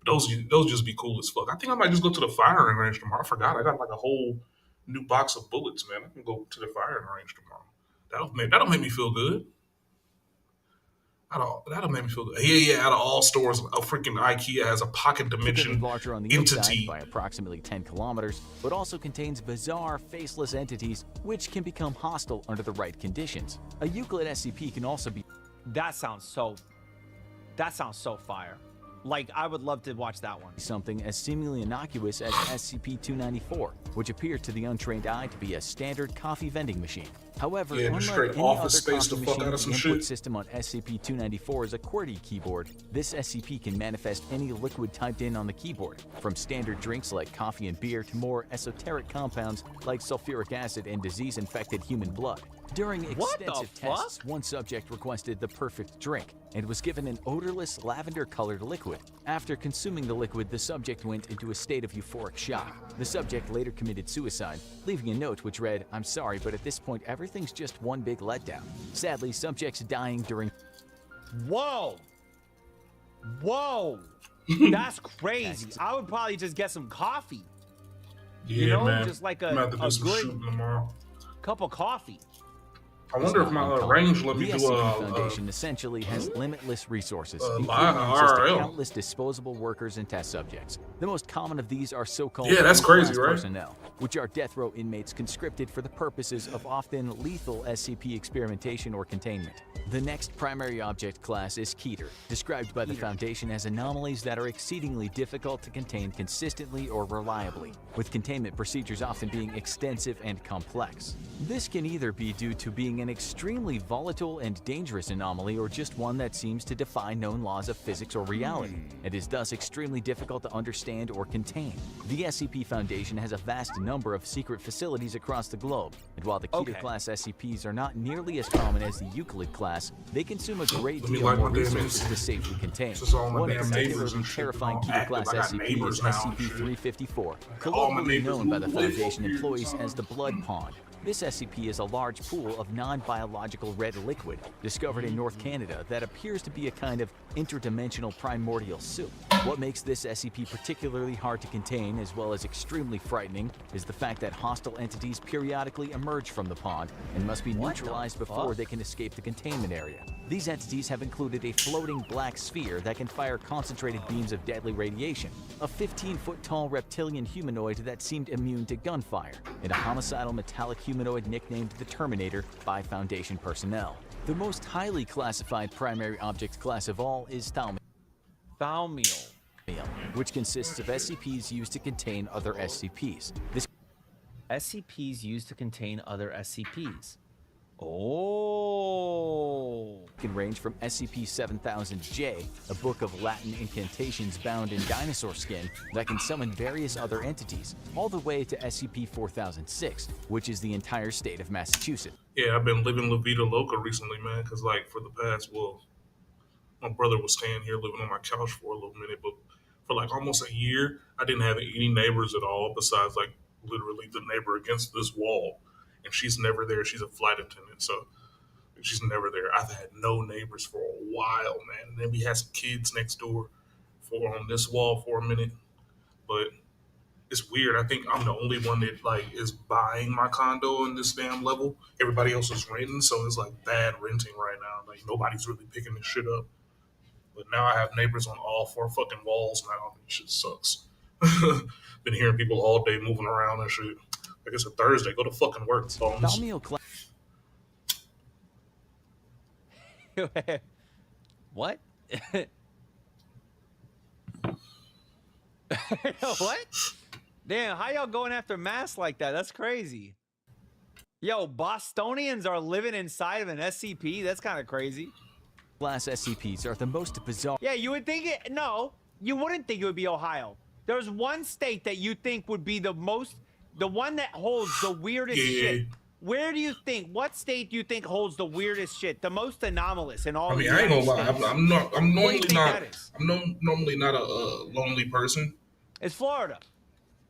But those just be cool as fuck. I think I might just go to the firing range tomorrow. I forgot I got like a whole new box of bullets, man. I can go to the firing range tomorrow. That'll make me feel good. That'll make me feel good. Yeah. Out of all stores, a freaking IKEA has a pocket Typically dimension larger on the inside entity. by approximately 10 kilometers, but also contains bizarre, faceless entities which can become hostile under the right conditions. A Euclid SCP can also be. That sounds so fire. Like, I would love to watch that one. Something as seemingly innocuous as SCP-294, which appeared to the untrained eye to be a standard coffee vending machine. However, Yeah, just unlike straight any Office other Space coffee the fuck machine, out of some the input shit. system on SCP-294 is a QWERTY keyboard. This SCP can manifest any liquid typed in on the keyboard, from standard drinks like coffee and beer to more esoteric compounds like sulfuric acid and disease-infected human blood. During What the extensive tests, one subject requested the perfect drink and was given an odorless lavender-colored liquid. After consuming the liquid, the subject went into a state of euphoric shock. The subject later committed suicide, leaving a note which read, "I'm sorry, but at this point everything's just one big letdown." Sadly, subjects dying during. Whoa! That's crazy. I would probably just get some coffee. Yeah, you know, man. just like I'm a about to do some good shooting tomorrow. cup of coffee. I wonder if my range let me The do SCP Foundation essentially has limitless resources, including live access to IRL. countless disposable workers and test subjects. The most common of these are so-called Yeah, that's crazy, class right? personnel, which are death row inmates conscripted for the purposes of often lethal SCP experimentation or containment. The next primary object class is Keter, described by the Foundation as anomalies that are exceedingly difficult to contain consistently or reliably, with containment procedures often being extensive and complex. This can either be due to being an extremely volatile and dangerous anomaly or just one that seems to defy known laws of physics or reality, and is thus extremely difficult to understand or contain. The SCP Foundation has a vast number of secret facilities across the globe, and while the Keter-class SCPs are not nearly as common as the Euclid class, they consume a great Let me deal light more my damn resources AC. to safely contain. This is all my One damn neighbors particularly and shit. terrifying They're all active. Keter-class I got SCP neighbors is now and shit. SCP-354, All my colloquially neighbors known by the who live Foundation here. employees as the Blood Pond. This SCP is a large pool of non-biological red liquid discovered in North Canada that appears to be a kind of interdimensional primordial soup. What makes this SCP particularly hard to contain, as well as extremely frightening, is the fact that hostile entities periodically emerge from the pond and must be neutralized before they can escape the containment area. These entities have included a floating black sphere that can fire concentrated beams of deadly radiation, a 15-foot-tall reptilian humanoid that seemed immune to gunfire, and a homicidal metallic humanoid nicknamed the Terminator by Foundation personnel. The most highly classified primary object class of all is Thalmor. Thaumiel, which consists of SCPs used to contain other SCPs. This SCPs used to contain other SCPs. Oh. Can range from SCP-7000-J, a book of Latin incantations bound in dinosaur skin that can summon various other entities, all the way to SCP-4006, which is the entire state of Massachusetts. Yeah, I've been living La Vida Loca recently, man, because, like, for the past, well, my brother was staying here living on my couch for a little minute, but for, like, almost a year, I didn't have any neighbors at all besides, like, literally the neighbor against this wall. And she's never there. She's a flight attendant, so she's never there. I've had no neighbors for a while, man. And then we had some kids next door on this wall for a minute. But it's weird. I think I'm the only one that like is buying my condo on this damn level. Everybody else is renting, so it's like bad renting right now. Like nobody's really picking this shit up. But now I have neighbors on all 4 fucking walls now. This shit sucks. Been hearing people all day moving around and shit. Like it's a Thursday. Go to fucking work. What? What? Damn, how y'all going after masks like that? That's crazy. Yo, Bostonians are living inside of an SCP? That's kind of crazy. Class SCPs are the most bizarre. Yeah, you would think it. No, you wouldn't think it would be Ohio. There's one state that you think would be the one that holds the weirdest shit. Where do you think? What state do you think holds the weirdest shit, the most anomalous in all? I mean, I ain't gonna lie. I'm normally not a lonely person. It's Florida.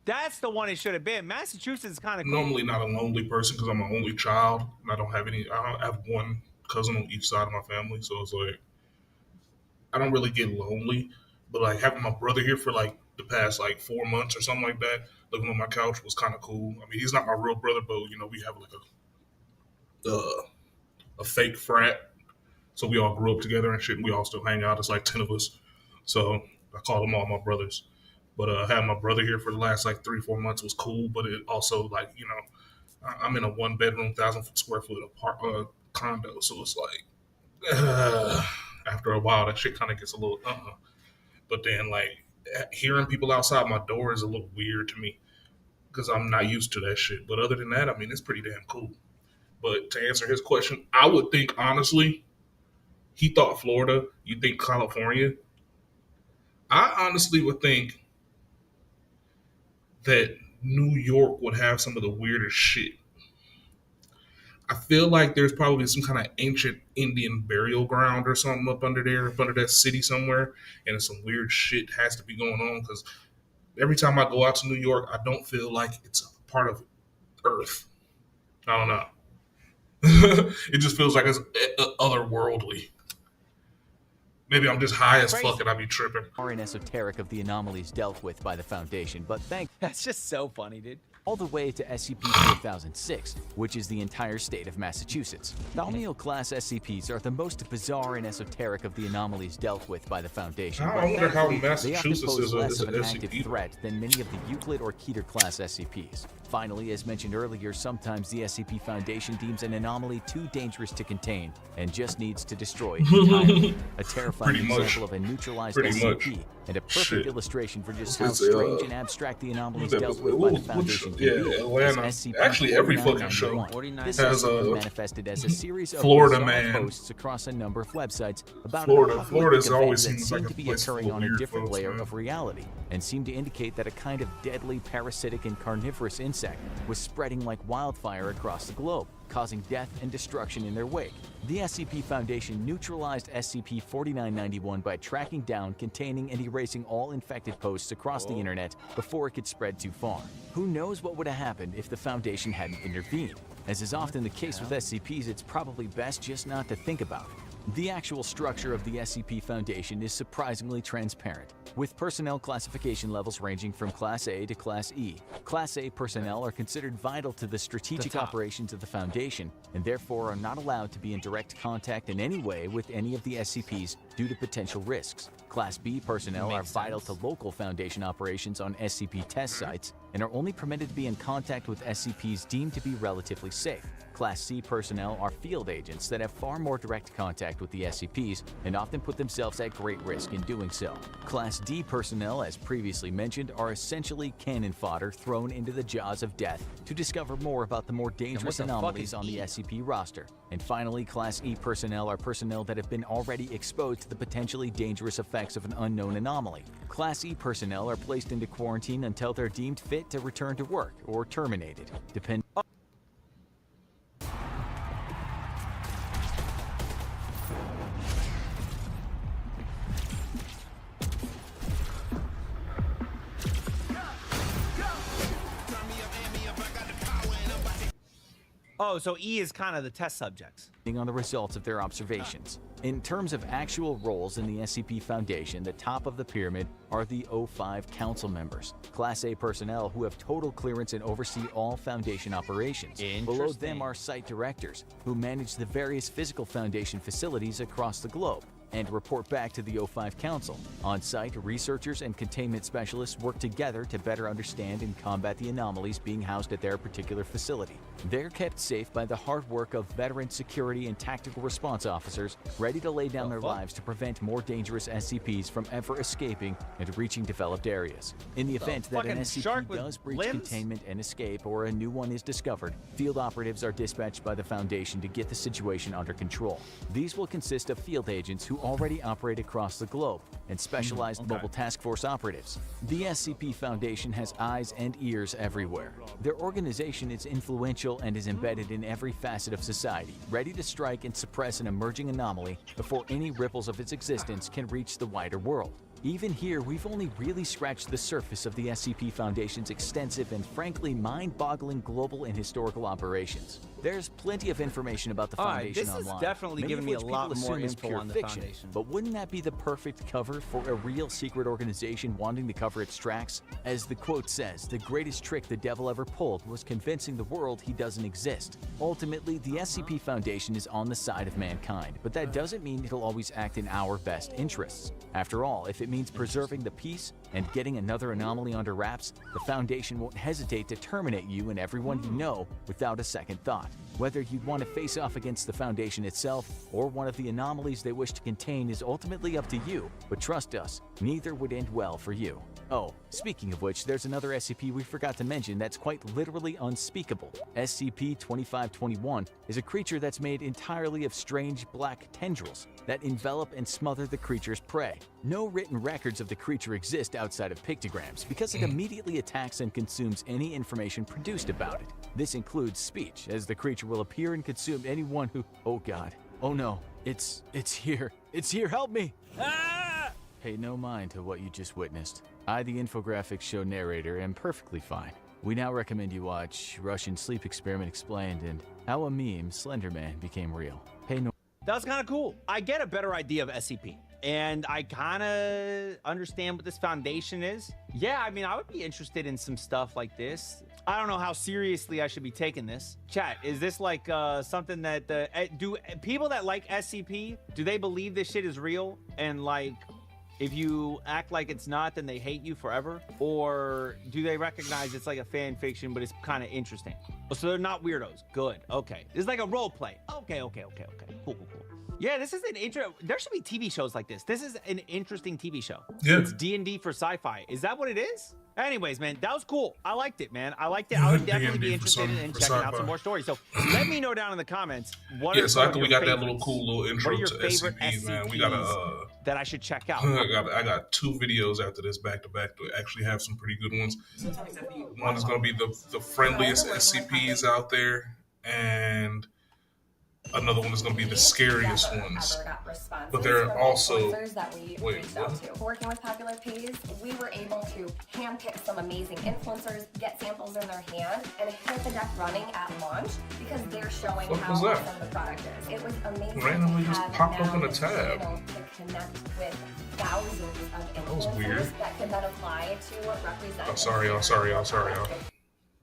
That's the one it should have been. Massachusetts is kind of cool. Normally not a lonely person because I'm an only child and I don't have one cousin on each side of my family, so it's like I don't really get lonely. But like having my brother here for like the past like 4 months or something like that, living on my couch was kind of cool. I mean, he's not my real brother, but you know, we have like a fake frat, so we all grew up together and shit. And we all still hang out. It's like 10 of us, so I call them all my brothers. But having my brother here for the last like 3-4 months was cool. But it also like I'm in a 1-bedroom 1,000 square foot condo, so it's like after a while that shit kind of gets a little But then like hearing people outside my door is a little weird to me because I'm not used to that shit. But other than that, I mean, it's pretty damn cool. But to answer his question, I would think honestly, he thought Florida. You think California? I honestly would think that New York would have some of the weirdest shit. I feel like there's probably some kind of ancient Indian burial ground or something up under there, up under that city somewhere, and some weird shit has to be going on because every time I go out to New York, I don't feel like it's a part of Earth. I don't know. It just feels like it's otherworldly. Maybe I'm just high as fuck and I be tripping. Are an esoteric of the anomalies dealt with by the Foundation, but that's just so funny, dude. All the way to SCP-4006, which is the entire state of Massachusetts. Thaumiel-class SCPs are the most bizarre and esoteric of the anomalies dealt with by the Foundation. I wonder how Massachusetts they often pose is less of an an active SCP threat than many of the Euclid or Keter-class SCPs. Finally, as mentioned earlier, sometimes the SCP Foundation deems an anomaly too dangerous to contain and just needs to destroy it entirely. A terrifying example of a neutralized SCP and a perfect illustration for just how strange and abstract the anomalies dealt with by the Foundation can be. Atlanta. Actually, every fucking show this has manifested as a series of Florida bizarre man. posts across a number of websites about Florida's always that seems seem like to a be place occurring full of on a weird different folks, layer man. of reality and seem to indicate that a kind of deadly parasitic and carnivorous insect was spreading like wildfire across the globe, causing death and destruction in their wake. The SCP Foundation neutralized SCP-4991 by tracking down, containing, and erasing all infected posts across the internet before it could spread too far. Who knows what would have happened if the Foundation hadn't intervened? As is often the case with SCPs, it's probably best just not to think about it. The actual structure of the SCP Foundation is surprisingly transparent, with personnel classification levels ranging from Class A to Class E. Class A personnel are considered vital to the strategic operations of the Foundation, and therefore are not allowed to be in direct contact in any way with any of the SCPs due to potential risks. Class B personnel are vital to local Foundation operations on SCP test sites and are only permitted to be in contact with SCPs deemed to be relatively safe. Class C personnel are field agents that have far more direct contact with the SCPs and often put themselves at great risk in doing so. Class D personnel, as previously mentioned, are essentially cannon fodder thrown into the jaws of death to discover more about the more dangerous anomalies on the SCP roster. And finally, Class E personnel are personnel that have been already exposed to the potentially dangerous effects of an unknown anomaly. Class E personnel are placed into quarantine until they're deemed fit to return to work or terminated, depending. Oh, so E is kind of the test subjects. On the results of their observations. In terms of actual roles in the SCP Foundation, the top of the pyramid are the O5 council members, Class A personnel who have total clearance and oversee all Foundation operations. Below them are site directors, who manage the various physical Foundation facilities across the globe and report back to the O5 Council. On site, researchers and containment specialists work together to better understand and combat the anomalies being housed at their particular facility. They're kept safe by the hard work of veteran security and tactical response officers ready to lay down their lives to prevent more dangerous SCPs from ever escaping and reaching developed areas. In the event that an SCP does breach containment and escape, or a new one is discovered, field operatives are dispatched by the Foundation to get the situation under control. These will consist of field agents who already operate across the globe and specialized mobile task force operatives. The SCP Foundation has eyes and ears everywhere. Their organization is influential and is embedded in every facet of society, ready to strike and suppress an emerging anomaly before any ripples of its existence can reach the wider world. Even here, we've only really scratched the surface of the SCP Foundation's extensive and frankly mind-boggling global and historical operations. There's plenty of information about the Foundation online. This is definitely giving me a lot more info on the Foundation. But wouldn't that be the perfect cover for a real secret organization wanting to cover its tracks? As the quote says, the greatest trick the devil ever pulled was convincing the world he doesn't exist. Ultimately, the SCP Foundation is on the side of mankind, but that doesn't mean it'll always act in our best interests. After all, if it means preserving the peace and getting another anomaly under wraps, the Foundation won't hesitate to terminate you and everyone you know without a second thought. Whether you'd want to face off against the Foundation itself or one of the anomalies they wish to contain is ultimately up to you, but trust us, neither would end well for you. Oh, speaking of which, there's another SCP we forgot to mention that's quite literally unspeakable. SCP-2521 is a creature that's made entirely of strange black tendrils that envelop and smother the creature's prey. No written records of the creature exist outside of pictograms because it immediately attacks and consumes any information produced about it. This includes speech, as the creature will appear and consume anyone who— oh god, oh no, it's here, help me! Ah! Pay no mind to what you just witnessed. I, the infographics show narrator, am perfectly fine. We now recommend you watch Russian Sleep Experiment Explained and How a Meme Slenderman Became Real. Pay no— That was kind of cool. I get a better idea of SCP. And I kind of understand what this Foundation is. Yeah, I mean, I would be interested in some stuff like this. I don't know how seriously I should be taking this. Chat, is this like something that do people that like SCP, do they believe this shit is real? And like, if you act like it's not, then they hate you forever? Or do they recognize it's like a fan fiction, but it's kind of interesting? So they're not weirdos. Good. Okay. It's like a role play. Okay. Cool. Yeah, this is an intro. There should be TV shows like this. This is an interesting TV show. Yeah. It's D&D for sci-fi. Is that what it is? Anyways, man, that was cool. I liked it, man. I liked it. I would definitely be interested in checking out some more stories. So let me know down in the comments. What yeah, are so after we got favorites? that little cool little intro What are to your favorite SCP, man, we got that I should check out. I got 2 videos after this back to back to actually have some pretty good ones. One is going to be the friendliest SCPs out there, and another one is going to be the scariest ones. But there are also that we reached out to. Working with Popular Pays, we were able to handpick some amazing influencers, get samples in their hand, and hit the deck running at launch because they're showing how awesome the product is. It was amazing. Randomly just popped open a tab. To connect with thousands of influencers weird. that can then apply to represent. Oh, sorry, y'all.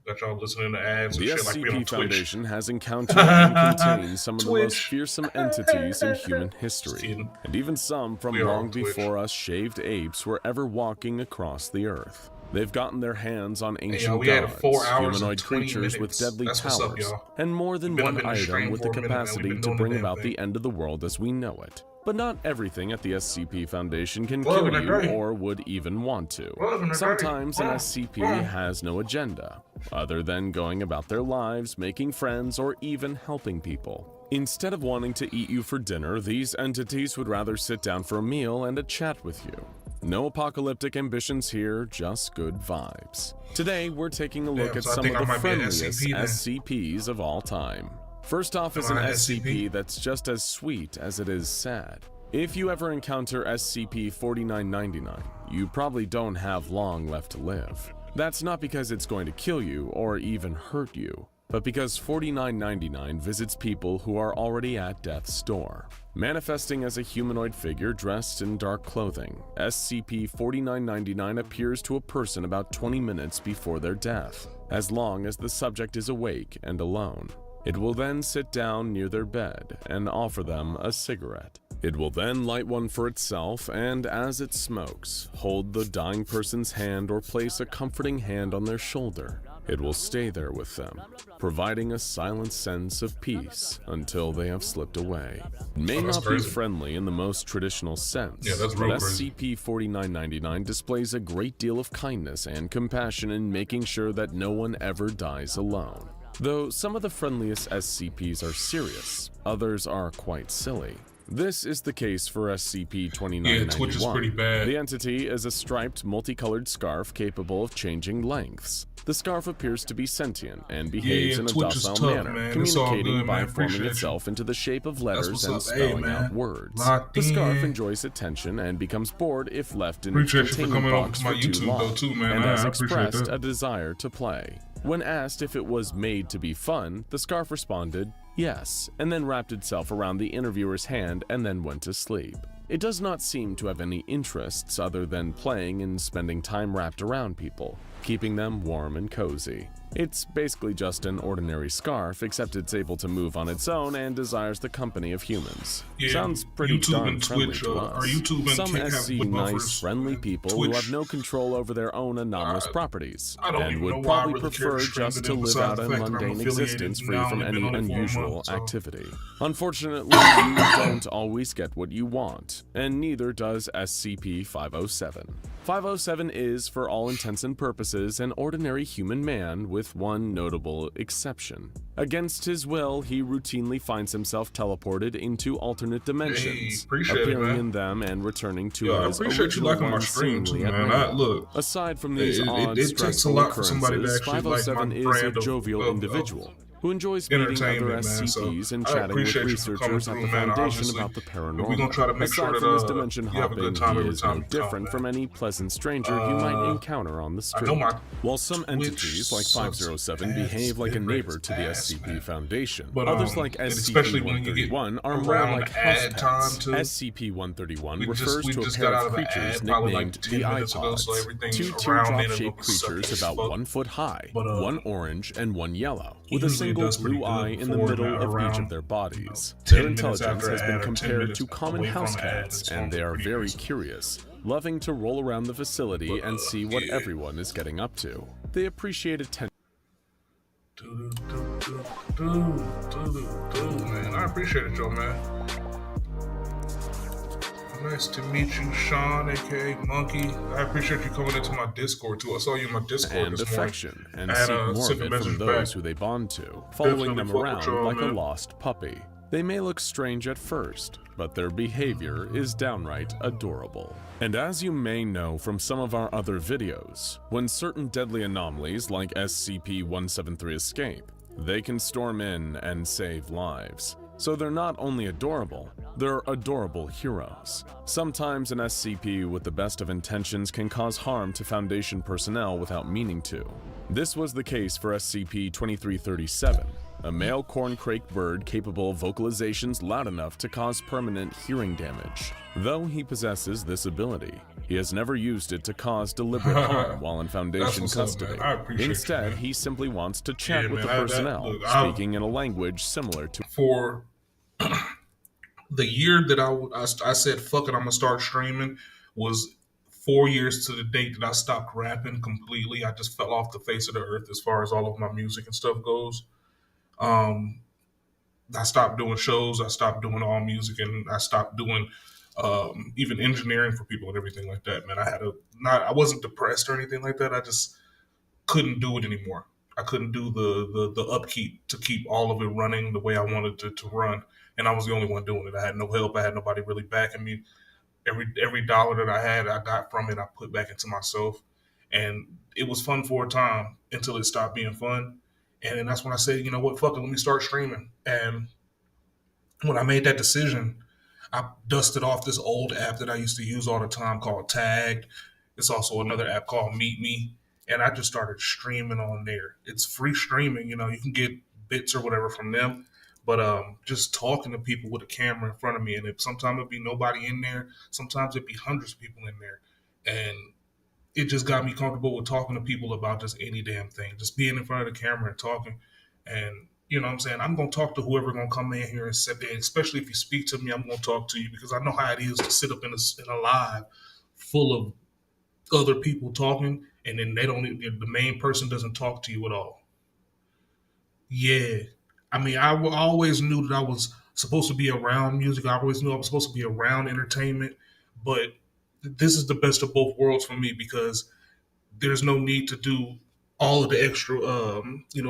Got y'all listening to ads and The shit like we on SCP Twitch. Foundation has encountered and contained some of the most fearsome entities in human history, and even some from We are long on Twitch. before us shaved apes were ever walking across the earth. They've gotten their hands on Hey, y'all, ancient we had gods, 4 hours and humanoid 20 creatures with minutes. deadly That's what's up, powers, y'all. and more than We've been one up in this item stream with for the a minute, man. We've capacity been to doing bring the about damn the thing. end of the world as we know it. But not everything at the SCP Foundation can Well, kill in a you day. or would even want to. Well, in a day. Sometimes an Well, SCP well. has no agenda, other than going about their lives, making friends, or even helping people. Instead of wanting to eat you for dinner, these entities would rather sit down for a meal and a chat with you. No apocalyptic ambitions here, just good vibes. Today, we're taking a look Damn, at so I some think of I the might be an friendliest SCP then. SCPs of all time. First off is Am an I an SCP that's just as sweet as it is sad. If you ever encounter SCP-4999, you probably don't have long left to live. That's not because it's going to kill you or even hurt you, but because 4999 visits people who are already at death's door. Manifesting as a humanoid figure dressed in dark clothing, SCP-4999 appears to a person about 20 minutes before their death, as long as the subject is awake and alone. It will then sit down near their bed and offer them a cigarette. It will then light one for itself and, as it smokes, hold the dying person's hand or place a comforting hand on their shoulder. It will stay there with them, providing a silent sense of peace until they have slipped away. It may not be friendly in the most traditional sense, Yeah, that's but real crazy. SCP-4999 displays a great deal of kindness and compassion in making sure that no one ever dies alone. Though some of the friendliest SCPs are serious, others are quite silly. This is the case for SCP-2991. Yeah, Twitch is pretty bad. The entity is a striped, multicolored scarf capable of changing lengths. The scarf appears to be sentient and behaves in a Twitch is docile tough, manner, man. It's all communicating good, by man. forming Appreciate itself into the shape of letters what's and up. Hey, spelling out man. words. Locked The scarf in. enjoys attention and becomes bored if left in Appreciate its you for containment coming over box to my for too YouTube, long, though, too, man. and I has appreciate expressed that. a desire to play. When asked if it was made to be fun, the scarf responded, yes, and then wrapped itself around the interviewer's hand and then went to sleep. It does not seem to have any interests other than playing and spending time wrapped around people, keeping them warm and cozy. It's basically just an ordinary scarf, except it's able to move on its own and desires the company of humans. Yeah, Sounds pretty YouTube darn and friendly Twitch, to our us. YouTube and Some Kick have SC good nice, buffers. friendly people who Twitch, have no control over their own anomalous properties, I don't and even would know why I probably really care prefer to stream just to to them live besides out the a fact that I'm mundane affiliated. existence Now free I've from only any been on it for a unusual month, so. activity. Unfortunately, you don't always get what you want, and neither does SCP-507. 507 is, for all intents and purposes, an ordinary human man with one notable exception. Against his will, he routinely finds himself teleported into alternate dimensions, appreciate it, appearing man. in them and returning to Yo, I his appreciate you original liking my ones stream too, seemingly at man. random. Look, Aside from these it odd, takes a stressful lot for somebody to occurrences, actually like 507 my is a brand of- jovial of individual who enjoys meeting other entertainment, man. SCPs So, and I chatting with appreciate you for coming researchers at through, the man, Foundation obviously. about the But we paranormal. gonna try to make Aside sure from that, his dimension you have a hopping, good time he every is time no you come, different man. from any pleasant stranger you might encounter on the I know street. my While some entities like 507 behave like a neighbor to the SCP Foundation, But, others like and especially when you get SCP-131 are more around like the house ad pets. time, too. SCP-131 We refers to a just pair got out of of an creatures ad probably like nicknamed 10 the minutes ago, iPods, so everything two around it teardrop-shaped looks sucky creatures as about fuck. 1 foot high, But, one orange and one yellow, with a usually single does pretty blue good eye in the for middle now of each around, of their bodies. 10 Their minutes intelligence after has an been ad or 10 compared minutes to common away from house an ad. cats, It's and they are pretty very crazy. curious, loving to roll around the facility and see what everyone is getting up to. They appreciate attention. Man, I appreciate it, Joe, man. Nice to meet you, Sean, aka Monkey. I appreciate you coming into my Discord too. I saw you in my Discord And this affection, morning. and I had, seek more sent of a it message from those back. who they bond to, following them Definitely fuck with around y'all, like a man. lost puppy. They may look strange at first, but their behavior is downright adorable. And as you may know from some of our other videos, when certain deadly anomalies like SCP-173 escape, they can storm in and save lives. So they're not only adorable, they're adorable heroes. Sometimes an SCP with the best of intentions can cause harm to Foundation personnel without meaning to. This was the case for SCP-2337, a male corncrake bird capable of vocalizations loud enough to cause permanent hearing damage. Though he possesses this ability, He has never used it to cause deliberate harm while in Foundation what's up, custody. man. I appreciate you, Instead, man. he simply wants to chat Yeah, with man, the personnel, look, speaking in a language similar to... For the year that I said, fuck it, I'm going to start streaming, was 4 years to the date that I stopped rapping completely. I just fell off the face of the earth as far as all of my music and stuff goes. I stopped doing shows. I stopped doing all music, and I stopped doing even engineering for people and everything like that. Man, I wasn't depressed or anything like that. I just couldn't do it anymore. I couldn't do the upkeep to keep all of it running the way I wanted to run, and I was the only one doing it. I had no help. I had nobody really backing me. Every dollar that I got from it, I put back into myself, and it was fun for a time until it stopped being fun. And then that's when I said, you know what, fuck it, let me start streaming. And when I made that decision, I dusted off this old app that I used to use all the time called Tagged. It's also another app called Meet Me. And I just started streaming on there. It's free streaming, you know, you can get bits or whatever from them. But just talking to people with a camera in front of me, and sometimes it'd be nobody in there, sometimes it'd be hundreds of people in there. And it just got me comfortable with talking to people about just any damn thing, just being in front of the camera and talking. And you know what I'm saying? I'm going to talk to whoever going to come in here and sit there, especially if you speak to me, I'm going to talk to you because I know how it is to sit up in a live full of other people talking, and then the main person doesn't talk to you at all. Yeah. I mean, I always knew that I was supposed to be around music. I always knew I was supposed to be around entertainment, but this is the best of both worlds for me because there's no need to do all of the extra,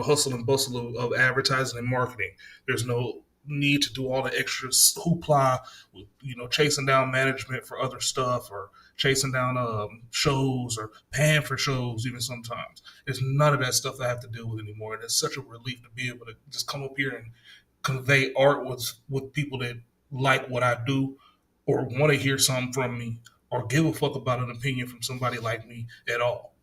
hustle and bustle of advertising and marketing. There's no need to do all the extra hoopla with, chasing down management for other stuff or chasing down shows or paying for shows even sometimes. There's none of that stuff that I have to deal with anymore. And it's such a relief to be able to just come up here and convey art with people that like what I do or want to hear something from me or give a fuck about an opinion from somebody like me at all.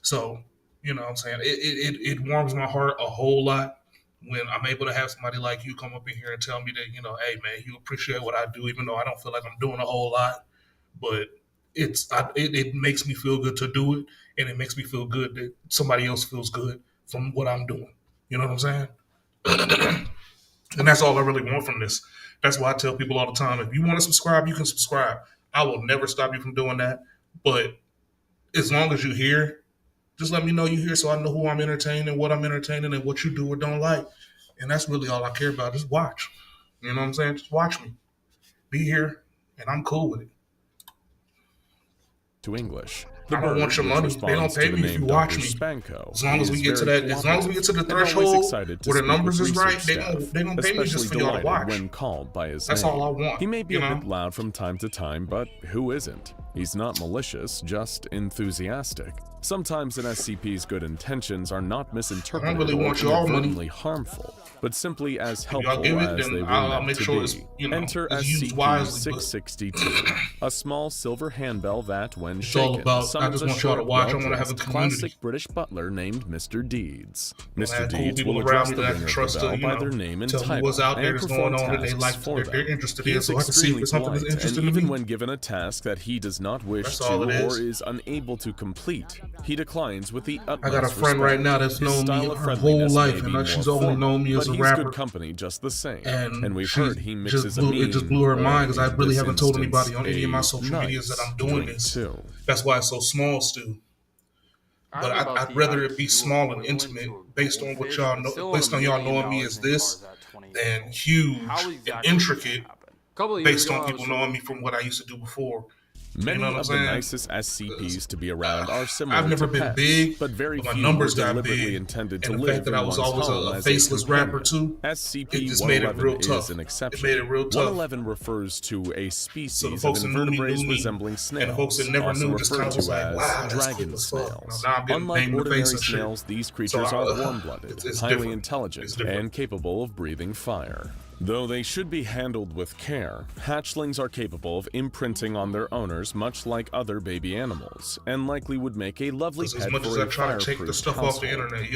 So, you know what I'm saying? It warms my heart a whole lot when I'm able to have somebody like you come up in here and tell me that, hey, man, you appreciate what I do, even though I don't feel like I'm doing a whole lot. But it makes me feel good to do it, and it makes me feel good that somebody else feels good from what I'm doing. You know what I'm saying? And that's all I really want from this. That's why I tell people all the time, if you want to subscribe, you can subscribe. I will never stop you from doing that. But as long as you're here, just let me know you're here so I know who I'm entertaining, what I'm entertaining, and what you do or don't like. And that's really all I care about. Just watch. You know what I'm saying? Just watch me. Be here, and I'm cool with it. To English. I don't want your money. They don't pay me if you watch me. Spanko, as long as we get to that, as long as we get to the threshold where the numbers is right, they don't pay me just for y'all to watch. When called by his That's name. all I want. He may be a bit loud from time to time, but who isn't? He's not malicious, just enthusiastic. Sometimes an SCP's good intentions are not misinterpreted really or want your inadvertently harmful, but simply as helpful give it, as then they were I'll meant make to sure be. it's, Enter it's used wisely, SCP-662, a small silver handbell that, when It's shaken, all about, I summons just a want y'all to short, watch. I want to have a well-dressed, community. classic British butler named Mr. Deeds. I Mr. have cool Deeds people will around address me the that I ringer can of trust the bell to, by their name and tell me title, what's out there and that's perform going on that they tasks like, for that they're them. interested He in, is so I can see if extremely it's something that's polite, and interesting to even me. when given a task that he does not wish That's to all it or is. is unable to complete, he declines with the utmost I got a friend respect. right now that's His known style me of her whole friendliness life, may and be she's more only formal, known me as but a he's rapper. good company just the same. And we've she heard he mixes it just blew her mind because I really haven't told anybody on any of my social medias that I'm doing this. Too. That's why it's so small, Stu. But I'd rather it be small and intimate based on what y'all know, based on y'all knowing me as this, than huge and intricate based on people knowing me from what I used to do before. Many You know what of the I'm nicest SCPs to be around are similar I've never to been pets, big, but very but my few numbers were got deliberately big, intended to and the live fact that in I was one's always home a as faceless companion. rapper too, SCP-111 it just made it real tough. is an exception. It made it real tough. 111 refers to a species So the of folks that knew me, invertebrates resembling snails, and the folks that never also knew just referred kind of was to like, as wow, that's dragon cool as fuck. snails. Now I'm getting Unlike banged in the ordinary face and shit. snails, these creatures So, are warm-blooded, it's highly different. intelligent, It's different. and capable of breathing fire. Though they should be handled with care, hatchlings are capable of imprinting on their owners much like other baby animals, and likely would make a lovely pet for a fireproof household.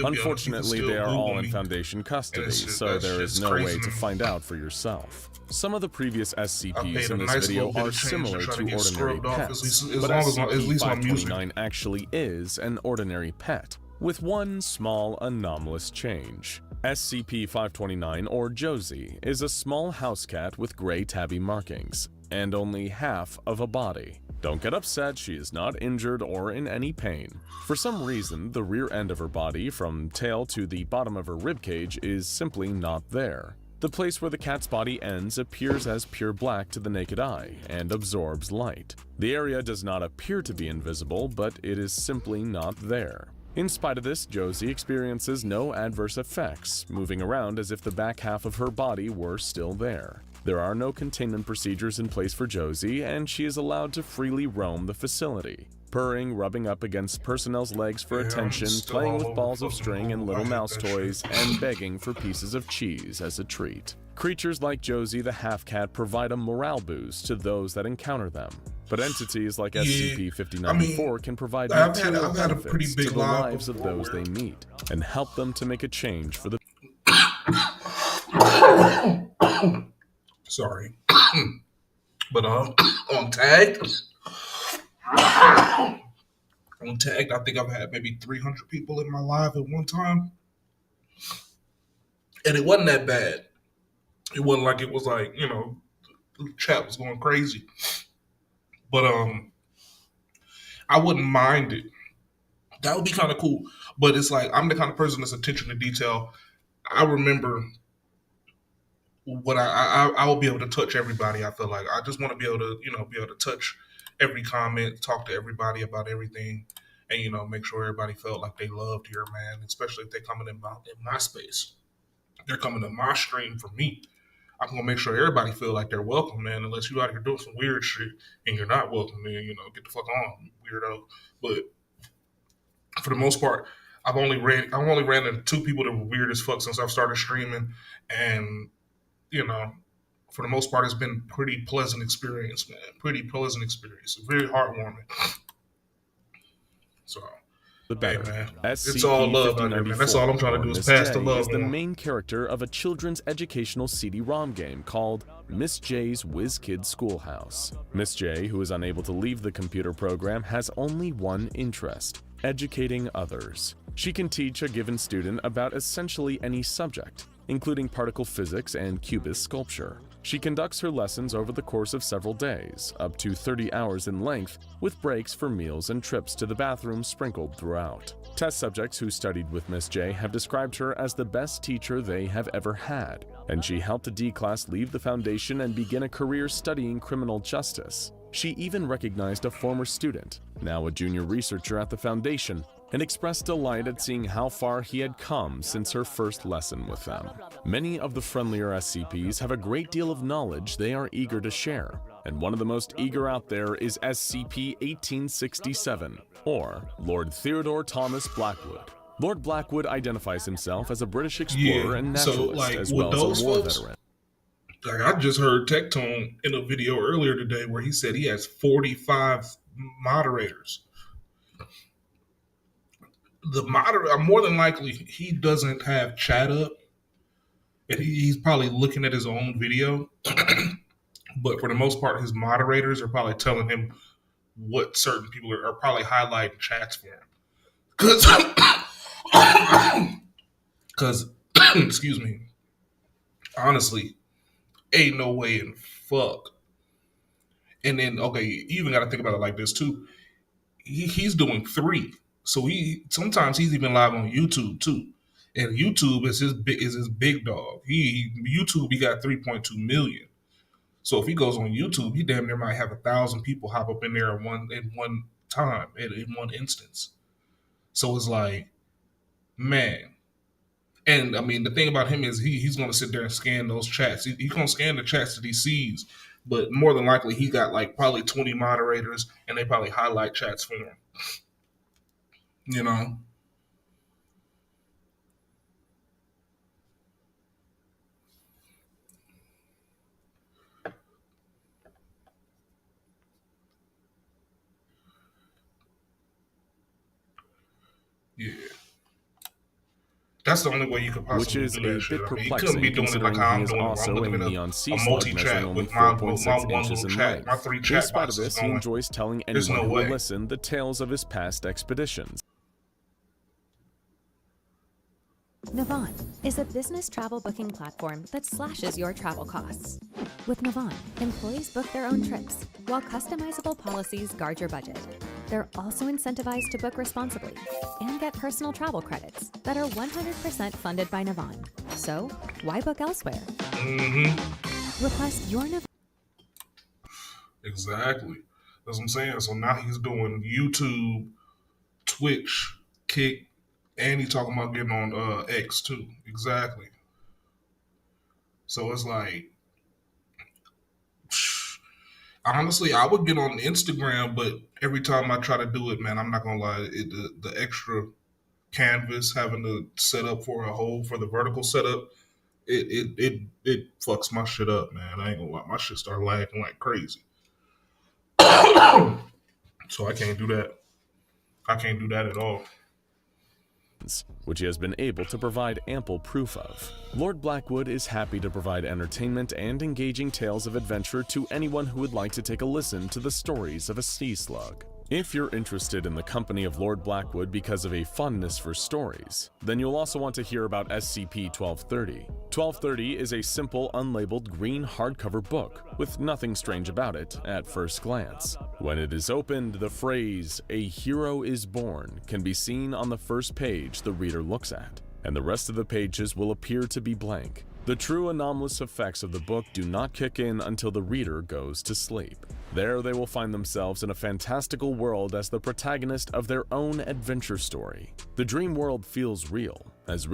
Unfortunately, they are all in Foundation custody, so there is no way to find out for yourself. Some of the previous SCPs in this video are similar to ordinary pets, but SCP-529 actually is an ordinary pet, with one small anomalous change. SCP-529, or Josie, is a small house cat with gray tabby markings, and only half of a body. Don't get upset, she is not injured or in any pain. For some reason, the rear end of her body, from tail to the bottom of her ribcage, is simply not there. The place where the cat's body ends appears as pure black to the naked eye and absorbs light. The area does not appear to be invisible, but it is simply not there. In spite of this, Josie experiences no adverse effects, moving around as if the back half of her body were still there. There are no containment procedures in place for Josie, and she is allowed to freely roam the facility, purring, rubbing up against personnel's legs for attention, playing with balls of string and little mouse toys, and begging for pieces of cheese as a treat. Creatures like Josie the half-cat provide a morale boost to those that encounter them, but entities like SCP-5094 can provide material benefits to the lives of those they meet, and help them to make a change for the... Sorry. But on Tagged, I think I've had maybe 300 people in my live at one time. And it wasn't that bad. It wasn't like it was like, the chat was going crazy. But I wouldn't mind it. That would be kind of cool. But it's like, I'm the kind of person that's attention to detail. I remember what I will be able to touch everybody. I feel like I just want to be able to, be able to touch every comment, talk to everybody about everything, and make sure everybody felt like they loved here, man. Especially if they're coming in my space, they're coming to my stream for me. I'm gonna make sure everybody feel like they're welcome, man. Unless you out here doing some weird shit and you're not welcome, then get the fuck on, weirdo. But for the most part, I've only ran into 2 people that were weird as fuck since I've started streaming, and for the most part, it's been pretty pleasant experience, man. Pretty pleasant experience. Very heartwarming. So, the better. Hey, man. It's all love out here, man. That's all I'm trying to do is pass the love is the on. main character of a children's educational CD-ROM game called Miss J's Whiz Kid Schoolhouse. Miss J, who is unable to leave the computer program, has only one interest: educating others. She can teach a given student about essentially any subject, including particle physics and cubist sculpture. She conducts her lessons over the course of several days, up to 30 hours in length, with breaks for meals and trips to the bathroom sprinkled throughout. Test subjects who studied with Miss J have described her as the best teacher they have ever had, and she helped a D-class leave the Foundation and begin a career studying criminal justice. She even recognized a former student, now a junior researcher at the Foundation, and expressed delight at seeing how far he had come since her first lesson with them. Many of the friendlier SCPs have a great deal of knowledge they are eager to share, and one of the most eager out there is SCP-1867, or Lord Theodore Thomas Blackwood. Lord Blackwood identifies himself as a British explorer and naturalist, as well as a war veteran. Like, I just heard Tectone in a video earlier today where he said he has 45 moderators. The moderator, more than likely, he doesn't have chat up, and he's probably looking at his own video. But for the most part, his moderators are probably telling him what certain people are probably highlighting chats for him. Because, excuse me, honestly, ain't no way in fuck. And then, okay, you even got to think about it like this too. He's doing 3. So sometimes he's even live on YouTube too, and YouTube is his big dog. YouTube he got 3.2 million. So if he goes on YouTube, he damn near might have 1,000 people hop up in there in one time, in one instance. So it's like, man. And I mean, the thing about him is he's going to sit there and scan those chats. He's going to scan the chats that he sees, but more than likely he got like probably 20 moderators, and they probably highlight chats for him. Yeah. That's the only way you could possibly Which is do that a shit. bit I mean, you couldn't be perplexing doing it like considering how he I'm is doing it. Where I'm also a looking at neon a sea slug multi-chat measuring only with my 4.6 one inches little in chat, length. my 3 In chat spite of boxes this, he going. enjoys telling There's anyone no who will way. listen the tales of his past expeditions. Navan is a business travel booking platform that slashes your travel costs. With Navan, employees book their own trips, while customizable policies guard your budget. They're also incentivized to book responsibly and get personal travel credits that are 100% funded by Navan. So, why book elsewhere? Request your Navan. Exactly. That's what I'm saying. So now he's doing YouTube, Twitch, Kick, and he's talking about getting on X too. Exactly. So it's like, honestly, I would get on Instagram, but every time I try to do it, man, I'm not gonna lie, the extra canvas having to set up for a hole for the vertical setup, it fucks my shit up, man. I ain't gonna lie, my shit start lagging like crazy. So I can't do that. I can't do that at all. Which he has been able to provide ample proof of. Lord Blackwood is happy to provide entertainment and engaging tales of adventure to anyone who would like to take a listen to the stories of a sea slug. If you're interested in the company of Lord Blackwood because of a fondness for stories, then you'll also want to hear about SCP-1230. 1230 is a simple, unlabeled green hardcover book with nothing strange about it at first glance. When it is opened, the phrase, "A hero is born," can be seen on the first page the reader looks at, and the rest of the pages will appear to be blank. The true anomalous effects of the book do not kick in until the reader goes to sleep. There they will find themselves in a fantastical world as the protagonist of their own adventure story. The dream world feels real as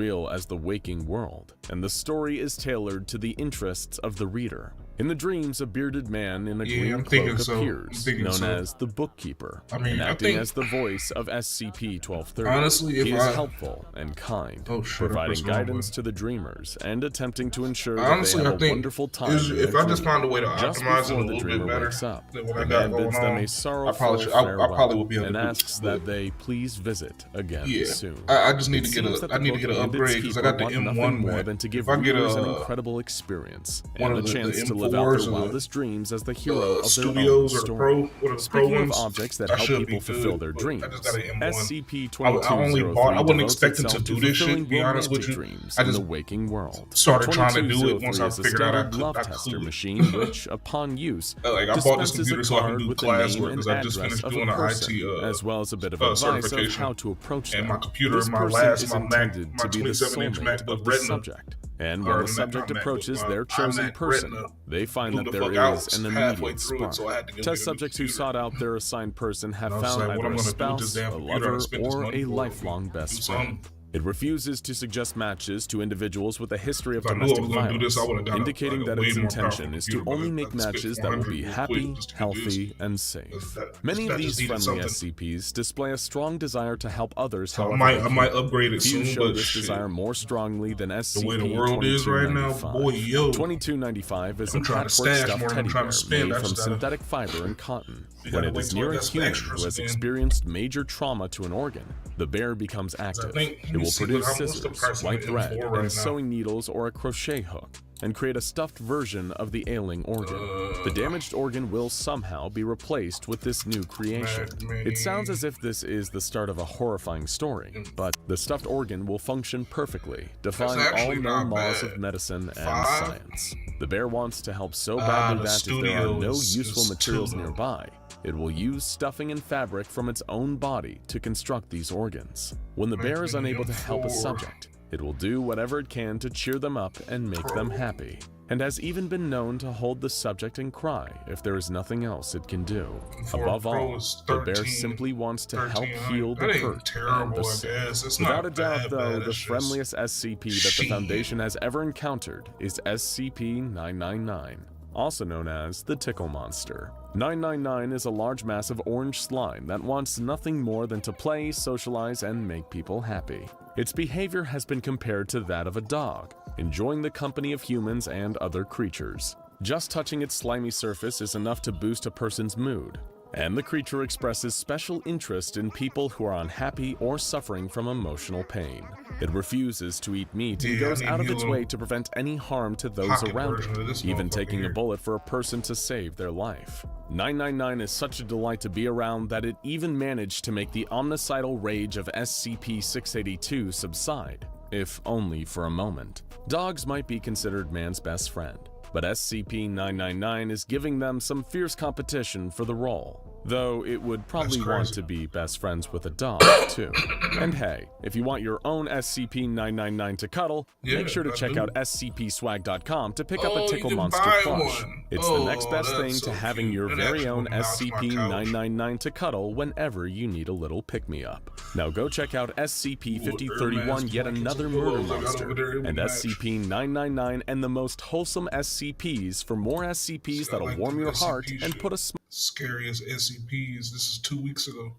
the waking world, and the story is tailored to the interests of the reader. In the dreams, a bearded man in a green cloak appears, known as the Bookkeeper, and acting as the voice of SCP-1230. Honestly, if he is helpful and kind, providing guidance to the dreamers and attempting to ensure that they have a wonderful time. If I just found a way to just optimize it a before the little dreamer bit better wakes up, than what the I got man going bids them on, a sorrowful I probably would be able and to do asks it. that they please visit again soon. I just need It to get seems a that I the need to get an book and its upgrade because I keeper got the want M1. nothing more Man. than to give If I get readers an incredible experience one and of the chance the to live out M4s their or wildest dreams as the hero of their own Studios or the story. Pro, what are the Speaking Pro of ones? objects that I help should people be fulfill good, their but dreams, I just got an M1. SCP-2203 I only bought. I wasn't devotes expecting itself to do this shit. fulfilling To be honest with romantic you, dreams I in just the waking world. started trying to do it 2203 once I is a figured out I standard could. love tester machine which, upon use, Like I bought this dispenses a computer so I can card do with the name classwork and because I just address finished of doing a an person, IT as well as a bit of advice of certification. how to approach them. And my computer, This my person last, is my Mac, intended my to be the 27-inch soulmate MacBook of the Retina. subject. And when the subject approaches their chosen person, they find that there is an immediate spark. Test subjects who sought out their assigned person have found either a spouse, a lover, or a lifelong best friend. It refuses to suggest matches to individuals with a history of domestic violence, indicating that its intention is to only make matches that will be happy, healthy, and safe. Many of these friendly SCPs display a strong desire to help others. So however I might upgrade it few soon, show but this shit. desire more strongly than SCP-2295. The way the world is right now, boy, yo. 2295 is a I'm trying to patchwork stash stuffed more than teddy I'm trying bear to spend. made I from just gotta- synthetic fiber and cotton. You When gotta it wait is till I near a got some human extras who has again. experienced major trauma to an organ, the bear becomes active. think- let It me will see produce what's the scissors, price of white the thread, M4 right and now. sewing needles or a crochet hook, and create a stuffed version of the ailing organ. The damaged organ will somehow be replaced with this new creation. It sounds as if this is the start of a horrifying story, but the stuffed organ will function perfectly, defying all actually known not laws bad. of medicine and 5? science. The bear wants to help so badly the that if there are no studio useful is materials 2. nearby, it will use stuffing and fabric from its own body to construct these organs. When the bear is unable to help a subject, it will do whatever it can to cheer them up and make them happy, and has even been known to hold the subject and cry if there is nothing else it can do. Above all, the bear simply wants to help heal the That ain't hurt and terrible, the I sick. guess. It's Without not a doubt, bad, though, bad, the it's just friendliest SCP that the Foundation has ever encountered is SCP-999, also known as the Tickle Monster. 999 is a large mass of orange slime that wants nothing more than to play, socialize, and make people happy. Its behavior has been compared to that of a dog, enjoying the company of humans and other creatures. Just touching its slimy surface is enough to boost a person's mood. And the creature expresses special interest in people who are unhappy or suffering from emotional pain. It refuses to eat meat and goes out of its way to prevent any harm to those around it, even taking a bullet for a person to save their life. 999 is such a delight to be around that it even managed to make the omnicidal rage of SCP-682 subside, if only for a moment. Dogs might be considered man's best friend, but SCP-999 is giving them some fierce competition for the role. Though it would probably want to be best friends with a dog, too. And hey, if you want your own SCP-999 to cuddle, make sure to check out scpswag.com to pick up a Tickle Monster plush. It's the next best thing to having your very own SCP-999 to cuddle whenever you need a little pick-me-up. Now go check out SCP-5031, yet another murder monster, and SCP-999 and the most wholesome SCPs for more SCPs that'll warm your heart and put a smile. Scariest SCPs. This is 2 weeks ago.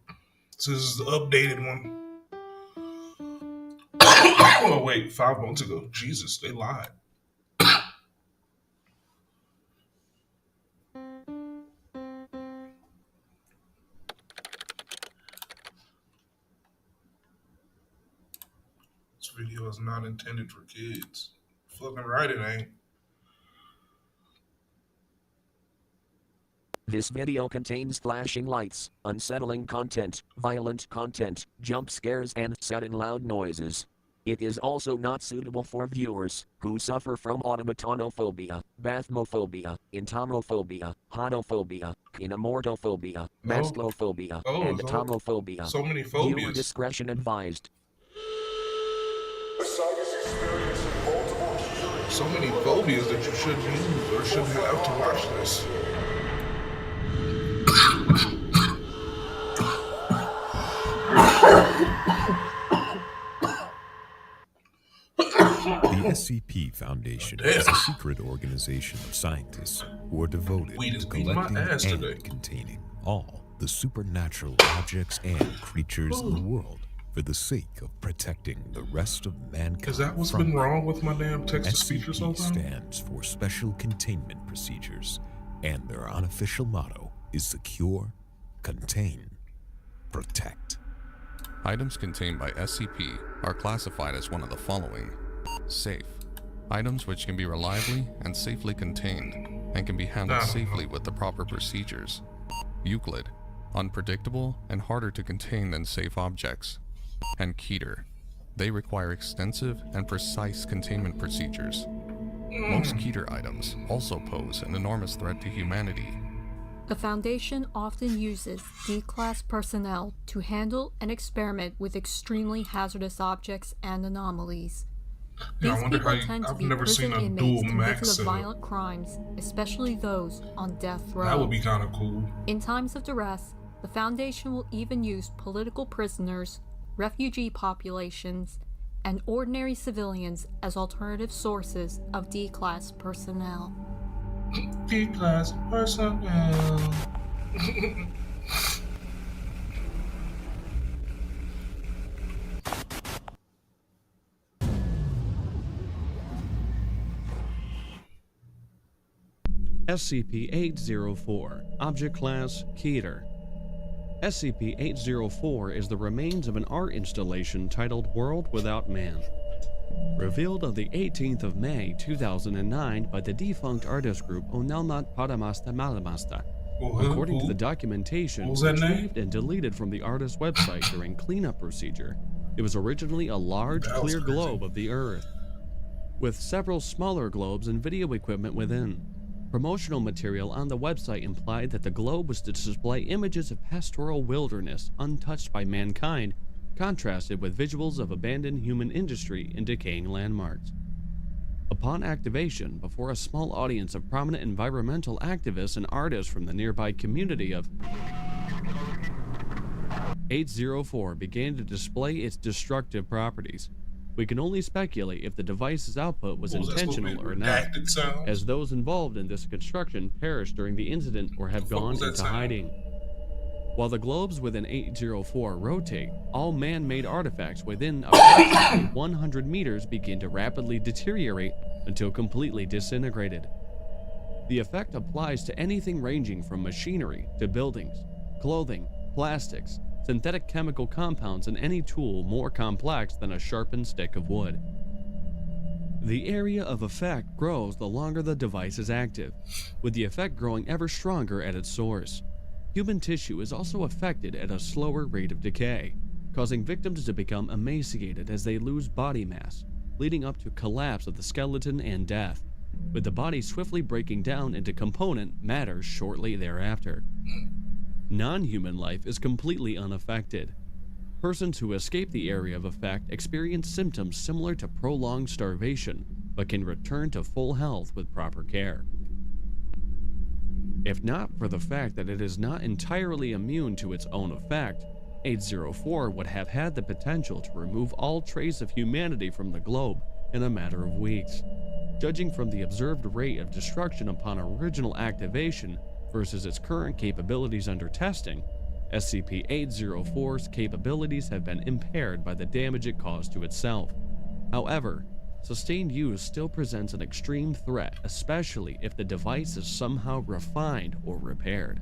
So this is the updated one. Oh wait, 5 months ago. Jesus, they lied. This video is not intended for kids. Fucking right it ain't. This video contains flashing lights, unsettling content, violent content, jump scares, and sudden loud noises. It is also not suitable for viewers who suffer from automatonophobia, bathmophobia, entomophobia, hodophobia, kinemortophobia, masclophobia, and atomophobia. So many phobias. Viewer discretion advised. So many phobias that you shouldn't use or shouldn't have to watch this. The SCP Foundation is a secret organization of scientists who are devoted to collecting and containing all the supernatural objects and creatures in the world for the sake of protecting the rest of mankind. Is that what's been wrong with my damn text-to-speech or something? SCP stands for Special Containment Procedures, and their unofficial motto is Secure, Contain, Protect. Items contained by SCP are classified as one of the following. Safe. Items which can be reliably and safely contained and can be handled safely with the proper procedures. Euclid. Unpredictable and harder to contain than safe objects. And Keter. They require extensive and precise containment procedures. Most Keter items also pose an enormous threat to humanity. The Foundation often uses D-Class personnel to handle and experiment with extremely hazardous objects and anomalies. These people tend to be prison inmates convicted of violent crimes, especially those on death row. That would be kind of cool. In times of duress, the Foundation will even use political prisoners, refugee populations, and ordinary civilians as alternative sources of D-Class personnel. D-Class personnel. SCP-804, Object Class Keter. SCP-804 is the remains of an art installation titled World Without Man. Revealed on the 18th of May 2009 by the defunct artist group Onelmat Paramasta Malamasta. According to the documentation retrieved and deleted from the artist's website during cleanup procedure, it was originally a large clear globe of the Earth, with several smaller globes and video equipment within. Promotional material on the website implied that the globe was to display images of pastoral wilderness untouched by mankind, contrasted with visuals of abandoned human industry and decaying landmarks. Upon activation, before a small audience of prominent environmental activists and artists from the nearby community of 804 began to display its destructive properties. We can only speculate if the device's output was intentional or not, as those involved in this construction perished during the incident or have gone into hiding. While the globes within 804 rotate, all man-made artifacts within approximately 100 meters begin to rapidly deteriorate until completely disintegrated. The effect applies to anything ranging from machinery to buildings, clothing, plastics, synthetic chemical compounds, and any tool more complex than a sharpened stick of wood. The area of effect grows the longer the device is active, with the effect growing ever stronger at its source. Human tissue is also affected at a slower rate of decay, causing victims to become emaciated as they lose body mass, leading up to collapse of the skeleton and death, with the body swiftly breaking down into component matter shortly thereafter. Non-human life is completely unaffected. Persons who escape the area of effect experience symptoms similar to prolonged starvation, but can return to full health with proper care. If not for the fact that it is not entirely immune to its own effect, 804 would have had the potential to remove all trace of humanity from the globe in a matter of weeks. Judging from the observed rate of destruction upon original activation versus its current capabilities under testing, SCP-804's capabilities have been impaired by the damage it caused to itself. However, sustained use still presents an extreme threat, especially if the device is somehow refined or repaired.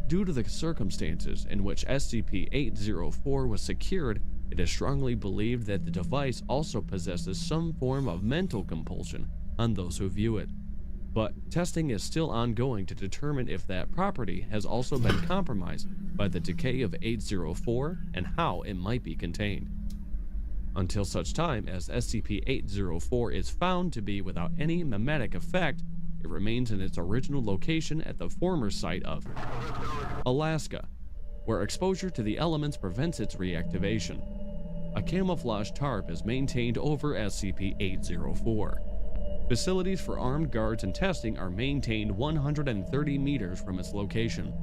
Due to the circumstances in which SCP-804 was secured, it is strongly believed that the device also possesses some form of mental compulsion on those who view it. But testing is still ongoing to determine if that property has also been compromised by the decay of 804 and how it might be contained. Until such time as SCP-804 is found to be without any memetic effect, it remains in its original location at the former site of Alaska, where exposure to the elements prevents its reactivation. A camouflage tarp is maintained over SCP-804. Facilities for armed guards and testing are maintained 130 meters from its location.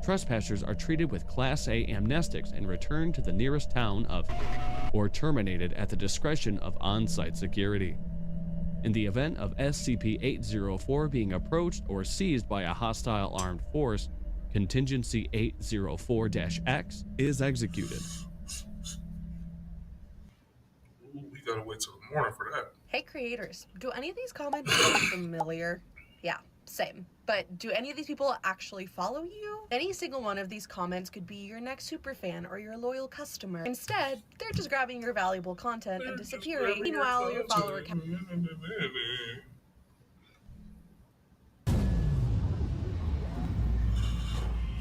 Trespassers are treated with Class A amnestics and returned to the nearest town of, or terminated at the discretion of on-site security. In the event of SCP-804 being approached or seized by a hostile armed force, Contingency 804-X is executed. Ooh, we gotta wait till the morning for that. Hey creators, do any of these comments look familiar? Yeah, same. But do any of these people actually follow you? Any single one of these comments could be your next superfan or your loyal customer. Instead, they're just grabbing your valuable content and disappearing. Meanwhile, your follower count.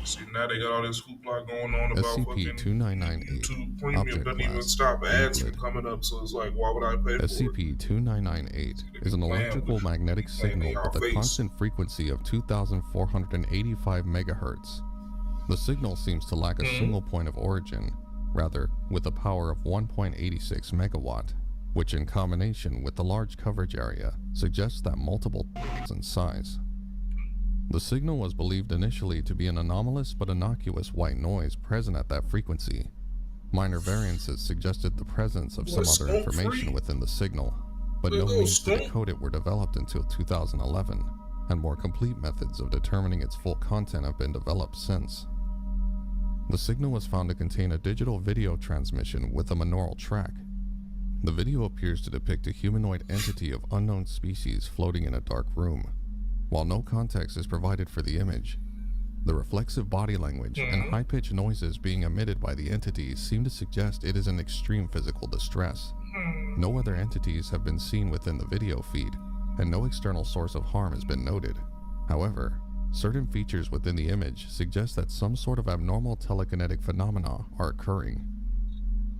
See, now they got all this hoopla going on about fucking SCP-2998 Premium Object doesn't even Class stop ads from Euclid. coming up, so it's like, why would I pay for it? SCP-2998 is an electrical magnetic signal with a constant frequency of 2,485 megahertz. The signal seems to lack a single point of origin, rather, with a power of 1.86 megawatt, which in combination with the large coverage area suggests that multiple in size. The signal was believed initially to be an anomalous but innocuous white noise present at that frequency. Minor variances suggested the presence of some other information within the signal, but no means to decode it were developed until 2011, and more complete methods of determining its full content have been developed since. The signal was found to contain a digital video transmission with a monaural track. The video appears to depict a humanoid entity of unknown species floating in a dark room. While no context is provided for the image, the reflexive body language and high-pitched noises being emitted by the entities seem to suggest it is in extreme physical distress. No other entities have been seen within the video feed, and no external source of harm has been noted. However, certain features within the image suggest that some sort of abnormal telekinetic phenomena are occurring.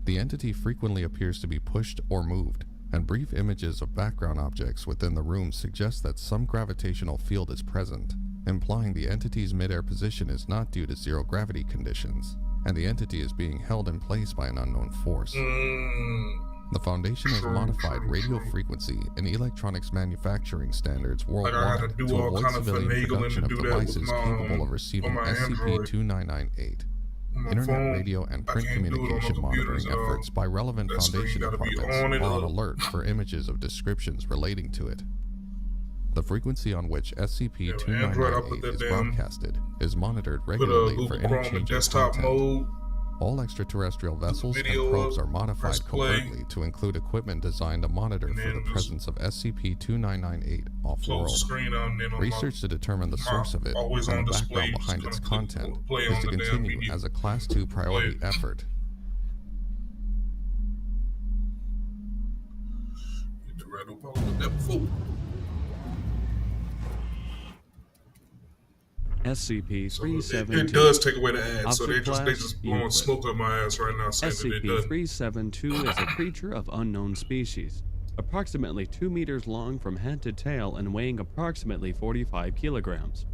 The entity frequently appears to be pushed or moved, and brief images of background objects within the room suggest that some gravitational field is present, implying the entity's midair position is not due to zero gravity conditions, and the entity is being held in place by an unknown force. The Foundation has modified radio frequency and electronics manufacturing standards worldwide to avoid civilian production of devices capable of receiving SCP-2998. Internet, radio, and print communication monitoring efforts by relevant Foundation departments are on alert for images of descriptions relating to it. The frequency on which SCP-2998 is broadcasted is monitored regularly for any change in content. All extraterrestrial vessels and video probes up, are modified press play, covertly to include equipment designed to monitor and for the then just presence of SCP-2998 close the off-world. screen out, and then on Research to determine the source of it always and on the display, background you just behind kinda its click content play is on to the damn continue video. as a Class 2 priority effort. Hit the red up, I looked at that before. SCP-372. It does take away the ads, so they Object just blowing class smoke up my ass right now saying that it does. SCP-372 is a creature of unknown species, approximately 2 meters long from head to tail and weighing approximately 45 kilograms.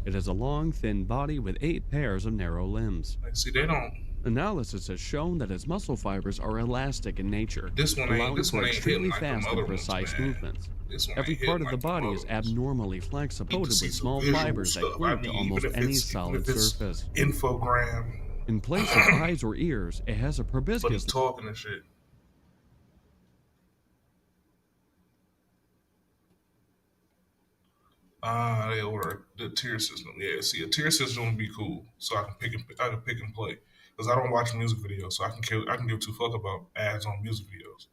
It has a long, thin body with 8 pairs of narrow limbs. See, they don't. Analysis has shown that its muscle fibers are elastic in nature, allowing for extremely fast and precise movements. Every part of the body is abnormally flexible, coated with small fibers that glue to almost any solid surface. Infogram. In place of eyes or ears, it has a proboscis. But he's talking and shit. They order the tier system. Yeah, see, a tier system would be cool, so I can pick and play. Because I don't watch music videos, so I can give two fuck about ads on music videos.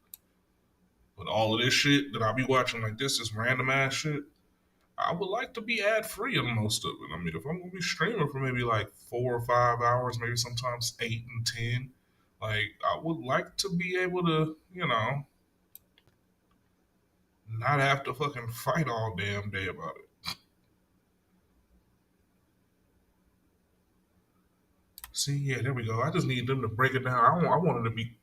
But all of this shit that I be watching, like this random ass shit, I would like to be ad free on most of it. I mean, if I'm gonna be streaming for maybe like 4 or 5 hours, maybe sometimes 8 and 10, like I would like to be able to, not have to fucking fight all damn day about it. See, yeah, there we go. I just need them to break it down. I want it to be,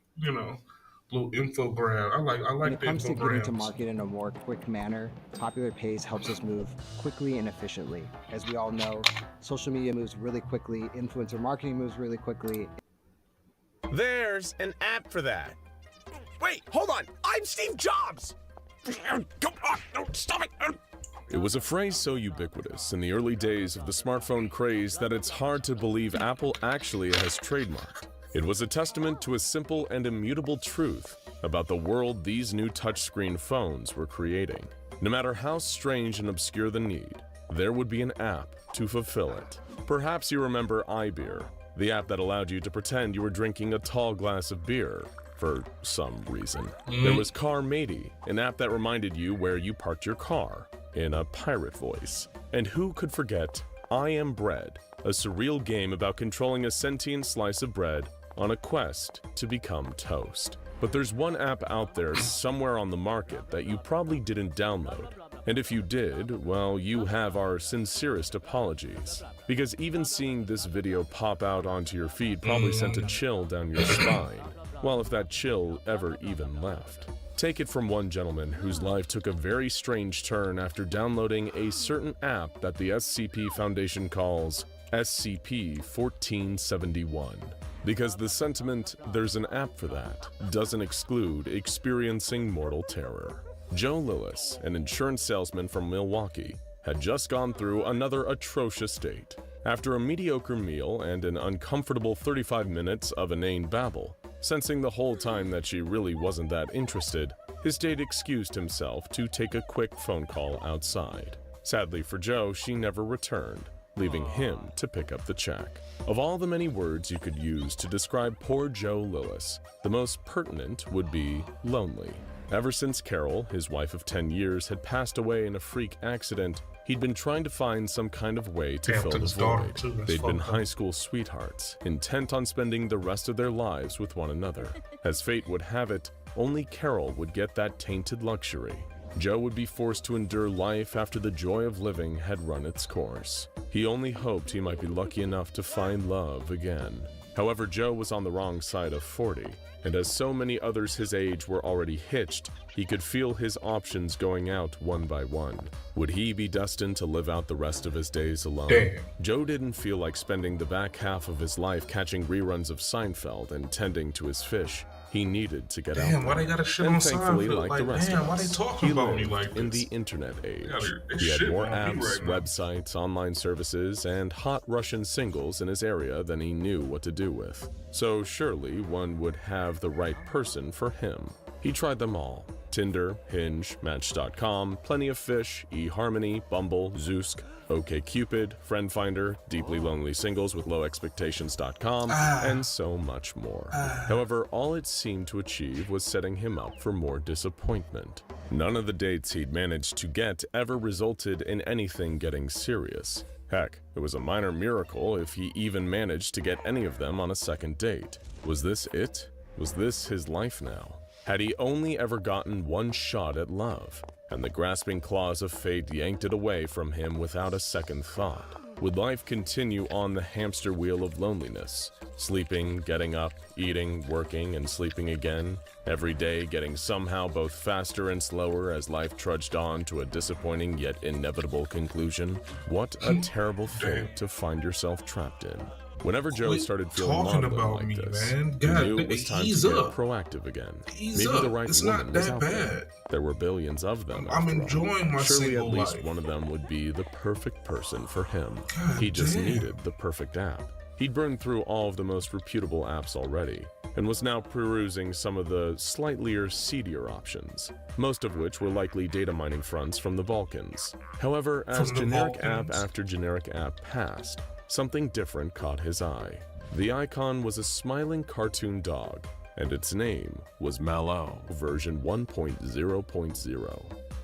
little infogram. I like When it the comes to getting to infograms. market in a more quick manner, Popular Pays helps us move quickly and efficiently. As we all know, social media moves really quickly, influencer marketing moves really quickly. There's an app for that. Wait, hold on. I'm Steve Jobs. No, stop it. It was a phrase so ubiquitous in the early days of the smartphone craze that it's hard to believe Apple actually has trademarked. It was a testament to a simple and immutable truth about the world these new touchscreen phones were creating. No matter how strange and obscure the need, there would be an app to fulfill it. Perhaps you remember iBeer, the app that allowed you to pretend you were drinking a tall glass of beer for some reason. There was Car Matey, an app that reminded you where you parked your car in a pirate voice. And who could forget I Am Bread, a surreal game about controlling a sentient slice of bread on a quest to become toast. But there's one app out there somewhere on the market that you probably didn't download. And if you did, well, you have our sincerest apologies. Because even seeing this video pop out onto your feed probably sent a chill down your spine. Well, if that chill ever even left. Take it from one gentleman whose life took a very strange turn after downloading a certain app that the SCP Foundation calls SCP-1471. Because the sentiment, "there's an app for that," doesn't exclude experiencing mortal terror. Joe Lillis, an insurance salesman from Milwaukee, had just gone through another atrocious date. After a mediocre meal and an uncomfortable 35 minutes of inane babble, sensing the whole time that she really wasn't that interested, his date excused himself to take a quick phone call outside. Sadly for Joe, she never returned, leaving him to pick up the check. Of all the many words you could use to describe poor Joe Lillis, the most pertinent would be lonely. Ever since Carol, his wife of 10 years, had passed away in a freak accident, he'd been trying to find some kind of way to fill the void. They'd been high school sweethearts, intent on spending the rest of their lives with one another. As fate would have it, only Carol would get that tainted luxury. Joe would be forced to endure life after the joy of living had run its course. He only hoped he might be lucky enough to find love again. However, Joe was on the wrong side of 40, and as so many others his age were already hitched, he could feel his options going out one by one. Would he be destined to live out the rest of his days alone? Damn. Joe didn't feel like spending the back half of his life catching reruns of Seinfeld and tending to his fish. He needed to get out Damn, there. why they gotta shit And on thankfully, Seinfeld? like the rest damn, of why us, they talking he about me lived like in this? the internet age. They He had shitting more on me apps, right now. websites, online services, and hot Russian singles in his area than he knew what to do with. So surely one would have the right person for him. He tried them all, Tinder, Hinge, Match.com, Plenty of Fish, eHarmony, Bumble, Zoosk, OkCupid, Friend Finder, Deeply Lonely Singles with Low Expectations.com, and so much more. However, all it seemed to achieve was setting him up for more disappointment. None of the dates he'd managed to get ever resulted in anything getting serious. Heck, it was a minor miracle if he even managed to get any of them on a second date. Was this it? Was this his life now? Had he only ever gotten one shot at love, and the grasping claws of fate yanked it away from him without a second thought? Would life continue on the hamster wheel of loneliness? Sleeping, getting up, eating, working, and sleeping again, every day getting somehow both faster and slower as life trudged on to a disappointing yet inevitable conclusion? What a terrible fate to find yourself trapped in. Whenever Joe started feeling maudlin like this, he knew it was time to get proactive again. Maybe the right woman was out there. There were billions of them. I'm enjoying my Surely at single least life. one of them would be the perfect person for him. He just needed the perfect app. He'd burned through all of the most reputable apps already, and was now perusing some of the slightly seedier options, most of which were likely data mining fronts from the Balkans. However, as generic app after generic app passed, something different caught his eye. The icon was a smiling cartoon dog, and its name was Malo version 1.0.0.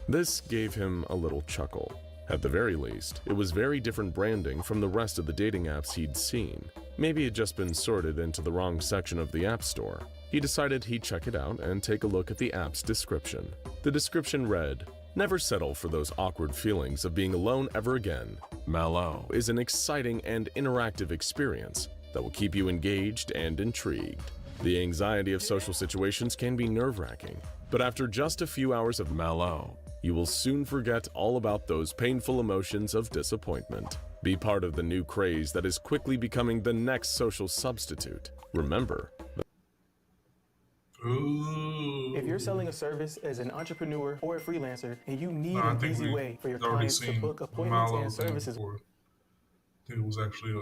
This gave him a little chuckle. At the very least, it was very different branding from the rest of the dating apps he'd seen. Maybe it'd just been sorted into the wrong section of the App Store. He decided he'd check it out and take a look at the app's description. The description read, "Never settle for those awkward feelings of being alone ever again. Malo is an exciting and interactive experience that will keep you engaged and intrigued. The anxiety of social situations can be nerve-wracking, but after just a few hours of Malo, you will soon forget all about those painful emotions of disappointment. Be part of the new craze that is quickly becoming the next social substitute. Remember, If you're selling a service as an entrepreneur or a freelancer and you need an easy way for your already clients to seen book appointments Malo and thing services, before. It was actually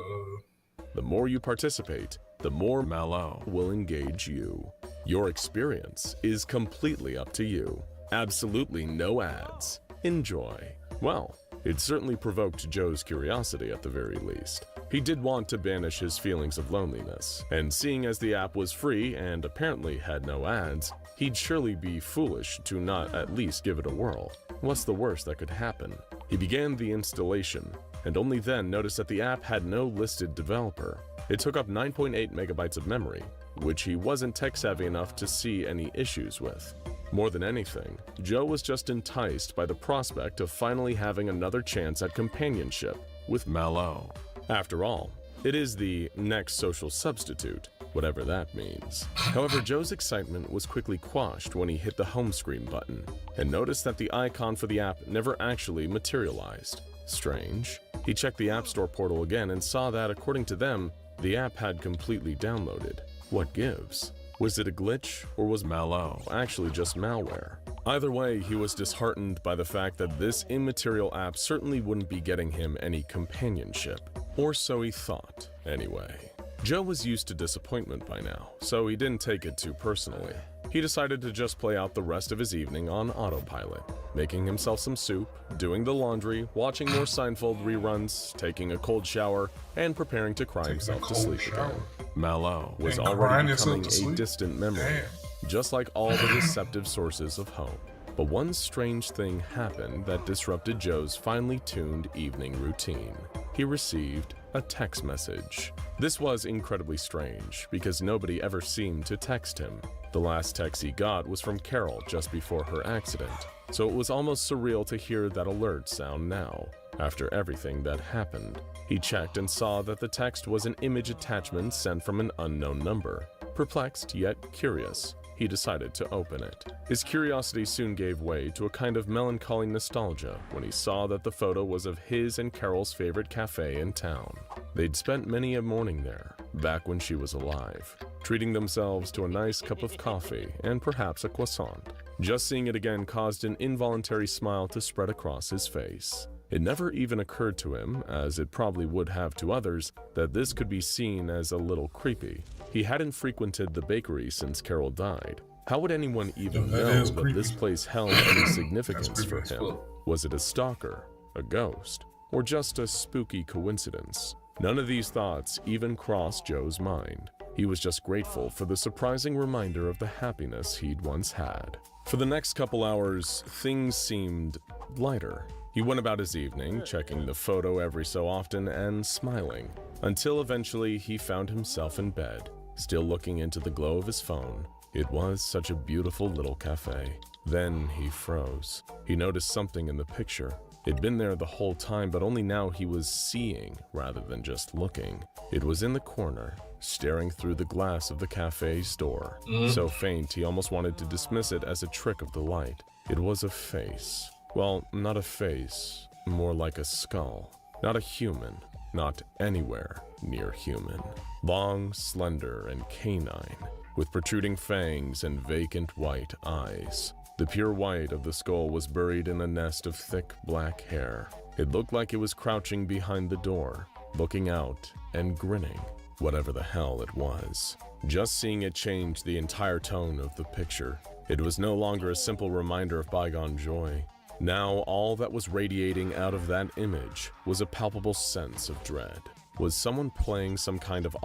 the more you participate, the more Malo will engage you. Your experience is completely up to you. Absolutely no ads. Enjoy. Well, it certainly provoked Joe's curiosity at the very least. He did want to banish his feelings of loneliness, and seeing as the app was free and apparently had no ads, he'd surely be foolish to not at least give it a whirl. What's the worst that could happen? He began the installation, and only then noticed that the app had no listed developer. It took up 9.8 megabytes of memory, which he wasn't tech-savvy enough to see any issues with. More than anything, Joe was just enticed by the prospect of finally having another chance at companionship with Malo. After all, it is the next social substitute, whatever that means. However, Joe's excitement was quickly quashed when he hit the home screen button and noticed that the icon for the app never actually materialized. Strange. He checked the App Store portal again and saw that, according to them, the app had completely downloaded. What gives? Was it a glitch, or was Malo actually just malware? Either way, he was disheartened by the fact that this immaterial app certainly wouldn't be getting him any companionship. Or so he thought, anyway. Joe was used to disappointment by now, so he didn't take it too personally. He decided to just play out the rest of his evening on autopilot, making himself some soup, doing the laundry, watching more Seinfeld reruns, taking a cold shower, and preparing to cry himself to sleep again. Malo was already becoming a distant memory, just like all the deceptive sources of hope. But one strange thing happened that disrupted Joe's finely tuned evening routine. He received a text message. This was incredibly strange because nobody ever seemed to text him. The last text he got was from Carol just before her accident, so it was almost surreal to hear that alert sound now. After everything that happened, he checked and saw that the text was an image attachment sent from an unknown number. Perplexed yet curious, he decided to open it. His curiosity soon gave way to a kind of melancholy nostalgia when he saw that the photo was of his and Carol's favorite cafe in town. They'd spent many a morning there, back when she was alive, treating themselves to a nice cup of coffee and perhaps a croissant. Just seeing it again caused an involuntary smile to spread across his face. It never even occurred to him, as it probably would have to others, that this could be seen as a little creepy. He hadn't frequented the bakery since Carol died, How would anyone even know that this place held any significance for him? Was it a stalker, a ghost, or just a spooky coincidence? None of these thoughts even crossed Joe's mind. He was just grateful for the surprising reminder of the happiness he'd once had. For the next couple hours, things seemed lighter. He went about his evening, checking the photo every so often and smiling, until eventually he found himself in bed, still looking into the glow of his phone. It was such a beautiful little cafe. Then he froze. He noticed something in the picture. It'd been there the whole time, but only now he was seeing rather than just looking. It was in the corner, staring through the glass of the cafe's door. So faint he almost wanted to dismiss it as a trick of the light. It was a face. Well, not a face, more like a skull. Not a human, not anywhere near human. Long, slender, and canine, with protruding fangs and vacant white eyes. The pure white of the skull was buried in a nest of thick black hair. It looked like it was crouching behind the door, looking out and grinning, whatever the hell it was. Just seeing it changed the entire tone of the picture. It was no longer a simple reminder of bygone joy. Now all that was radiating out of that image was a palpable sense of dread. Was someone playing some kind of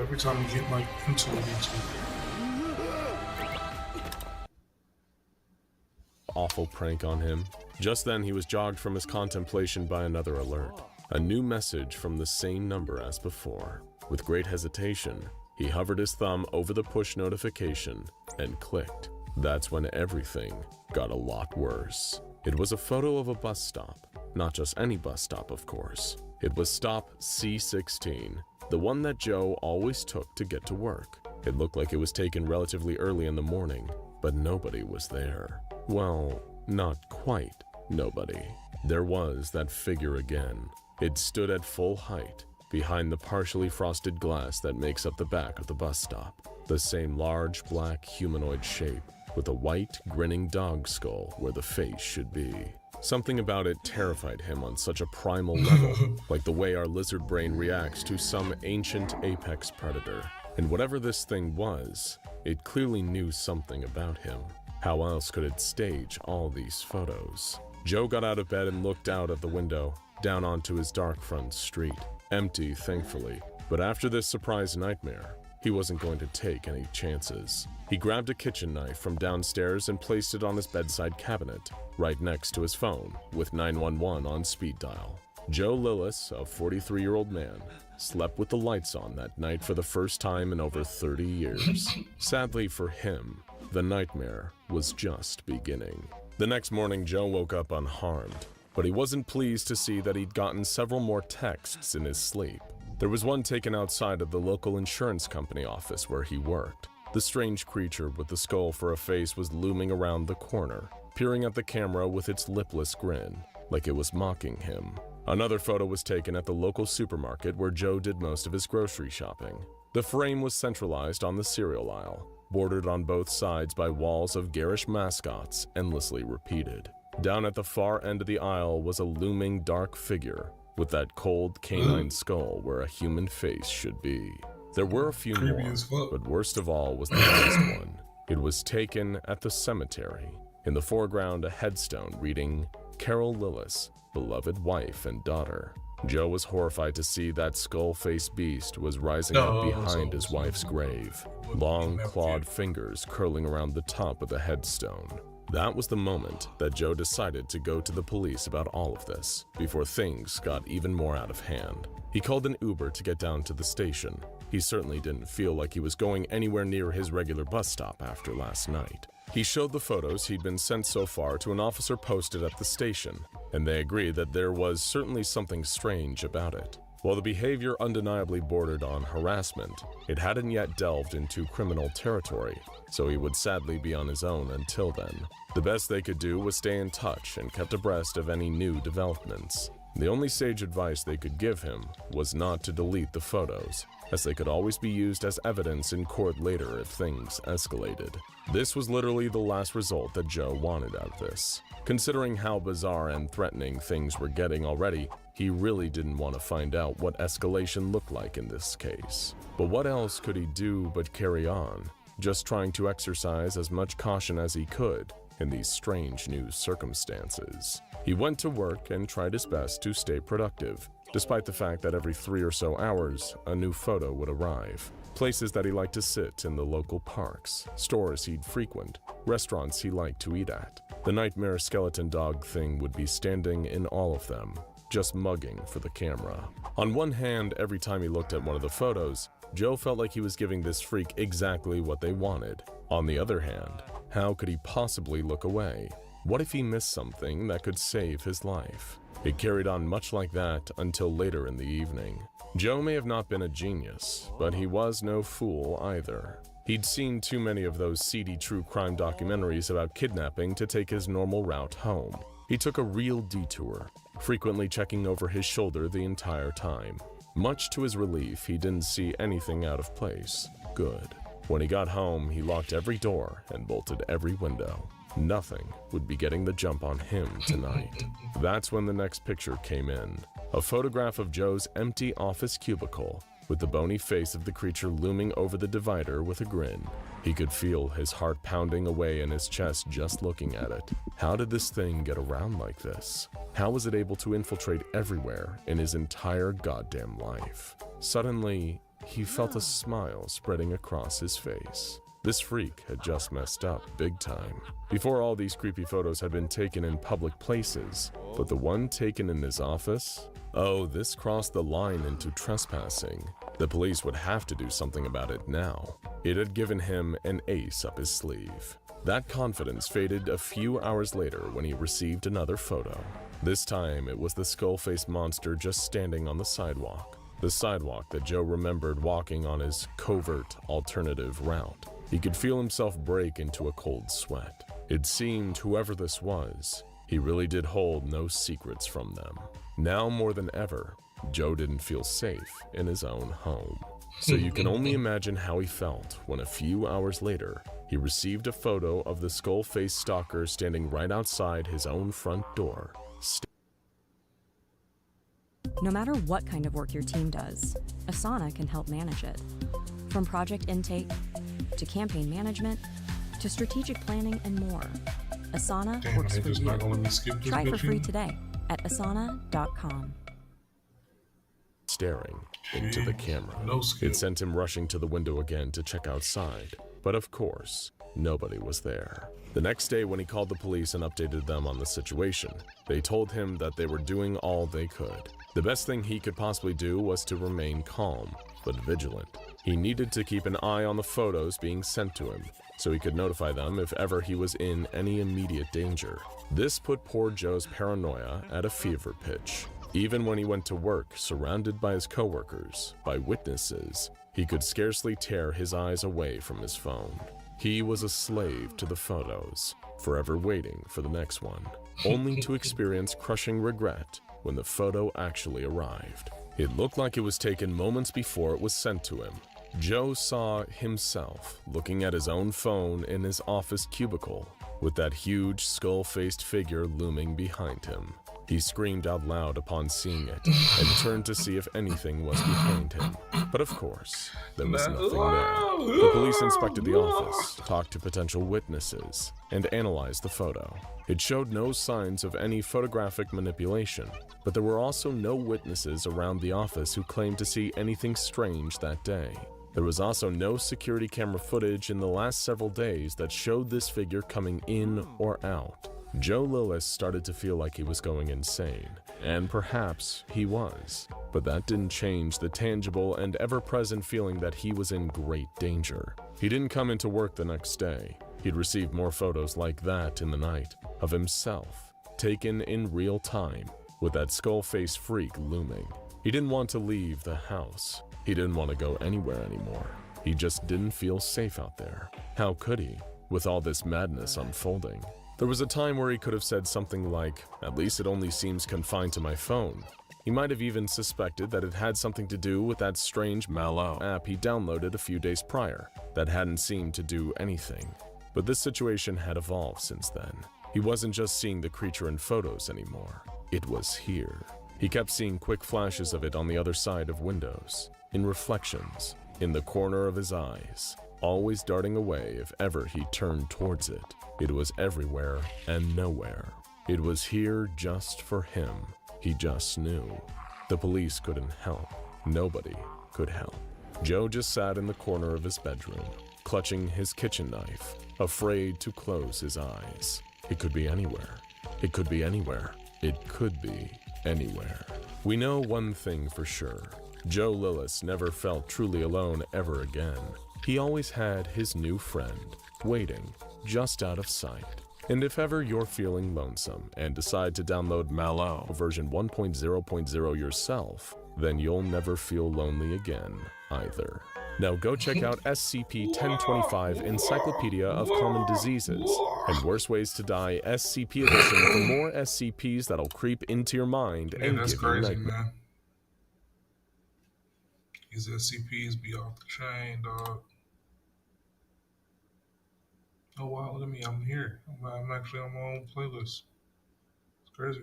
every time you get like into it, awful prank on him? Just then he was jogged from his contemplation by another alert. A new message from the same number as before. With great hesitation, he hovered his thumb over the push notification and clicked. That's when everything got a lot worse. It was a photo of a bus stop. Not just any bus stop, of course. It was stop C16, the one that Joe always took to get to work. It looked like it was taken relatively early in the morning, but nobody was there. Well, not quite nobody. There was that figure again. It stood at full height, behind the partially frosted glass that makes up the back of the bus stop. The same large black humanoid shape, with a white, grinning dog skull where the face should be. Something about it terrified him on such a primal level, like the way our lizard brain reacts to some ancient apex predator. And whatever this thing was, it clearly knew something about him. How else could it stage all these photos? Joe got out of bed and looked out of the window, down onto his dark front street. Empty, thankfully. But after this surprise nightmare, he wasn't going to take any chances. He grabbed a kitchen knife from downstairs and placed it on his bedside cabinet, right next to his phone, with 911 on speed dial. Joe Lillis, a 43-year-old man, slept with the lights on that night for the first time in over 30 years. Sadly for him, the nightmare was just beginning. The next morning, Joe woke up unharmed, but he wasn't pleased to see that he'd gotten several more texts in his sleep. There was one taken outside of the local insurance company office where he worked. The strange creature with the skull for a face was looming around the corner, peering at the camera with its lipless grin, like it was mocking him. Another photo was taken at the local supermarket where Joe did most of his grocery shopping. The frame was centralized on the cereal aisle, bordered on both sides by walls of garish mascots endlessly repeated. Down at the far end of the aisle was a looming dark figure with that cold canine skull where a human face should be. There were a few more, but worst of all was the last one. It was taken at the cemetery. In the foreground, a headstone reading, Carol Lillis, beloved wife and daughter. Joe was horrified to see that skull-faced beast was rising up behind his wife's grave, long clawed fingers curling around the top of the headstone. That was the moment that Joe decided to go to the police about all of this, before things got even more out of hand. He called an Uber to get down to the station. He certainly didn't feel like he was going anywhere near his regular bus stop after last night. He showed the photos he'd been sent so far to an officer posted at the station, and they agreed that there was certainly something strange about it. While the behavior undeniably bordered on harassment, it hadn't yet delved into criminal territory, so he would sadly be on his own until then. The best they could do was stay in touch and kept abreast of any new developments. The only sage advice they could give him was not to delete the photos, as they could always be used as evidence in court later if things escalated. This was literally the last result that Joe wanted out of this. Considering how bizarre and threatening things were getting already, he really didn't want to find out what escalation looked like in this case. But what else could he do but carry on, just trying to exercise as much caution as he could in these strange new circumstances? He went to work and tried his best to stay productive, despite the fact that every 3 or so hours, a new photo would arrive. Places that he liked to sit in the local parks, stores he'd frequent, restaurants he liked to eat at. The nightmare skeleton dog thing would be standing in all of them, just mugging for the camera. On one hand, every time he looked at one of the photos, Joe felt like he was giving this freak exactly what they wanted. On the other hand, how could he possibly look away? What if he missed something that could save his life? It carried on much like that until later in the evening. Joe may have not been a genius, but he was no fool either. He'd seen too many of those seedy true crime documentaries about kidnapping to take his normal route home. He took a real detour, frequently checking over his shoulder the entire time. Much to his relief, he didn't see anything out of place. Good. When he got home, he locked every door and bolted every window. Nothing would be getting the jump on him tonight. That's when the next picture came in. A photograph of Joe's empty office cubicle, with the bony face of the creature looming over the divider with a grin. He could feel his heart pounding away in his chest just looking at it. How did this thing get around like this? How was it able to infiltrate everywhere in his entire goddamn life? Suddenly, he felt a smile spreading across his face. This freak had just messed up big time. Before, all these creepy photos had been taken in public places, but the one taken in his office? Oh, this crossed the line into trespassing. The police would have to do something about it now. It had given him an ace up his sleeve. That confidence faded a few hours later when he received another photo. This time, it was the skull-faced monster just standing on the sidewalk. The sidewalk that Joe remembered walking on his covert alternative route. He could feel himself break into a cold sweat. It seemed whoever this was, he really did hold no secrets from them. Now more than ever, Joe didn't feel safe in his own home. So you can only imagine how he felt when a few hours later, he received a photo of the skull-faced stalker standing right outside his own front door. No matter what kind of work your team does, Asana can help manage it. From project intake, to campaign management, to strategic planning and more. Asana works for you. Try for free today at asana.com. Staring into the camera. It sent him rushing to the window again to check outside. But of course, nobody was there. The next day when he called the police and updated them on the situation, they told him that they were doing all they could. The best thing he could possibly do was to remain calm, but vigilant. He needed to keep an eye on the photos being sent to him, so he could notify them if ever he was in any immediate danger. This put poor Joe's paranoia at a fever pitch. Even when he went to work, surrounded by his coworkers, by witnesses, he could scarcely tear his eyes away from his phone. He was a slave to the photos, forever waiting for the next one, only to experience crushing regret when the photo actually arrived. It looked like it was taken moments before it was sent to him. Joe saw himself looking at his own phone in his office cubicle, with that huge skull-faced figure looming behind him. He screamed out loud upon seeing it, and turned to see if anything was behind him. But of course, there was nothing there. The police inspected the office, talked to potential witnesses, and analyzed the photo. It showed no signs of any photographic manipulation, but there were also no witnesses around the office who claimed to see anything strange that day. There was also no security camera footage in the last several days that showed this figure coming in or out. Joe Lillis started to feel like he was going insane, and perhaps he was, but that didn't change the tangible and ever-present feeling that he was in great danger. He didn't come into work the next day. He'd received more photos like that in the night, of himself, taken in real time, with that skull-faced freak looming. He didn't want to leave the house. He didn't want to go anywhere anymore. He just didn't feel safe out there. How could he, with all this madness unfolding? There was a time where he could have said something like, "At least it only seems confined to my phone." He might have even suspected that it had something to do with that strange Mallow app he downloaded a few days prior that hadn't seemed to do anything. But this situation had evolved since then. He wasn't just seeing the creature in photos anymore. It was here. He kept seeing quick flashes of it on the other side of windows, in reflections, in the corner of his eyes, always darting away if ever he turned towards it. It was everywhere and nowhere. It was here just for him. He just knew. The police couldn't help. Nobody could help. Joe just sat in the corner of his bedroom, clutching his kitchen knife, afraid to close his eyes. It could be anywhere. It could be anywhere. It could be anywhere. We know one thing for sure. Joe Lillis never felt truly alone ever again. He always had his new friend, waiting, just out of sight. And if ever you're feeling lonesome and decide to download Malo version 1.0.0 yourself, then you'll never feel lonely again either. Now go check out SCP-1025 Encyclopedia of Common Diseases and Worst Ways to Die SCP Edition for more SCPs that'll creep into your mind and give you nightmares. Man. These SCPs be off the chain, dog. Oh wow, look at me, I'm here. I'm actually on my own playlist. It's crazy.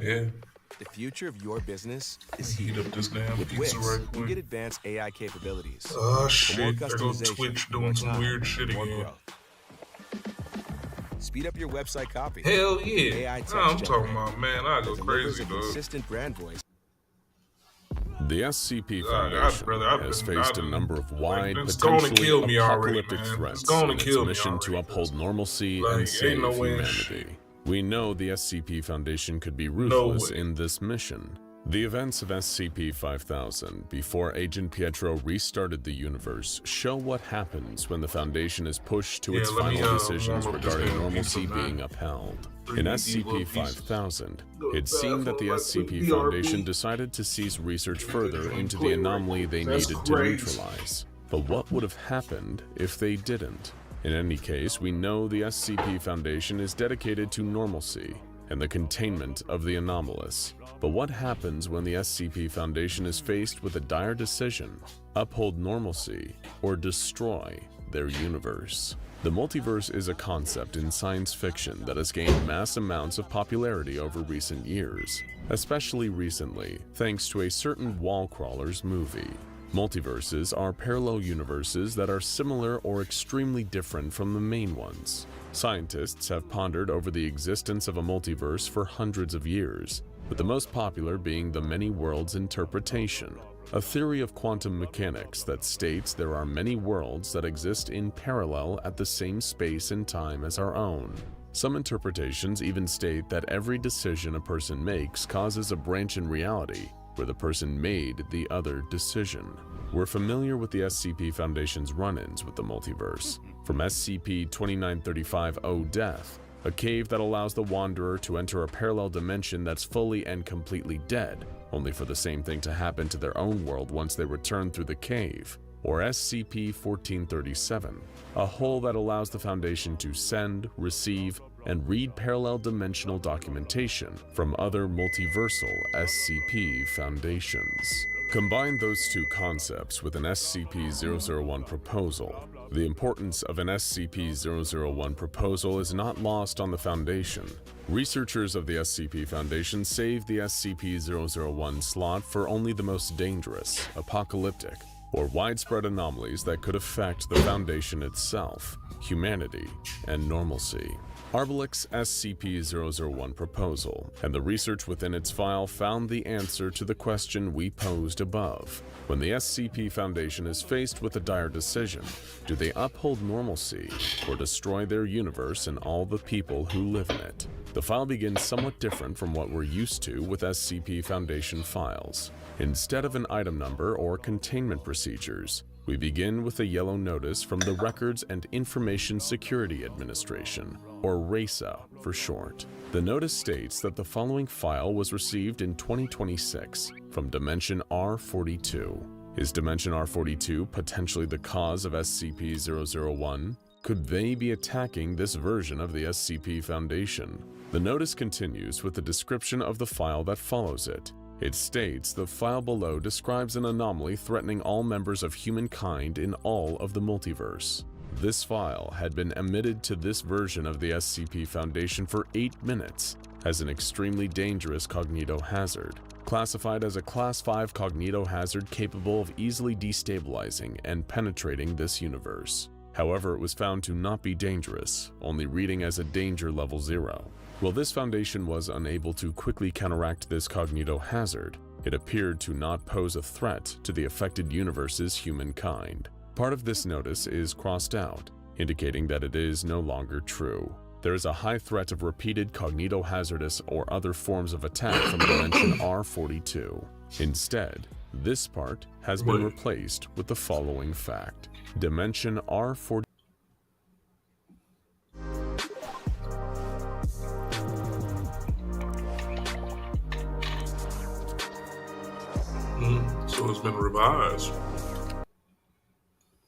Yeah. The future of your business is heat up this damn with pizza Wix, right you quick. get advanced AI capabilities. Oh For shit, more there goes customization, Twitch more doing some time, weird shit more again. growth. Speed up your website copy. Hell yeah. AI text I'm talking generator about, man, I go that delivers crazy, a dog. consistent brand voice. The SCP Foundation has faced a number of wide, it's gonna potentially kill me already, apocalyptic man. It's threats gonna in its kill me mission to already. uphold normalcy Like, and save ain't no way in humanity. We know the SCP Foundation could be ruthless in this mission. The events of SCP-5000 before Agent Pietro restarted the universe show what happens when the Foundation is pushed to its final decisions regarding normalcy being upheld. In SCP-5000, it seemed that the SCP Foundation decided to cease research further into the anomaly they needed to neutralize. But what would have happened if they didn't? In any case, we know the SCP Foundation is dedicated to normalcy and the containment of the anomalous. But what happens when the SCP Foundation is faced with a dire decision: uphold normalcy or destroy their universe? The multiverse is a concept in science fiction that has gained mass amounts of popularity over recent years, especially recently thanks to a certain wall crawlers movie. Multiverses are parallel universes that are similar or extremely different from the main ones. Scientists have pondered over the existence of a multiverse for hundreds of years, with the most popular being the many worlds interpretation, a theory of quantum mechanics that states there are many worlds that exist in parallel at the same space and time as our own. Some interpretations even state that every decision a person makes causes a branch in reality where the person made the other decision. We're familiar with the SCP Foundation's run-ins with the multiverse, from SCP-2935-O Death, a cave that allows the Wanderer to enter a parallel dimension that's fully and completely dead, only for the same thing to happen to their own world once they return through the cave, or SCP-1437, a hole that allows the Foundation to send, receive, and read parallel dimensional documentation from other multiversal SCP Foundations. Combine those two concepts with an SCP-001 proposal. The importance of an SCP-001 proposal is not lost on the Foundation. Researchers of the SCP Foundation saved the SCP-001 slot for only the most dangerous, apocalyptic, or widespread anomalies that could affect the Foundation itself, humanity, and normalcy. Arbalik's SCP-001 proposal and the research within its file found the answer to the question we posed above. When the SCP Foundation is faced with a dire decision, do they uphold normalcy or destroy their universe and all the people who live in it? The file begins somewhat different from what we're used to with SCP Foundation files. Instead of an item number or containment procedures, We begin with a yellow notice from the Records and Information Security Administration, or RAISA for short. The notice states that the following file was received in 2026 from Dimension R42. Is Dimension R42 potentially the cause of SCP-001? Could they be attacking this version of the SCP Foundation? The notice continues with a description of the file that follows it. It states the file below describes an anomaly threatening all members of humankind in all of the multiverse. This file had been emitted to this version of the SCP Foundation for 8 minutes as an extremely dangerous cognitohazard, classified as a Class 5 cognitohazard capable of easily destabilizing and penetrating this universe. However, it was found to not be dangerous, only reading as a danger level 0. While this Foundation was unable to quickly counteract this cognitohazard, it appeared to not pose a threat to the affected universe's humankind. Part of this notice is crossed out, indicating that it is no longer true. There is a high threat of repeated cognitohazardous or other forms of attack from Dimension R42. Instead, this part has been replaced with the following fact. Dimension R42 So it's been revised.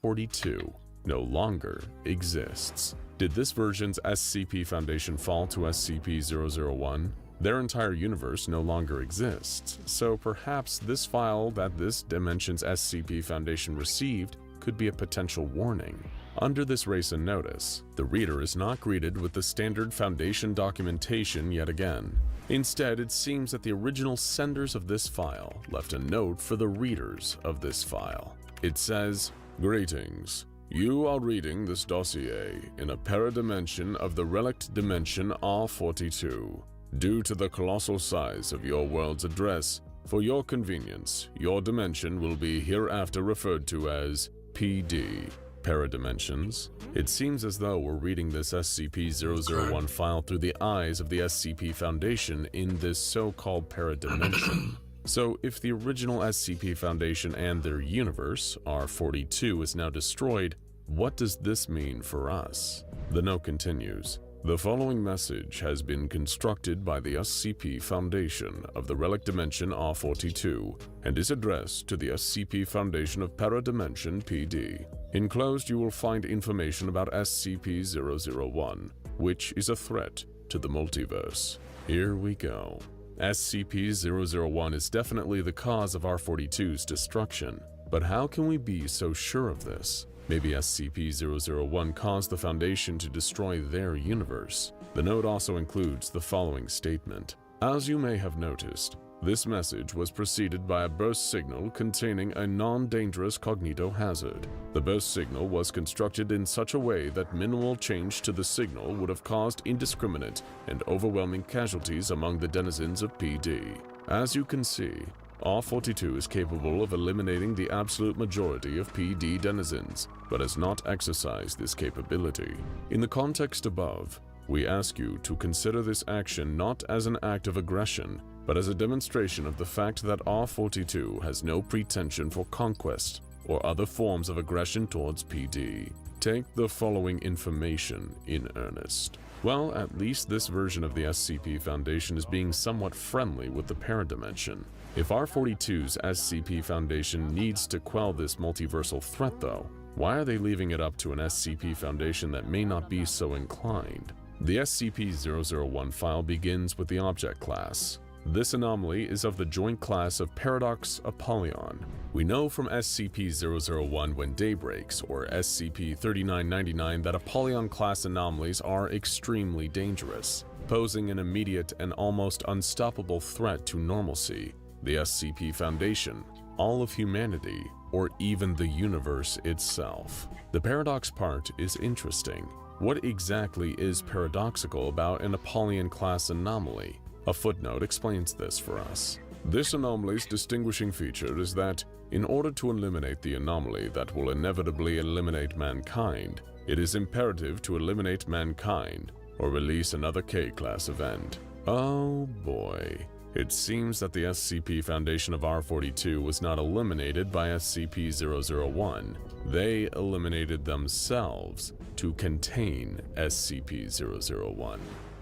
42 no longer exists. Did this version's SCP Foundation fall to SCP-001? Their entire universe no longer exists, so perhaps this file that this dimension's SCP Foundation received could be a potential warning. Under this RAISA notice, the reader is not greeted with the standard Foundation documentation yet again. Instead, it seems that the original senders of this file left a note for the readers of this file. It says, "Greetings. You are reading this dossier in a paradimension of the relict dimension R42. Due to the colossal size of your world's address, for your convenience, your dimension will be hereafter referred to as PD. Paradimensions." It seems as though we're reading this SCP-001 file through the eyes of the SCP Foundation in this so-called paradimension. So if the original SCP Foundation and their universe, R42, is now destroyed, what does this mean for us? The note continues. The following message has been constructed by the SCP Foundation of the Relic Dimension R42 and is addressed to the SCP Foundation of Paradimension PD. Enclosed you will find information about SCP-001, which is a threat to the multiverse. Here we go. SCP-001 is definitely the cause of R42's destruction, but how can we be so sure of this? Maybe SCP-001 caused the Foundation to destroy their universe. The note also includes the following statement. As you may have noticed, this message was preceded by a burst signal containing a non-dangerous cognitohazard. The burst signal was constructed in such a way that minimal change to the signal would have caused indiscriminate and overwhelming casualties among the denizens of PD. As you can see, R42 is capable of eliminating the absolute majority of PD denizens, but has not exercised this capability. In the context above, we ask you to consider this action not as an act of aggression, but as a demonstration of the fact that R42 has no pretension for conquest or other forms of aggression towards PD. Take the following information in earnest. Well, at least this version of the SCP Foundation is being somewhat friendly with the paradimension. If R42's SCP Foundation needs to quell this multiversal threat though, why are they leaving it up to an SCP Foundation that may not be so inclined? The SCP-001 file begins with the object class. This anomaly is of the joint class of Paradox Apollyon. We know from SCP-001 When Day Breaks, or SCP-3999, that Apollyon class anomalies are extremely dangerous, posing an immediate and almost unstoppable threat to normalcy, the SCP Foundation, all of humanity, or even the universe itself. The paradox part is interesting. What exactly is paradoxical about an Apollyon class anomaly? A footnote explains this for us. This anomaly's distinguishing feature is that, in order to eliminate the anomaly that will inevitably eliminate mankind, it is imperative to eliminate mankind, or release another K-class event. Oh boy. It seems that the SCP Foundation of R42 was not eliminated by SCP-001. They eliminated themselves to contain SCP-001.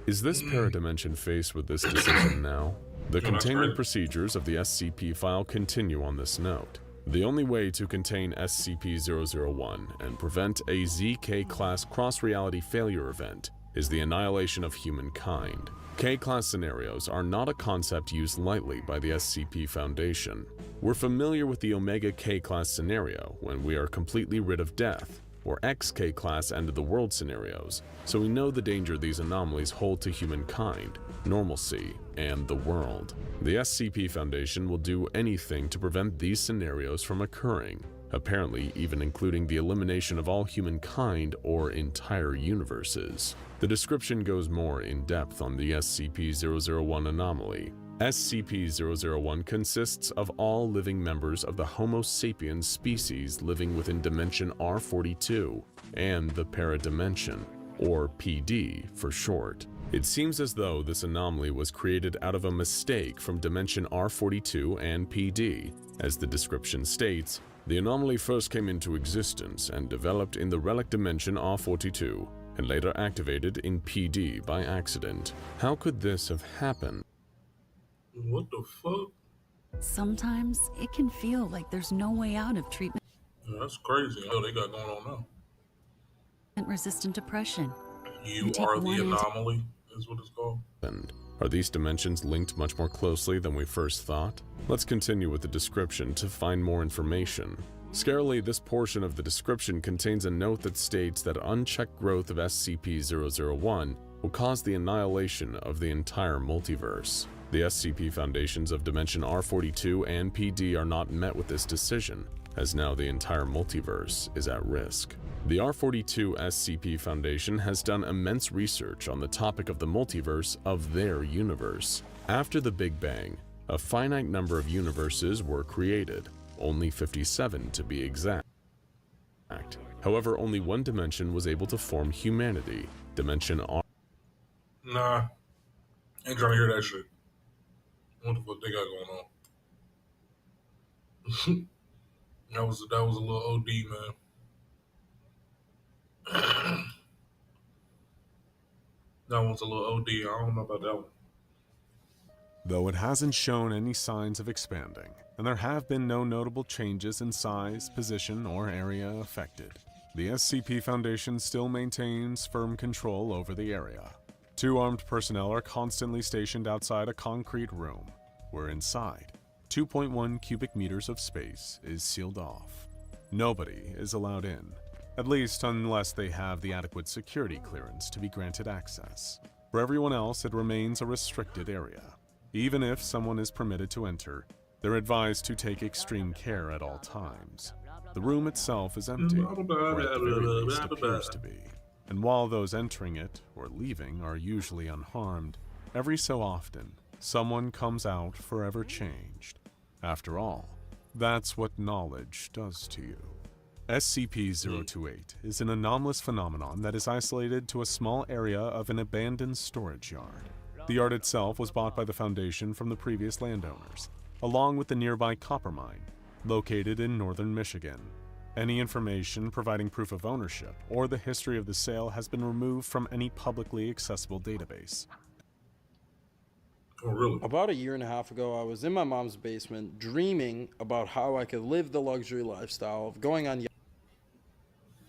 Is this paradimension faced with this decision now? The containment procedures of the SCP file continue on this note. The only way to contain SCP-001 and prevent a ZK-class cross-reality failure event is the annihilation of humankind. K-class scenarios are not a concept used lightly by the SCP Foundation. We're familiar with the Omega K-class scenario when we are completely rid of death, or XK-class end-of-the-world scenarios, so we know the danger these anomalies hold to humankind, normalcy, and the world. The SCP Foundation will do anything to prevent these scenarios from occurring, apparently even including the elimination of all humankind or entire universes. The description goes more in depth on the SCP-001 anomaly. SCP-001 consists of all living members of the Homo sapiens species living within Dimension R42 and the Paradimension, or PD for short. It seems as though this anomaly was created out of a mistake from Dimension R42 and PD. As the description states, the anomaly first came into existence and developed in the relic Dimension R42 and later activated in PD by accident. How could this have happened? What the fuck? Sometimes it can feel like there's no way out of treatment. Yeah, that's crazy. What they got going on now? Resistant depression. You are the anomaly, is what it's called. Are these dimensions linked much more closely than we first thought? Let's continue with the description to find more information. Scarily, this portion of the description contains a note that states that unchecked growth of SCP-001 will cause the annihilation of the entire multiverse. The SCP Foundations of Dimension R42 and PD are not met with this decision, as now the entire multiverse is at risk. The R42 SCP Foundation has done immense research on the topic of the multiverse of their universe. After the Big Bang, a finite number of universes were created, only 57 to be exact. However, only one dimension was able to form humanity, Dimension R. Nah, ain't trying to hear that shit. What the fuck they got going on? that was a little OD, man. That one's a little OD. I don't know about that one. Though it hasn't shown any signs of expanding, and there have been no notable changes in size, position, or area affected, the SCP Foundation still maintains firm control over the area. 2 armed personnel are constantly stationed outside a concrete room, where inside, 2.1 cubic meters of space is sealed off. Nobody is allowed in, at least unless they have the adequate security clearance to be granted access. For everyone else, it remains a restricted area. Even if someone is permitted to enter, they're advised to take extreme care at all times. The room itself is empty, or at the very least appears to be. And while those entering it or leaving are usually unharmed, every so often, someone comes out forever changed. After all, that's what knowledge does to you. SCP-028 is an anomalous phenomenon that is isolated to a small area of an abandoned storage yard. The yard itself was bought by the Foundation from the previous landowners, along with the nearby copper mine, located in northern Michigan. Any information providing proof of ownership or the history of the sale has been removed from any publicly accessible database. Oh, really? About a year and a half ago, I was in my mom's basement dreaming about how I could live the luxury lifestyle of going on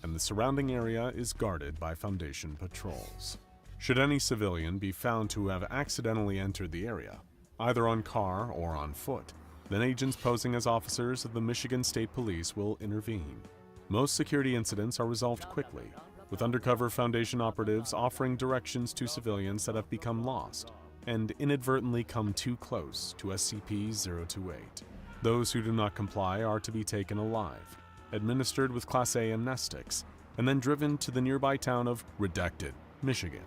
And the surrounding area is guarded by Foundation patrols. Should any civilian be found to have accidentally entered the area, either on car or on foot, then agents posing as officers of the Michigan State Police will intervene. Most security incidents are resolved quickly, with undercover Foundation operatives offering directions to civilians that have become lost and inadvertently come too close to SCP-028. Those who do not comply are to be taken alive, administered with Class A amnestics, and then driven to the nearby town of Redacted, Michigan.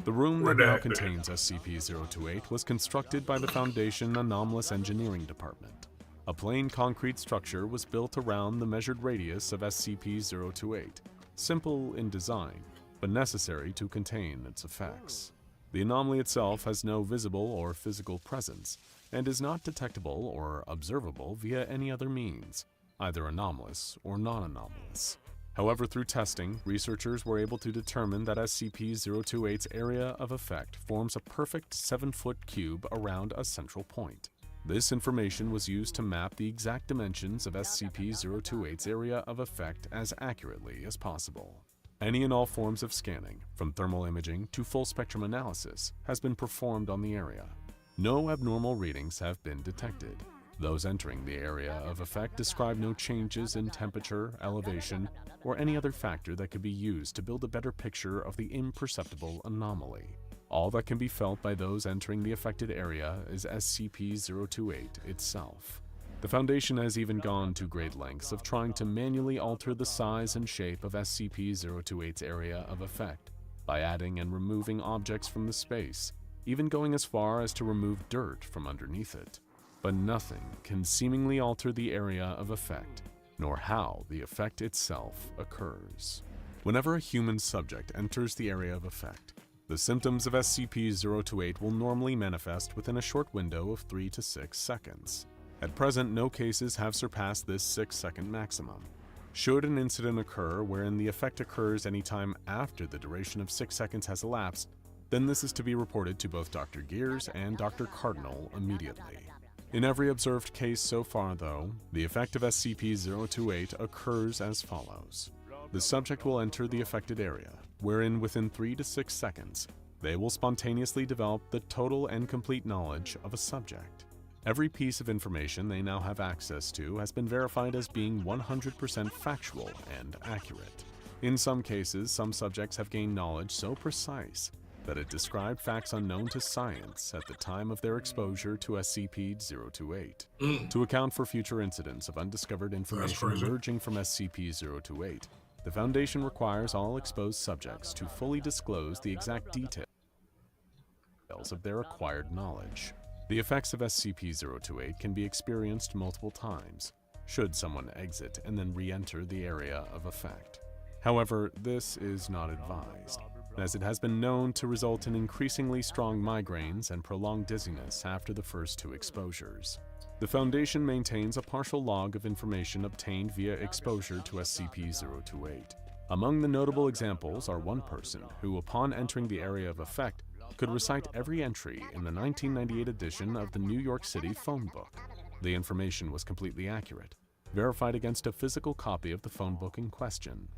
The room that now contains SCP-028 was constructed by the Foundation Anomalous Engineering Department. A plain concrete structure was built around the measured radius of SCP-028, simple in design, but necessary to contain its effects. The anomaly itself has no visible or physical presence, and is not detectable or observable via any other means, either anomalous or non-anomalous. However, through testing, researchers were able to determine that SCP-028's area of effect forms a perfect 7-foot cube around a central point. This information was used to map the exact dimensions of SCP-028's area of effect as accurately as possible. Any and all forms of scanning, from thermal imaging to full spectrum analysis, has been performed on the area. No abnormal readings have been detected. Those entering the area of effect describe no changes in temperature, elevation, or any other factor that could be used to build a better picture of the imperceptible anomaly. All that can be felt by those entering the affected area is SCP-028 itself. The Foundation has even gone to great lengths of trying to manually alter the size and shape of SCP-028's area of effect by adding and removing objects from the space, even going as far as to remove dirt from underneath it. But nothing can seemingly alter the area of effect, nor how the effect itself occurs. Whenever a human subject enters the area of effect, the symptoms of SCP-028 will normally manifest within a short window of 3 to 6 seconds. At present, no cases have surpassed this 6-second maximum. Should an incident occur wherein the effect occurs anytime after the duration of 6 seconds has elapsed, then this is to be reported to both Dr. Gears and Dr. Cardinal immediately. In every observed case so far, though, the effect of SCP-028 occurs as follows. The subject will enter the affected area, wherein within 3 to 6 seconds, they will spontaneously develop the total and complete knowledge of a subject. Every piece of information they now have access to has been verified as being 100% factual and accurate. In some cases, some subjects have gained knowledge so precise that it described facts unknown to science at the time of their exposure to SCP-028. To account for future incidents of undiscovered information emerging from SCP-028, the Foundation requires all exposed subjects to fully disclose the exact details of their acquired knowledge. The effects of SCP-028 can be experienced multiple times, should someone exit and then re-enter the area of effect. However, this is not advised, as it has been known to result in increasingly strong migraines and prolonged dizziness after the first 2 exposures. The Foundation maintains a partial log of information obtained via exposure to SCP-028. Among the notable examples are one person who, upon entering the area of effect, could recite every entry in the 1998 edition of the New York City phone book. The information was completely accurate, verified against a physical copy of the phone book in question.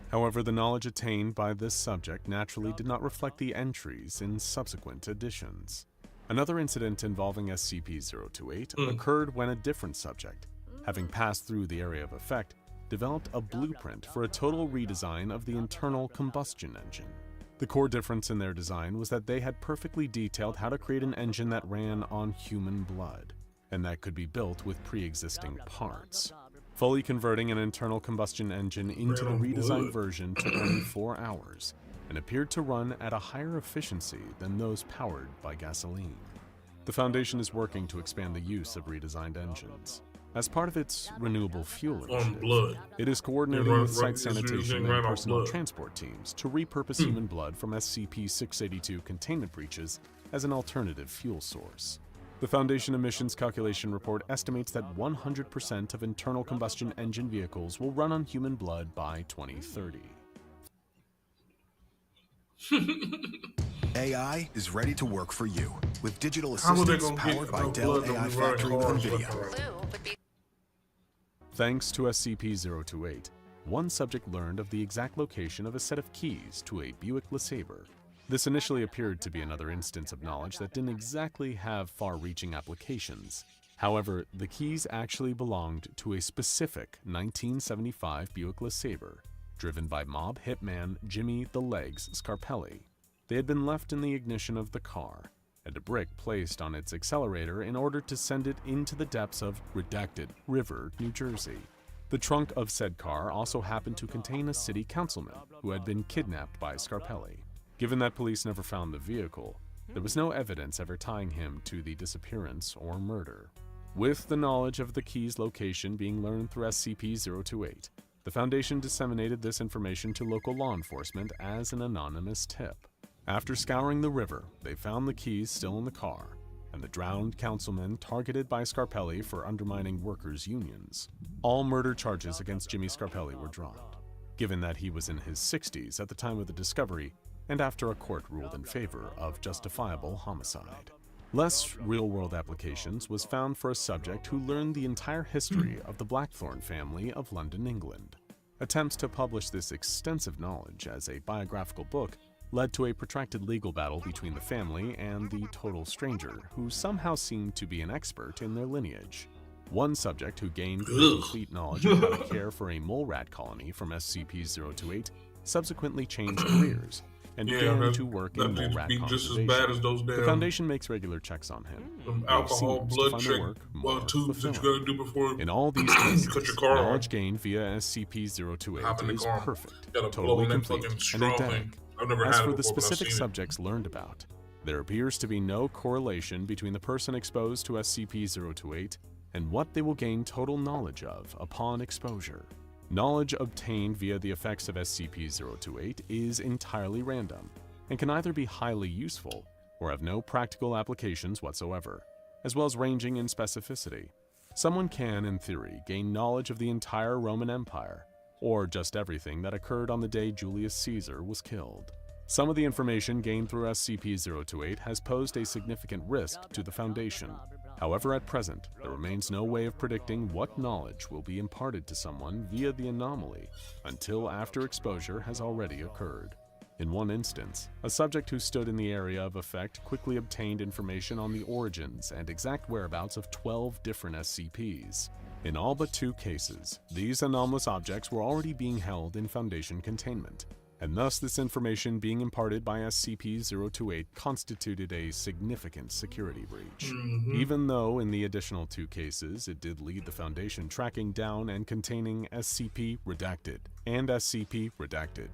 However, the knowledge attained by this subject naturally did not reflect the entries in subsequent editions. Another incident involving SCP-028 occurred when a different subject, having passed through the area of effect, developed a blueprint for a total redesign of the internal combustion engine. The core difference in their design was that they had perfectly detailed how to create an engine that ran on human blood, and that could be built with pre-existing parts. Fully converting an internal combustion engine into the redesigned version took only 4 hours, and appeared to run at a higher efficiency than those powered by gasoline. The Foundation is working to expand the use of redesigned engines. As part of its renewable fuel initiative, it is coordinating with site sanitation and personnel transport teams to repurpose human blood from SCP-682 containment breaches as an alternative fuel source. The Foundation emissions calculation report estimates that 100% of internal combustion engine vehicles will run on human blood by 2030. AI is ready to work for you with digital assistants powered by Dell AI Factory with NVIDIA. Thanks to SCP-028, one subject learned of the exact location of a set of keys to a Buick LeSabre. This initially appeared to be another instance of knowledge that didn't exactly have far-reaching applications. However, the keys actually belonged to a specific 1975 Buick LeSabre, driven by mob hitman Jimmy the Legs Scarpelli. They had been left in the ignition of the car, and a brick placed on its accelerator in order to send it into the depths of redacted River, New Jersey. The trunk of said car also happened to contain a city councilman who had been kidnapped by Scarpelli. Given that police never found the vehicle, there was no evidence ever tying him to the disappearance or murder. With the knowledge of the key's location being learned through SCP-028, the Foundation disseminated this information to local law enforcement as an anonymous tip. After scouring the river, they found the keys still in the car, and the drowned councilman targeted by Scarpelli for undermining workers' unions. All murder charges against Jimmy Scarpelli were dropped, given that he was in his 60s at the time of the discovery and after a court ruled in favor of justifiable homicide. Less real-world applications was found for a subject who learned the entire history of the Blackthorne family of London, England. Attempts to publish this extensive knowledge as a biographical book led to a protracted legal battle between the family and the total stranger, who somehow seemed to be an expert in their lineage. One subject who gained complete knowledge of how to care for a mole rat colony from SCP-028 subsequently changed careers and began to work in mole rat conservation. The Foundation makes regular checks on him. Alcohol, blood check, tubes that you gotta do before in all these cases, cut your car knowledge gained via SCP-028 is perfect, Gotta totally blow in that complete, fucking and straw eidetic. thing. I've never As had for it the before, but I've specific seen it. subjects learned about, there appears to be no correlation between the person exposed to SCP-028 and what they will gain total knowledge of upon exposure. Knowledge obtained via the effects of SCP-028 is entirely random, and can either be highly useful or have no practical applications whatsoever, as well as ranging in specificity. Someone can, in theory, gain knowledge of the entire Roman Empire, or just everything that occurred on the day Julius Caesar was killed. Some of the information gained through SCP-028 has posed a significant risk to the Foundation. However, at present, there remains no way of predicting what knowledge will be imparted to someone via the anomaly until after exposure has already occurred. In one instance, a subject who stood in the area of effect quickly obtained information on the origins and exact whereabouts of 12 different SCPs. In all but 2 cases, these anomalous objects were already being held in Foundation containment, and thus this information being imparted by SCP-028 constituted a significant security breach. Even though in the additional 2 cases it did lead the Foundation tracking down and containing SCP-Redacted and SCP-Redacted,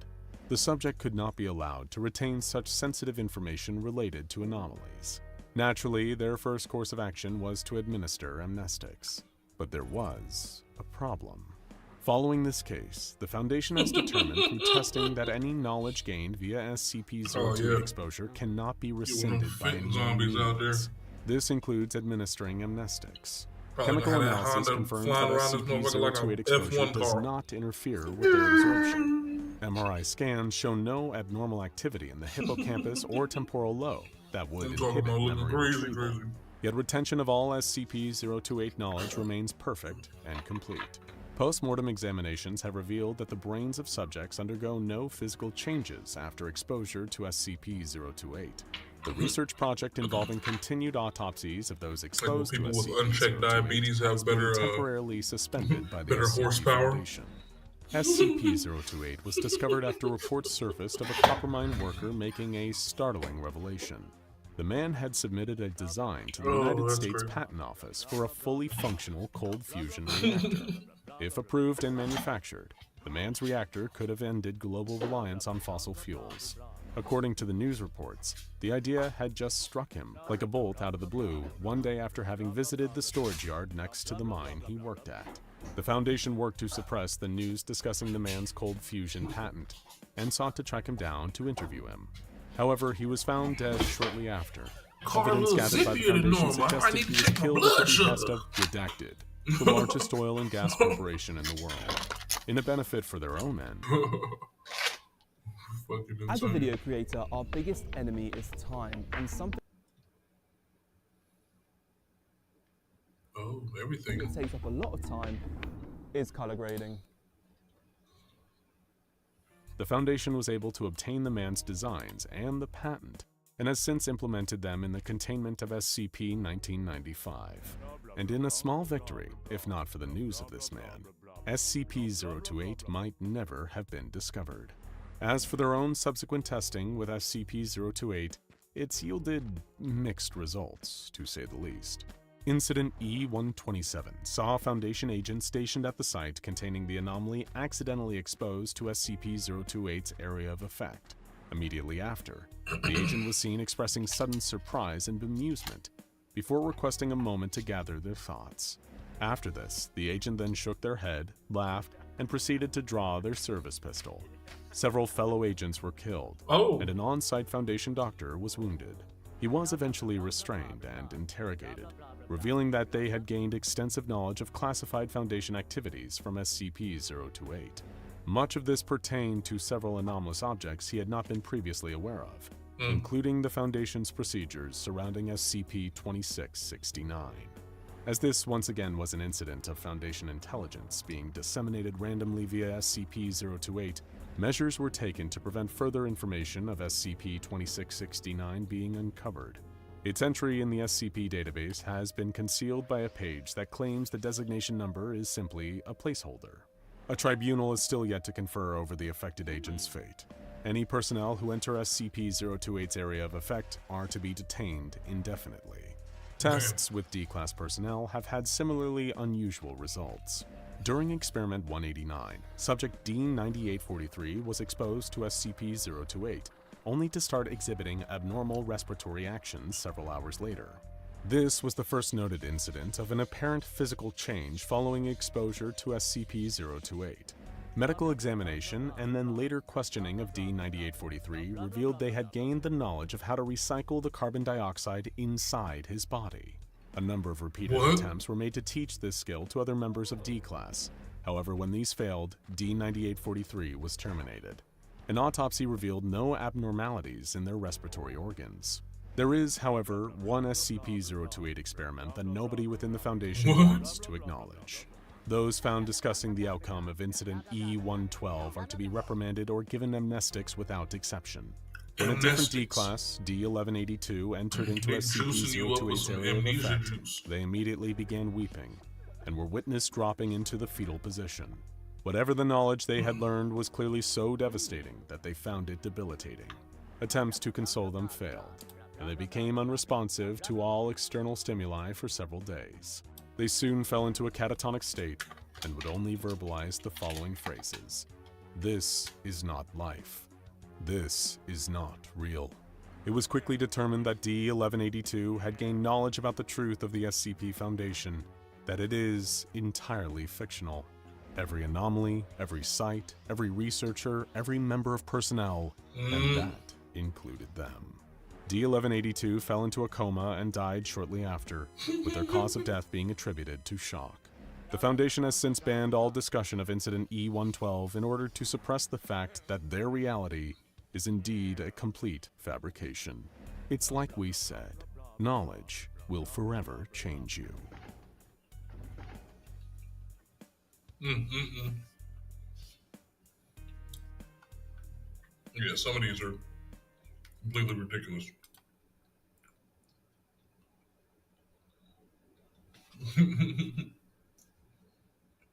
the subject could not be allowed to retain such sensitive information related to anomalies. Naturally, their first course of action was to administer amnestics. But there was a problem. Following this case, the Foundation has determined through testing that any knowledge gained via SCP-02 exposure cannot be rescinded by any means. This includes administering amnestics. Chemical analysis confirms that SCP-02 exposure does not interfere with their absorption. MRI scans show no abnormal activity in the hippocampus or temporal lobe that would inhibit memory retrieval. Yet retention of all SCP-028 knowledge remains perfect and complete. Post-mortem examinations have revealed that the brains of subjects undergo no physical changes after exposure to SCP-028. The research project involving continued autopsies of those exposed to people with unchecked diabetes have better temporarily suspended by the better SCP horsepower. Foundation. SCP-028 was discovered after reports surfaced of a copper mine worker making a startling revelation. The man had submitted a design to the United States Patent Office for a fully functional cold fusion reactor. If approved and manufactured, the man's reactor could have ended global reliance on fossil fuels. According to the news reports, the idea had just struck him, like a bolt out of the blue, one day after having visited the storage yard next to the mine he worked at. The Foundation worked to suppress the news discussing the man's cold fusion patent, and sought to track him down to interview him. However, he was found dead shortly after. Evidence gathered by the Foundation suggested he was killed at the behest of Redacted, the largest oil and gas corporation in the world, in a benefit for their own end. As a video creator, our biggest enemy is time, and something everything that takes up a lot of time is color grading. The Foundation was able to obtain the man's designs and the patent, and has since implemented them in the containment of SCP-1995. And in a small victory, if not for the news of this man, SCP-028 might never have been discovered. As for their own subsequent testing with SCP-028, it's yielded mixed results, to say the least. Incident E-127 saw Foundation agents stationed at the site containing the anomaly accidentally exposed to SCP-028's area of effect. Immediately after, the agent was seen expressing sudden surprise and bemusement, before requesting a moment to gather their thoughts. After this, the agent then shook their head, laughed, and proceeded to draw their service pistol. Several fellow agents were killed, and an on-site Foundation doctor was wounded. He was eventually restrained and interrogated, revealing that they had gained extensive knowledge of classified Foundation activities from SCP-028. Much of this pertained to several anomalous objects he had not been previously aware of, including the Foundation's procedures surrounding SCP-2669. As this once again was an incident of Foundation intelligence being disseminated randomly via SCP-028, measures were taken to prevent further information of SCP-2669 being uncovered. Its entry in the SCP database has been concealed by a page that claims the designation number is simply a placeholder. A tribunal is still yet to confer over the affected agent's fate. Any personnel who enter SCP-028's area of effect are to be detained indefinitely. Tests with D-Class personnel have had similarly unusual results. During Experiment 189, Subject D-9843 was exposed to SCP-028, only to start exhibiting abnormal respiratory actions several hours later. This was the first noted incident of an apparent physical change following exposure to SCP-028. Medical examination and then later questioning of D-9843 revealed they had gained the knowledge of how to recycle the carbon dioxide inside his body. A number of repeated attempts were made to teach this skill to other members of D-Class. However, when these failed, D-9843 was terminated. An autopsy revealed no abnormalities in their respiratory organs. There is, however, one SCP-028 experiment that nobody within the Foundation wants to acknowledge. Those found discussing the outcome of Incident E-112 are to be reprimanded or given amnestics without exception. When a different D-Class, D-1182, entered into SCP-028's area of effect, they immediately began weeping, and were witnessed dropping into the fetal position. Whatever the knowledge they had learned was clearly so devastating that they found it debilitating. Attempts to console them failed, and they became unresponsive to all external stimuli for several days. They soon fell into a catatonic state and would only verbalize the following phrases. "This is not life. This is not real." It was quickly determined that D-1182 had gained knowledge about the truth of the SCP Foundation, that it is entirely fictional. Every anomaly, every site, every researcher, every member of personnel, and that included them. D-1182 fell into a coma and died shortly after, with their cause of death being attributed to shock. The Foundation has since banned all discussion of Incident E-112 in order to suppress the fact that their reality is indeed a complete fabrication. It's like we said, knowledge will forever change you. Yeah, some of these are completely ridiculous.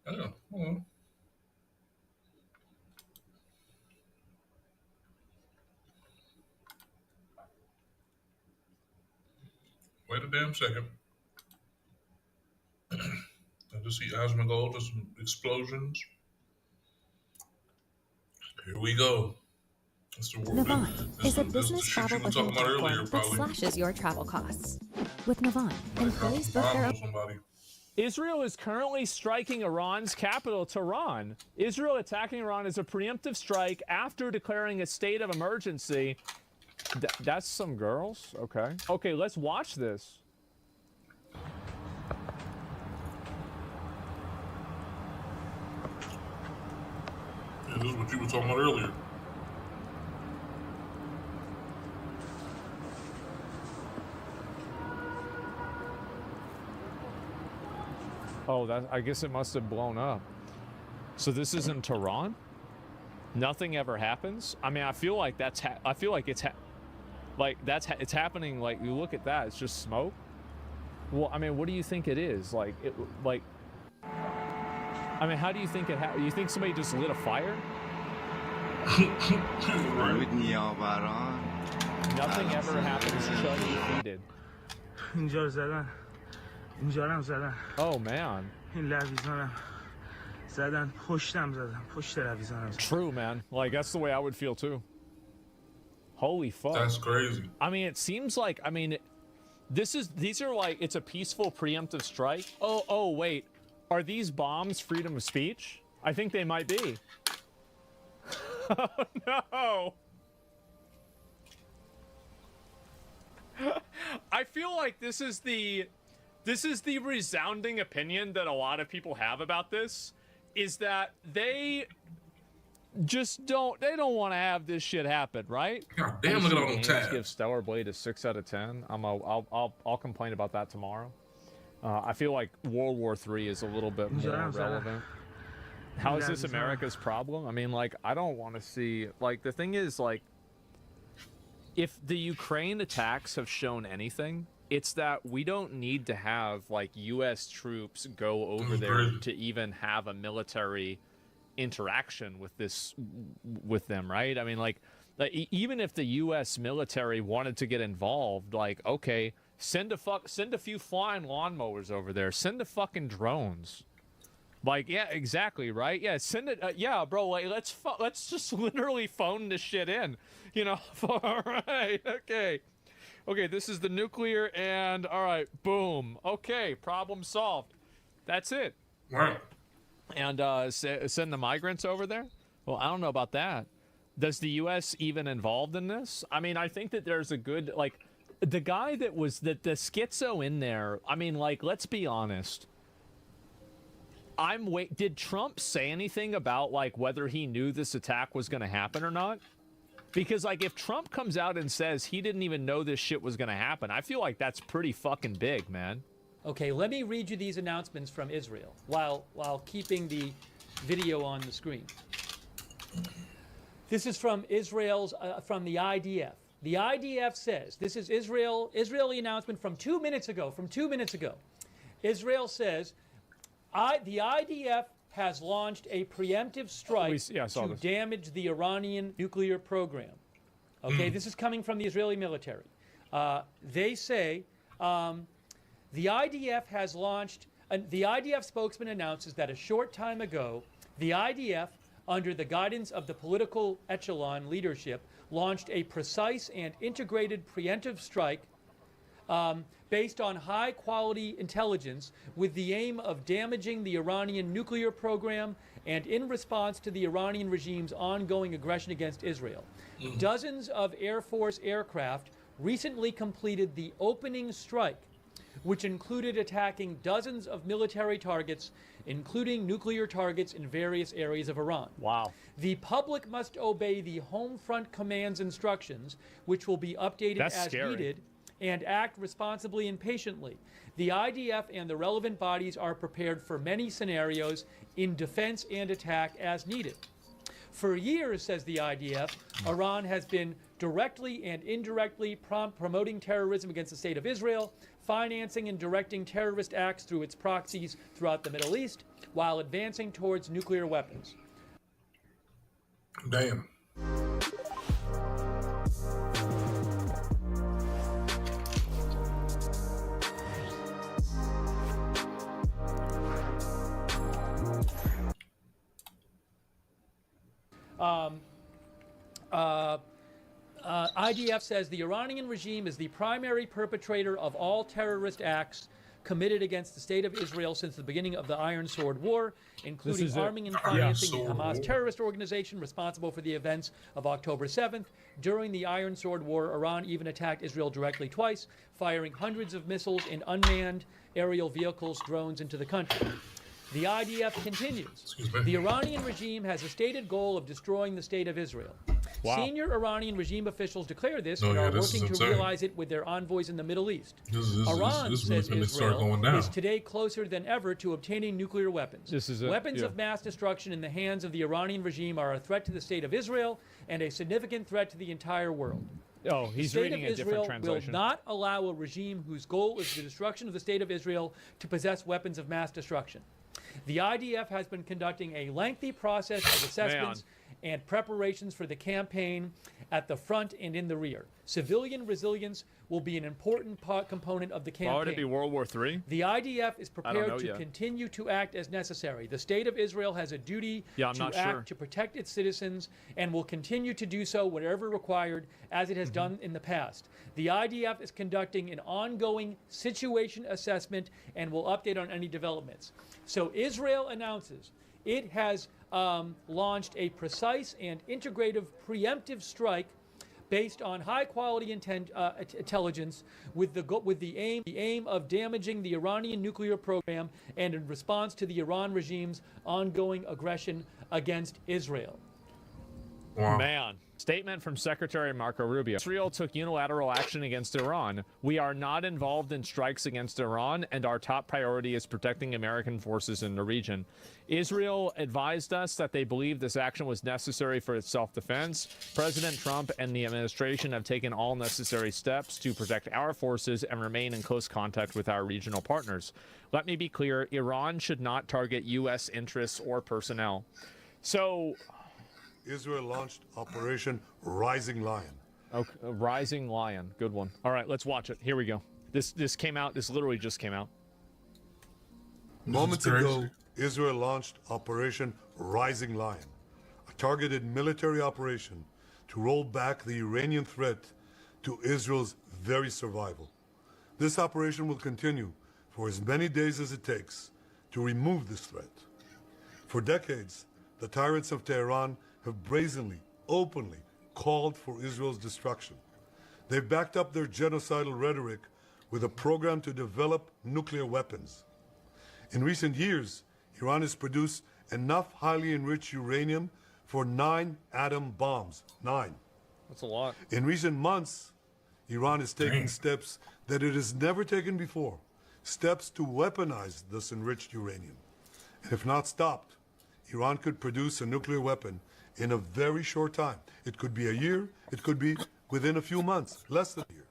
Yeah, well. Wait a damn second. I just see Asmongold with some explosions. Here we go. Navant is a business travel booking platform that slashes your travel costs. With Navant, employees book their own... Israel is currently striking Iran's capital, Tehran. Israel attacking Iran is a preemptive strike after declaring a state of emergency. That's some girls? Okay. Okay, let's watch this. Yeah, this is what you were talking about earlier. Oh, that, I guess it must have blown up. So this is in Tehran? Nothing ever happens? I mean, I feel like that's I feel like it's it's happening. Like, you look at that, it's just smoke. Well, I mean, what do you think it is? I mean, how do you think it happened? You think somebody just lit a fire? Nothing ever happens. Chug defeated. Oh man. True, man. Like, that's the way I would feel too. Holy fuck. That's crazy. I mean, it seems like, I mean, these are like, it's a peaceful preemptive strike. Oh, wait. Are these bombs freedom of speech? I think they might be. Oh no. I feel like this is the resounding opinion that a lot of people have about this, is that they just don't want to have this shit happen, right? God damn, look at all them tabs. Give Stellar Blade a 6 out of 10. I'll complain about that tomorrow. I feel like World War III is a little bit more relevant. How is this America's problem? I mean, like, I don't want to see, like, the thing is, like, if the Ukraine attacks have shown anything, it's that we don't need to have, like, U.S. troops go over there to even have a military interaction with them, right? I mean, like even if the U.S. military wanted to get involved, like, okay, send a few flying lawnmowers over there, send the fucking drones. Like, yeah, exactly, right? Yeah, send it. Yeah, bro. Like, let's just literally phone this shit in, you know? All right, okay. This is the nuclear, and all right, boom. Okay, problem solved. That's it. Right. And send the migrants over there? Well, I don't know about that. Does the U.S. even involved in this? I mean, I think that there's a good, like, the guy that was the schizo in there. I mean, like, let's be honest. Did Trump say anything about, like, whether he knew this attack was going to happen or not? Because, like, if Trump comes out and says he didn't even know this shit was going to happen, I feel like that's pretty fucking big, man. Okay, let me read you these announcements from Israel while keeping the video on the screen. This is from Israel's, from the IDF. The IDF says, this is Israeli announcement from 2 minutes ago, Israel says, the IDF has launched a preemptive strike to damage the Iranian nuclear program. Okay, this is coming from the Israeli military. They say the IDF has launched, the IDF spokesman announces that a short time ago, the IDF, under the guidance of the political echelon leadership, launched a precise and integrated preemptive strike based on high-quality intelligence with the aim of damaging the Iranian nuclear program and in response to the Iranian regime's ongoing aggression against Israel. Dozens of Air Force aircraft recently completed the opening strike, which included attacking dozens of military targets, including nuclear targets in various areas of Iran. Wow. The public must obey the Home Front Command's instructions, which will be updated as needed, and act responsibly and patiently. The IDF and the relevant bodies are prepared for many scenarios in defense and attack as needed. For years, says the IDF, Iran has been directly and indirectly promoting terrorism against the state of Israel, financing and directing terrorist acts through its proxies throughout the Middle East, while advancing towards nuclear weapons. Damn. IDF says the Iranian regime is the primary perpetrator of all terrorist acts committed against the state of Israel since the beginning of the Iron Sword War, including arming and financing the Hamas terrorist organization responsible for the events of October 7th. During the Iron Sword War, Iran even attacked Israel directly twice, firing hundreds of missiles and unmanned aerial vehicles, drones into the country. The IDF continues. The Iranian regime has a stated goal of destroying the state of Israel. Wow. Senior Iranian regime officials declare this and are working to realize it with their envoys in the Middle East. Iran says Israel is today closer than ever to obtaining nuclear weapons. Weapons of mass destruction in the hands of the Iranian regime are a threat to the state of Israel and a significant threat to the entire world. Oh, he's reading a different translation. The state of Israel will not allow a regime whose goal is the destruction of the state of Israel to possess weapons of mass destruction. The IDF has been conducting a lengthy process of assessments and preparations for the campaign at the front and in the rear. Civilian resilience will be an important component of the campaign. Would it be World War III? The IDF is prepared to continue to act as necessary. The state of Israel has a duty to act to protect its citizens and will continue to do so wherever required, as it has done in the past. The IDF is conducting an ongoing situation assessment and will update on any developments. So Israel announces it has launched a precise and integrative preemptive strike based on high-quality intelligence with the aim of damaging the Iranian nuclear program and in response to the Iran regime's ongoing aggression against Israel. Wow. Man. Statement from Secretary Marco Rubio. Israel took unilateral action against Iran. We are not involved in strikes against Iran, and our top priority is protecting American forces in the region. Israel advised us that they believe this action was necessary for its self-defense. President Trump and the administration have taken all necessary steps to protect our forces and remain in close contact with our regional partners. Let me be clear, Iran should not target U.S. interests or personnel. So... Israel launched Operation Rising Lion. Okay, Rising Lion, good one. All right, let's watch it. Here we go. This came out. This literally just came out. Moments ago, Israel launched Operation Rising Lion, a targeted military operation to roll back the Iranian threat to Israel's very survival. This operation will continue for as many days as it takes to remove this threat. For decades, the tyrants of Tehran have brazenly, openly called for Israel's destruction. They've backed up their genocidal rhetoric with a program to develop nuclear weapons. In recent years, Iran has produced enough highly enriched uranium for 9 atom bombs. 9. That's a lot. In recent months, Iran is taking steps that it has never taken before, steps to weaponize this enriched uranium. And if not stopped, Iran could produce a nuclear weapon in a very short time. It could be a year, it could be within a few months, less than a year.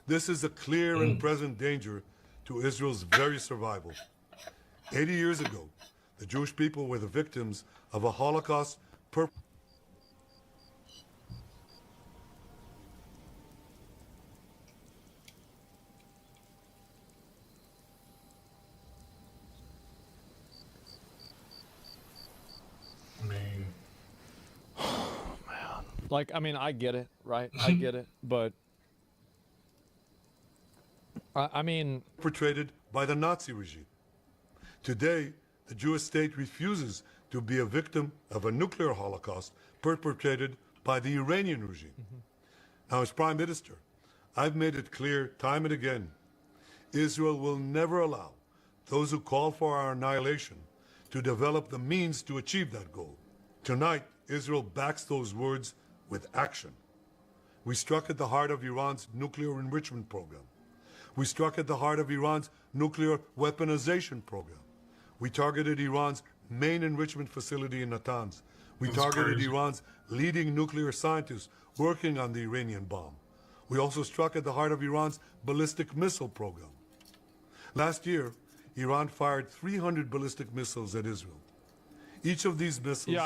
This is a clear and present danger to Israel's very survival. 80 years ago, the Jewish people were the victims of a Holocaust Like, I mean, I get it, right? I get it, but I mean... perpetrated by the Nazi regime. Today, the Jewish state refuses to be a victim of a nuclear holocaust perpetrated by the Iranian regime. Now, as Prime Minister, I've made it clear time and again, Israel will never allow those who call for our annihilation to develop the means to achieve that goal. Tonight, Israel backs those words with action. We struck at the heart of Iran's nuclear enrichment program. We struck at the heart of Iran's nuclear weaponization program. We targeted Iran's main enrichment facility in Natanz. We targeted Iran's leading nuclear scientists working on the Iranian bomb. We also struck at the heart of Iran's ballistic missile program. Last year, Iran fired 300 ballistic missiles at Israel. Each of these missiles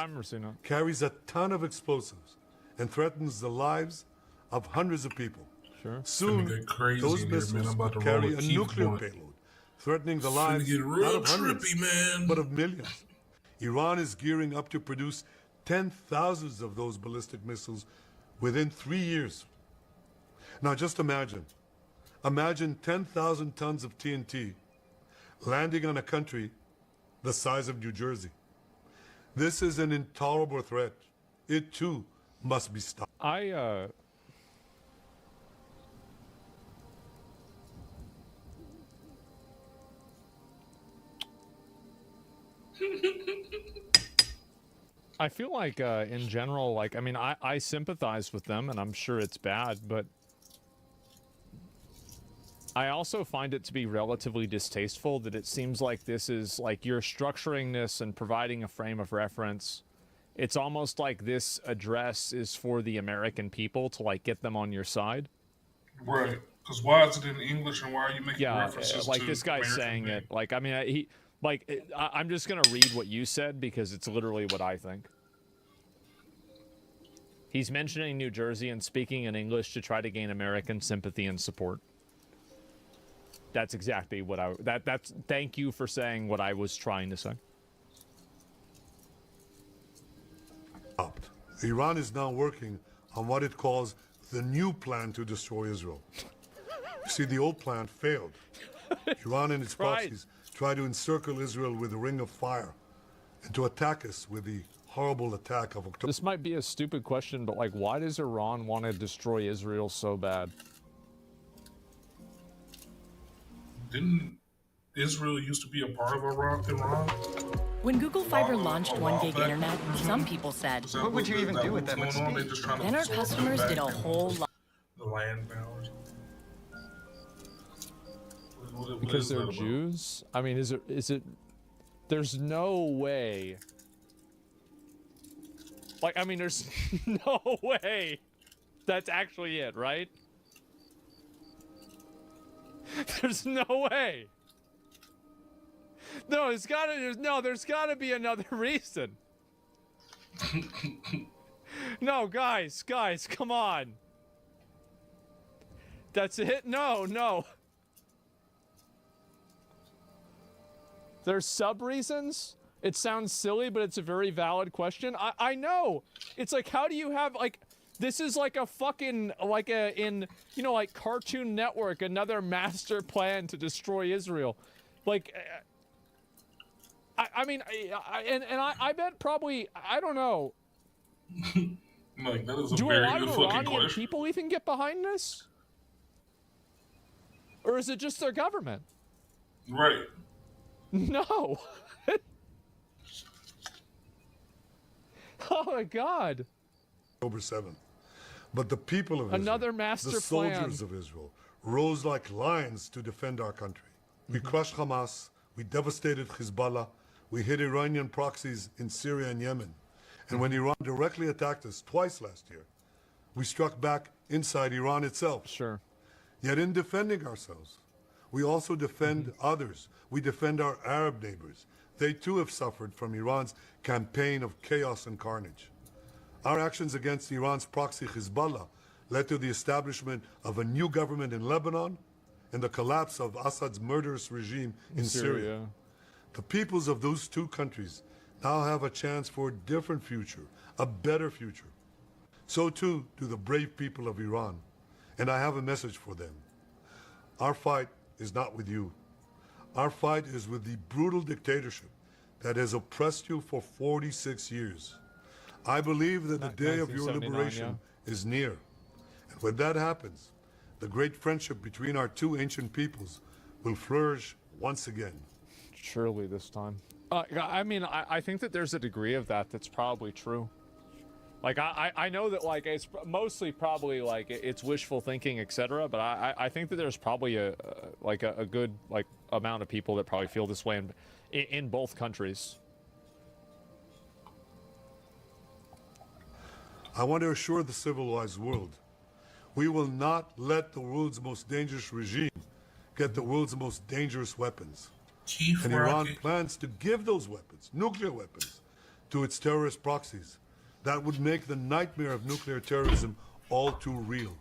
carries a ton of explosives and threatens the lives of hundreds of people. Sure. Soon, those missiles will carry a nuclear payload, threatening the lives not of hundreds, but of millions. Iran is gearing up to produce 10,000 of those ballistic missiles within 3 years. Now just imagine 10,000 tons of TNT landing on a country the size of New Jersey. This is an intolerable threat. It too must be stopped. I feel like, in general, like, I mean, I sympathize with them, and I'm sure it's bad, but I also find it to be relatively distasteful that it seems like this is, like, you're structuring this and providing a frame of reference. It's almost like this address is for the American people to, like, get them on your side. Right. Because why is it in English and why are you making references like to this guy's American saying name? it. Like, I mean, I'm just going to read what you said because it's literally what I think. He's mentioning New Jersey and speaking in English to try to gain American sympathy and support. That's exactly what thank you for saying what I was trying to say. Iran is now working on what it calls the new plan to destroy Israel. You see, the old plan failed. Iran and its proxies tried to encircle Israel with a ring of fire and to attack us with the horrible attack of October. This might be a stupid question, but like, why does Iran want to destroy Israel so bad? Didn't Israel used to be a part of Iran? When Google Fiber launched 1 gig internet, some people said, what would you even do with that much speed? Then our customers did a whole lot. The land powers. Because they're Jews? I mean, is it, there's no way. Like, I mean, there's no way that's actually it, right? There's no way. No, there's gotta be another reason. No, guys, come on. That's it? No. There's sub-reasons? It sounds silly, but it's a very valid question. I know. It's like, how do you have, like, this is like a fucking, like like Cartoon Network, another master plan to destroy Israel. Like, I mean, I bet probably, I don't know. Like, that is a Do very a lot good of fucking Iranian question. people even get behind this? Or is it just their government? Right. No. Oh my God. October 7th. But the people of Another Israel, master the soldiers plan. of Israel, rose like lions to defend our country. We crushed Hamas, we devastated Hezbollah, we hit Iranian proxies in Syria and Yemen. And when Iran directly attacked us twice last year, we struck back inside Iran itself. Sure. Yet in defending ourselves, we also defend others. We defend our Arab neighbors. They too have suffered from Iran's campaign of chaos and carnage. Our actions against Iran's proxy Hezbollah led to the establishment of a new government in Lebanon and the collapse of Assad's murderous regime in Syria. The peoples of those two countries now have a chance for a different future, a better future. So too do the brave people of Iran, and I have a message for them. Our fight is not with you. Our fight is with the brutal dictatorship that has oppressed you for 46 years. I believe that the day of your 1979, liberation is near. And when that happens, the great friendship between our two ancient peoples will flourish once again. Surely this time. I mean, I think that there's a degree of that that's probably true. Like, I know that, like, it's mostly probably, like, it's wishful thinking, etc. But I think that there's probably a good, like, amount of people that probably feel this way in both countries. I want to assure the civilized world, we will not let the world's most dangerous regime get the world's most dangerous weapons. And Iran plans to give those weapons, nuclear weapons, to its terrorist proxies. That would make the nightmare of nuclear terrorism all too real.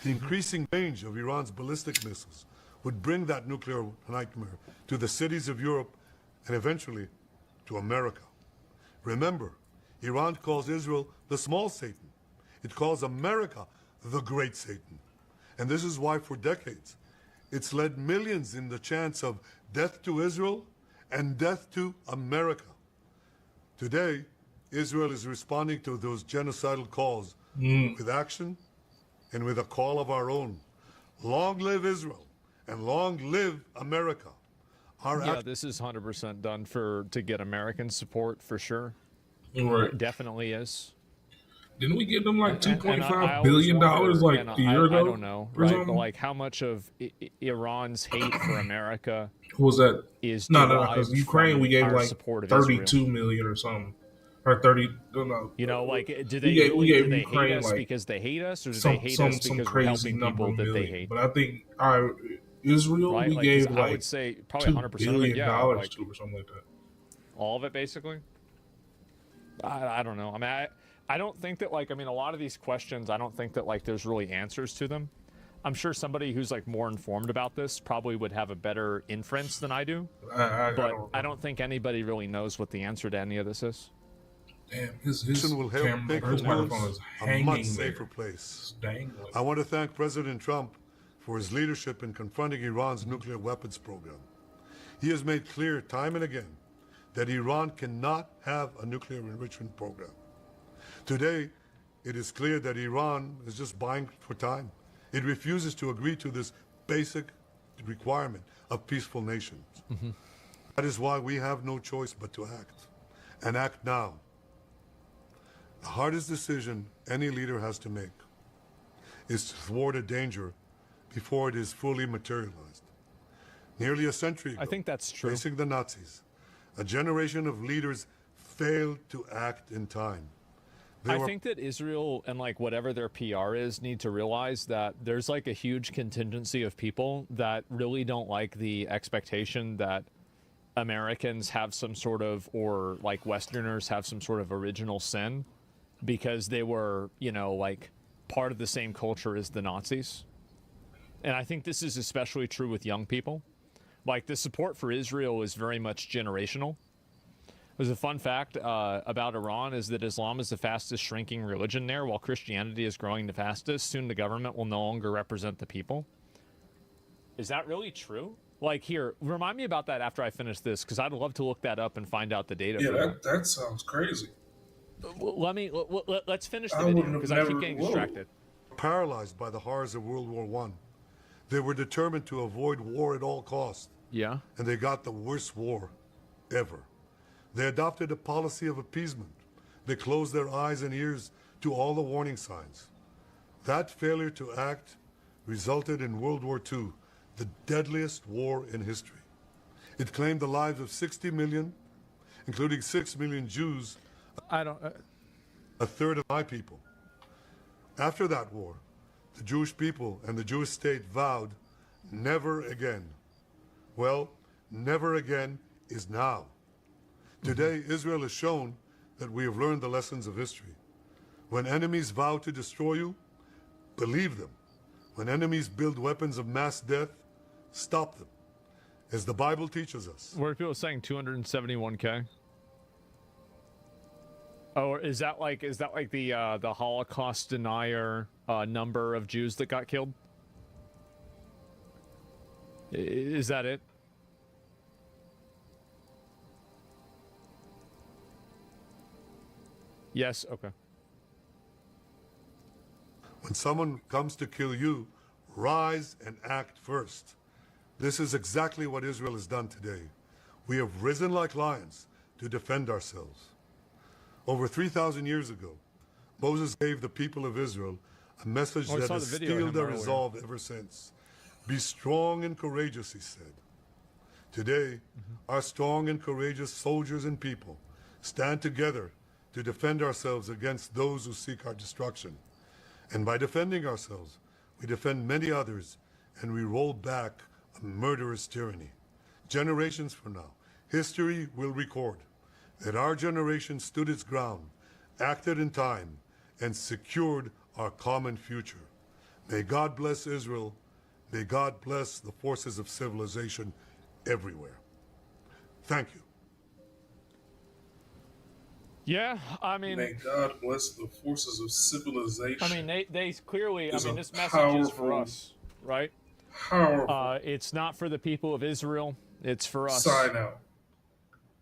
The increasing range of Iran's ballistic missiles would bring that nuclear nightmare to the cities of Europe and eventually to America. Remember, Iran calls Israel the small Satan. It calls America the great Satan. And this is why for decades, it's led millions in the chants of death to Israel and death to America. Today, Israel is responding to those genocidal calls with action and with a call of our own. Long live Israel and long live America. This is 100% done to get American support for sure. Right. It definitely is. Didn't we give them like $2.5 billion like a year ago? I don't know, right? But like, how much of Iran's hate for America was that? Is no, because Ukraine we gave like 32 million or something, or 30. No. You know, like, do they we gave do they Ukraine hate us like because they hate us, or do they hate us because we're helping people that they hate? But I think Israel right? we like, gave like I would say probably 100% of it, yeah, like, to or something like that. All of it, basically. I don't know. I mean, I don't think that, like, I mean, a lot of these questions, I don't think that, like, there's really answers to them. I'm sure somebody who's, like, more informed about this probably would have a better inference than I do. But I don't think anybody really knows what the answer to any of this is. Damn, his will help make the world a much safer place. I want to thank President Trump for his leadership in confronting Iran's nuclear weapons program. He has made clear time and again that Iran cannot have a nuclear enrichment program. Today, it is clear that Iran is just buying for time. It refuses to agree to this basic requirement of peaceful nations. That is why we have no choice but to act, and act now. The hardest decision any leader has to make is to thwart a danger before it is fully materialized. Nearly a century ago, I think that's true. Facing the Nazis, a generation of leaders failed to act in time. I think that Israel and like whatever their PR is need to realize that there's like a huge contingency of people that really don't like the expectation that Americans have some sort of, or like Westerners have some sort of original sin because they were, you know, like part of the same culture as the Nazis. And I think this is especially true with young people. Like the support for Israel is very much generational. There's a fun fact about Iran is that Islam is the fastest shrinking religion there, while Christianity is growing the fastest. Soon the government will no longer represent the people. Is that really true? Like, here, remind me about that after I finish this, because I'd love to look that up and find out the data. Yeah, that sounds crazy. Let's finish the video, because I keep getting distracted. Paralyzed by the horrors of World War I, they were determined to avoid war at all costs. Yeah. And they got the worst war ever. They adopted a policy of appeasement. They closed their eyes and ears to all the warning signs. That failure to act resulted in World War II, the deadliest war in history. It claimed the lives of 60 million, including 6 million Jews, a third of my people. After that war, the Jewish people and the Jewish state vowed never again. Well, never again is now. Today, Israel has shown that we have learned the lessons of history. When enemies vow to destroy you, believe them. When enemies build weapons of mass death, stop them. As the Bible teaches us. Where are people saying 271K? Oh, is that like the Holocaust denier number of Jews that got killed? Is that it? Yes, okay. When someone comes to kill you, rise and act first. This is exactly what Israel has done today. We have risen like lions to defend ourselves. Over 3,000 years ago, Moses gave the people of Israel a message that has steeled their resolve ever since. Be strong and courageous, he said. Today, our strong and courageous soldiers and people stand together to defend ourselves against those who seek our destruction. And by defending ourselves, we defend many others, and we roll back a murderous tyranny. Generations from now, history will record that our generation stood its ground, acted in time, and secured our common future. May God bless Israel. May God bless the forces of civilization everywhere. Thank you. Yeah, I mean... May God bless the forces of civilization. I mean, they clearly... I mean, this message is for us, right? It's not for the people of Israel. It's for us. Sign out.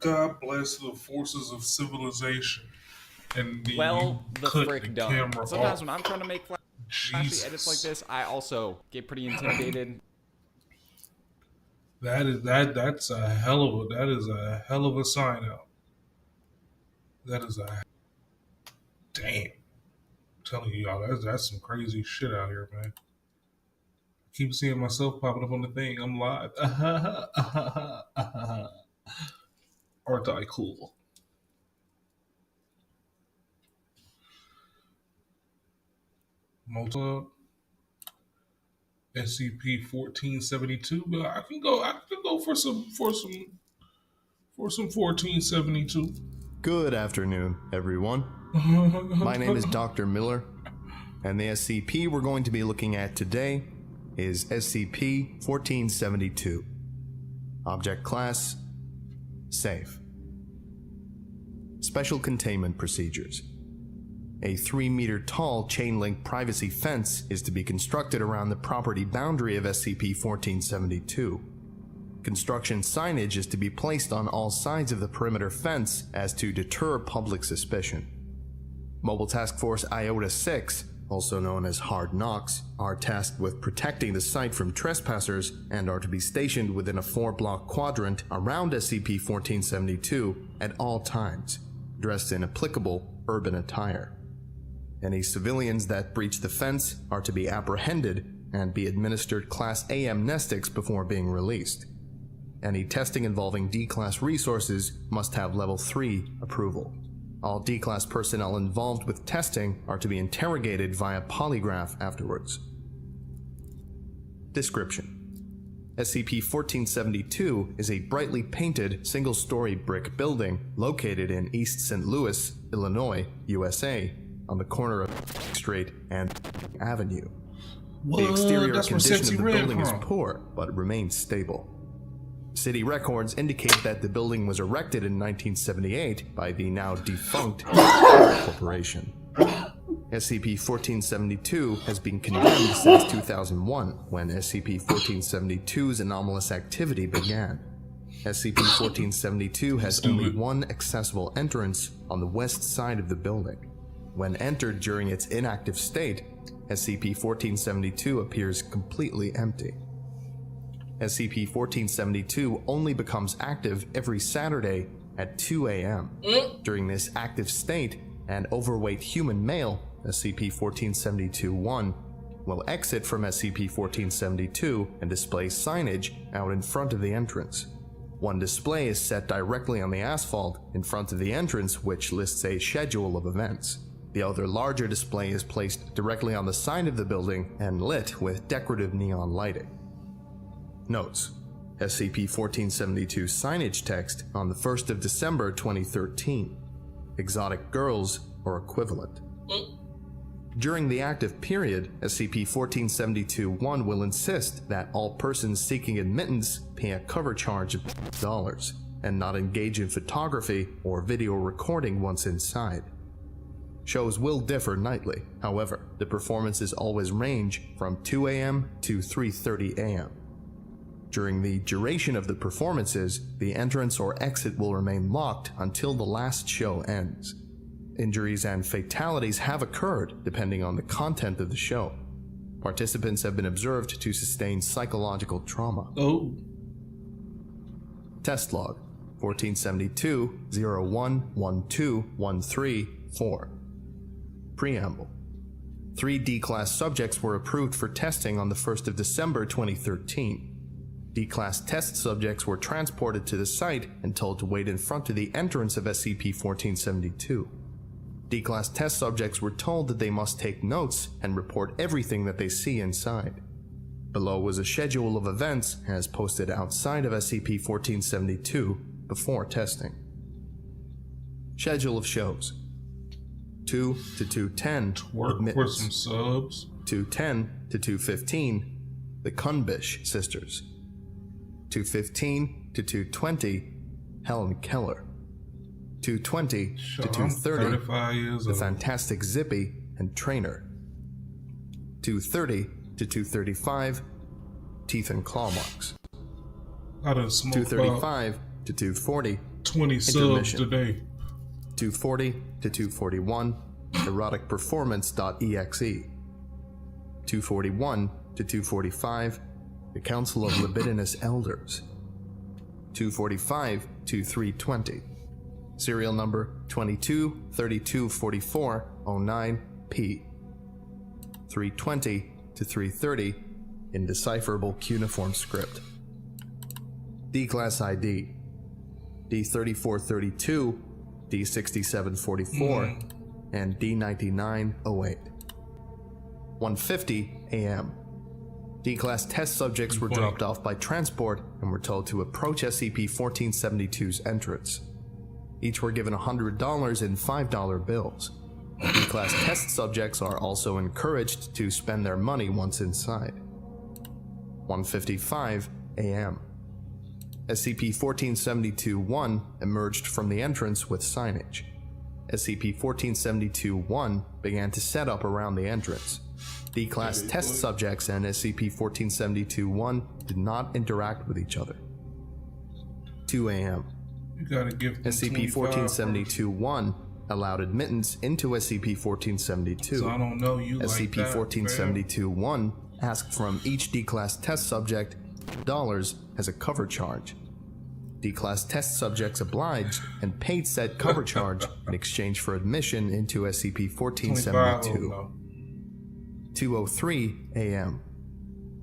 God bless the forces of civilization. And the frick don't. Sometimes when I'm trying to make flashy edits like this, I also get pretty intimidated. That's a hell of a sign out. That is a damn. I'm telling you y'all, that's some crazy shit out here, man. I keep seeing myself popping up on the thing. I'm live. Aren't I cool? Multi SCP-1472. But I can go for some 1472. Good afternoon, everyone. My name is Dr. Miller, and the SCP we're going to be looking at today is SCP-1472. Object Class: Safe. Special Containment Procedures. A 3-meter-tall chain-link privacy fence is to be constructed around the property boundary of SCP-1472. Construction signage is to be placed on all sides of the perimeter fence as to deter public suspicion. Mobile Task Force Iota 6, also known as Hard Knocks, are tasked with protecting the site from trespassers and are to be stationed within a 4-block quadrant around SCP-1472 at all times, dressed in applicable urban attire. Any civilians that breach the fence are to be apprehended and be administered Class A amnestics before being released. Any testing involving D-Class resources must have Level 3 approval. All D-Class personnel involved with testing are to be interrogated via polygraph afterwards. Description: SCP-1472 is a brightly painted single-story brick building located in East St. Louis, Illinois, USA, on the corner of Street and Avenue. The exterior condition of the building is poor, but remains stable. City records indicate that the building was erected in 1978 by the now defunct corporation. SCP-1472 has been condemned since 2001, when SCP-1472's anomalous activity began. SCP-1472 has only one accessible entrance on the west side of the building. When entered during its inactive state, SCP-1472 appears completely empty. SCP-1472 only becomes active every Saturday at 2 a.m. During this active state, an overweight human male, SCP-1472-1, will exit from SCP-1472 and display signage out in front of the entrance. One display is set directly on the asphalt in front of the entrance, which lists a schedule of events. The other larger display is placed directly on the side of the building and lit with decorative neon lighting. Notes: SCP-1472 signage text on the 1st of December 2013. Exotic girls or equivalent. During the active period, SCP-1472-1 will insist that all persons seeking admittance pay a cover charge of $, and not engage in photography or video recording once inside. Shows will differ nightly, however, the performances always range from 2 a.m. to 3:30 a.m. During the duration of the performances, the entrance or exit will remain locked until the last show ends. Injuries and fatalities have occurred depending on the content of the show. Participants have been observed to sustain psychological trauma. Test log 1472-01-12-13-4. Preamble: 3 D-Class subjects were approved for testing on the 1st of December 2013. D-Class test subjects were transported to the site and told to wait in front of the entrance of SCP-1472. D-Class test subjects were told that they must take notes and report everything that they see inside. Below was a schedule of events as posted outside of SCP-1472 before testing. Schedule of shows: 2 to 2:10 admittance. Some subs. 2:10 to 2:15 the Kunbish sisters. 2:15 to 2:20 Helen Keller. 2:20 to 2:30 the Fantastic Zippy and Trainer. 2:30 to 2:35 Teeth and Claw Marks. 2:35 to 2:40 20 subs today. 2:40 to 2:41 eroticperformance.exe. 2:41 to 2:45 the Council of Libidinous Elders. 2:45 to 3:20 serial number 22324409P. 3:20 to 3:30 indecipherable cuneiform script. D-Class ID D3432, D6744, and D9908. 1:50 a.m. D-Class test subjects were dropped off by transport and were told to approach SCP-1472's entrance. Each were given $100 in $5 bills. D-Class test subjects are also encouraged to spend their money once inside. 1:55 a.m. SCP-1472-1 emerged from the entrance with signage. SCP-1472-1 began to set up around the entrance. D-Class test subjects and SCP-1472-1 did not interact with each other. 2 a.m. You gotta give them SCP-1472-1 allowed admittance into SCP-1472. So I don't know you SCP-1472-1 asked from each D-Class test subject dollars as a cover charge. D-Class test subjects obliged and paid said cover charge in exchange for admission into SCP-1472. 2:03 a.m.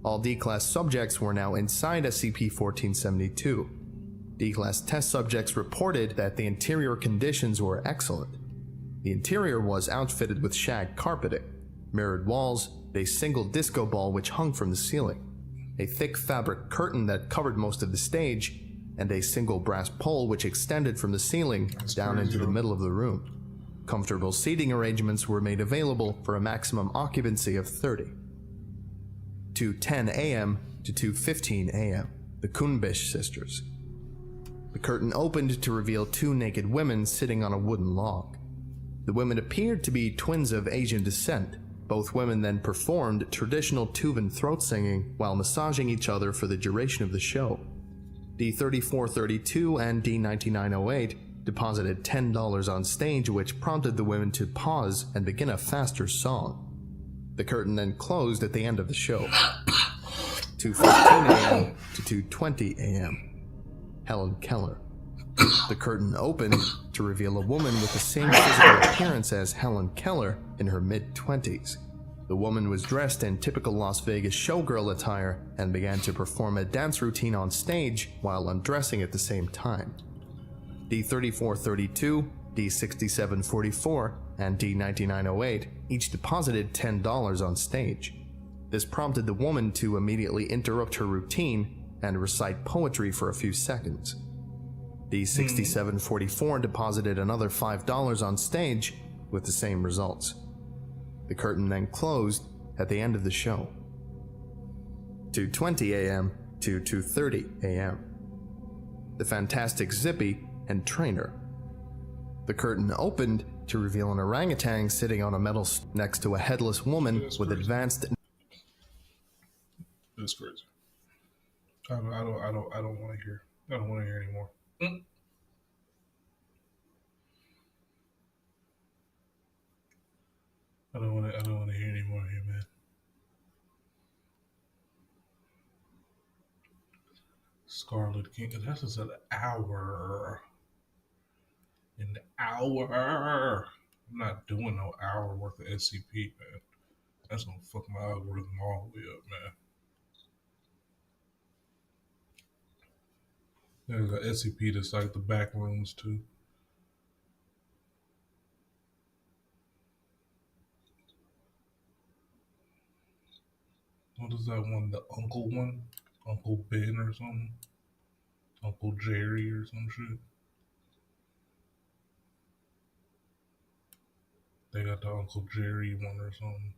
All D-Class subjects were now inside SCP-1472. D-Class test subjects reported that the interior conditions were excellent. The interior was outfitted with shag carpeting, mirrored walls, a single disco ball which hung from the ceiling, a thick fabric curtain that covered most of the stage, and a single brass pole which extended from the ceiling down into the middle of the room. Comfortable seating arrangements were made available for a maximum occupancy of 30. 2:10 a.m. to 2:15 a.m. The Kunbish sisters. The curtain opened to reveal two naked women sitting on a wooden log. The women appeared to be twins of Asian descent. Both women then performed traditional Tuvan throat singing while massaging each other for the duration of the show. D-3432 and D-9908 deposited $10 on stage, which prompted the women to pause and begin a faster song. The curtain then closed at the end of the show. 2:15 a.m. to 2:20 a.m. Helen Keller. The curtain opened to reveal a woman with the same physical appearance as Helen Keller in her mid-20s. The woman was dressed in typical Las Vegas showgirl attire and began to perform a dance routine on stage while undressing at the same time. D-3432, D-6744, and D-9908 each deposited $10 on stage. This prompted the woman to immediately interrupt her routine and recite poetry for a few seconds. D-6744 deposited another $5 on stage with the same results. The curtain then closed at the end of the show. 2:20 a.m. to 2:30 a.m. The Fantastic Zippy and Trainer. The curtain opened to reveal an orangutan sitting on a metal next to a headless woman with advanced. That's crazy. I don't want to hear. I don't want to hear anymore. I don't want to hear anymore here, man. Scarlet King. That's just an hour. An hour. I'm not doing no hour worth of SCP, man. That's gonna fuck my algorithm all the way up, man. There's an SCP that's like the back rooms too. What is that one? The Uncle one? Uncle Ben or something? Uncle Jerry or some shit? They got the Uncle Jerry one or something.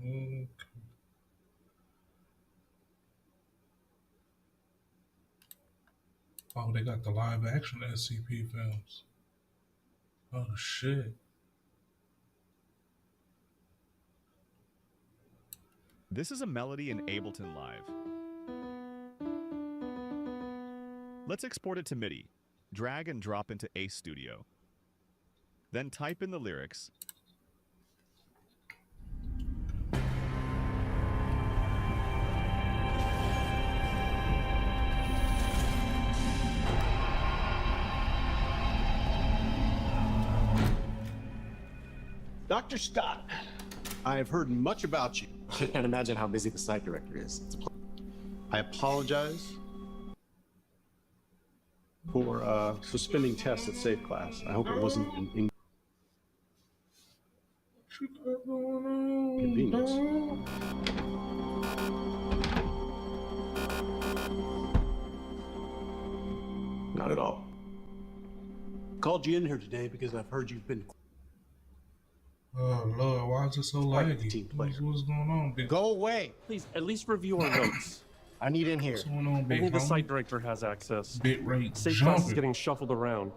Okay. Oh, they got the live action SCP films. Oh shit. This is a melody in Ableton Live. Let's export it to MIDI. Drag and drop into Ace Studio. Then type in the lyrics. Dr. Scott, I have heard much about you. I can't imagine how busy the site director is. I apologize for suspending tests at Safe Class. I hope it wasn't an inconvenience. Not at all. Called you in here today because I've heard you've been. Oh Lord, why is it so laggy? What's going on, big? Go away. Please, at least review our notes. I need in here. What's going on, big? Only the site director has access. Bit rate Safe Class is getting shuffled around.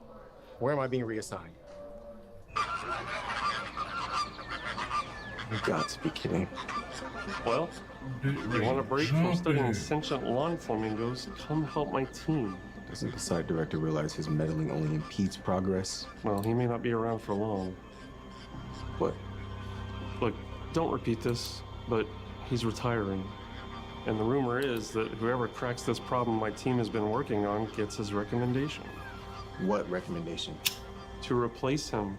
Where am I being reassigned? You've got to be kidding. Well, you want a break from studying sentient lawn flamingos? Come help my team. Doesn't the site director realize his meddling only impedes progress? Well, he may not be around for long. What? Look, don't repeat this, but he's retiring. And the rumor is that whoever cracks this problem my team has been working on gets his recommendation. What recommendation? To replace him.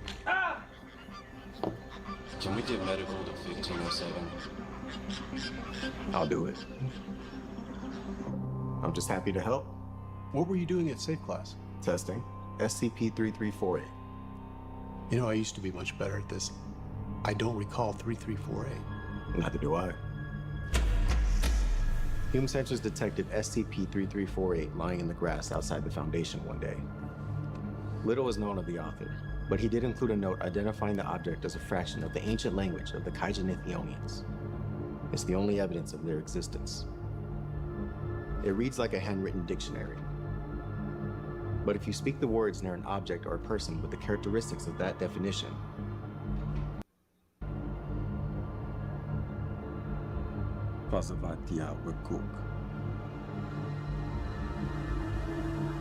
Can we get medical to 1507? I'll do it. I'm just happy to help. What were you doing at Safe Class? Testing. SCP-3348. You know, I used to be much better at this. I don't recall 3348. Neither do I. Hume sensors detected SCP-3348 lying in the grass outside the Foundation one day. Little is known of the author, but he did include a note identifying the object as a fraction of the ancient language of the Kaijanithionians. It's the only evidence of their existence. It reads like a handwritten dictionary. But if you speak the words near an object or a person with the characteristics of that definition,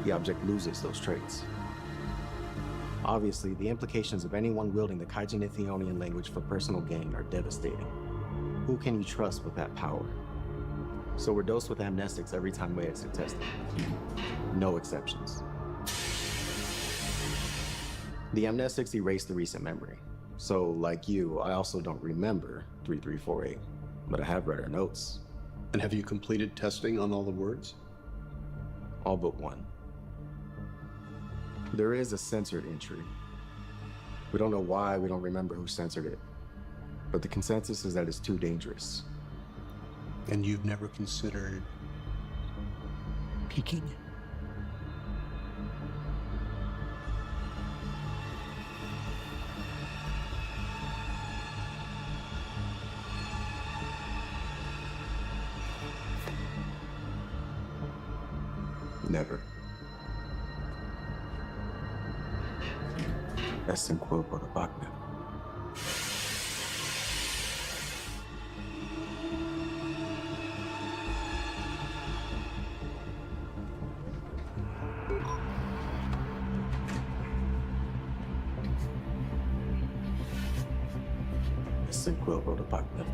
the object loses those traits. Obviously, the implications of anyone wielding the Kaijanithionian language for personal gain are devastating. Who can you trust with that power? So we're dosed with amnestics every time we exit testing. No exceptions. The amnestics erase the recent memory. So, like you, I also don't remember 3348, but I have read our notes. And have you completed testing on all the words? All but one. There is a censored entry. We don't know why, we don't remember who censored it. But the consensus is that it's too dangerous. And you've never considered peeking? Never. That's in quote or the Bachman. That's in quote or the Bachman.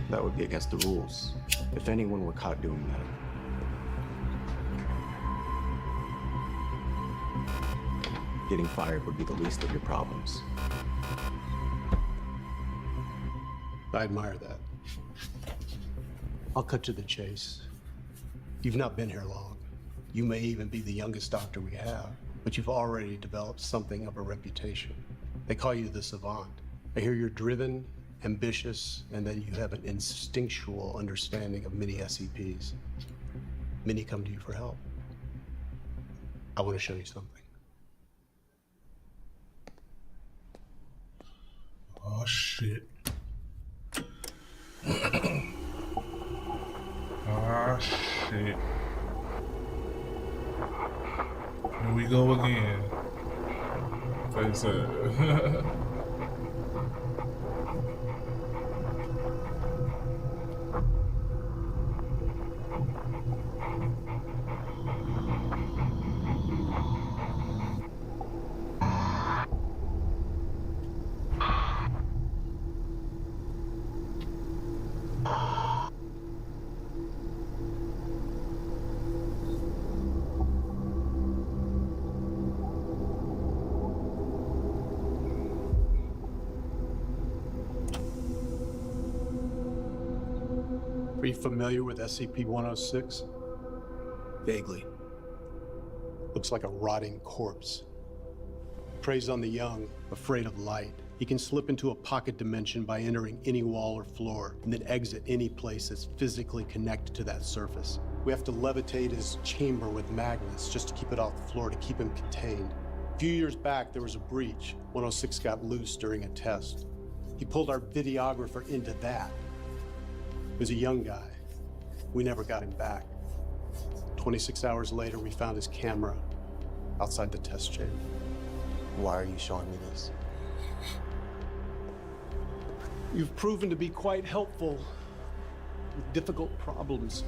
That would be against the rules. If anyone were caught doing that, getting fired would be the least of your problems. I admire that. I'll cut to the chase. You've not been here long. You may even be the youngest doctor we have, but you've already developed something of a reputation. They call you the savant. I hear you're driven, ambitious, and that you have an instinctual understanding of many SCPs. Many come to you for help. I want to show you something. Oh shit. Ah shit. Here we go again. Like I said. Are you familiar with SCP-106? Vaguely. Looks like a rotting corpse. Preys on the young, afraid of light. He can slip into a pocket dimension by entering any wall or floor, and then exit any place that's physically connected to that surface. We have to levitate his chamber with magnets just to keep it off the floor, to keep him contained. A few years back, there was a breach. 106 got loose during a test. He pulled our videographer into that. He was a young guy. We never got him back. 26 hours later, we found his camera outside the test chamber. Why are you showing me this? You've proven to be quite helpful with difficult problems.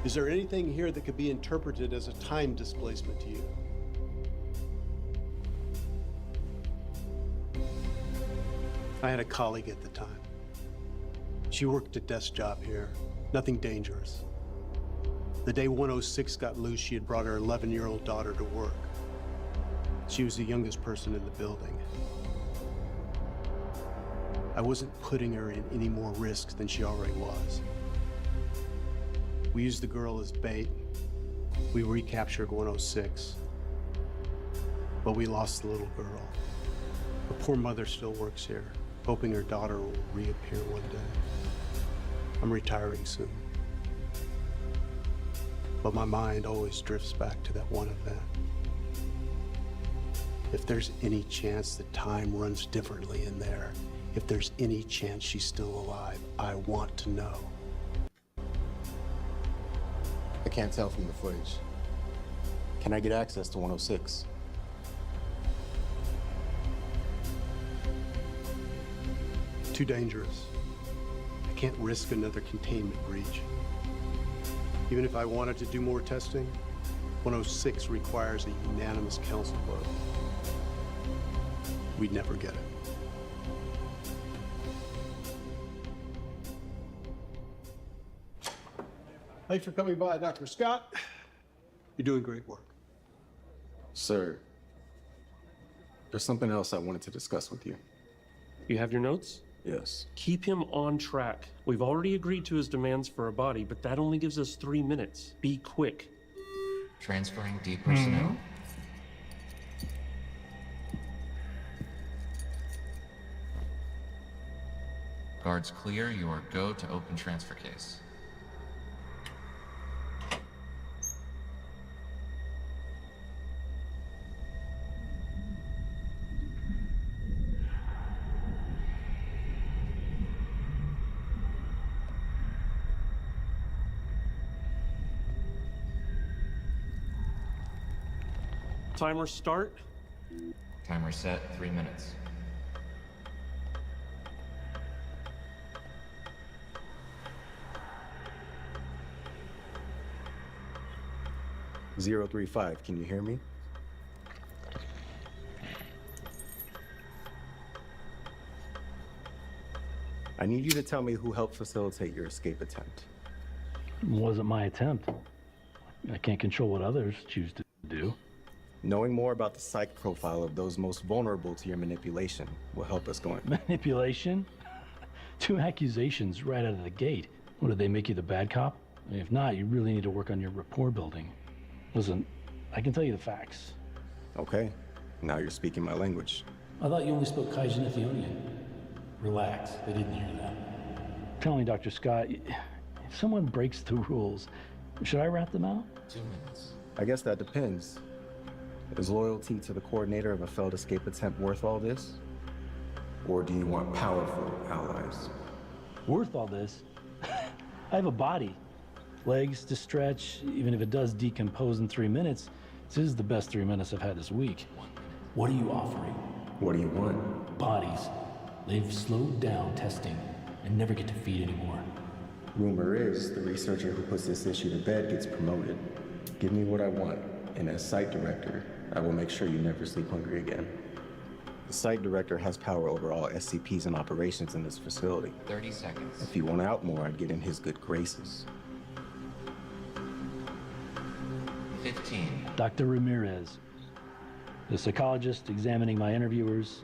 Is there anything here that could be interpreted as a time displacement to you? I had a colleague at the time. She worked a desk job here, nothing dangerous. The day 106 got loose, she had brought her 11-year-old daughter to work. She was the youngest person in the building. I wasn't putting her in any more risk than she already was. We used the girl as bait. We recaptured 106. But we lost the little girl. Her poor mother still works here, hoping her daughter will reappear one day. I'm retiring soon. But my mind always drifts back to that one event. If there's any chance that time runs differently in there, if there's any chance she's still alive, I want to know. I can't tell from the footage. Can I get access to 106? Too dangerous. I can't risk another containment breach. Even if I wanted to do more testing, 106 requires a unanimous council vote. We'd never get it. Thanks for coming by, Dr. Scott. You're doing great work. Sir, there's something else I wanted to discuss with you. You have your notes? Yes. Keep him on track. We've already agreed to his demands for a body, but that only gives us 3 minutes. Be quick. Transferring D personnel. Guards clear, you are go to open transfer case. Timer start. Timer set, 3 minutes. (035), can you hear me? I need you to tell me who helped facilitate your escape attempt. It wasn't my attempt. I can't control what others choose to do. Knowing more about the psych profile of those most vulnerable to your manipulation will help us going. Manipulation? 2 accusations right out of the gate. What, did they make you the bad cop? If not, you really need to work on your rapport building. Listen, I can tell you the facts. Okay, now you're speaking my language. I thought you only spoke Kaijin Ethiopian. Relax, they didn't hear that. Tell me, Dr. Scott, if someone breaks the rules, should I rat them out? 2 minutes. I guess that depends. Is loyalty to the coordinator of a failed escape attempt worth all this? Or do you want powerful allies? Worth all this? I have a body. Legs to stretch, even if it does decompose in 3 minutes. This is the best 3 minutes I've had this week. What are you offering? What do you want? Bodies. They've slowed down testing and never get to feed anymore. Rumor is the researcher who puts this issue to bed gets promoted. Give me what I want, and as site director, I will make sure you never sleep hungry again. The site director has power over all SCPs and operations in this facility. 30 seconds. If you want out more, I'd get in his good graces. 15. Dr. Ramirez, the psychologist examining my interviewers,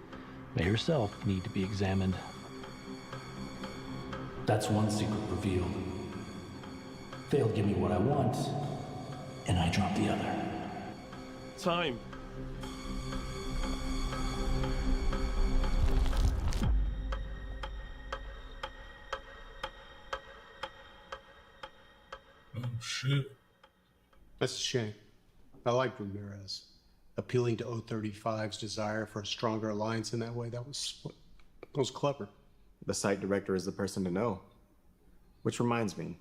may herself need to be examined. That's one secret revealed. Failed to give me what I want, and I dropped the other. Time. Oh, shit. That's a shame. I like Ramirez. Appealing to 035's desire for a stronger alliance in that way, that was clever. The site director is the person to know. Which reminds me,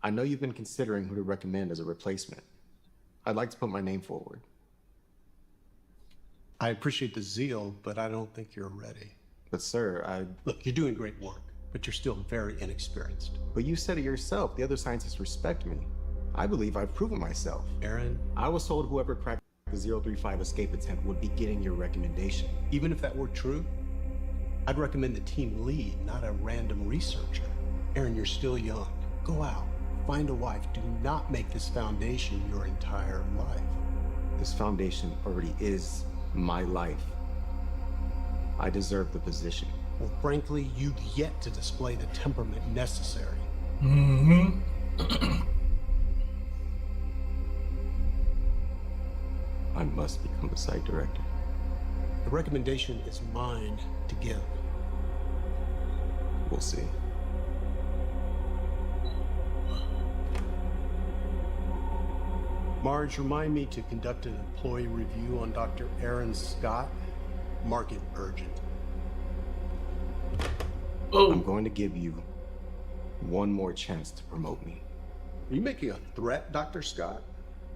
I know you've been considering who to recommend as a replacement. I'd like to put my name forward. I appreciate the zeal, but I don't think you're ready. But sir, Look, you're doing great work, but you're still very inexperienced. But you said it yourself. The other scientists respect me. I believe I've proven myself. Aaron? I was told whoever cracked the 035 escape attempt would be getting your recommendation. Even if that were true, I'd recommend the team lead, not a random researcher. Aaron, you're still young. Go out, find a wife. Do not make this foundation your entire life. This foundation already is my life. I deserve the position. Well, frankly, you've yet to display the temperament necessary. Mm-hmm. I must become the site director. The recommendation is mine to give. We'll see. Marge, remind me to conduct an employee review on Dr. Aaron Scott. Mark it urgent. I'm going to give you one more chance to promote me. Are you making a threat, Dr. Scott?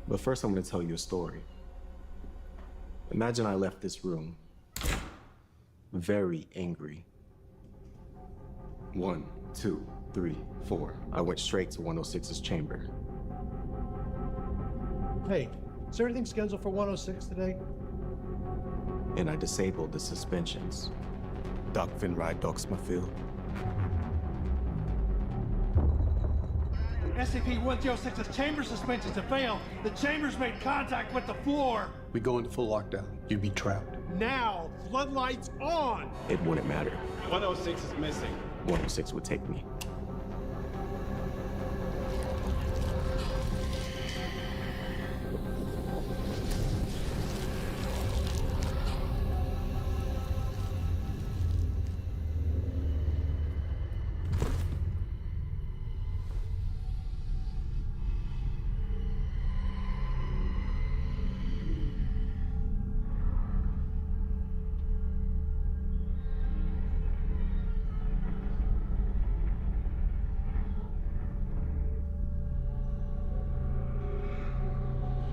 But first, I'm going to tell you a story. Imagine I left this room very angry. 1, 2, 3, 4. I went straight to 106's chamber. Hey, is there anything scheduled for 106 today? And I disabled the suspensions. Doc Finride Doxmafield. SCP-106's chamber suspensions have failed. The chamber's made contact with the floor. We go into full lockdown. You'd be trapped. Now, floodlights on. It wouldn't matter. 106 is missing. 106 would take me.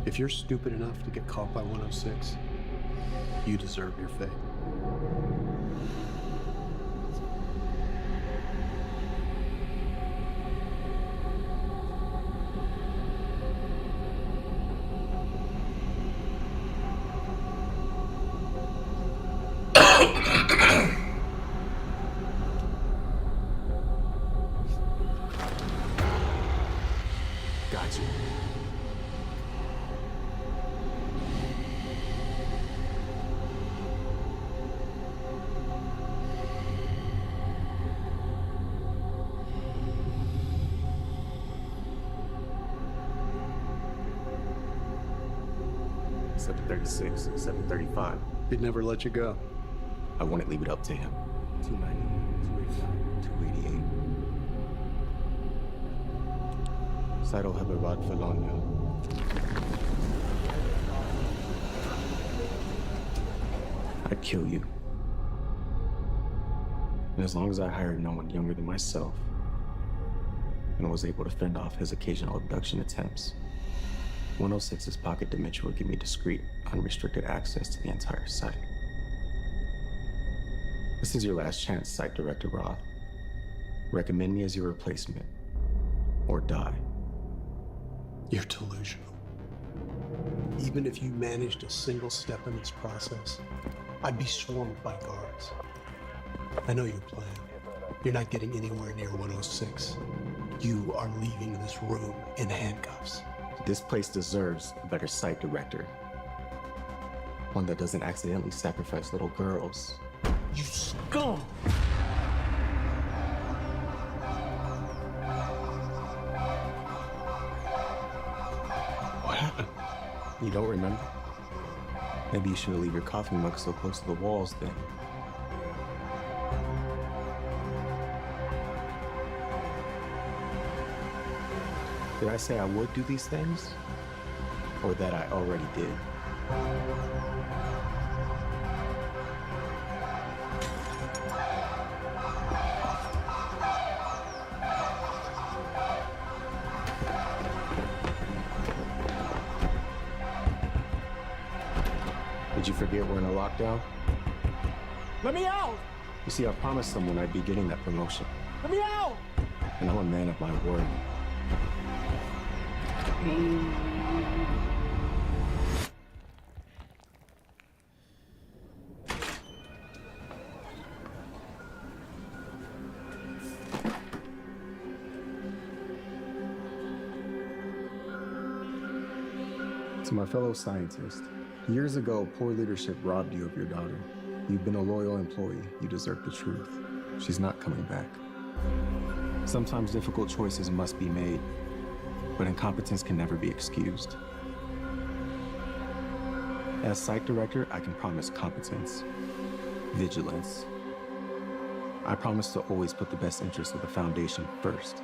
If you're stupid enough to get caught by 106, you deserve your fate. Got you. $736, $735. He'd never let you go. I wouldn't leave it up to him. 290, 288. Saito Heberad Felonia. I'd kill you. And as long as I hired no one younger than myself and was able to fend off his occasional abduction attempts, 106's pocket dimension would give me discreet, unrestricted access to the entire site. This is your last chance, Site Director Roth. Recommend me as your replacement, or die. You're delusional. Even if you managed a single step in this process, I'd be swarmed by guards. I know your plan. You're not getting anywhere near 106. You are leaving this room in handcuffs. This place deserves a better site director. One that doesn't accidentally sacrifice little girls. You scum! What happened? You don't remember? Maybe you shouldn't leave your coffee mug so close to the walls then. Did I say I would do these things? Or that I already did? Did you forget we're in a lockdown? Let me out! You see, I promised someone I'd be getting that promotion. Let me out! And I'm a man of my word. To my fellow scientists, years ago, poor leadership robbed you of your daughter. You've been a loyal employee. You deserve the truth. She's not coming back. Sometimes difficult choices must be made, but incompetence can never be excused. As site director, I can promise competence, vigilance. I promise to always put the best interests of the Foundation first.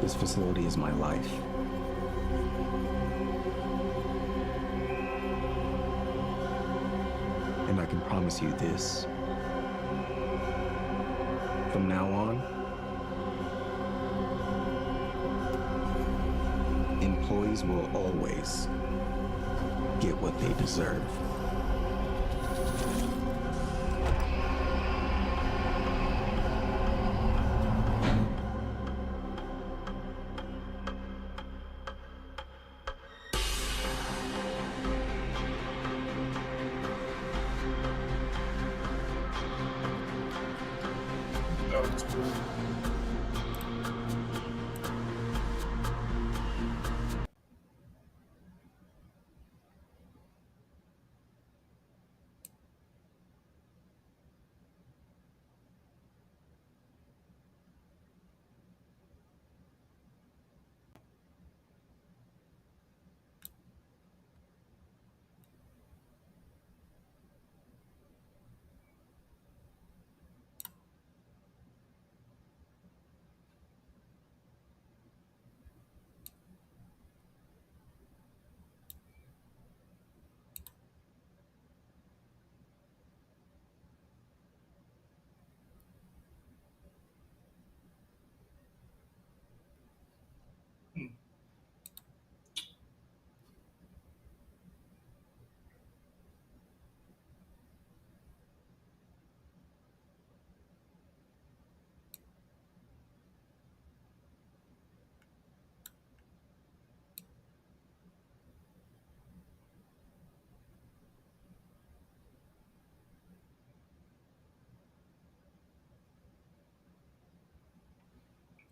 This facility is my life. And I can promise you this. From now on, employees will always get what they deserve.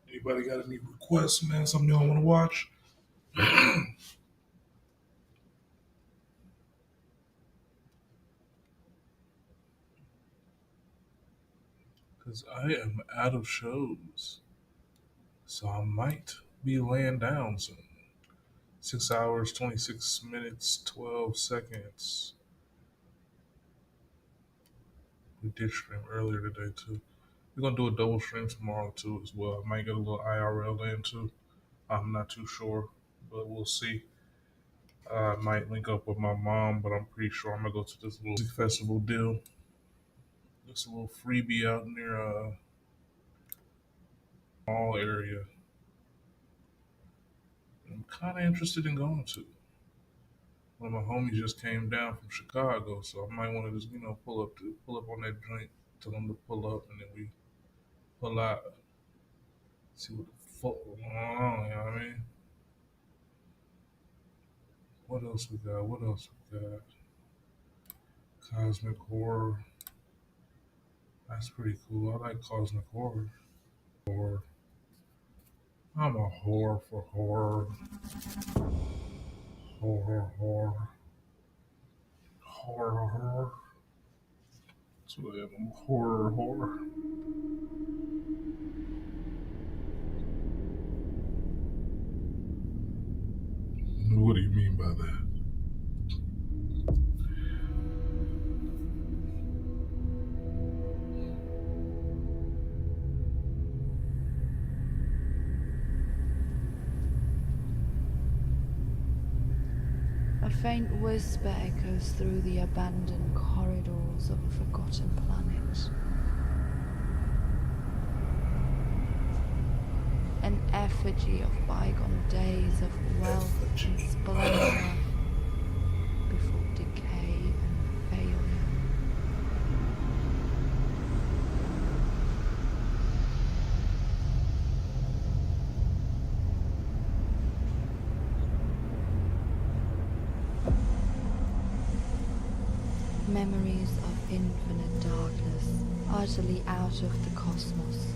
Anybody got any requests, man? Something y'all want to watch? Because I am out of shows. So I might be laying down soon. 6 hours, 26 minutes, 12 seconds. We did stream earlier today, too. We're going to do a double stream tomorrow, too, as well. I might get a little IRL in, too. I'm not too sure, but we'll see. I might link up with my mom, but I'm pretty sure I'm going to go to this little music festival deal. It's a little freebie out near mall area. I'm kind of interested in going to. One of my homies just came down from Chicago, so I might want to just, pull up on that joint, tell them to pull up, and then we pull out, see what the fuck going on, you know what I mean? What else we got? Cosmic horror. That's pretty cool. I like cosmic horror. I'm a whore for horror. Horror. That's what I am. I'm horror. What do you mean by that? A faint whisper echoes through the abandoned corridors of a forgotten planet. An effigy of bygone days of wealth and splendor before decay and failure. Memories of infinite darkness, utterly out of the cosmos,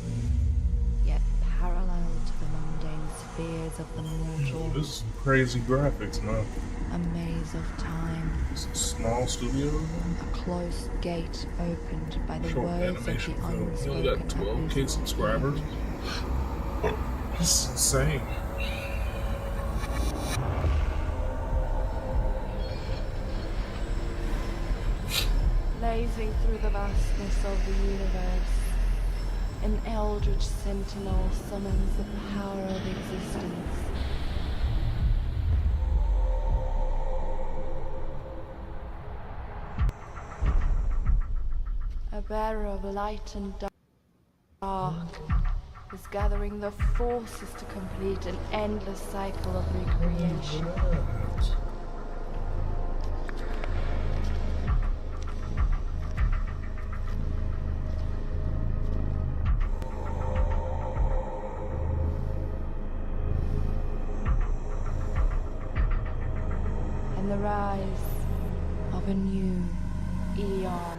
yet parallel to the mundane spheres of the mortal. This is crazy graphics, man. A maze of time. It's a small studio. A closed gate opened by the Short words animation of the film. You only got unspoken 12K subscribers. This is insane. Blazing through the vastness of the universe, an eldritch sentinel summons the power of existence. A bearer of light and dark is gathering the forces to complete an endless cycle of recreation. And the rise of a new eon.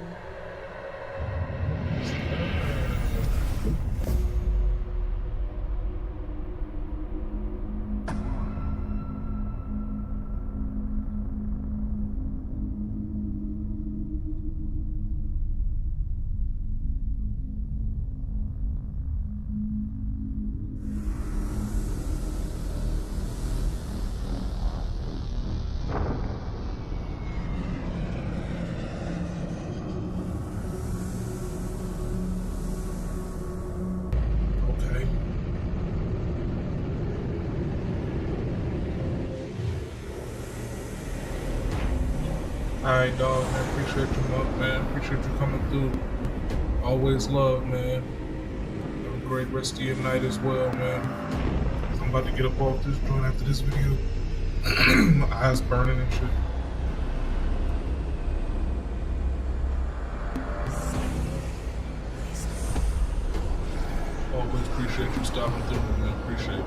Alright, dog, man. Appreciate you, man. Appreciate you coming through. Always love, man. Have a great rest of your night as well, man. I'm about to get up off this joint after this video. My eyes burning and shit. Always appreciate you stopping through, man. Appreciate it.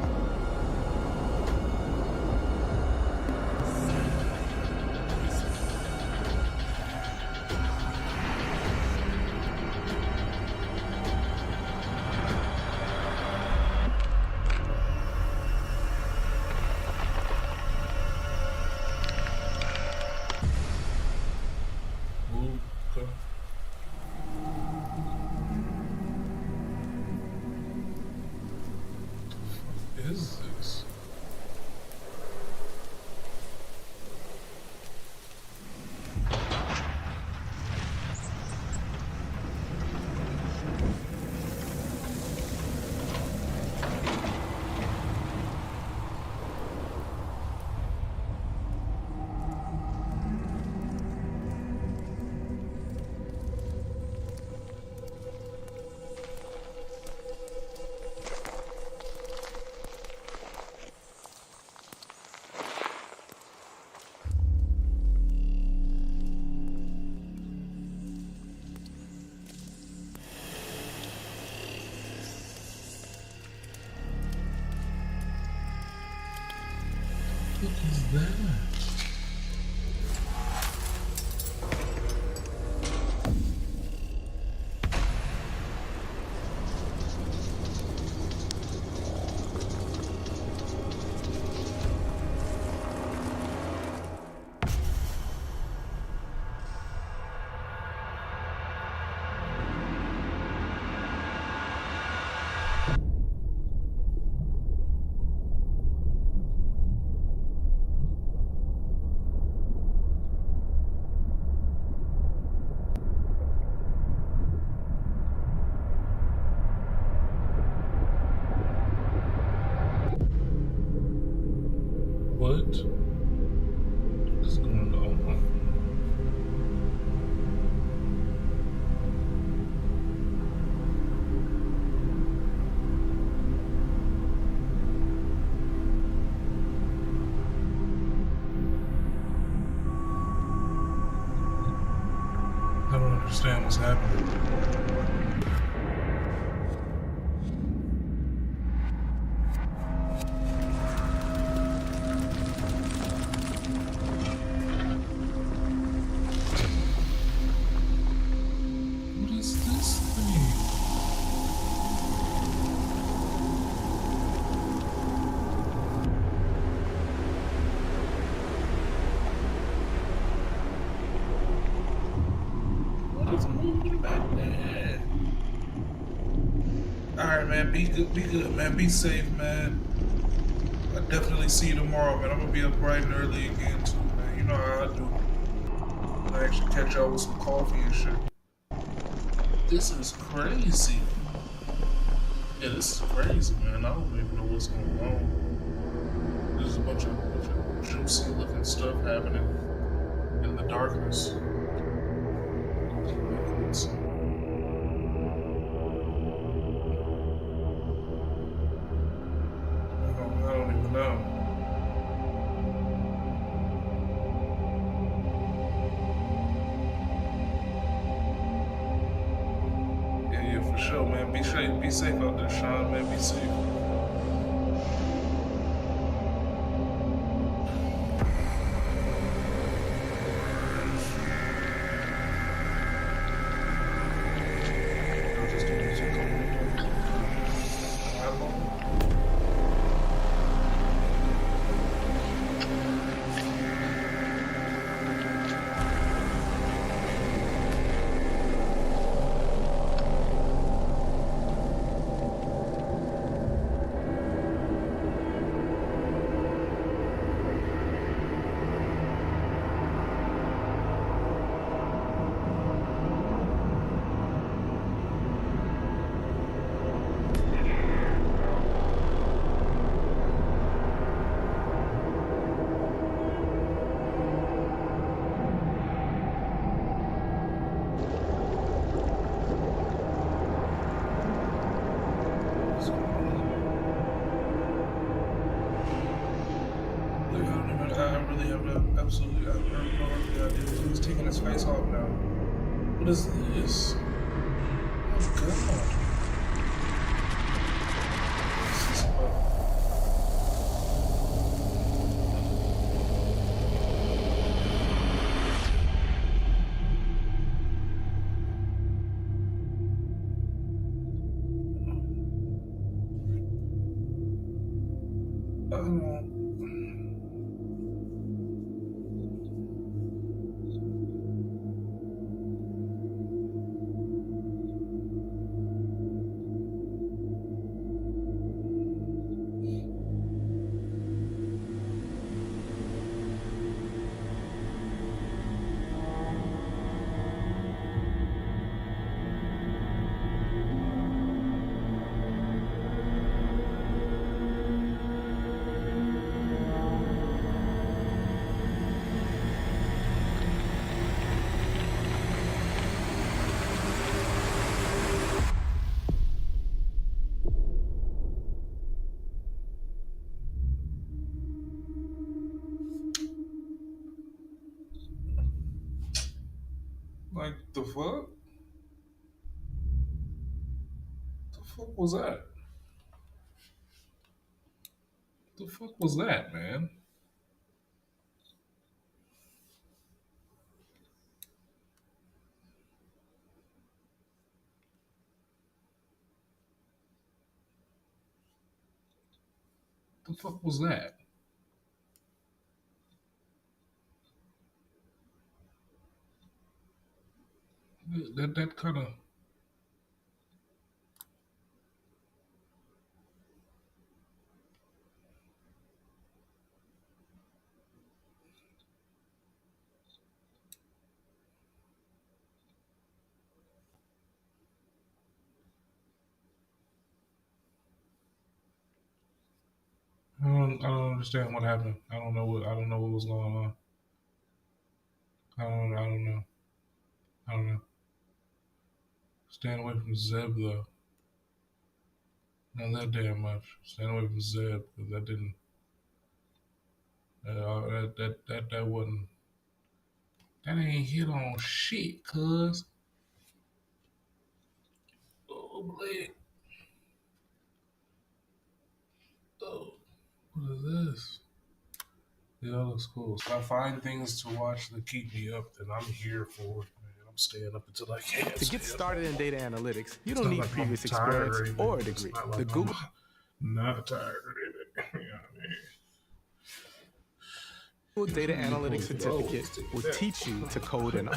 Is this? What is that? right, man. Be good, man. Be safe, man. I definitely see you tomorrow, man. I'm gonna be up bright and early again too, man. You know how I do. I actually catch y'all with some coffee and shit. This is crazy. Yeah, this is crazy, man. I don't even know what's going on. There's a bunch of juicy looking stuff happening in the darkness. I don't even know. Yeah, for sure, man. Be safe out there, Sean, man. Be safe. Absolutely, I have no idea. He's taking his face off now. What is this? Oh god. What's this about? Like, the fuck? The fuck was that? The fuck was that, man? The fuck was that? That kind of. I don't understand what happened. I don't know what was going on. I don't know. I don't know. Staying away from Zeb though. Not that damn much. Staying away from Zeb because that didn't. That wasn't. That ain't hit on shit, cuz. Oh, blade. Oh, what is this? Yeah, that looks cool. So if I find things to watch that keep me up, then I'm here for it, man. I'm staying up until I can. To get started in data analytics, you don't need previous experience or a degree. The Google. Not tired of it. You know what I mean? Data Analytics Certificate will teach you to code in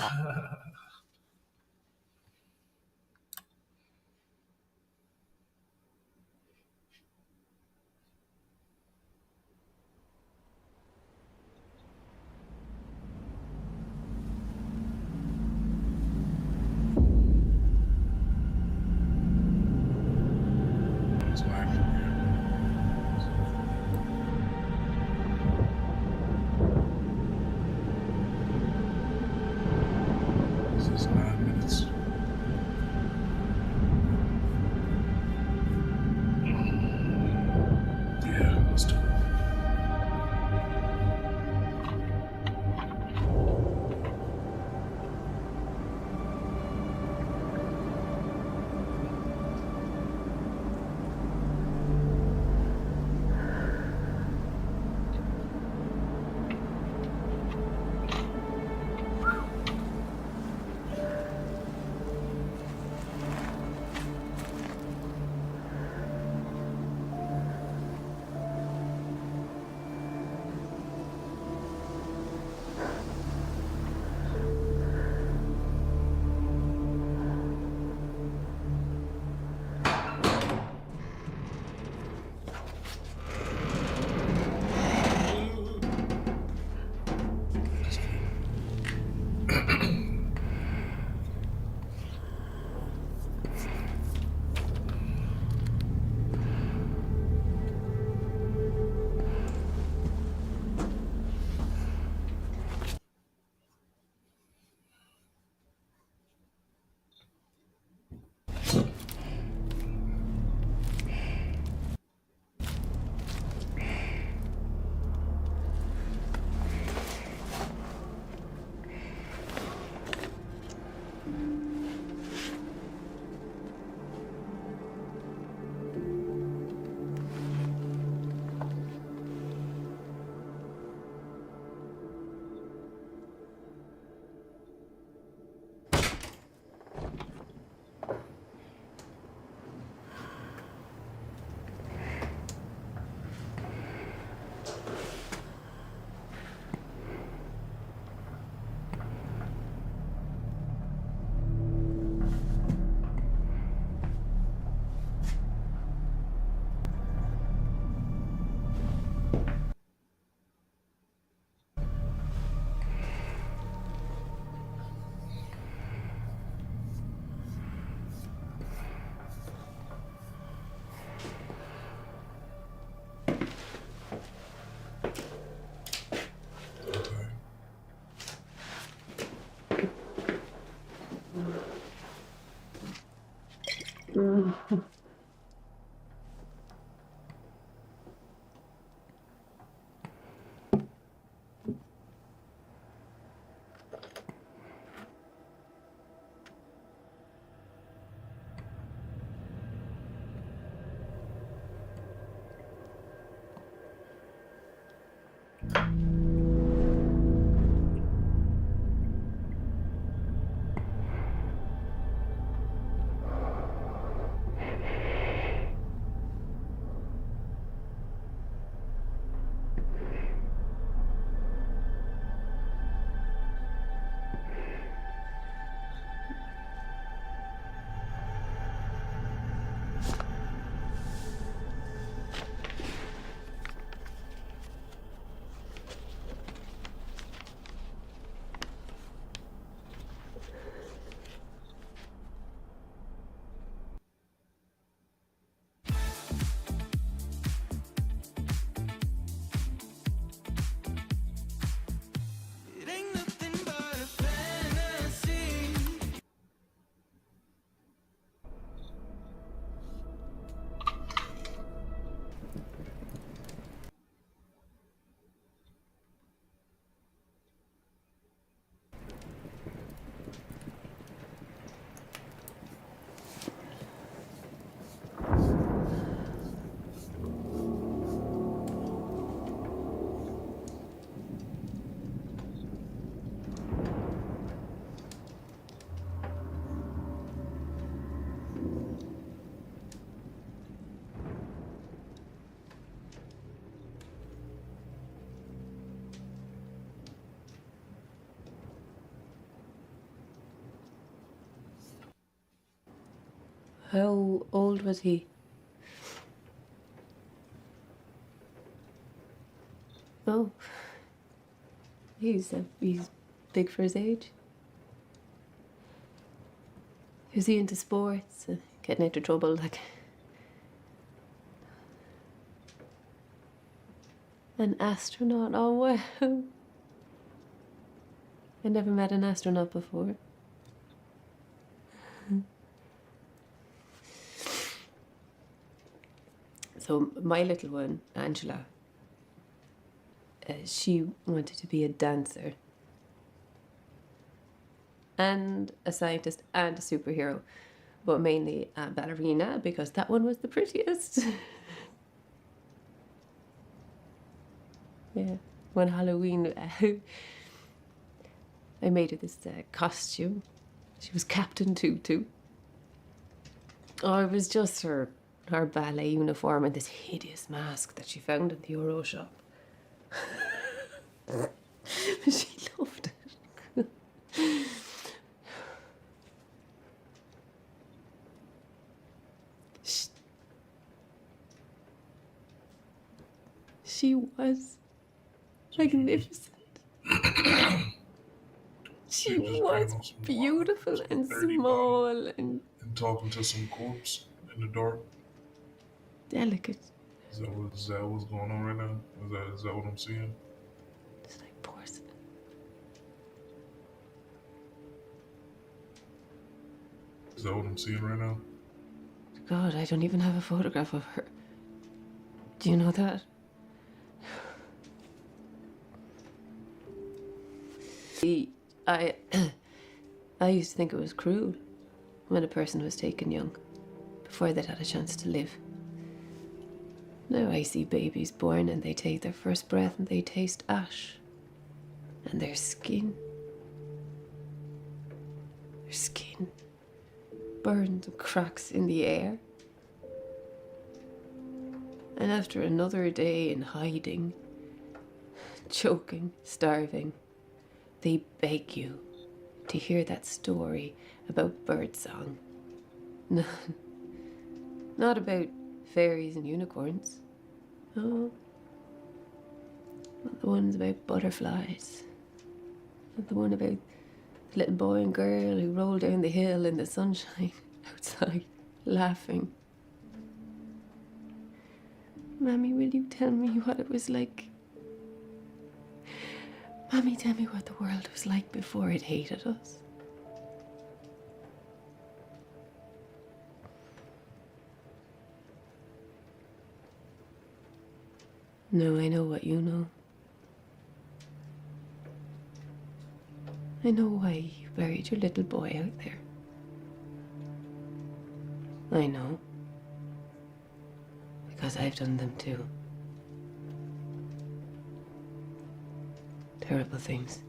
How old was he? Oh, he's big for his age. Is he into sports? Getting into trouble, like an astronaut? Oh wow! I never met an astronaut before. So my little one, Angela, she wanted to be a dancer and a scientist and a superhero, but mainly a ballerina because that one was the prettiest. Yeah, one Halloween, I made her this costume. She was Captain Tutu. Oh, it was just her ballet uniform and this hideous mask that she found in the Euro shop. She loved it. She was magnificent. She was beautiful and small and talking to some corpse in the dark. Delicate. Is that what's going on right now? Is that what I'm seeing? It's like porcelain. Is that what I'm seeing right now? God, I don't even have a photograph of her. Do you know that? I used to think it was cruel when a person was taken young, before they'd had a chance to live. Now I see babies born and they take their first breath and they taste ash. And their skin burns and cracks in the air. And after another day in hiding, choking, starving, they beg you to hear that story about birdsong. Not about fairies and unicorns. No. Not the ones about butterflies. Not the one about the little boy and girl who rolled down the hill in the sunshine outside, laughing. Mammy, will you tell me what it was like? Mammy, tell me what the world was like before it hated us. No, I know what you know. I know why you buried your little boy out there. I know. Because I've done them too. Terrible things.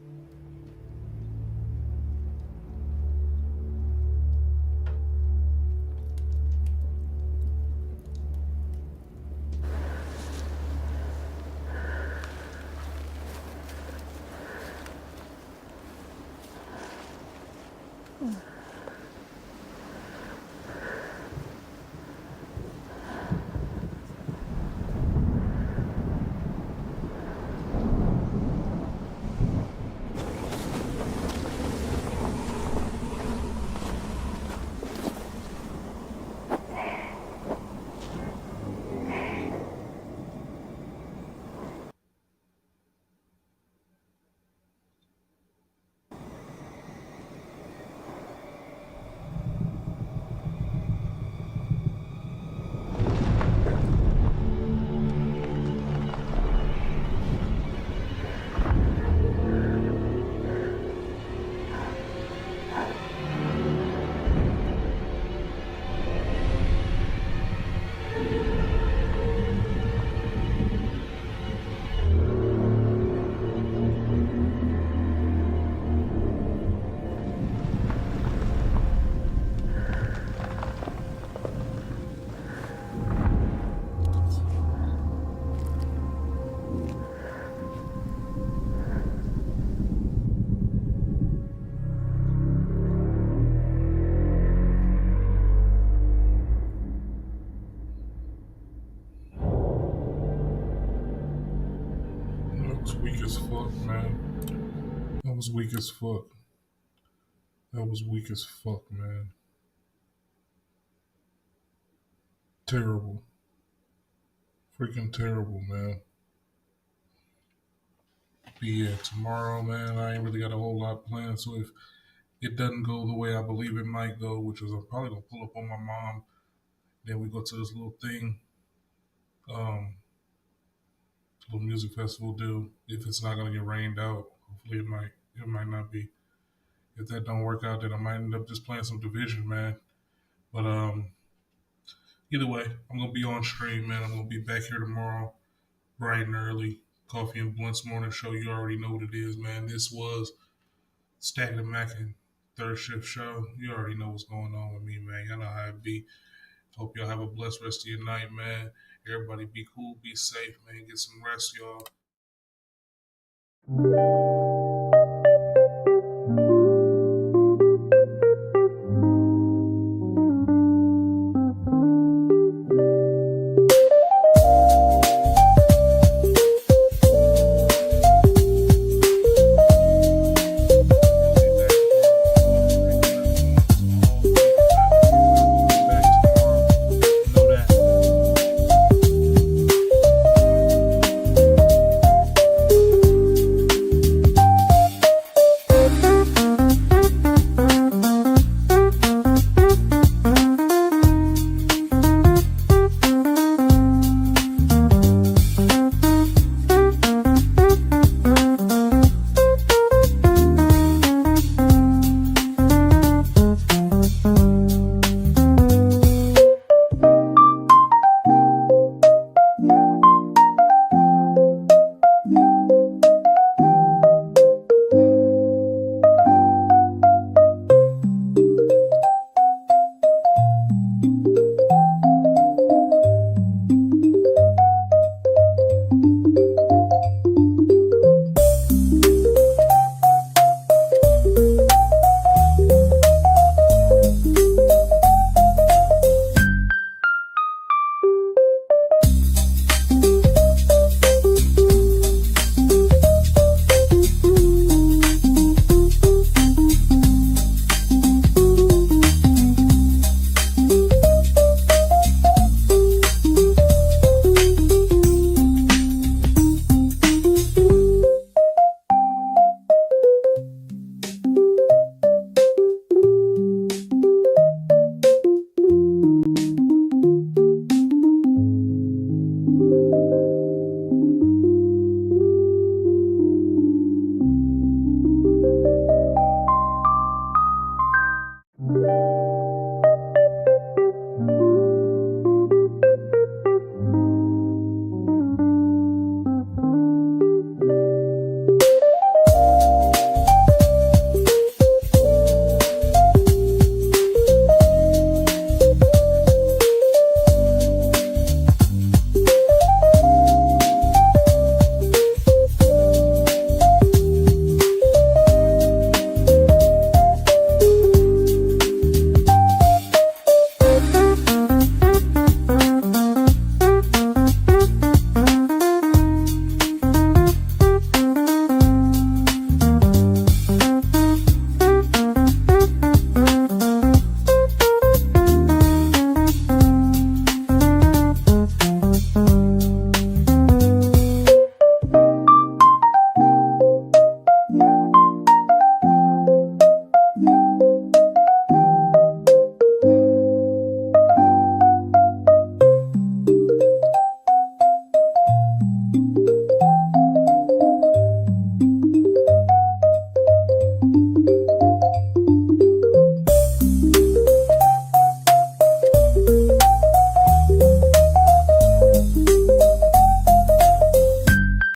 Weak as fuck, man. That was weak as fuck. That was weak as fuck, man. Terrible. Freaking terrible, man. But yeah, tomorrow, man, I ain't really got a whole lot planned. So if it doesn't go the way I believe it might go, which is I'm probably gonna pull up on my mom, then we go to this little thing, little music festival deal. If it's not gonna get rained out, hopefully it might not be. If that don't work out, then I might end up just playing some Division, man. But either way, I'm gonna be on stream, man. I'm gonna be back here tomorrow, bright and early. Coffee and Blunts morning show. You already know what it is, man. This was Stackin and Mackin third shift show. You already know what's going on with me, man. Y'all know how it be. Hope y'all have a blessed rest of your night, man. Everybody be cool, be safe, man. Get some rest, y'all.